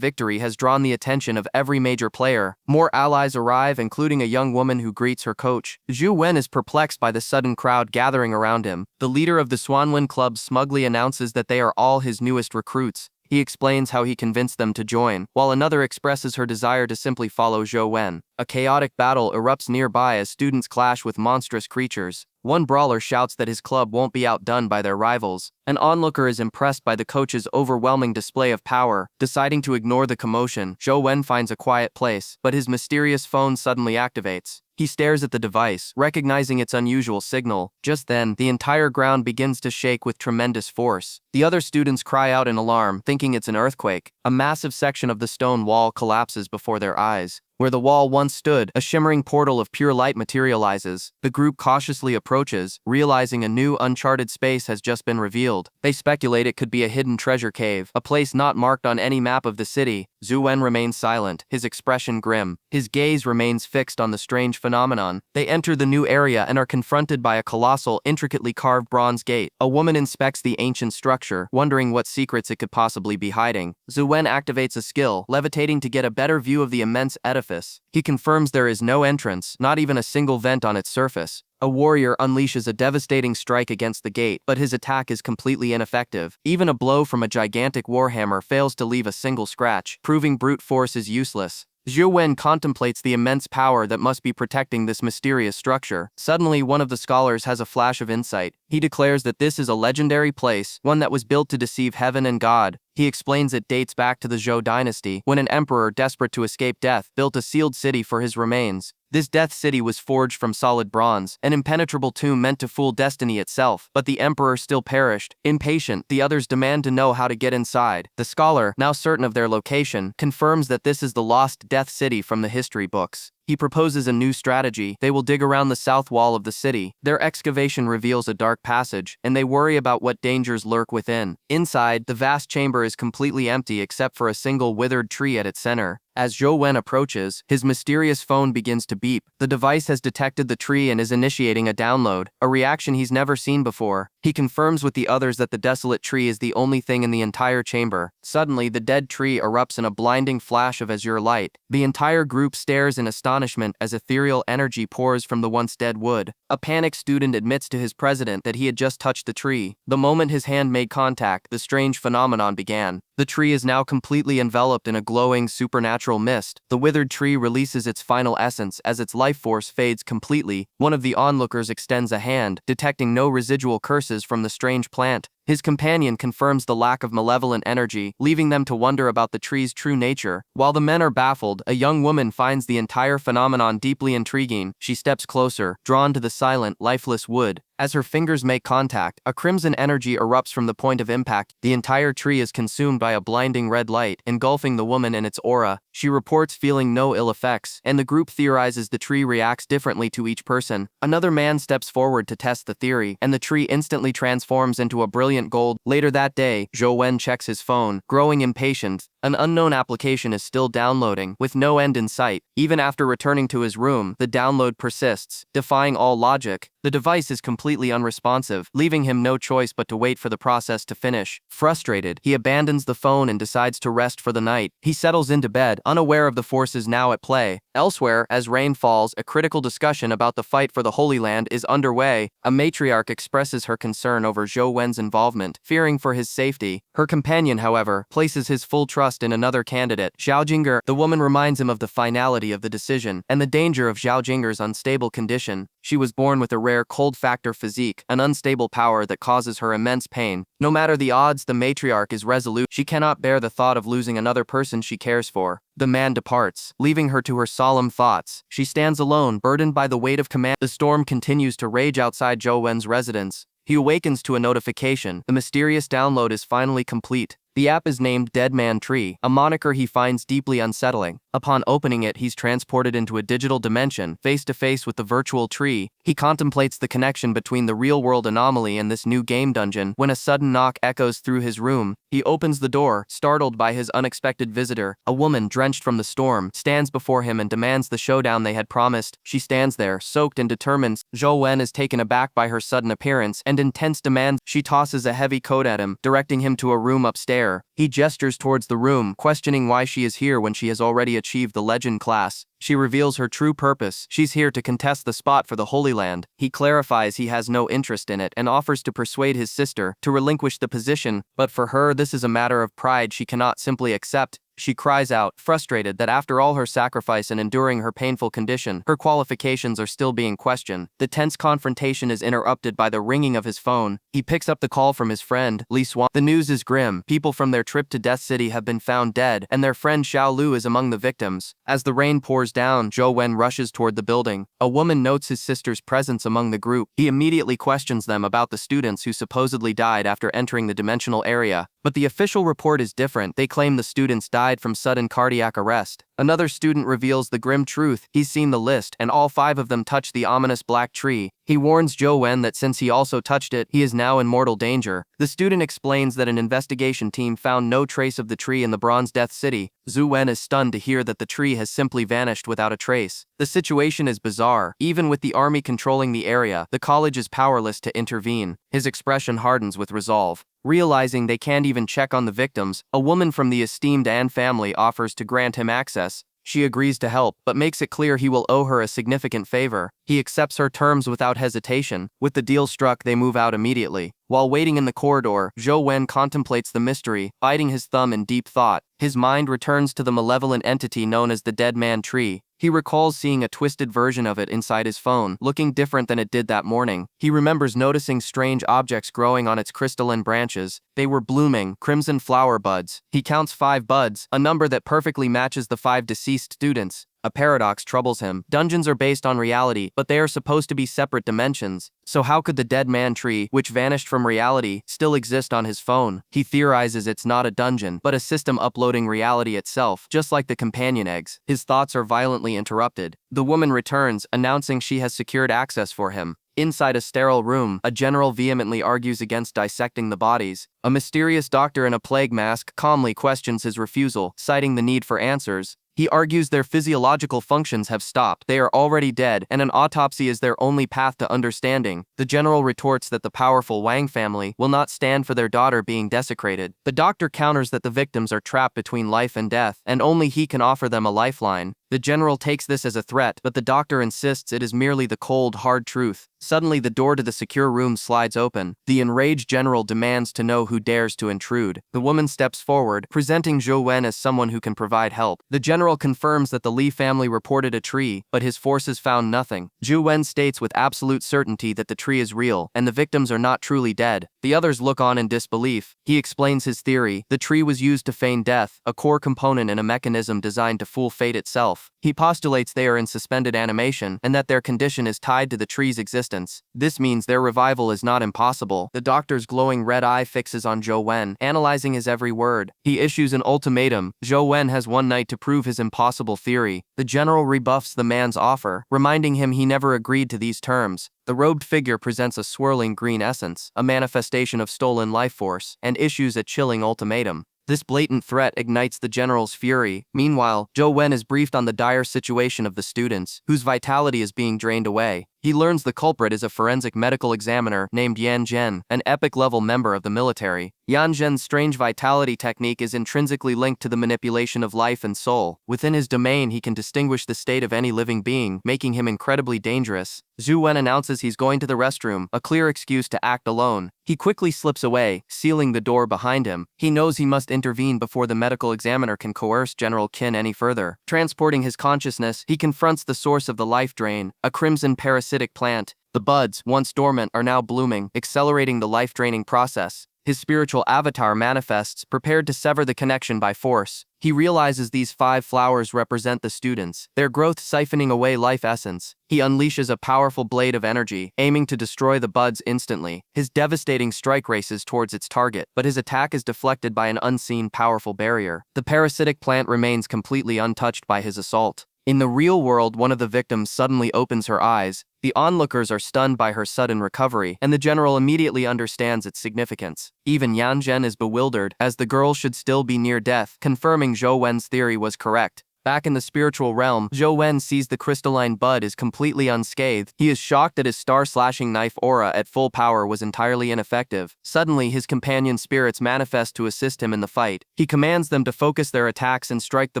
victory has drawn the attention of every major player. More allies arrive, including a young woman who greets her coach. Zhou Wen is perplexed by the sudden crowd gathering around him. The leader of the Swanwen Club smugly announces that they are all his newest recruits. He explains how he convinced them to join, while another expresses her desire to simply follow Zhou Wen. A chaotic battle erupts nearby as students clash with monstrous creatures. One brawler shouts that his club won't be outdone by their rivals. An onlooker is impressed by the coach's overwhelming display of power. Deciding to ignore the commotion, Zhou Wen finds a quiet place, but his mysterious phone suddenly activates. He stares at the device, recognizing its unusual signal. Just then, the entire ground begins to shake with tremendous force. The other students cry out in alarm, thinking it's an earthquake. A massive section of the stone wall collapses before their eyes. Where the wall once stood, a shimmering portal of pure light materializes. The group cautiously approaches, realizing a new uncharted space has just been revealed. They speculate it could be a hidden treasure cave, a place not marked on any map of the city. Zhou Wen remains silent, his expression grim. His gaze remains fixed on the strange phenomenon. They enter the new area and are confronted by a colossal, intricately carved bronze gate. A woman inspects the ancient structure, wondering what secrets it could possibly be hiding. Zhou Wen activates a skill, levitating to get a better view of the immense edifice. He confirms there is no entrance, not even a single vent on its surface. A warrior unleashes a devastating strike against the gate, but his attack is completely ineffective. Even a blow from a gigantic warhammer fails to leave a single scratch, proving brute force is useless. Zhou Wen contemplates the immense power that must be protecting this mysterious structure. Suddenly, one of the scholars has a flash of insight. He declares that this is a legendary place, one that was built to deceive heaven and God. He explains it dates back to the Zhou dynasty, when an emperor desperate to escape death built a sealed city for his remains. This death city was forged from solid bronze, an impenetrable tomb meant to fool destiny itself, but the emperor still perished. Impatient, the others demand to know how to get inside. The scholar, now certain of their location, confirms that this is the lost death city from the history books. He proposes a new strategy. They will dig around the south wall of the city. Their excavation reveals a dark passage, and they worry about what dangers lurk within. Inside, the vast chamber is completely empty except for a single withered tree at its center. As Zhou Wen approaches, his mysterious phone begins to beep. The device has detected the tree and is initiating a download, a reaction he's never seen before. He confirms with the others that the desolate tree is the only thing in the entire chamber. Suddenly, the dead tree erupts in a blinding flash of azure light. The entire group stares in astonishment as ethereal energy pours from the once dead wood. A panicked student admits to his president that he had just touched the tree. The moment his hand made contact, the strange phenomenon began. The tree is now completely enveloped in a glowing, supernatural mist. The withered tree releases its final essence as its life force fades completely. One of the onlookers extends a hand, detecting no residual curses from the strange plant. His companion confirms the lack of malevolent energy, leaving them to wonder about the tree's true nature. While the men are baffled, a young woman finds the entire phenomenon deeply intriguing. She steps closer, drawn to the silent, lifeless wood. As her fingers make contact, a crimson energy erupts from the point of impact. The entire tree is consumed by a blinding red light, engulfing the woman and its aura. She reports feeling no ill effects, and the group theorizes the tree reacts differently to each person. Another man steps forward to test the theory, and the tree instantly transforms into a brilliant gold. Later that day, Zhou Wen checks his phone, growing impatient. An unknown application is still downloading, with no end in sight. Even after returning to his room, the download persists, defying all logic. The device is completely unresponsive, leaving him no choice but to wait for the process to finish. Frustrated, he abandons the phone and decides to rest for the night. He settles into bed, unaware of the forces now at play. Elsewhere, as rain falls, a critical discussion about the fight for the Holy Land is underway. A matriarch expresses her concern over Zhou Wen's involvement, fearing for his safety. Her companion, however, places his full trust in another candidate, Zhao Jing'er. The woman reminds him of the finality of the decision and the danger of Zhao Jing'er's unstable condition. She was born with a rare cold factor physique, an unstable power that causes her immense pain. No matter the odds, the matriarch is resolute. She cannot bear the thought of losing another person she cares for. The man departs, leaving her to her solemn thoughts. She stands alone, burdened by the weight of command. The storm continues to rage outside Zhou Wen's residence. He awakens to a notification. The mysterious download is finally complete. The app is named Dead Man Tree, a moniker he finds deeply unsettling. Upon opening it, he's transported into a digital dimension, face to face with the virtual tree. He contemplates the connection between the real-world anomaly and this new game dungeon when a sudden knock echoes through his room. He opens the door, startled by his unexpected visitor. A woman, drenched from the storm, stands before him and demands the showdown they had promised. She stands there, soaked and determined. Zhou Wen is taken aback by her sudden appearance and intense demands. She tosses a heavy coat at him, directing him to a room upstairs. He gestures towards the room, questioning why she is here when she has already achieved the legend class. She reveals her true purpose. She's here to contest the spot for the Holy Land. He clarifies he has no interest in it and offers to persuade his sister to relinquish the position, but for her this is a matter of pride she cannot simply accept. She cries out, frustrated that after all her sacrifice and enduring her painful condition, her qualifications are still being questioned. The tense confrontation is interrupted by the ringing of his phone. He picks up the call from his friend, Li Swan. The news is grim. People from their trip to Death City have been found dead, and their friend Xiao Lu is among the victims. As the rain pours down, Zhou Wen rushes toward the building. A woman notes his sister's presence among the group. He immediately questions them about the students who supposedly died after entering the dimensional area. But the official report is different. They claim the students died from sudden cardiac arrest. Another student reveals the grim truth. He's seen the list, and all 5 of them touch the ominous black tree. He warns Zhou Wen that since he also touched it, he is now in mortal danger. The student explains that an investigation team found no trace of the tree in the Bronze Death City. Zhou Wen is stunned to hear that the tree has simply vanished without a trace. The situation is bizarre. Even with the army controlling the area, the college is powerless to intervene. His expression hardens with resolve. Realizing they can't even check on the victims, a woman from the esteemed An family offers to grant him access. She agrees to help, but makes it clear he will owe her a significant favor. He accepts her terms without hesitation. With the deal struck, they move out immediately. While waiting in the corridor, Zhou Wen contemplates the mystery, biting his thumb in deep thought. His mind returns to the malevolent entity known as the Dead Man Tree. He recalls seeing a twisted version of it inside his phone, looking different than it did that morning. He remembers noticing strange objects growing on its crystalline branches. They were blooming, crimson flower buds. He counts 5 buds, a number that perfectly matches the 5 deceased students. A paradox troubles him. Dungeons are based on reality, but they are supposed to be separate dimensions. So how could the dead man tree, which vanished from reality, still exist on his phone? He theorizes it's not a dungeon, but a system uploading reality itself, just like the companion eggs. His thoughts are violently interrupted. The woman returns, announcing she has secured access for him. Inside a sterile room, a general vehemently argues against dissecting the bodies. A mysterious doctor in a plague mask calmly questions his refusal, citing the need for answers. He argues their physiological functions have stopped, they are already dead, and an autopsy is their only path to understanding. The general retorts that the powerful Wang family will not stand for their daughter being desecrated. The doctor counters that the victims are trapped between life and death, and only he can offer them a lifeline. The general takes this as a threat, but the doctor insists it is merely the cold, hard truth. Suddenly, the door to the secure room slides open. The enraged general demands to know who dares to intrude. The woman steps forward, presenting Zhou Wen as someone who can provide help. The general confirms that the Li family reported a tree, but his forces found nothing. Zhou Wen states with absolute certainty that the tree is real, and the victims are not truly dead. The others look on in disbelief. He explains his theory. The tree was used to feign death, a core component in a mechanism designed to fool fate itself. He postulates they are in suspended animation, and that their condition is tied to the tree's existence. This means their revival is not impossible. The doctor's glowing red eye fixes on Zhou Wen, analyzing his every word. He issues an ultimatum. Zhou Wen has one night to prove his impossible theory. The general rebuffs the man's offer, reminding him he never agreed to these terms. The robed figure presents a swirling green essence, a manifestation of stolen life force, and issues a chilling ultimatum. This blatant threat ignites the general's fury. Meanwhile, Zhou Wen is briefed on the dire situation of the students, whose vitality is being drained away. He learns the culprit is a forensic medical examiner named Yan Zhen, an epic-level member of the military. Yan Zhen's strange vitality technique is intrinsically linked to the manipulation of life and soul. Within his domain, he can distinguish the state of any living being, making him incredibly dangerous. Zhou Wen announces he's going to the restroom, a clear excuse to act alone. He quickly slips away, sealing the door behind him. He knows he must intervene before the medical examiner can coerce General Qin any further. Transporting his consciousness, he confronts the source of the life drain, a crimson parasitic plant. The buds, once dormant, are now blooming, accelerating the life-draining process. His spiritual avatar manifests, prepared to sever the connection by force. He realizes these 5 flowers represent the students, their growth siphoning away life essence. He unleashes a powerful blade of energy, aiming to destroy the buds instantly. His devastating strike races towards its target, but his attack is deflected by an unseen powerful barrier. The parasitic plant remains completely untouched by his assault. In the real world, one of the victims suddenly opens her eyes. The onlookers are stunned by her sudden recovery, and the general immediately understands its significance. Even Yan Zhen is bewildered, as the girl should still be near death, confirming Zhou Wen's theory was correct. Back in the spiritual realm, Zhou Wen sees the crystalline bud is completely unscathed. He is shocked that his star-slashing knife aura at full power was entirely ineffective. Suddenly, his companion spirits manifest to assist him in the fight. He commands them to focus their attacks and strike the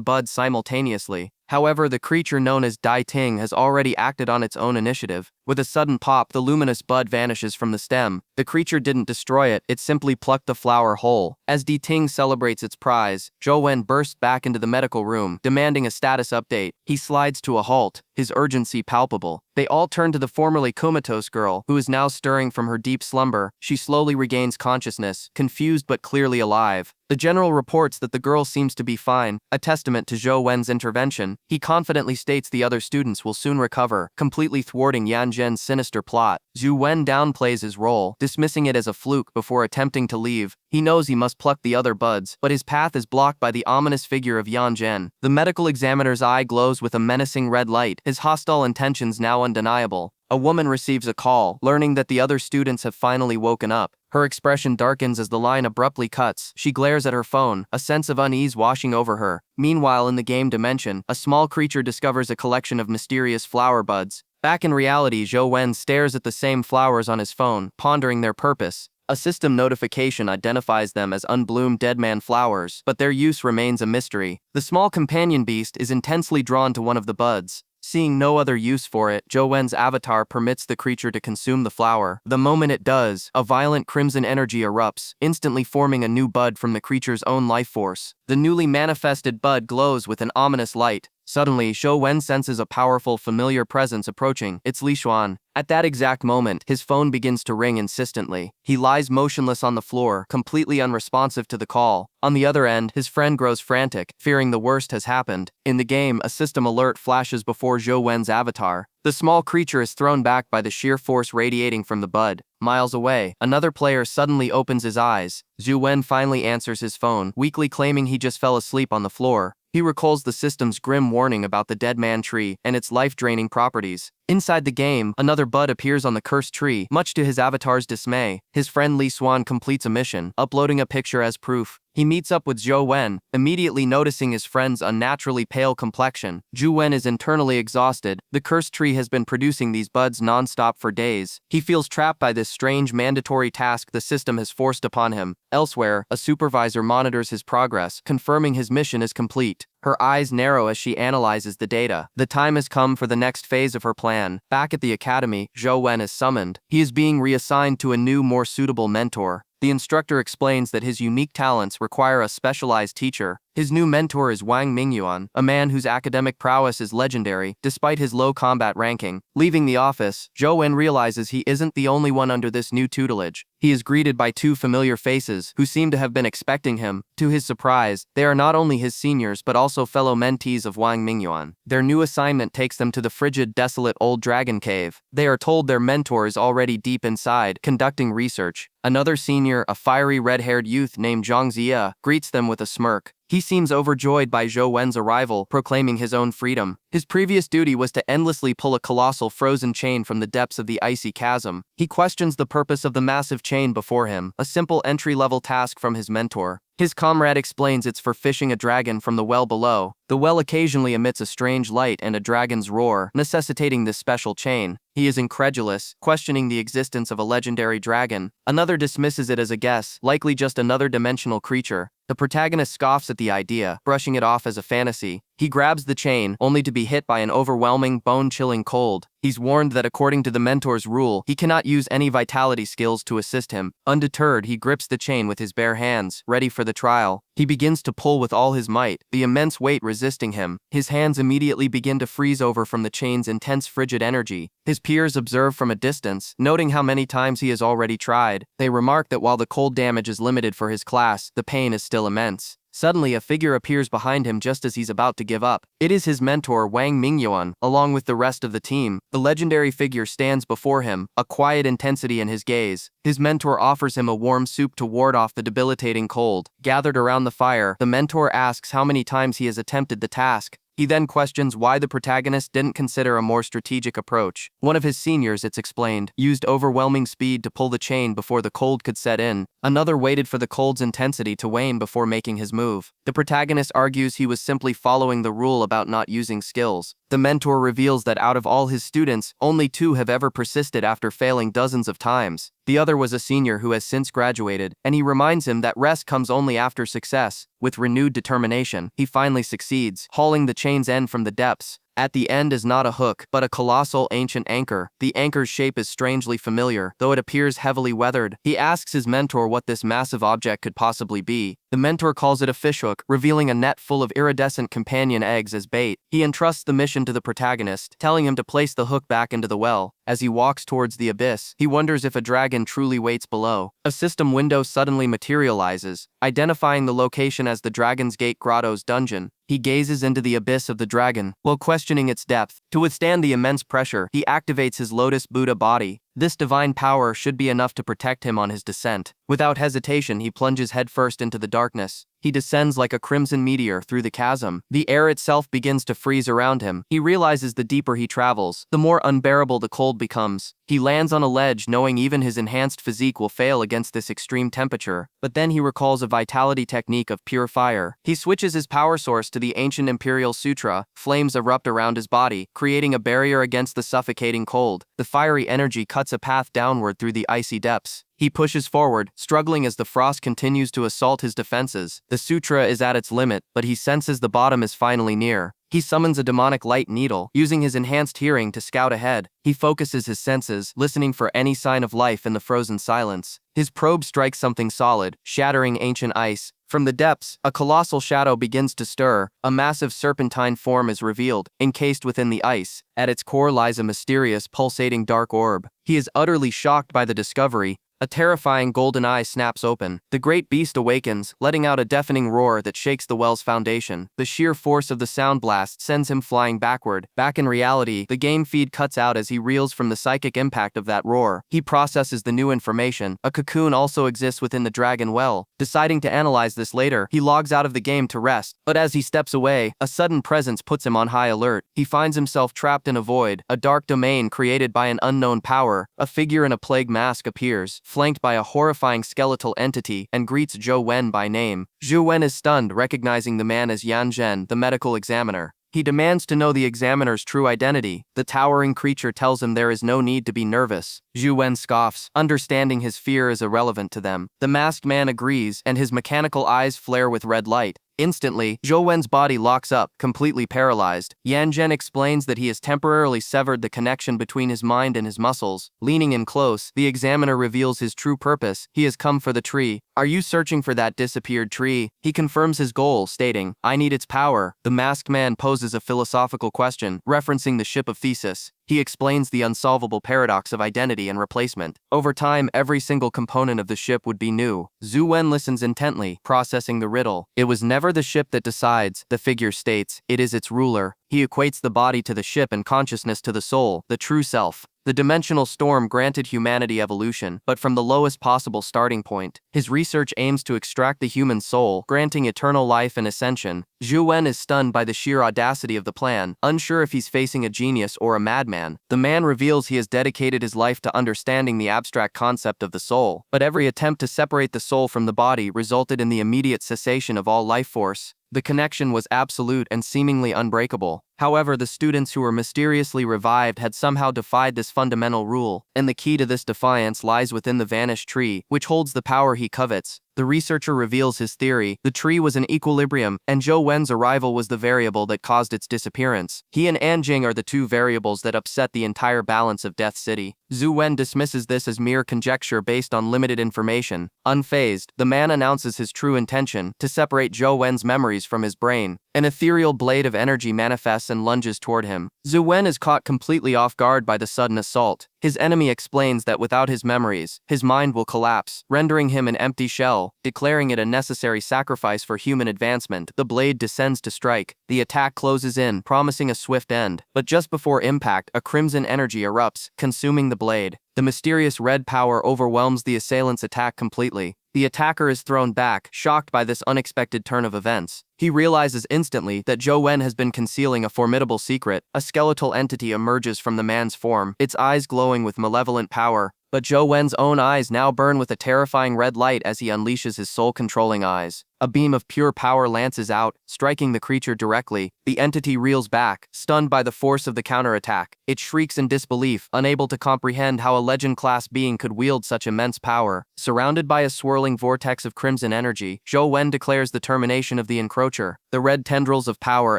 bud simultaneously. However, the creature known as Dai Ting has already acted on its own initiative. With a sudden pop, the luminous bud vanishes from the stem. The creature didn't destroy it, it simply plucked the flower whole. As Dai Ting celebrates its prize, Zhou Wen bursts back into the medical room, demanding a status update. He slides to a halt, his urgency palpable. They all turn to the formerly comatose girl, who is now stirring from her deep slumber. She slowly regains consciousness, confused but clearly alive. The general reports that the girl seems to be fine, a testament to Zhou Wen's intervention. He confidently states the other students will soon recover, completely thwarting Yan Zhen's sinister plot. Zhou Wen downplays his role, dismissing it as a fluke before attempting to leave. He knows he must pluck the other buds, but his path is blocked by the ominous figure of Yan Zhen. The medical examiner's eye glows with a menacing red light, his hostile intentions now undeniable. A woman receives a call, learning that the other students have finally woken up. Her expression darkens as the line abruptly cuts. She glares at her phone, a sense of unease washing over her. Meanwhile, in the game dimension, a small creature discovers a collection of mysterious flower buds. Back in reality, Zhou Wen stares at the same flowers on his phone, pondering their purpose. A system notification identifies them as unbloomed deadman flowers, but their use remains a mystery. The small companion beast is intensely drawn to one of the buds. Seeing no other use for it, Zhou Wen's avatar permits the creature to consume the flower. The moment it does, a violent crimson energy erupts, instantly forming a new bud from the creature's own life force. The newly manifested bud glows with an ominous light. Suddenly, Zhou Wen senses a powerful, familiar presence approaching. It's Li Xuan. At that exact moment, his phone begins to ring insistently. He lies motionless on the floor, completely unresponsive to the call. On the other end, his friend grows frantic, fearing the worst has happened. In the game, a system alert flashes before Zhou Wen's avatar. The small creature is thrown back by the sheer force radiating from the bud. Miles away, another player suddenly opens his eyes. Zhou Wen finally answers his phone, weakly claiming he just fell asleep on the floor. He recalls the system's grim warning about the dead man tree and its life-draining properties. Inside the game, another bud appears on the cursed tree, much to his avatar's dismay. His friend Li Xuan completes a mission, uploading a picture as proof. He meets up with Zhou Wen, immediately noticing his friend's unnaturally pale complexion. Zhou Wen is internally exhausted. The cursed tree has been producing these buds non-stop for days. He feels trapped by this strange mandatory task the system has forced upon him. Elsewhere, a supervisor monitors his progress, confirming his mission is complete. Her eyes narrow as she analyzes the data. The time has come for the next phase of her plan. Back at the academy, Zhou Wen is summoned. He is being reassigned to a new, more suitable mentor. The instructor explains that his unique talents require a specialized teacher. His new mentor is Wang Mingyuan, a man whose academic prowess is legendary, despite his low combat ranking. Leaving the office, Zhou Wen realizes he isn't the only one under this new tutelage. He is greeted by two familiar faces, who seem to have been expecting him. To his surprise, they are not only his seniors but also fellow mentees of Wang Mingyuan. Their new assignment takes them to the frigid, desolate old dragon cave. They are told their mentor is already deep inside, conducting research. Another senior, a fiery red-haired youth named Zhang Zia, greets them with a smirk. He seems overjoyed by Zhou Wen's arrival, proclaiming his own freedom. His previous duty was to endlessly pull a colossal frozen chain from the depths of the icy chasm. He questions the purpose of the massive chain before him, a simple entry-level task from his mentor. His comrade explains it's for fishing a dragon from the well below. The well occasionally emits a strange light and a dragon's roar, necessitating this special chain. He is incredulous, questioning the existence of a legendary dragon. Another dismisses it as a guess, likely just another dimensional creature. The protagonist scoffs at the idea, brushing it off as a fantasy. He grabs the chain, only to be hit by an overwhelming, bone-chilling cold. He's warned that according to the mentor's rule, he cannot use any vitality skills to assist him. Undeterred, he grips the chain with his bare hands, ready for the trial. He begins to pull with all his might, the immense weight resisting him. His hands immediately begin to freeze over from the chain's intense frigid energy. His peers observe from a distance, noting how many times he has already tried. They remark that while the cold damage is limited for his class, the pain is still immense. Suddenly, a figure appears behind him just as he's about to give up. It is his mentor, Wang Mingyuan, along with the rest of the team. The legendary figure stands before him, a quiet intensity in his gaze. His mentor offers him a warm soup to ward off the debilitating cold. Gathered around the fire, the mentor asks how many times he has attempted the task. He then questions why the protagonist didn't consider a more strategic approach. One of his seniors, it's explained, used overwhelming speed to pull the chain before the cold could set in. Another waited for the cold's intensity to wane before making his move. The protagonist argues he was simply following the rule about not using skills. The mentor reveals that out of all his students, only 2 have ever persisted after failing dozens of times. The other was a senior who has since graduated, and he reminds him that rest comes only after success. With renewed determination, he finally succeeds, hauling the chain's end from the depths. At the end is not a hook, but a colossal ancient anchor. The anchor's shape is strangely familiar, though it appears heavily weathered. He asks his mentor what this massive object could possibly be. The mentor calls it a fishhook, revealing a net full of iridescent companion eggs as bait. He entrusts the mission to the protagonist, telling him to place the hook back into the well. As he walks towards the abyss, he wonders if a dragon truly waits below. A system window suddenly materializes, identifying the location as the Dragon's Gate Grotto's dungeon. He gazes into the abyss of the dragon, while questioning its depth. To withstand the immense pressure, he activates his Lotus Buddha body. This divine power should be enough to protect him on his descent. Without hesitation, he plunges headfirst into the darkness. He descends like a crimson meteor through the chasm. The air itself begins to freeze around him. He realizes the deeper he travels, the more unbearable the cold becomes. He lands on a ledge knowing even his enhanced physique will fail against this extreme temperature. But then he recalls a vitality technique of pure fire. He switches his power source to the ancient Imperial Sutra. Flames erupt around his body, creating a barrier against the suffocating cold. The fiery energy cuts a path downward through the icy depths. He pushes forward, struggling as the frost continues to assault his defenses. The sutra is at its limit, but he senses the bottom is finally near. He summons a demonic light needle, using his enhanced hearing to scout ahead. He focuses his senses, listening for any sign of life in the frozen silence. His probe strikes something solid, shattering ancient ice. From the depths, a colossal shadow begins to stir. A massive serpentine form is revealed, encased within the ice. At its core lies a mysterious, pulsating dark orb. He is utterly shocked by the discovery. A terrifying golden eye snaps open. The great beast awakens, letting out a deafening roar that shakes the well's foundation. The sheer force of the sound blast sends him flying backward. Back in reality, the game feed cuts out as he reels from the psychic impact of that roar. He processes the new information. A cocoon also exists within the dragon well. Deciding to analyze this later, he logs out of the game to rest. But as he steps away, a sudden presence puts him on high alert. He finds himself trapped in a void, a dark domain created by an unknown power. A figure in a plague mask appears, flanked by a horrifying skeletal entity, and greets Zhou Wen by name. Zhou Wen is stunned, recognizing the man as Yan Zhen, the medical examiner. He demands to know the examiner's true identity. The towering creature tells him there is no need to be nervous. Zhou Wen scoffs, understanding his fear is irrelevant to them. The masked man agrees, and his mechanical eyes flare with red light. Instantly, Zhou Wen's body locks up, completely paralyzed. Yan Zhen explains that he has temporarily severed the connection between his mind and his muscles. Leaning in close, the examiner reveals his true purpose. He has come for the tree. Are you searching for that disappeared tree? He confirms his goal, stating, I need its power. The masked man poses a philosophical question, referencing the ship of Theseus. He explains the unsolvable paradox of identity and replacement. Over time, every single component of the ship would be new. Zhou Wen listens intently, processing the riddle. It was never the ship that decides, the figure states. It is its ruler. He equates the body to the ship and consciousness to the soul, the true self. The dimensional storm granted humanity evolution, but from the lowest possible starting point. His research aims to extract the human soul, granting eternal life and ascension. Zhou Wen is stunned by the sheer audacity of the plan, unsure if he's facing a genius or a madman. The man reveals he has dedicated his life to understanding the abstract concept of the soul, but every attempt to separate the soul from the body resulted in the immediate cessation of all life force. The connection was absolute and seemingly unbreakable. However, the students who were mysteriously revived had somehow defied this fundamental rule, and the key to this defiance lies within the vanished tree, which holds the power he covets. The researcher reveals his theory. The tree was in equilibrium, and Zhou Wen's arrival was the variable that caused its disappearance. He and Anjing are the two variables that upset the entire balance of Death City. Zhou Wen dismisses this as mere conjecture based on limited information. Unfazed, the man announces his true intention, to separate Zhou Wen's memories from his brain. An ethereal blade of energy manifests and lunges toward him. Zhou Wen is caught completely off guard by the sudden assault. His enemy explains that without his memories, his mind will collapse, rendering him an empty shell, declaring it a necessary sacrifice for human advancement. The blade descends to strike. The attack closes in, promising a swift end. But just before impact, a crimson energy erupts, consuming the blade. The mysterious red power overwhelms the assailant's attack completely. The attacker is thrown back, shocked by this unexpected turn of events. He realizes instantly that Zhou Wen has been concealing a formidable secret. A skeletal entity emerges from the man's form, its eyes glowing with malevolent power. But Zhou Wen's own eyes now burn with a terrifying red light as he unleashes his soul-controlling eyes. A beam of pure power lances out, striking the creature directly. The entity reels back, stunned by the force of the counterattack. It shrieks in disbelief, unable to comprehend how a legend-class being could wield such immense power. Surrounded by a swirling vortex of crimson energy, Zhou Wen declares the termination of the encroacher. The red tendrils of power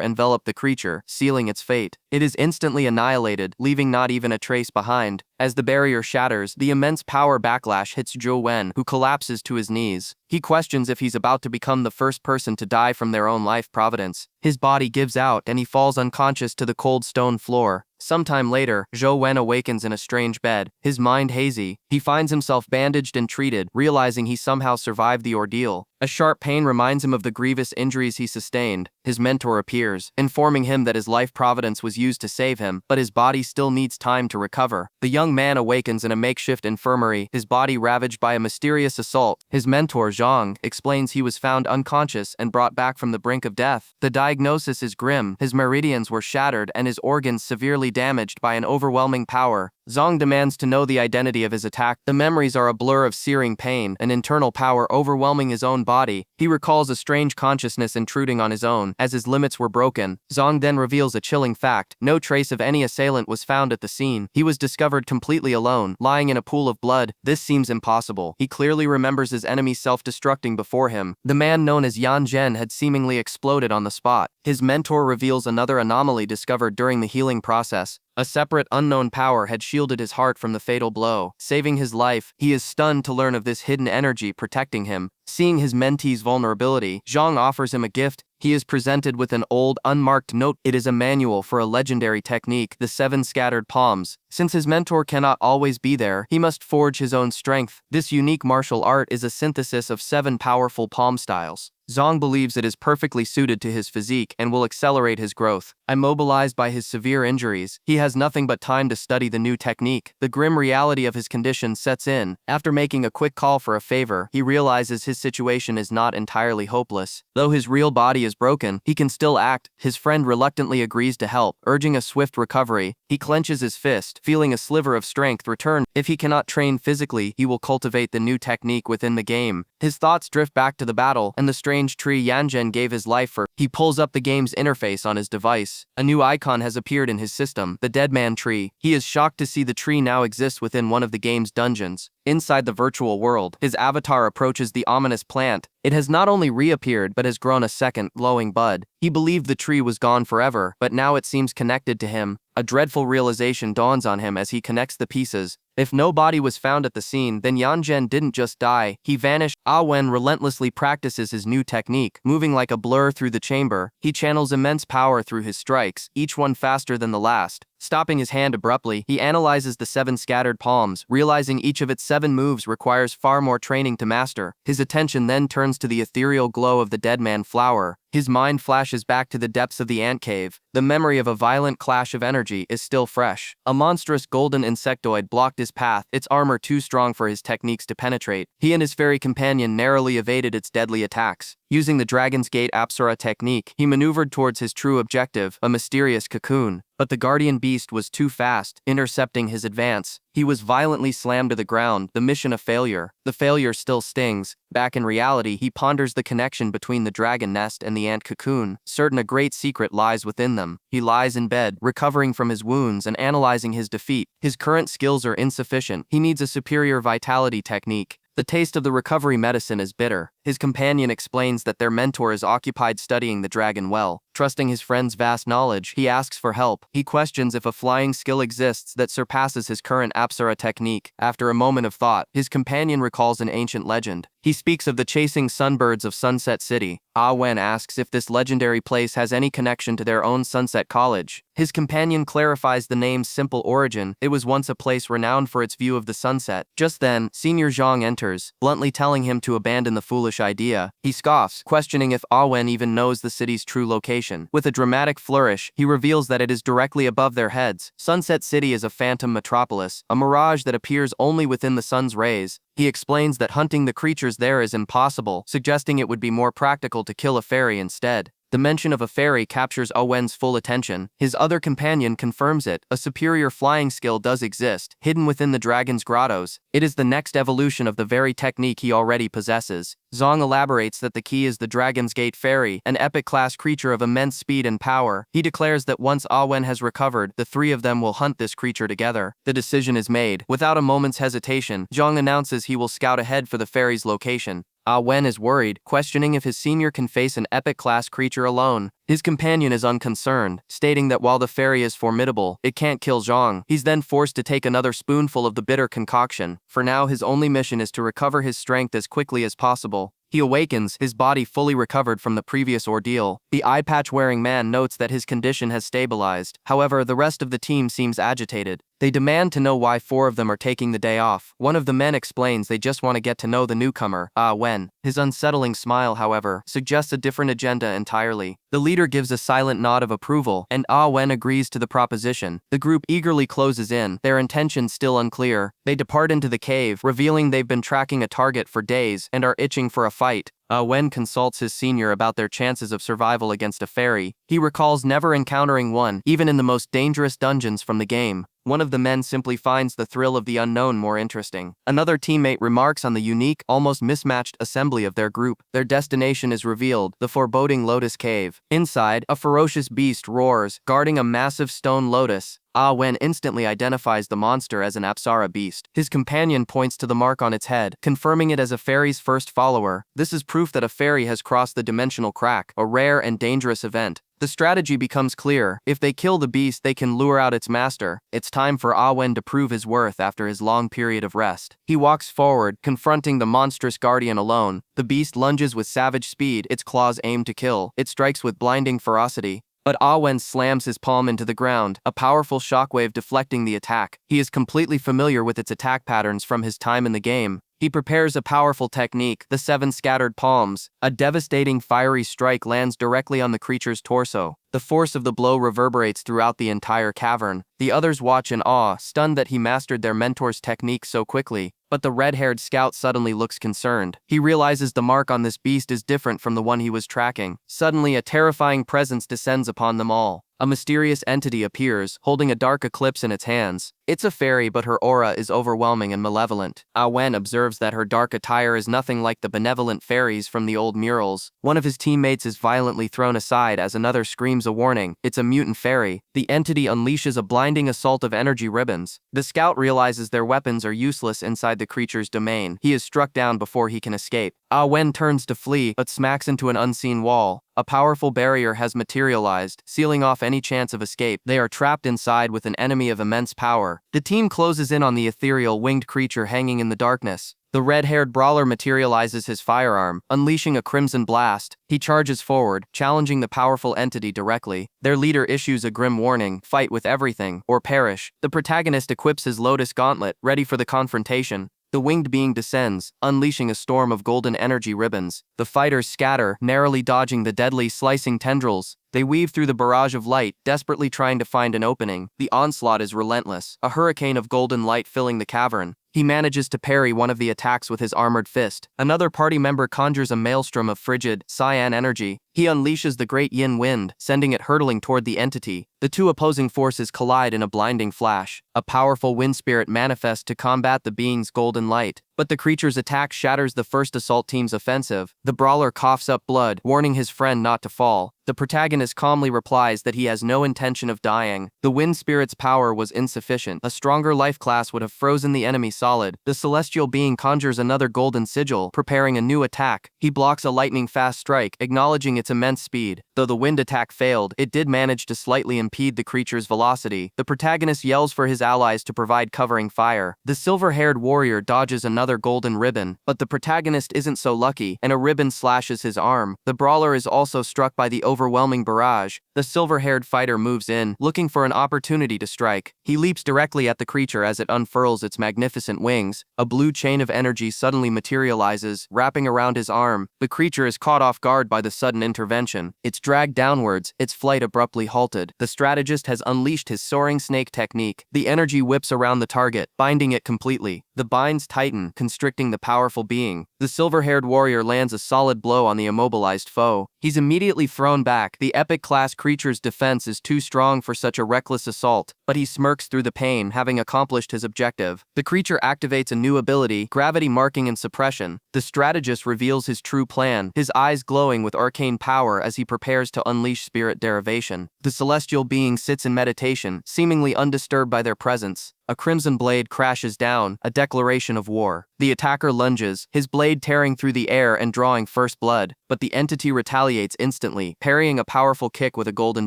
envelop the creature, sealing its fate. It is instantly annihilated, leaving not even a trace behind. As the barrier shatters, the immense power backlash hits Zhou Wen, who collapses to his knees. He questions if he's about to become the first person to die from their own life providence. His body gives out and he falls unconscious to the cold stone floor. Sometime later, Zhou Wen awakens in a strange bed, his mind hazy. He finds himself bandaged and treated, realizing he somehow survived the ordeal. A sharp pain reminds him of the grievous injuries he sustained. His mentor appears, informing him that his life providence was used to save him, but his body still needs time to recover. The young man awakens in a makeshift infirmary, his body ravaged by a mysterious assault. His mentor, Zhang, explains he was found unconscious and brought back from the brink of death. The diagnosis is grim. His meridians were shattered and his organs severely damaged by an overwhelming power. Zhang demands to know the identity of his attack. The memories are a blur of searing pain, an internal power overwhelming his own body. He recalls a strange consciousness intruding on his own, as his limits were broken. Zhang then reveals a chilling fact. No trace of any assailant was found at the scene. He was discovered completely alone, lying in a pool of blood. This seems impossible. He clearly remembers his enemy self-destructing before him. The man known as Yan Zhen had seemingly exploded on the spot. His mentor reveals another anomaly discovered during the healing process. A separate, unknown power had shielded his heart from the fatal blow, saving his life. He is stunned to learn of this hidden energy protecting him. Seeing his mentee's vulnerability, Zhang offers him a gift. He is presented with an old, unmarked note. It is a manual for a legendary technique, the 7 scattered palms. Since his mentor cannot always be there, he must forge his own strength. This unique martial art is a synthesis of 7 powerful palm styles. Zhang believes it is perfectly suited to his physique and will accelerate his growth. Immobilized by his severe injuries, he has nothing but time to study the new technique. The grim reality of his condition sets in. After making a quick call for a favor, he realizes his situation is not entirely hopeless. Though his real body is broken, he can still act. His friend reluctantly agrees to help, urging a swift recovery. He clenches his fist, feeling a sliver of strength return. If he cannot train physically, he will cultivate the new technique within the game. His thoughts drift back to the battle and the strange tree Yanzhen gave his life for. He pulls up the game's interface on his device. A new icon has appeared in his system, the Dead Man tree. He is shocked to see the tree now exists within one of the game's dungeons. Inside the virtual world, his avatar approaches the ominous plant. It has not only reappeared but has grown a second, glowing bud. He believed the tree was gone forever, but now it seems connected to him. A dreadful realization dawns on him as he connects the pieces. If no body was found at the scene, then Yanzhen didn't just die, he vanished. Zhou Wen relentlessly practices his new technique, moving like a blur through the chamber. He channels immense power through his strikes, each one faster than the last. Stopping his hand abruptly, he analyzes the 7 scattered palms, realizing each of its 7 moves requires far more training to master. His attention then turns to the ethereal glow of the Dead Man flower. His mind flashes back to the depths of the ant cave. The memory of a violent clash of energy is still fresh. A monstrous golden insectoid blocked his path, its armor too strong for his techniques to penetrate. He and his fairy companion narrowly evaded its deadly attacks. Using the Dragon's Gate Apsara technique, he maneuvered towards his true objective, a mysterious cocoon. But the guardian beast was too fast, intercepting his advance. He was violently slammed to the ground, the mission a failure. The failure still stings. Back in reality, he ponders the connection between the dragon nest and the ant cocoon, certain a great secret lies within them. He lies in bed, recovering from his wounds and analyzing his defeat. His current skills are insufficient. He needs a superior vitality technique. The taste of the recovery medicine is bitter. His companion explains that their mentor is occupied studying the dragon well. Trusting his friend's vast knowledge, he asks for help. He questions if a flying skill exists that surpasses his current Apsara technique. After a moment of thought, his companion recalls an ancient legend. He speaks of the chasing sunbirds of Sunset City. Zhou Wen asks if this legendary place has any connection to their own Sunset College. His companion clarifies the name's simple origin. It was once a place renowned for its view of the sunset. Just then, Senior Zhang enters, bluntly telling him to abandon the foolish idea. He scoffs, questioning if Zhou Wen even knows the city's true location. With a dramatic flourish, he reveals that it is directly above their heads. Sunset City is a phantom metropolis, a mirage that appears only within the sun's rays. He explains that hunting the creatures there is impossible, suggesting it would be more practical to kill a fairy instead. The mention of a fairy captures Zhou Wen's full attention. His other companion confirms it. A superior flying skill does exist, hidden within the dragon's grottos. It is the next evolution of the very technique he already possesses. Zhang elaborates that the key is the Dragon's Gate Fairy, an epic-class creature of immense speed and power. He declares that once Zhou Wen has recovered, the 3 of them will hunt this creature together. The decision is made. Without a moment's hesitation, Zhang announces he will scout ahead for the fairy's location. Zhou Wen is worried, questioning if his senior can face an epic-class creature alone. His companion is unconcerned, stating that while the fairy is formidable, it can't kill Zhang. He's then forced to take another spoonful of the bitter concoction. For now, his only mission is to recover his strength as quickly as possible. He awakens, his body fully recovered from the previous ordeal. The eye patch-wearing man notes that his condition has stabilized. However, the rest of the team seems agitated. They demand to know why 4 of them are taking the day off. One of the men explains they just want to get to know the newcomer, Zhou Wen. His unsettling smile, however, suggests a different agenda entirely. The leader gives a silent nod of approval, and Zhou Wen agrees to the proposition. The group eagerly closes in, their intentions still unclear. They depart into the cave, revealing they've been tracking a target for days and are itching for a fight. Wen consults his senior about their chances of survival against a fairy. He recalls never encountering one, even in the most dangerous dungeons from the game. One of the men simply finds the thrill of the unknown more interesting. Another teammate remarks on the unique, almost mismatched assembly of their group. Their destination is revealed, the foreboding Lotus Cave. Inside, a ferocious beast roars, guarding a massive stone lotus. Wen instantly identifies the monster as an Apsara beast. His companion points to the mark on its head, confirming it as a fairy's first follower. This is proof that a fairy has crossed the dimensional crack, a rare and dangerous event. The strategy becomes clear. If they kill the beast, they can lure out its master. It's time for Wen to prove his worth after his long period of rest. He walks forward, confronting the monstrous guardian alone. The beast lunges with savage speed, its claws aimed to kill. It strikes with blinding ferocity. But Wen slams his palm into the ground, a powerful shockwave deflecting the attack. He is completely familiar with its attack patterns from his time in the game. He prepares a powerful technique, the 7 scattered palms. A devastating fiery strike lands directly on the creature's torso. The force of the blow reverberates throughout the entire cavern. The others watch in awe, stunned that he mastered their mentor's technique so quickly. But the red-haired scout suddenly looks concerned. He realizes the mark on this beast is different from the one he was tracking. Suddenly, a terrifying presence descends upon them all. A mysterious entity appears, holding a dark eclipse in its hands. It's a fairy, but her aura is overwhelming and malevolent. Wen observes that her dark attire is nothing like the benevolent fairies from the old murals. One of his teammates is violently thrown aside as another screams a warning. It's a mutant fairy. The entity unleashes a blinding assault of energy ribbons. The scout realizes their weapons are useless inside the creature's domain. He is struck down before he can escape. Wen turns to flee, but smacks into an unseen wall. A powerful barrier has materialized, sealing off any chance of escape. They are trapped inside with an enemy of immense power. The team closes in on the ethereal winged creature hanging in the darkness. The red-haired brawler materializes his firearm, unleashing a crimson blast. He charges forward, challenging the powerful entity directly. Their leader issues a grim warning, fight with everything, or perish. The protagonist equips his lotus gauntlet, ready for the confrontation. The winged being descends, unleashing a storm of golden energy ribbons. The fighters scatter, narrowly dodging the deadly, slicing tendrils. They weave through the barrage of light, desperately trying to find an opening. The onslaught is relentless, a hurricane of golden light filling the cavern. He manages to parry one of the attacks with his armored fist. Another party member conjures a maelstrom of frigid, cyan energy. He unleashes the great yin wind, sending it hurtling toward the entity. The two opposing forces collide in a blinding flash. A powerful wind spirit manifests to combat the being's golden light. But the creature's attack shatters the first assault team's offensive. The brawler coughs up blood, warning his friend not to fall. The protagonist calmly replies that he has no intention of dying. The wind spirit's power was insufficient. A stronger life class would have frozen the enemy solid. The celestial being conjures another golden sigil, preparing a new attack. He blocks a lightning-fast strike, acknowledging its immense speed. Though the wind attack failed, it did manage to slightly impede the creature's velocity. The protagonist yells for his allies to provide covering fire. The silver-haired warrior dodges another golden ribbon, but the protagonist isn't so lucky, and a ribbon slashes his arm. The brawler is also struck by the overwhelming barrage. The silver-haired fighter moves in, looking for an opportunity to strike. He leaps directly at the creature as it unfurls its magnificent wings. A blue chain of energy suddenly materializes, wrapping around his arm. The creature is caught off guard by the sudden intervention. It's dragged downwards, its flight abruptly halted. The strategist has unleashed his soaring snake technique. The energy whips around the target, binding it completely. The binds tighten, constricting the powerful being. The silver-haired warrior lands a solid blow on the immobilized foe. He's immediately thrown back. The epic-class creature's defense is too strong for such a reckless assault, but he smirks through the pain, having accomplished his objective. The creature activates a new ability, gravity marking and suppression. The strategist reveals his true plan, his eyes glowing with arcane power as he prepares to unleash spirit derivation. The celestial being sits in meditation, seemingly undisturbed by their presence. A crimson blade crashes down, a declaration of war. The attacker lunges, his blade tearing through the air and drawing first blood, but the entity retaliates instantly, parrying a powerful kick with a golden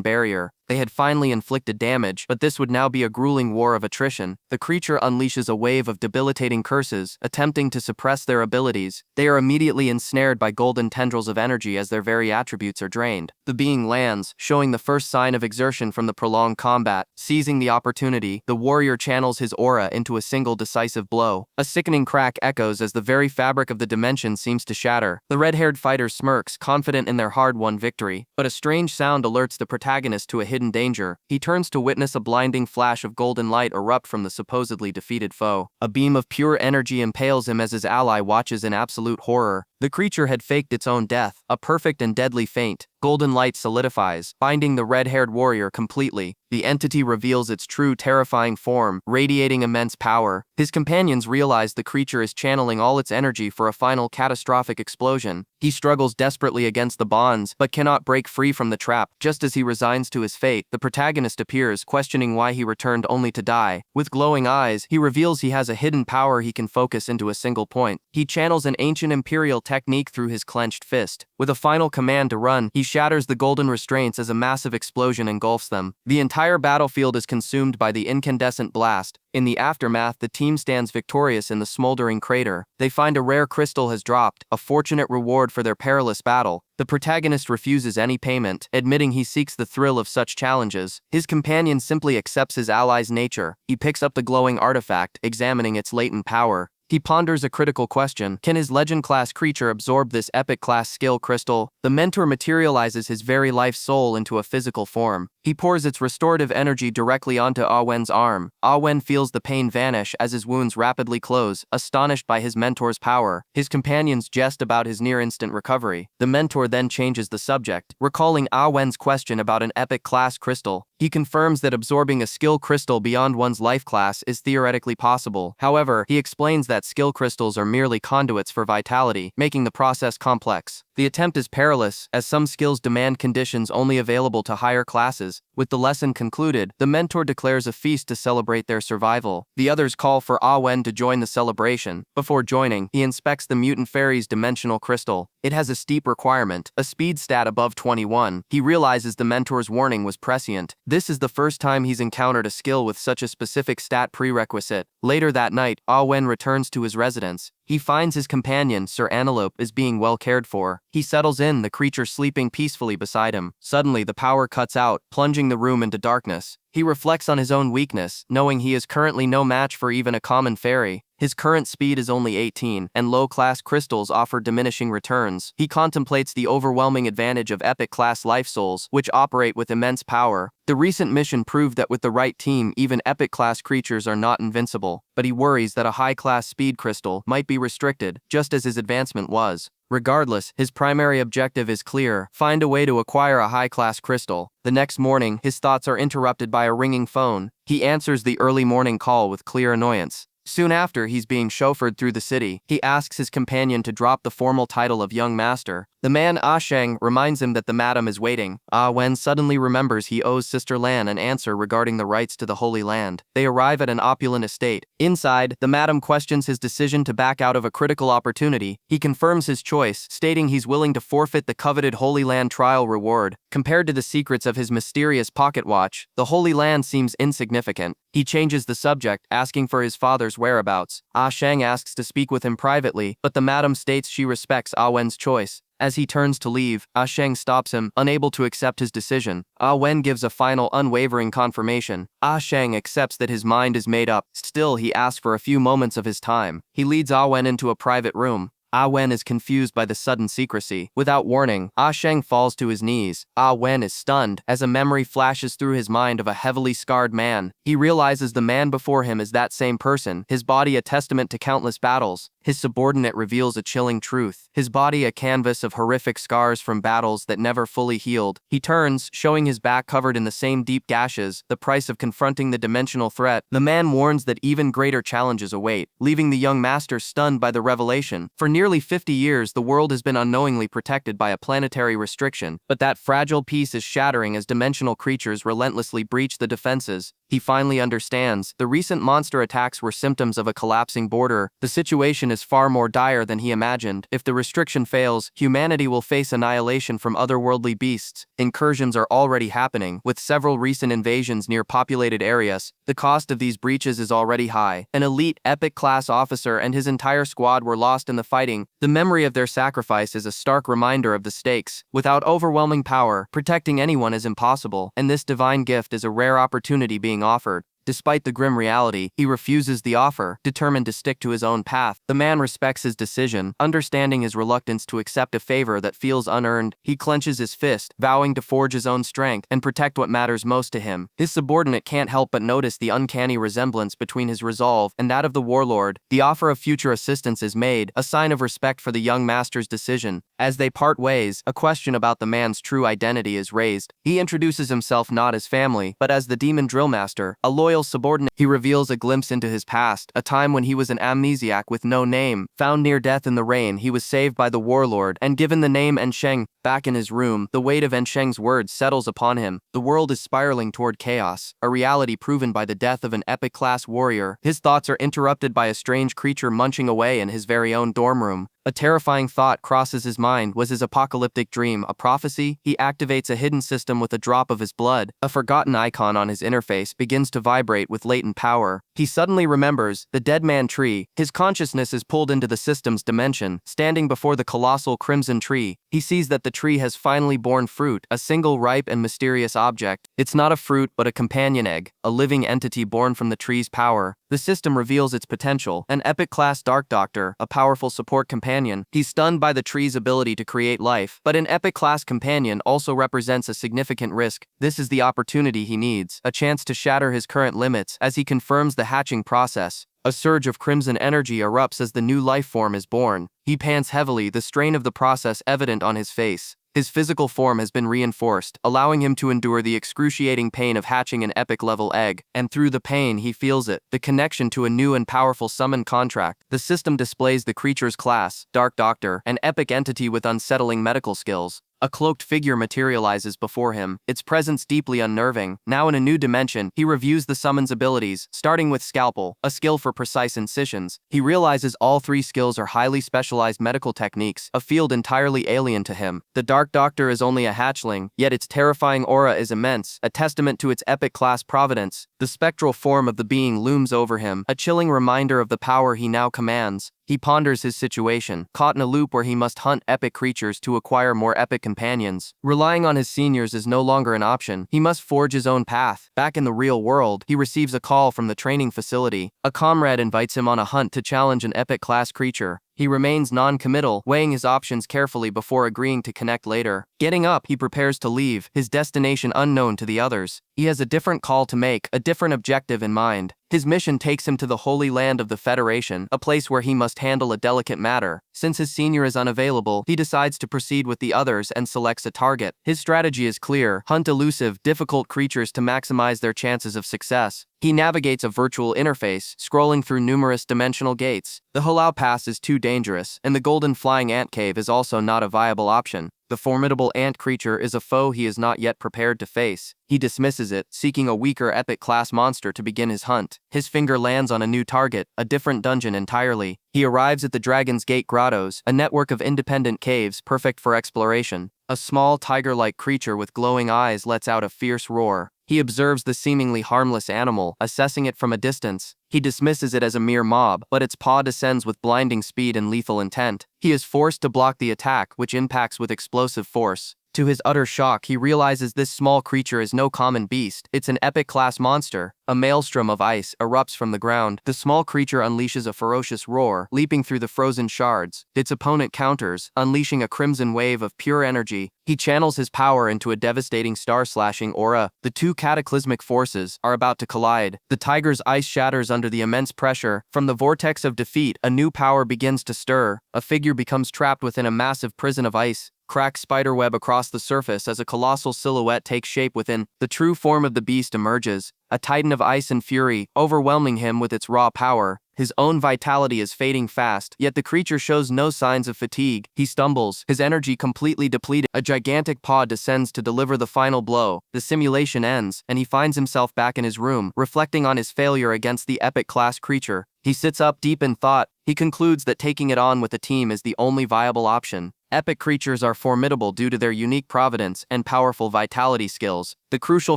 barrier. They had finally inflicted damage, but this would now be a grueling war of attrition. The creature unleashes a wave of debilitating curses, attempting to suppress their abilities. They are immediately ensnared by golden tendrils of energy as their very attributes are drained. The being lands, showing the first sign of exertion from the prolonged combat. Seizing the opportunity, the warrior channels his aura into a single decisive blow. A sickening crack echoes as the very fabric of the dimension seems to shatter. The red-haired fighter smirks, confident in their hard-won victory, but a strange sound alerts the protagonist to a hidden hidden danger, he turns to witness a blinding flash of golden light erupt from the supposedly defeated foe. A beam of pure energy impales him as his ally watches in absolute horror. The creature had faked its own death, a perfect and deadly feint. Golden light solidifies, binding the red-haired warrior completely. The entity reveals its true terrifying form, radiating immense power. His companions realize the creature is channeling all its energy for a final catastrophic explosion. He struggles desperately against the bonds, but cannot break free from the trap. Just as he resigns to his fate, the protagonist appears, questioning why he returned only to die. With glowing eyes, he reveals he has a hidden power he can focus into a single point. He channels an ancient imperial technique through his clenched fist. With a final command to run, he shatters the golden restraints as a massive explosion engulfs them. The entire battlefield is consumed by the incandescent blast. In the aftermath, the team stands victorious in the smoldering crater. They find a rare crystal has dropped, a fortunate reward for their perilous battle. The protagonist refuses any payment, admitting he seeks the thrill of such challenges. His companion simply accepts his ally's nature. He picks up the glowing artifact, examining its latent power. He ponders a critical question. Can his legend-class creature absorb this epic-class skill crystal? The mentor materializes his very life soul into a physical form. He pours its restorative energy directly onto Ah Wen's arm. Ah Wen feels the pain vanish as his wounds rapidly close, astonished by his mentor's power. His companions jest about his near-instant recovery. The mentor then changes the subject, recalling Ah Wen's question about an epic-class crystal. He confirms that absorbing a skill crystal beyond one's life class is theoretically possible. However, he explains that skill crystals are merely conduits for vitality, making the process complex. The attempt is perilous, as some skills demand conditions only available to higher classes. With the lesson concluded, the mentor declares a feast to celebrate their survival. The others call for Ah Wen to join the celebration. Before joining, he inspects the mutant fairy's dimensional crystal. It has a steep requirement, a speed stat above 21. He realizes the mentor's warning was prescient. This is the first time he's encountered a skill with such a specific stat prerequisite. Later that night, Ah Wen returns to his residence. He finds his companion, Sir Antelope, is being well cared for. He settles in, the creature sleeping peacefully beside him. Suddenly, the power cuts out, plunging the room into darkness. He reflects on his own weakness, knowing he is currently no match for even a common fairy. His current speed is only 18, and low-class crystals offer diminishing returns. He contemplates the overwhelming advantage of epic-class life souls, which operate with immense power. The recent mission proved that with the right team, even epic-class creatures are not invincible. But he worries that a high-class speed crystal might be restricted, just as his advancement was. Regardless, his primary objective is clear: find a way to acquire a high-class crystal. The next morning, his thoughts are interrupted by a ringing phone. He answers the early morning call with clear annoyance. Soon after, he's being chauffeured through the city. He asks his companion to drop the formal title of young master. The man Ah Sheng reminds him that the madam is waiting. Ah Wen suddenly remembers he owes Sister Lan an answer regarding the rights to the Holy Land. They arrive at an opulent estate. Inside, the madam questions his decision to back out of a critical opportunity. He confirms his choice, stating he's willing to forfeit the coveted Holy Land trial reward. Compared to the secrets of his mysterious pocket watch, the Holy Land seems insignificant. He changes the subject, asking for his father's whereabouts. Ah Sheng asks to speak with him privately, but the madam states she respects Ah Wen's choice. As he turns to leave, Ah Sheng stops him, unable to accept his decision. Ah Wen gives a final unwavering confirmation. Ah Sheng accepts that his mind is made up. Still, he asks for a few moments of his time. He leads Ah Wen into a private room. Ah Wen is confused by the sudden secrecy. Without warning, Ah Sheng falls to his knees. Ah Wen is stunned as a memory flashes through his mind of a heavily scarred man. He realizes the man before him is that same person, his body a testament to countless battles. His subordinate reveals a chilling truth, his body a canvas of horrific scars from battles that never fully healed. He turns, showing his back covered in the same deep gashes, the price of confronting the dimensional threat. The man warns that even greater challenges await, leaving the young master stunned by the revelation. For nearly 50 years, the world has been unknowingly protected by a planetary restriction, but that fragile peace is shattering as dimensional creatures relentlessly breach the defenses. He finally understands. The recent monster attacks were symptoms of a collapsing border. The situation is far more dire than he imagined. If the restriction fails, humanity will face annihilation from otherworldly beasts. Incursions are already happening, with several recent invasions near populated areas. The cost of these breaches is already high. An elite, epic-class officer and his entire squad were lost in the fighting. The memory of their sacrifice is a stark reminder of the stakes. Without overwhelming power, protecting anyone is impossible, and this divine gift is a rare opportunity being offered. Despite the grim reality, he refuses the offer, determined to stick to his own path. The man respects his decision, understanding his reluctance to accept a favor that feels unearned. He clenches his fist, vowing to forge his own strength and protect what matters most to him. His subordinate can't help but notice the uncanny resemblance between his resolve and that of the warlord. The offer of future assistance is made, a sign of respect for the young master's decision. As they part ways, a question about the man's true identity is raised. He introduces himself not as family, but as the demon drill master, a loyal subordinate. He reveals a glimpse into his past, a time when he was an amnesiac with no name. Found near death in the rain, he was saved by the warlord and given the name Ensheng. Back in his room, the weight of Ensheng's words settles upon him. The world is spiraling toward chaos, a reality proven by the death of an epic-class warrior. His thoughts are interrupted by a strange creature munching away in his very own dorm room. A terrifying thought crosses his mind. Was his apocalyptic dream a prophecy? He activates a hidden system with a drop of his blood. A forgotten icon on his interface begins to vibrate with latent power. He suddenly remembers the dead man tree. His consciousness is pulled into the system's dimension. Standing before the colossal crimson tree, he sees that the tree has finally borne fruit, a single ripe and mysterious object. It's not a fruit but a companion egg, a living entity born from the tree's power. The system reveals its potential, an epic-class Dark Doctor, a powerful support companion. He's stunned by the tree's ability to create life, but an epic-class companion also represents a significant risk. This is the opportunity he needs, a chance to shatter his current limits. As he confirms the hatching process, a surge of crimson energy erupts as the new life form is born. He pants heavily, the strain of the process evident on his face. His physical form has been reinforced, allowing him to endure the excruciating pain of hatching an epic-level egg. And through the pain, he feels it, the connection to a new and powerful summon contract. The system displays the creature's class, Dark Doctor, an epic entity with unsettling medical skills. A cloaked figure materializes before him, its presence deeply unnerving. Now in a new dimension, he reviews the summon's abilities, starting with Scalpel, a skill for precise incisions. He realizes all three skills are highly specialized medical techniques, a field entirely alien to him. The Dark Doctor is only a hatchling, yet its terrifying aura is immense, a testament to its epic-class providence. The spectral form of the being looms over him, a chilling reminder of the power he now commands. He ponders his situation, caught in a loop where he must hunt epic creatures to acquire more epic companions. Relying on his seniors is no longer an option. He must forge his own path. Back in the real world, he receives a call from the training facility. A comrade invites him on a hunt to challenge an epic-class creature. He remains non-committal, weighing his options carefully before agreeing to connect later. Getting up, he prepares to leave, his destination unknown to the others. He has a different call to make, a different objective in mind. His mission takes him to the Holy Land of the Federation, a place where he must handle a delicate matter. Since his senior is unavailable, he decides to proceed with the others and selects a target. His strategy is clear: hunt elusive, difficult creatures to maximize their chances of success. He navigates a virtual interface, scrolling through numerous dimensional gates. The Halal Pass is too dangerous, and the Golden Flying Ant Cave is also not a viable option. The formidable ant creature is a foe he is not yet prepared to face. He dismisses it, seeking a weaker epic-class monster to begin his hunt. His finger lands on a new target, a different dungeon entirely. He arrives at the Dragon's Gate Grottos, a network of independent caves perfect for exploration. A small tiger-like creature with glowing eyes lets out a fierce roar. He observes the seemingly harmless animal, assessing it from a distance. He dismisses it as a mere mob, but its paw descends with blinding speed and lethal intent. He is forced to block the attack, which impacts with explosive force. To his utter shock, he realizes this small creature is no common beast. It's an epic-class monster. A maelstrom of ice erupts from the ground. The small creature unleashes a ferocious roar, leaping through the frozen shards. Its opponent counters, unleashing a crimson wave of pure energy. He channels his power into a devastating star-slashing aura. The two cataclysmic forces are about to collide. The tiger's ice shatters under the immense pressure. From the vortex of defeat, a new power begins to stir. A figure becomes trapped within a massive prison of ice. Cracks spiderweb across the surface as a colossal silhouette takes shape within. The true form of the beast emerges, a titan of ice and fury, overwhelming him with its raw power. His own vitality is fading fast, yet the creature shows no signs of fatigue. He stumbles, his energy completely depleted. A gigantic paw descends to deliver the final blow. The simulation ends, and he finds himself back in his room, reflecting on his failure against the epic-class creature. He sits up deep in thought. He concludes that taking it on with a team is the only viable option. Epic creatures are formidable due to their unique providence and powerful vitality skills. The crucial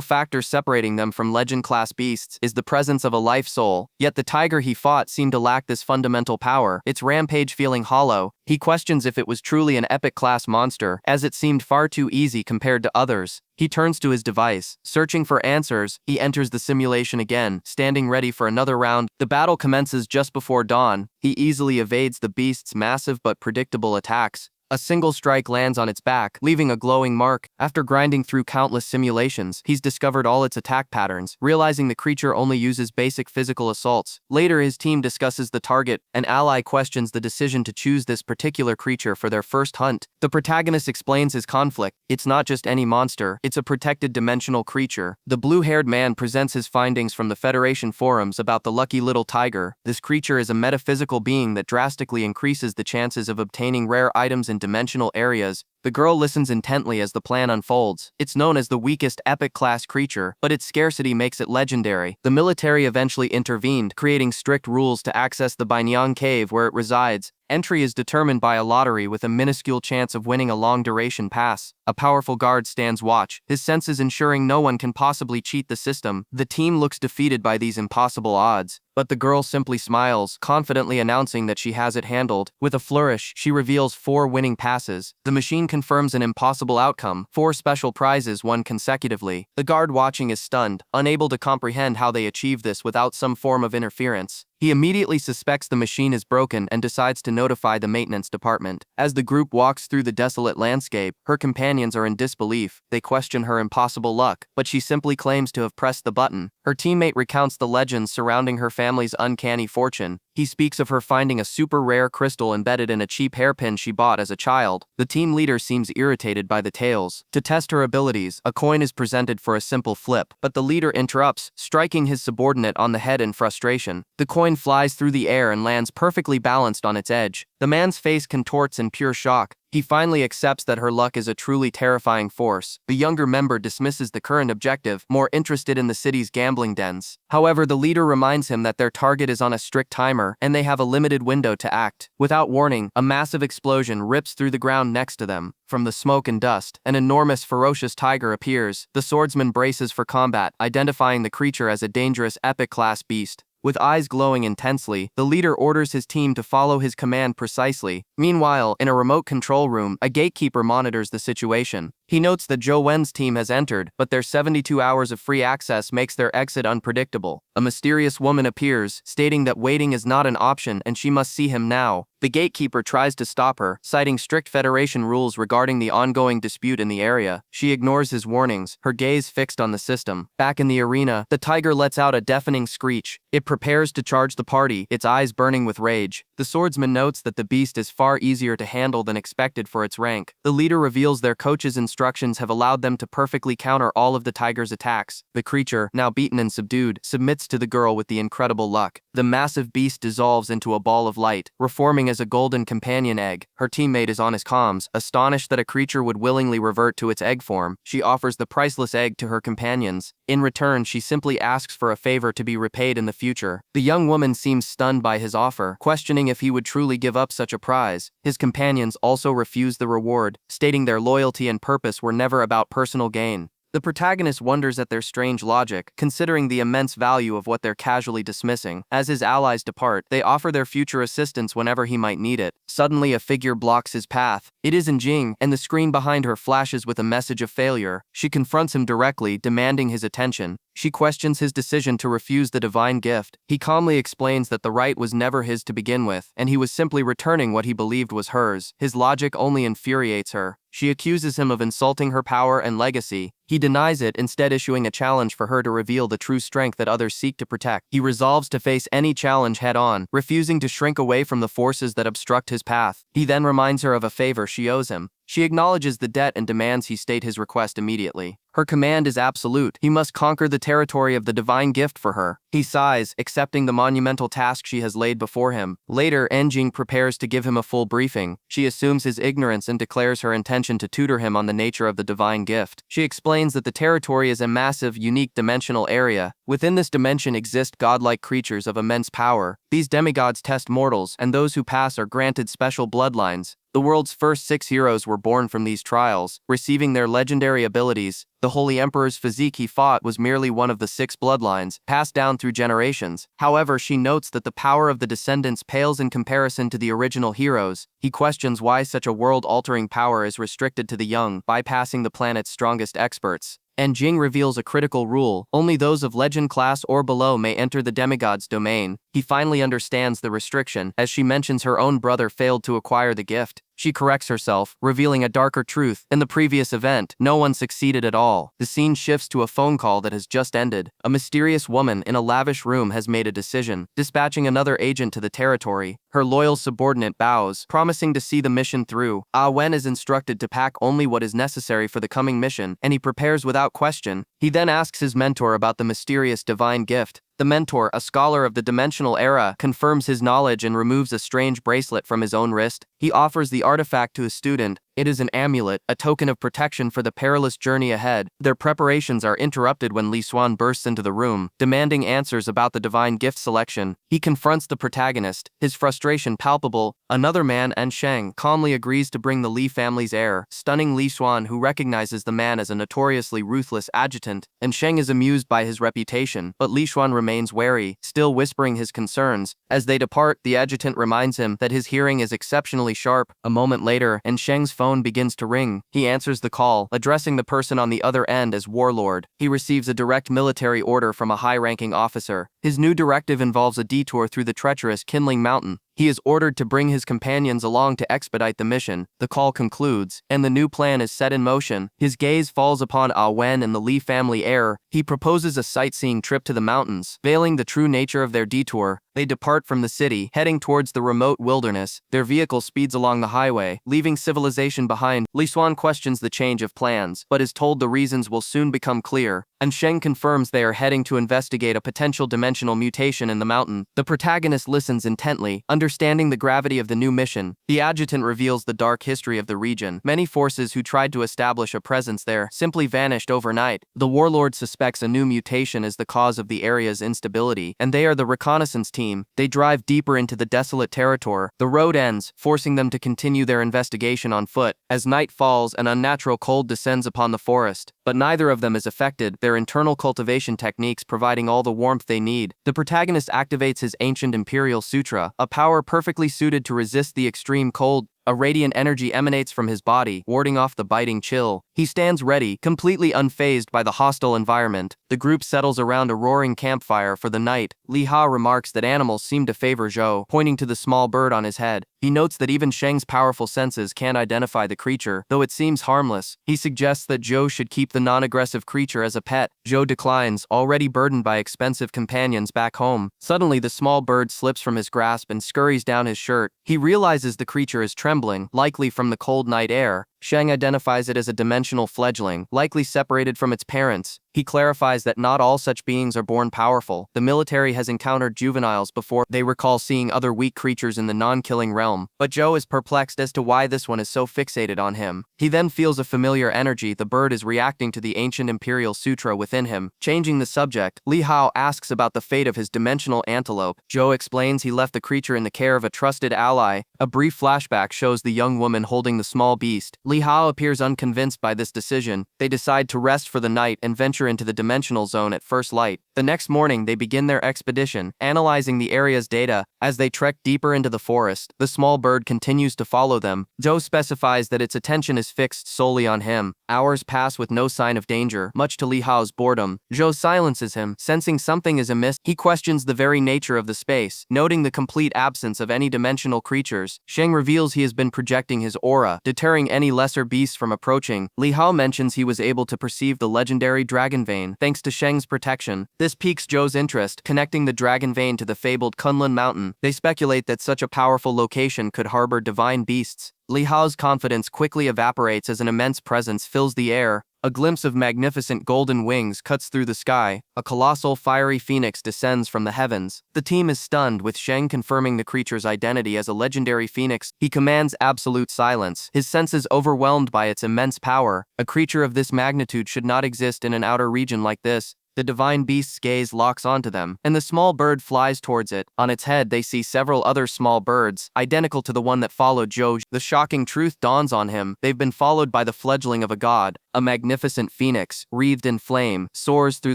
factor separating them from legend-class beasts is the presence of a life soul, yet the tiger he fought seemed to lack this fundamental power, its rampage feeling hollow. He questions if it was truly an epic-class monster, as it seemed far too easy compared to others. He turns to his device. Searching for answers, he enters the simulation again, standing ready for another round. The battle commences just before dawn. He easily evades the beast's massive but predictable attacks. A single strike lands on its back, leaving a glowing mark. After grinding through countless simulations, he's discovered all its attack patterns, realizing the creature only uses basic physical assaults. Later, his team discusses the target. An ally questions the decision to choose this particular creature for their first hunt. The protagonist explains his conflict. It's not just any monster, it's a protected dimensional creature. The blue-haired man presents his findings from the Federation forums about the lucky little tiger. This creature is a metaphysical being that drastically increases the chances of obtaining rare items in dimensional areas. The girl listens intently as the plan unfolds. It's known as the weakest epic-class creature, but its scarcity makes it legendary. The military eventually intervened, creating strict rules to access the Bainyang cave where it resides. Entry is determined by a lottery with a minuscule chance of winning a long-duration pass. A powerful guard stands watch, his senses ensuring no one can possibly cheat the system. The team looks defeated by these impossible odds, but the girl simply smiles, confidently announcing that she has it handled. With a flourish, she reveals 4 winning passes. The machine confirms an impossible outcome, 4 special prizes won consecutively. The guard watching is stunned, unable to comprehend how they achieve this without some form of interference. He immediately suspects the machine is broken and decides to notify the maintenance department. As the group walks through the desolate landscape, her companions are in disbelief. They question her impossible luck, but she simply claims to have pressed the button. Her teammate recounts the legends surrounding her family's uncanny fortune. He speaks of her finding a super rare crystal embedded in a cheap hairpin she bought as a child. The team leader seems irritated by the tales. To test her abilities, a coin is presented for a simple flip, but the leader interrupts, striking his subordinate on the head in frustration. The coin flies through the air and lands perfectly balanced on its edge. The man's face contorts in pure shock. He finally accepts that her luck is a truly terrifying force. The younger member dismisses the current objective, more interested in the city's gambling dens. However, the leader reminds him that their target is on a strict timer, and they have a limited window to act. Without warning, a massive explosion rips through the ground next to them. From the smoke and dust, an enormous, ferocious tiger appears. The swordsman braces for combat, identifying the creature as a dangerous epic-class beast. With eyes glowing intensely, the leader orders his team to follow his command precisely. Meanwhile, in a remote control room, a gatekeeper monitors the situation. He notes that Zhou Wen's team has entered, but their 72 hours of free access makes their exit unpredictable. A mysterious woman appears, stating that waiting is not an option and she must see him now. The gatekeeper tries to stop her, citing strict Federation rules regarding the ongoing dispute in the area. She ignores his warnings, her gaze fixed on the system. Back in the arena, the tiger lets out a deafening screech. It prepares to charge the party, its eyes burning with rage. The swordsman notes that the beast is far easier to handle than expected for its rank. The leader reveals their coach's instructions have allowed them to perfectly counter all of the tiger's attacks. The creature, now beaten and subdued, submits to the girl with the incredible luck. The massive beast dissolves into a ball of light, reforming as a golden companion egg. Her teammate is on his comms, astonished that a creature would willingly revert to its egg form. She offers the priceless egg to her companions. In return, she simply asks for a favor to be repaid in the future. The young woman seems stunned by his offer, questioning if he would truly give up such a prize. His companions also refuse the reward, stating their loyalty and purpose were never about personal gain. The protagonist wonders at their strange logic, considering the immense value of what they're casually dismissing. As his allies depart, they offer their future assistance whenever he might need it. Suddenly, a figure blocks his path. It is Jing, and the screen behind her flashes with a message of failure. She confronts him directly, demanding his attention. She questions his decision to refuse the divine gift. He calmly explains that the right was never his to begin with, and he was simply returning what he believed was hers. His logic only infuriates her. She accuses him of insulting her power and legacy. He denies it, instead issuing a challenge for her to reveal the true strength that others seek to protect. He resolves to face any challenge head-on, refusing to shrink away from the forces that obstruct his path. He then reminds her of a favor she owes him. She acknowledges the debt and demands he state his request immediately. Her command is absolute. He must conquer the territory of the divine gift for her. He sighs, accepting the monumental task she has laid before him. Later, Enjing prepares to give him a full briefing. She assumes his ignorance and declares her intention to tutor him on the nature of the divine gift. She explains that the territory is a massive, unique dimensional area. Within this dimension exist godlike creatures of immense power. These demigods test mortals, and those who pass are granted special bloodlines. The world's first 6 heroes were born from these trials, receiving their legendary abilities. The Holy Emperor's physique he fought was merely one of the 6 bloodlines, passed down through generations. However, she notes that the power of the descendants pales in comparison to the original heroes. He questions why such a world-altering power is restricted to the young, bypassing the planet's strongest experts. And Jing reveals a critical rule: only those of legend class or below may enter the demigod's domain. He finally understands the restriction, as she mentions her own brother failed to acquire the gift. She corrects herself, revealing a darker truth. In the previous event, no one succeeded at all. The scene shifts to a phone call that has just ended. A mysterious woman in a lavish room has made a decision, dispatching another agent to the territory. Her loyal subordinate bows, promising to see the mission through. Zhou Wen is instructed to pack only what is necessary for the coming mission, and he prepares without question. He then asks his mentor about the mysterious divine gift. The mentor, a scholar of the dimensional era, confirms his knowledge and removes a strange bracelet from his own wrist. He offers the artifact to his student. It is an amulet, a token of protection for the perilous journey ahead. Their preparations are interrupted when Li Xuan bursts into the room, demanding answers about the divine gift selection. He confronts the protagonist, his frustration palpable. Another man, Sheng, calmly agrees to bring the Li family's heir, stunning Li Xuan, who recognizes the man as a notoriously ruthless adjutant. Sheng is amused by his reputation, but Li Xuan remains wary, still whispering his concerns. As they depart, the adjutant reminds him that his hearing is exceptionally sharp. A moment later, Sheng's phone begins to ring. He answers the call, addressing the person on the other end as Warlord. He receives a direct military order from a high-ranking officer. His new directive involves a detour through the treacherous Kinling Mountain. He is ordered to bring his companions along to expedite the mission. The call concludes, and the new plan is set in motion. His gaze falls upon Zhou Wen and the Li family heir. He proposes a sightseeing trip to the mountains, veiling the true nature of their detour. They depart from the city, heading towards the remote wilderness. Their vehicle speeds along the highway, leaving civilization behind. Li Xuan questions the change of plans, but is told the reasons will soon become clear. Sheng confirms they are heading to investigate a potential dimensional mutation in the mountain. The protagonist listens intently, understanding the gravity of the new mission. The adjutant reveals the dark history of the region. Many forces who tried to establish a presence there simply vanished overnight. The warlord suspects a new mutation as the cause of the area's instability, and they are the reconnaissance team. They drive deeper into the desolate territory. The road ends, forcing them to continue their investigation on foot. As night falls, an unnatural cold descends upon the forest, but neither of them is affected, their internal cultivation techniques providing all the warmth they need. The protagonist activates his ancient Imperial Sutra, a power perfectly suited to resist the extreme cold. A radiant energy emanates from his body, warding off the biting chill. He stands ready, completely unfazed by the hostile environment. The group settles around a roaring campfire for the night. Li Ha remarks that animals seem to favor Zhou, pointing to the small bird on his head. He notes that even Sheng's powerful senses can't identify the creature, though it seems harmless. He suggests that Zhou should keep the non-aggressive creature as a pet. Zhou declines, already burdened by expensive companions back home. Suddenly, the small bird slips from his grasp and scurries down his shirt. He realizes the creature is trembling, likely from the cold night air. Sheng identifies it as a dimensional fledgling, likely separated from its parents. He clarifies that not all such beings are born powerful. The military has encountered juveniles before. They recall seeing other weak creatures in the non-killing realm, but Zhou is perplexed as to why this one is so fixated on him. He then feels a familiar energy. The bird is reacting to the ancient Imperial Sutra within him. Changing the subject, Li Hao asks about the fate of his dimensional antelope. Zhou explains he left the creature in the care of a trusted ally. A brief flashback shows the young woman holding the small beast. Li Hao appears unconvinced by this decision. They decide to rest for the night and venture into the dimensional zone at first light. The next morning, they begin their expedition, analyzing the area's data. As they trek deeper into the forest, the small bird continues to follow them. Zhou specifies that its attention is fixed solely on him. Hours pass with no sign of danger, much to Li Hao's boredom. Zhou silences him, sensing something is amiss. He questions the very nature of the space, noting the complete absence of any dimensional creatures. Sheng reveals he has been projecting his aura, deterring any lesser beasts from approaching. Li Hao mentions he was able to perceive the legendary dragon vein, thanks to Sheng's protection. This piques Zhou's interest, connecting the dragon vein to the fabled Kunlun Mountain. They speculate that such a powerful location could harbor divine beasts. Li Hao's confidence quickly evaporates as an immense presence fills the air. A glimpse of magnificent golden wings cuts through the sky. A colossal fiery phoenix descends from the heavens. The team is stunned, with Sheng confirming the creature's identity as a legendary phoenix. He commands absolute silence, his senses overwhelmed by its immense power. A creature of this magnitude should not exist in an outer region like this. The divine beast's gaze locks onto them, and the small bird flies towards it. On its head they see several other small birds, identical to the one that followed Zhou. The shocking truth dawns on him: they've been followed by the fledgling of a god. A magnificent phoenix, wreathed in flame, soars through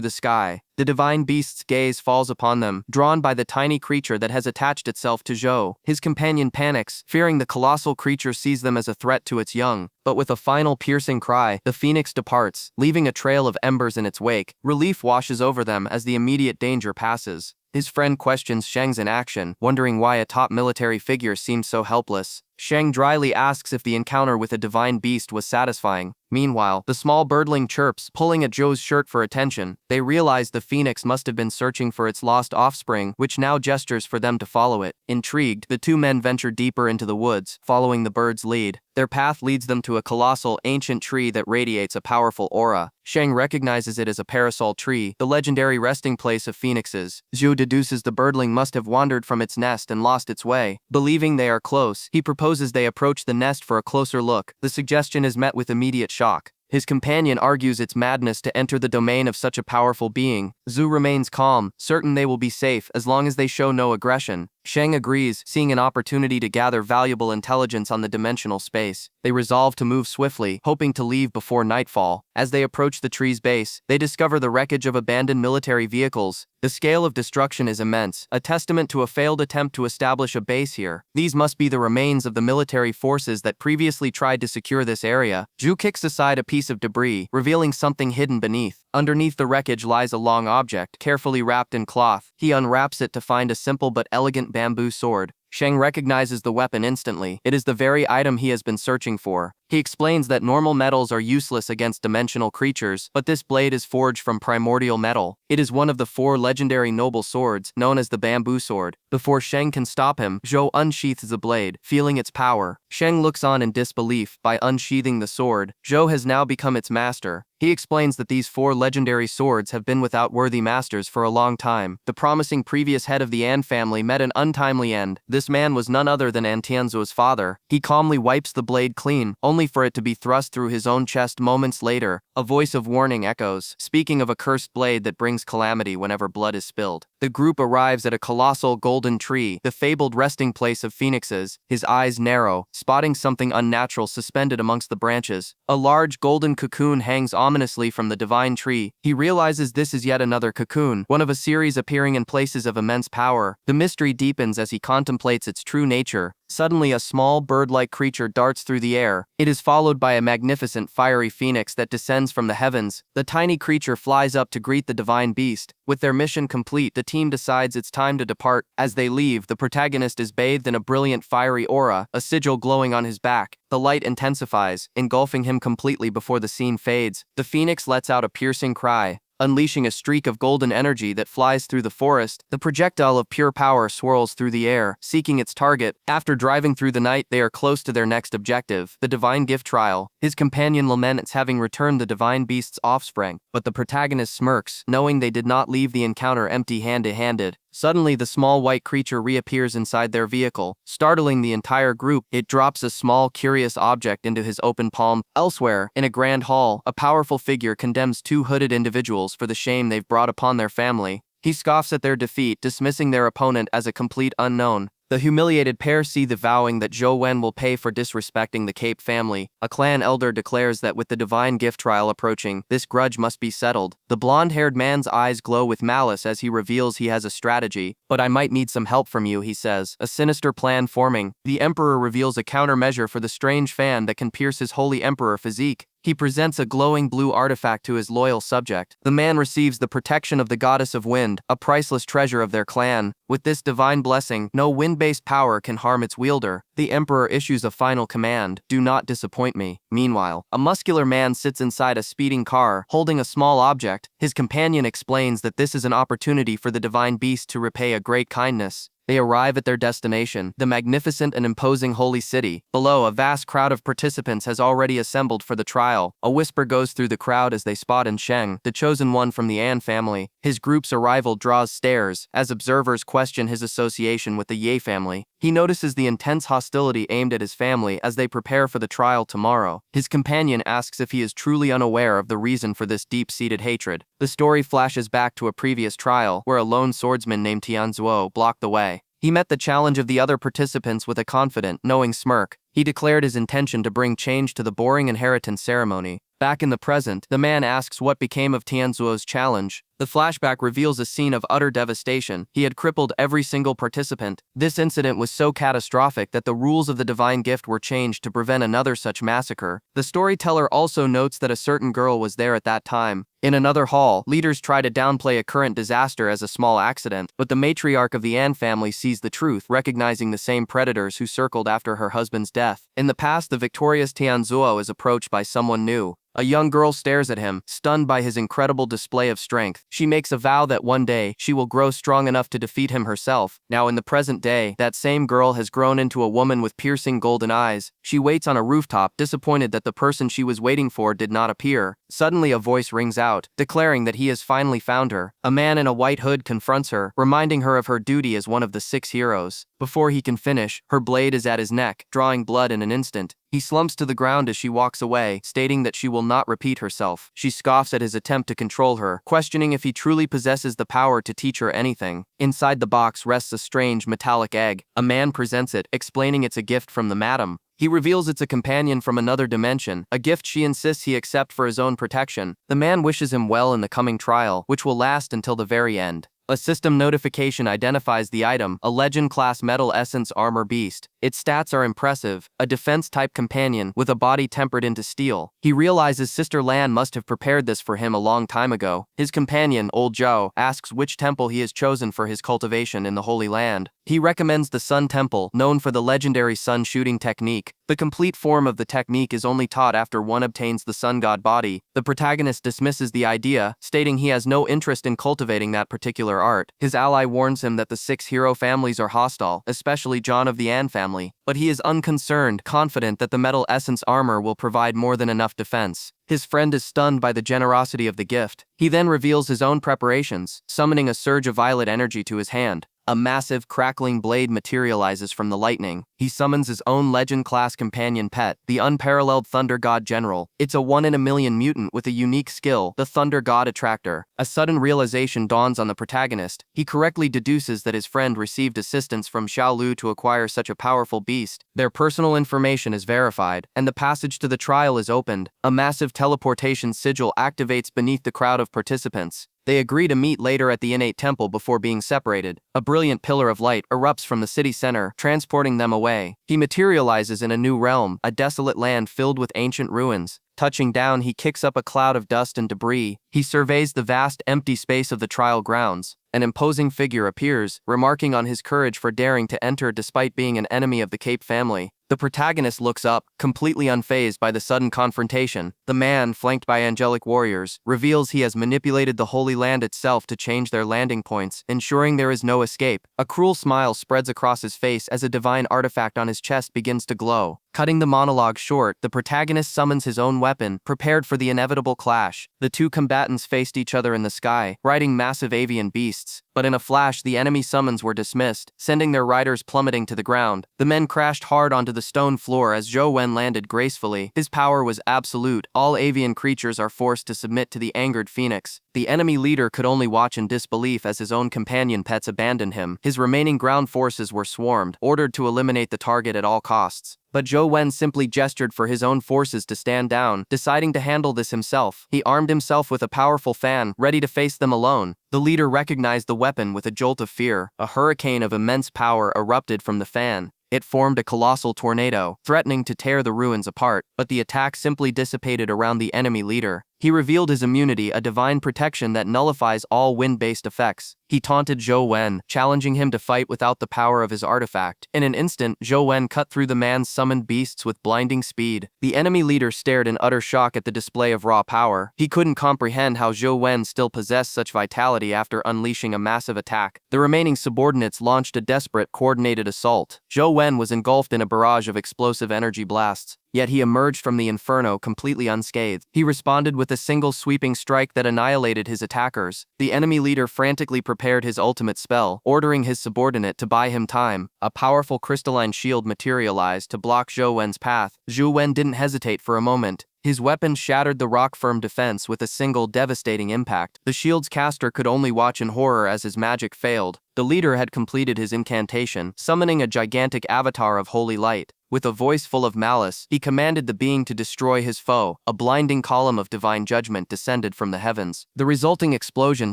the sky. The divine beast's gaze falls upon them, drawn by the tiny creature that has attached itself to Zhou. His companion panics, fearing the colossal creature sees them as a threat to its young. But with a final piercing cry, the phoenix departs, leaving a trail of embers in its wake. Relief washes over them as the immediate danger passes. His friend questions Sheng's inaction, wondering why a top military figure seemed so helpless. Sheng dryly asks if the encounter with a divine beast was satisfying. Meanwhile, the small birdling chirps, pulling at Zhou's shirt for attention. They realize the phoenix must have been searching for its lost offspring, which now gestures for them to follow it. Intrigued, the two men venture deeper into the woods, following the bird's lead. Their path leads them to a colossal, ancient tree that radiates a powerful aura. Sheng recognizes it as a parasol tree, the legendary resting place of phoenixes. Zhou deduces the birdling must have wandered from its nest and lost its way. Believing they are close, he proposes they approach the nest for a closer look. The suggestion is met with immediate shock. His companion argues it's madness to enter the domain of such a powerful being. Zhou remains calm, certain they will be safe as long as they show no aggression. Sheng agrees, seeing an opportunity to gather valuable intelligence on the dimensional space. They resolve to move swiftly, hoping to leave before nightfall. As they approach the tree's base, they discover the wreckage of abandoned military vehicles. The scale of destruction is immense, a testament to a failed attempt to establish a base here. These must be the remains of the military forces that previously tried to secure this area. Zhou kicks aside a piece of debris, revealing something hidden beneath. Underneath the wreckage lies a long object, carefully wrapped in cloth. He unwraps it to find a simple but elegant bamboo sword. Sheng recognizes the weapon instantly. It is the very item he has been searching for. He explains that normal metals are useless against dimensional creatures, but this blade is forged from primordial metal. It is one of the 4 legendary noble swords, known as the bamboo sword. Before Sheng can stop him, Zhou unsheaths the blade, feeling its power. Sheng looks on in disbelief. By unsheathing the sword, Zhou has now become its master. He explains that these 4 legendary swords have been without worthy masters for a long time. The promising previous head of the An family met an untimely end. This man was none other than An Tianzuo's father. He calmly wipes the blade clean, only for it to be thrust through his own chest moments later. A voice of warning echoes, speaking of a cursed blade that brings calamity whenever blood is spilled. The group arrives at a colossal golden tree, the fabled resting place of phoenixes. His eyes narrow, spotting something unnatural suspended amongst the branches. A large golden cocoon hangs ominously from the divine tree. He realizes this is yet another cocoon, one of a series appearing in places of immense power. The mystery deepens as he contemplates its true nature. Suddenly a small bird-like creature darts through the air. It is followed by a magnificent fiery phoenix that descends from the heavens. The tiny creature flies up to greet the divine beast. With their mission complete, the team decides it's time to depart. As they leave, the protagonist is bathed in a brilliant fiery aura, a sigil glowing on his back. The light intensifies, engulfing him completely before the scene fades. The phoenix lets out a piercing cry, unleashing a streak of golden energy that flies through the forest. The projectile of pure power swirls through the air, seeking its target. After driving through the night, they are close to their next objective, the divine gift trial. His companion laments having returned the divine beast's offspring, but the protagonist smirks, knowing they did not leave the encounter empty-handed. Suddenly, the small white creature reappears inside their vehicle, startling the entire group. It drops a small, curious object into his open palm. Elsewhere, in a grand hall, a powerful figure condemns 2 hooded individuals for the shame they've brought upon their family. He scoffs at their defeat, dismissing their opponent as a complete unknown. The humiliated pair see the vowing that Zhou Wen will pay for disrespecting the Cape family. A clan elder declares that with the divine gift trial approaching, this grudge must be settled. The blonde-haired man's eyes glow with malice as he reveals he has a strategy. "But I might need some help from you," he says, a sinister plan forming. The emperor reveals a countermeasure for the strange fan that can pierce his holy emperor physique. He presents a glowing blue artifact to his loyal subject. The man receives the protection of the goddess of wind, a priceless treasure of their clan. With this divine blessing, no wind-based power can harm its wielder. The emperor issues a final command: "Do not disappoint me." Meanwhile, a muscular man sits inside a speeding car, holding a small object. His companion explains that this is an opportunity for the divine beast to repay a great kindness. They arrive at their destination, the magnificent and imposing holy city. Below, a vast crowd of participants has already assembled for the trial. A whisper goes through the crowd as they spot Sheng, the chosen one from the An family. His group's arrival draws stares, as observers question his association with the Ye family. He notices the intense hostility aimed at his family as they prepare for the trial tomorrow. His companion asks if he is truly unaware of the reason for this deep-seated hatred. The story flashes back to a previous trial where a lone swordsman named Tianzuo blocked the way. He met the challenge of the other participants with a confident, knowing smirk. He declared his intention to bring change to the boring inheritance ceremony. Back in the present, the man asks what became of Tianzuo's challenge. The flashback reveals a scene of utter devastation. He had crippled every single participant. This incident was so catastrophic that the rules of the divine gift were changed to prevent another such massacre. The storyteller also notes that a certain girl was there at that time. In another hall, leaders try to downplay a current disaster as a small accident, but the matriarch of the An family sees the truth, recognizing the same predators who circled after her husband's death. In the past, the victorious Tianzuo is approached by someone new. A young girl stares at him, stunned by his incredible display of strength. She makes a vow that one day, she will grow strong enough to defeat him herself. Now in the present day, that same girl has grown into a woman with piercing golden eyes. She waits on a rooftop, disappointed that the person she was waiting for did not appear. Suddenly a voice rings out, declaring that he has finally found her. A man in a white hood confronts her, reminding her of her duty as one of the 6 heroes. Before he can finish, her blade is at his neck, drawing blood in an instant. He slumps to the ground as she walks away, stating that she will not repeat herself. She scoffs at his attempt to control her, questioning if he truly possesses the power to teach her anything. Inside the box rests a strange metallic egg. A man presents it, explaining it's a gift from the madam. He reveals it's a companion from another dimension, a gift she insists he accept for his own protection. The man wishes him well in the coming trial, which will last until the very end. A system notification identifies the item, a Legend-class Metal Essence Armor Beast. Its stats are impressive, a defense-type companion with a body tempered into steel. He realizes Sister Lan must have prepared this for him a long time ago. His companion, Old Zhou, asks which temple he has chosen for his cultivation in the Holy Land. He recommends the Sun Temple, known for the legendary sun shooting technique. The complete form of the technique is only taught after one obtains the sun god body. The protagonist dismisses the idea, stating he has no interest in cultivating that particular art. His ally warns him that the 6 hero families are hostile, especially John of the An family. But he is unconcerned, confident that the metal essence armor will provide more than enough defense. His friend is stunned by the generosity of the gift. He then reveals his own preparations, summoning a surge of violet energy to his hand. A massive, crackling blade materializes from the lightning. He summons his own legend-class companion pet, the unparalleled Thunder God General. It's a 1-in-a-million mutant with a unique skill, the Thunder God Attractor. A sudden realization dawns on the protagonist. He correctly deduces that his friend received assistance from Xiaolu to acquire such a powerful beast. Their personal information is verified, and the passage to the trial is opened. A massive teleportation sigil activates beneath the crowd of participants. They agree to meet later at the innate temple before being separated. A brilliant pillar of light erupts from the city center, transporting them away. He materializes in a new realm, a desolate land filled with ancient ruins. Touching down, he kicks up a cloud of dust and debris. He surveys the vast, empty space of the trial grounds. An imposing figure appears, remarking on his courage for daring to enter despite being an enemy of the Cape family. The protagonist looks up, completely unfazed by the sudden confrontation. The man, flanked by angelic warriors, reveals he has manipulated the Holy Land itself to change their landing points, ensuring there is no escape. A cruel smile spreads across his face as a divine artifact on his chest begins to glow. Cutting the monologue short, the protagonist summons his own weapon, prepared for the inevitable clash. The two combatants faced each other in the sky, riding massive avian beasts. But in a flash, the enemy summons were dismissed, sending their riders plummeting to the ground. The men crashed hard onto the stone floor as Zhou Wen landed gracefully. His power was absolute. All avian creatures are forced to submit to the angered phoenix. The enemy leader could only watch in disbelief as his own companion pets abandoned him. His remaining ground forces were swarmed, ordered to eliminate the target at all costs. But Zhou Wen simply gestured for his own forces to stand down, deciding to handle this himself. He armed himself with a powerful fan, ready to face them alone. The leader recognized the weapon with a jolt of fear. A hurricane of immense power erupted from the fan. It formed a colossal tornado, threatening to tear the ruins apart, but the attack simply dissipated around the enemy leader. He revealed his immunity, a divine protection that nullifies all wind-based effects. He taunted Zhou Wen, challenging him to fight without the power of his artifact. In an instant, Zhou Wen cut through the man's summoned beasts with blinding speed. The enemy leader stared in utter shock at the display of raw power. He couldn't comprehend how Zhou Wen still possessed such vitality after unleashing a massive attack. The remaining subordinates launched a desperate, coordinated assault. Zhou Wen was engulfed in a barrage of explosive energy blasts. yet he emerged from the inferno completely unscathed. He responded with a single sweeping strike that annihilated his attackers. The enemy leader frantically prepared his ultimate spell, ordering his subordinate to buy him time. A powerful crystalline shield materialized to block Zhou Wen's path. Zhou Wen didn't hesitate for a moment. His weapon shattered the rock-firm defense with a single devastating impact. The shield's caster could only watch in horror as his magic failed. The leader had completed his incantation, summoning a gigantic avatar of holy light. With a voice full of malice, he commanded the being to destroy his foe. A blinding column of divine judgment descended from the heavens. The resulting explosion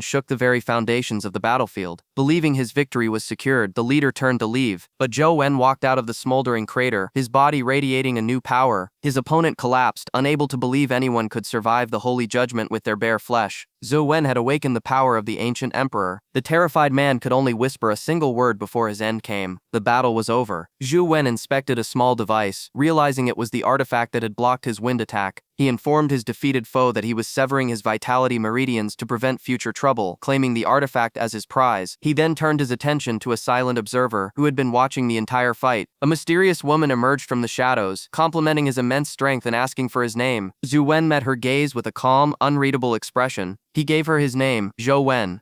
shook the very foundations of the battlefield. Believing his victory was secured, the leader turned to leave, but Zhou Wen walked out of the smoldering crater, his body radiating a new power. His opponent collapsed, unable to believe anyone could survive the holy judgment with their bare flesh. Zhou Wen had awakened the power of the ancient emperor. The terrified man could only whisper a single word before his end came. The battle was over. Zhou Wen inspected a small device, realizing it was the artifact that had blocked his wind attack. He informed his defeated foe that he was severing his vitality meridians to prevent future trouble, claiming the artifact as his prize. He then turned his attention to a silent observer who had been watching the entire fight. A mysterious woman emerged from the shadows, complimenting his immense strength and asking for his name. Zhou Wen met her gaze with a calm, unreadable expression. He gave her his name, Zhou Wen,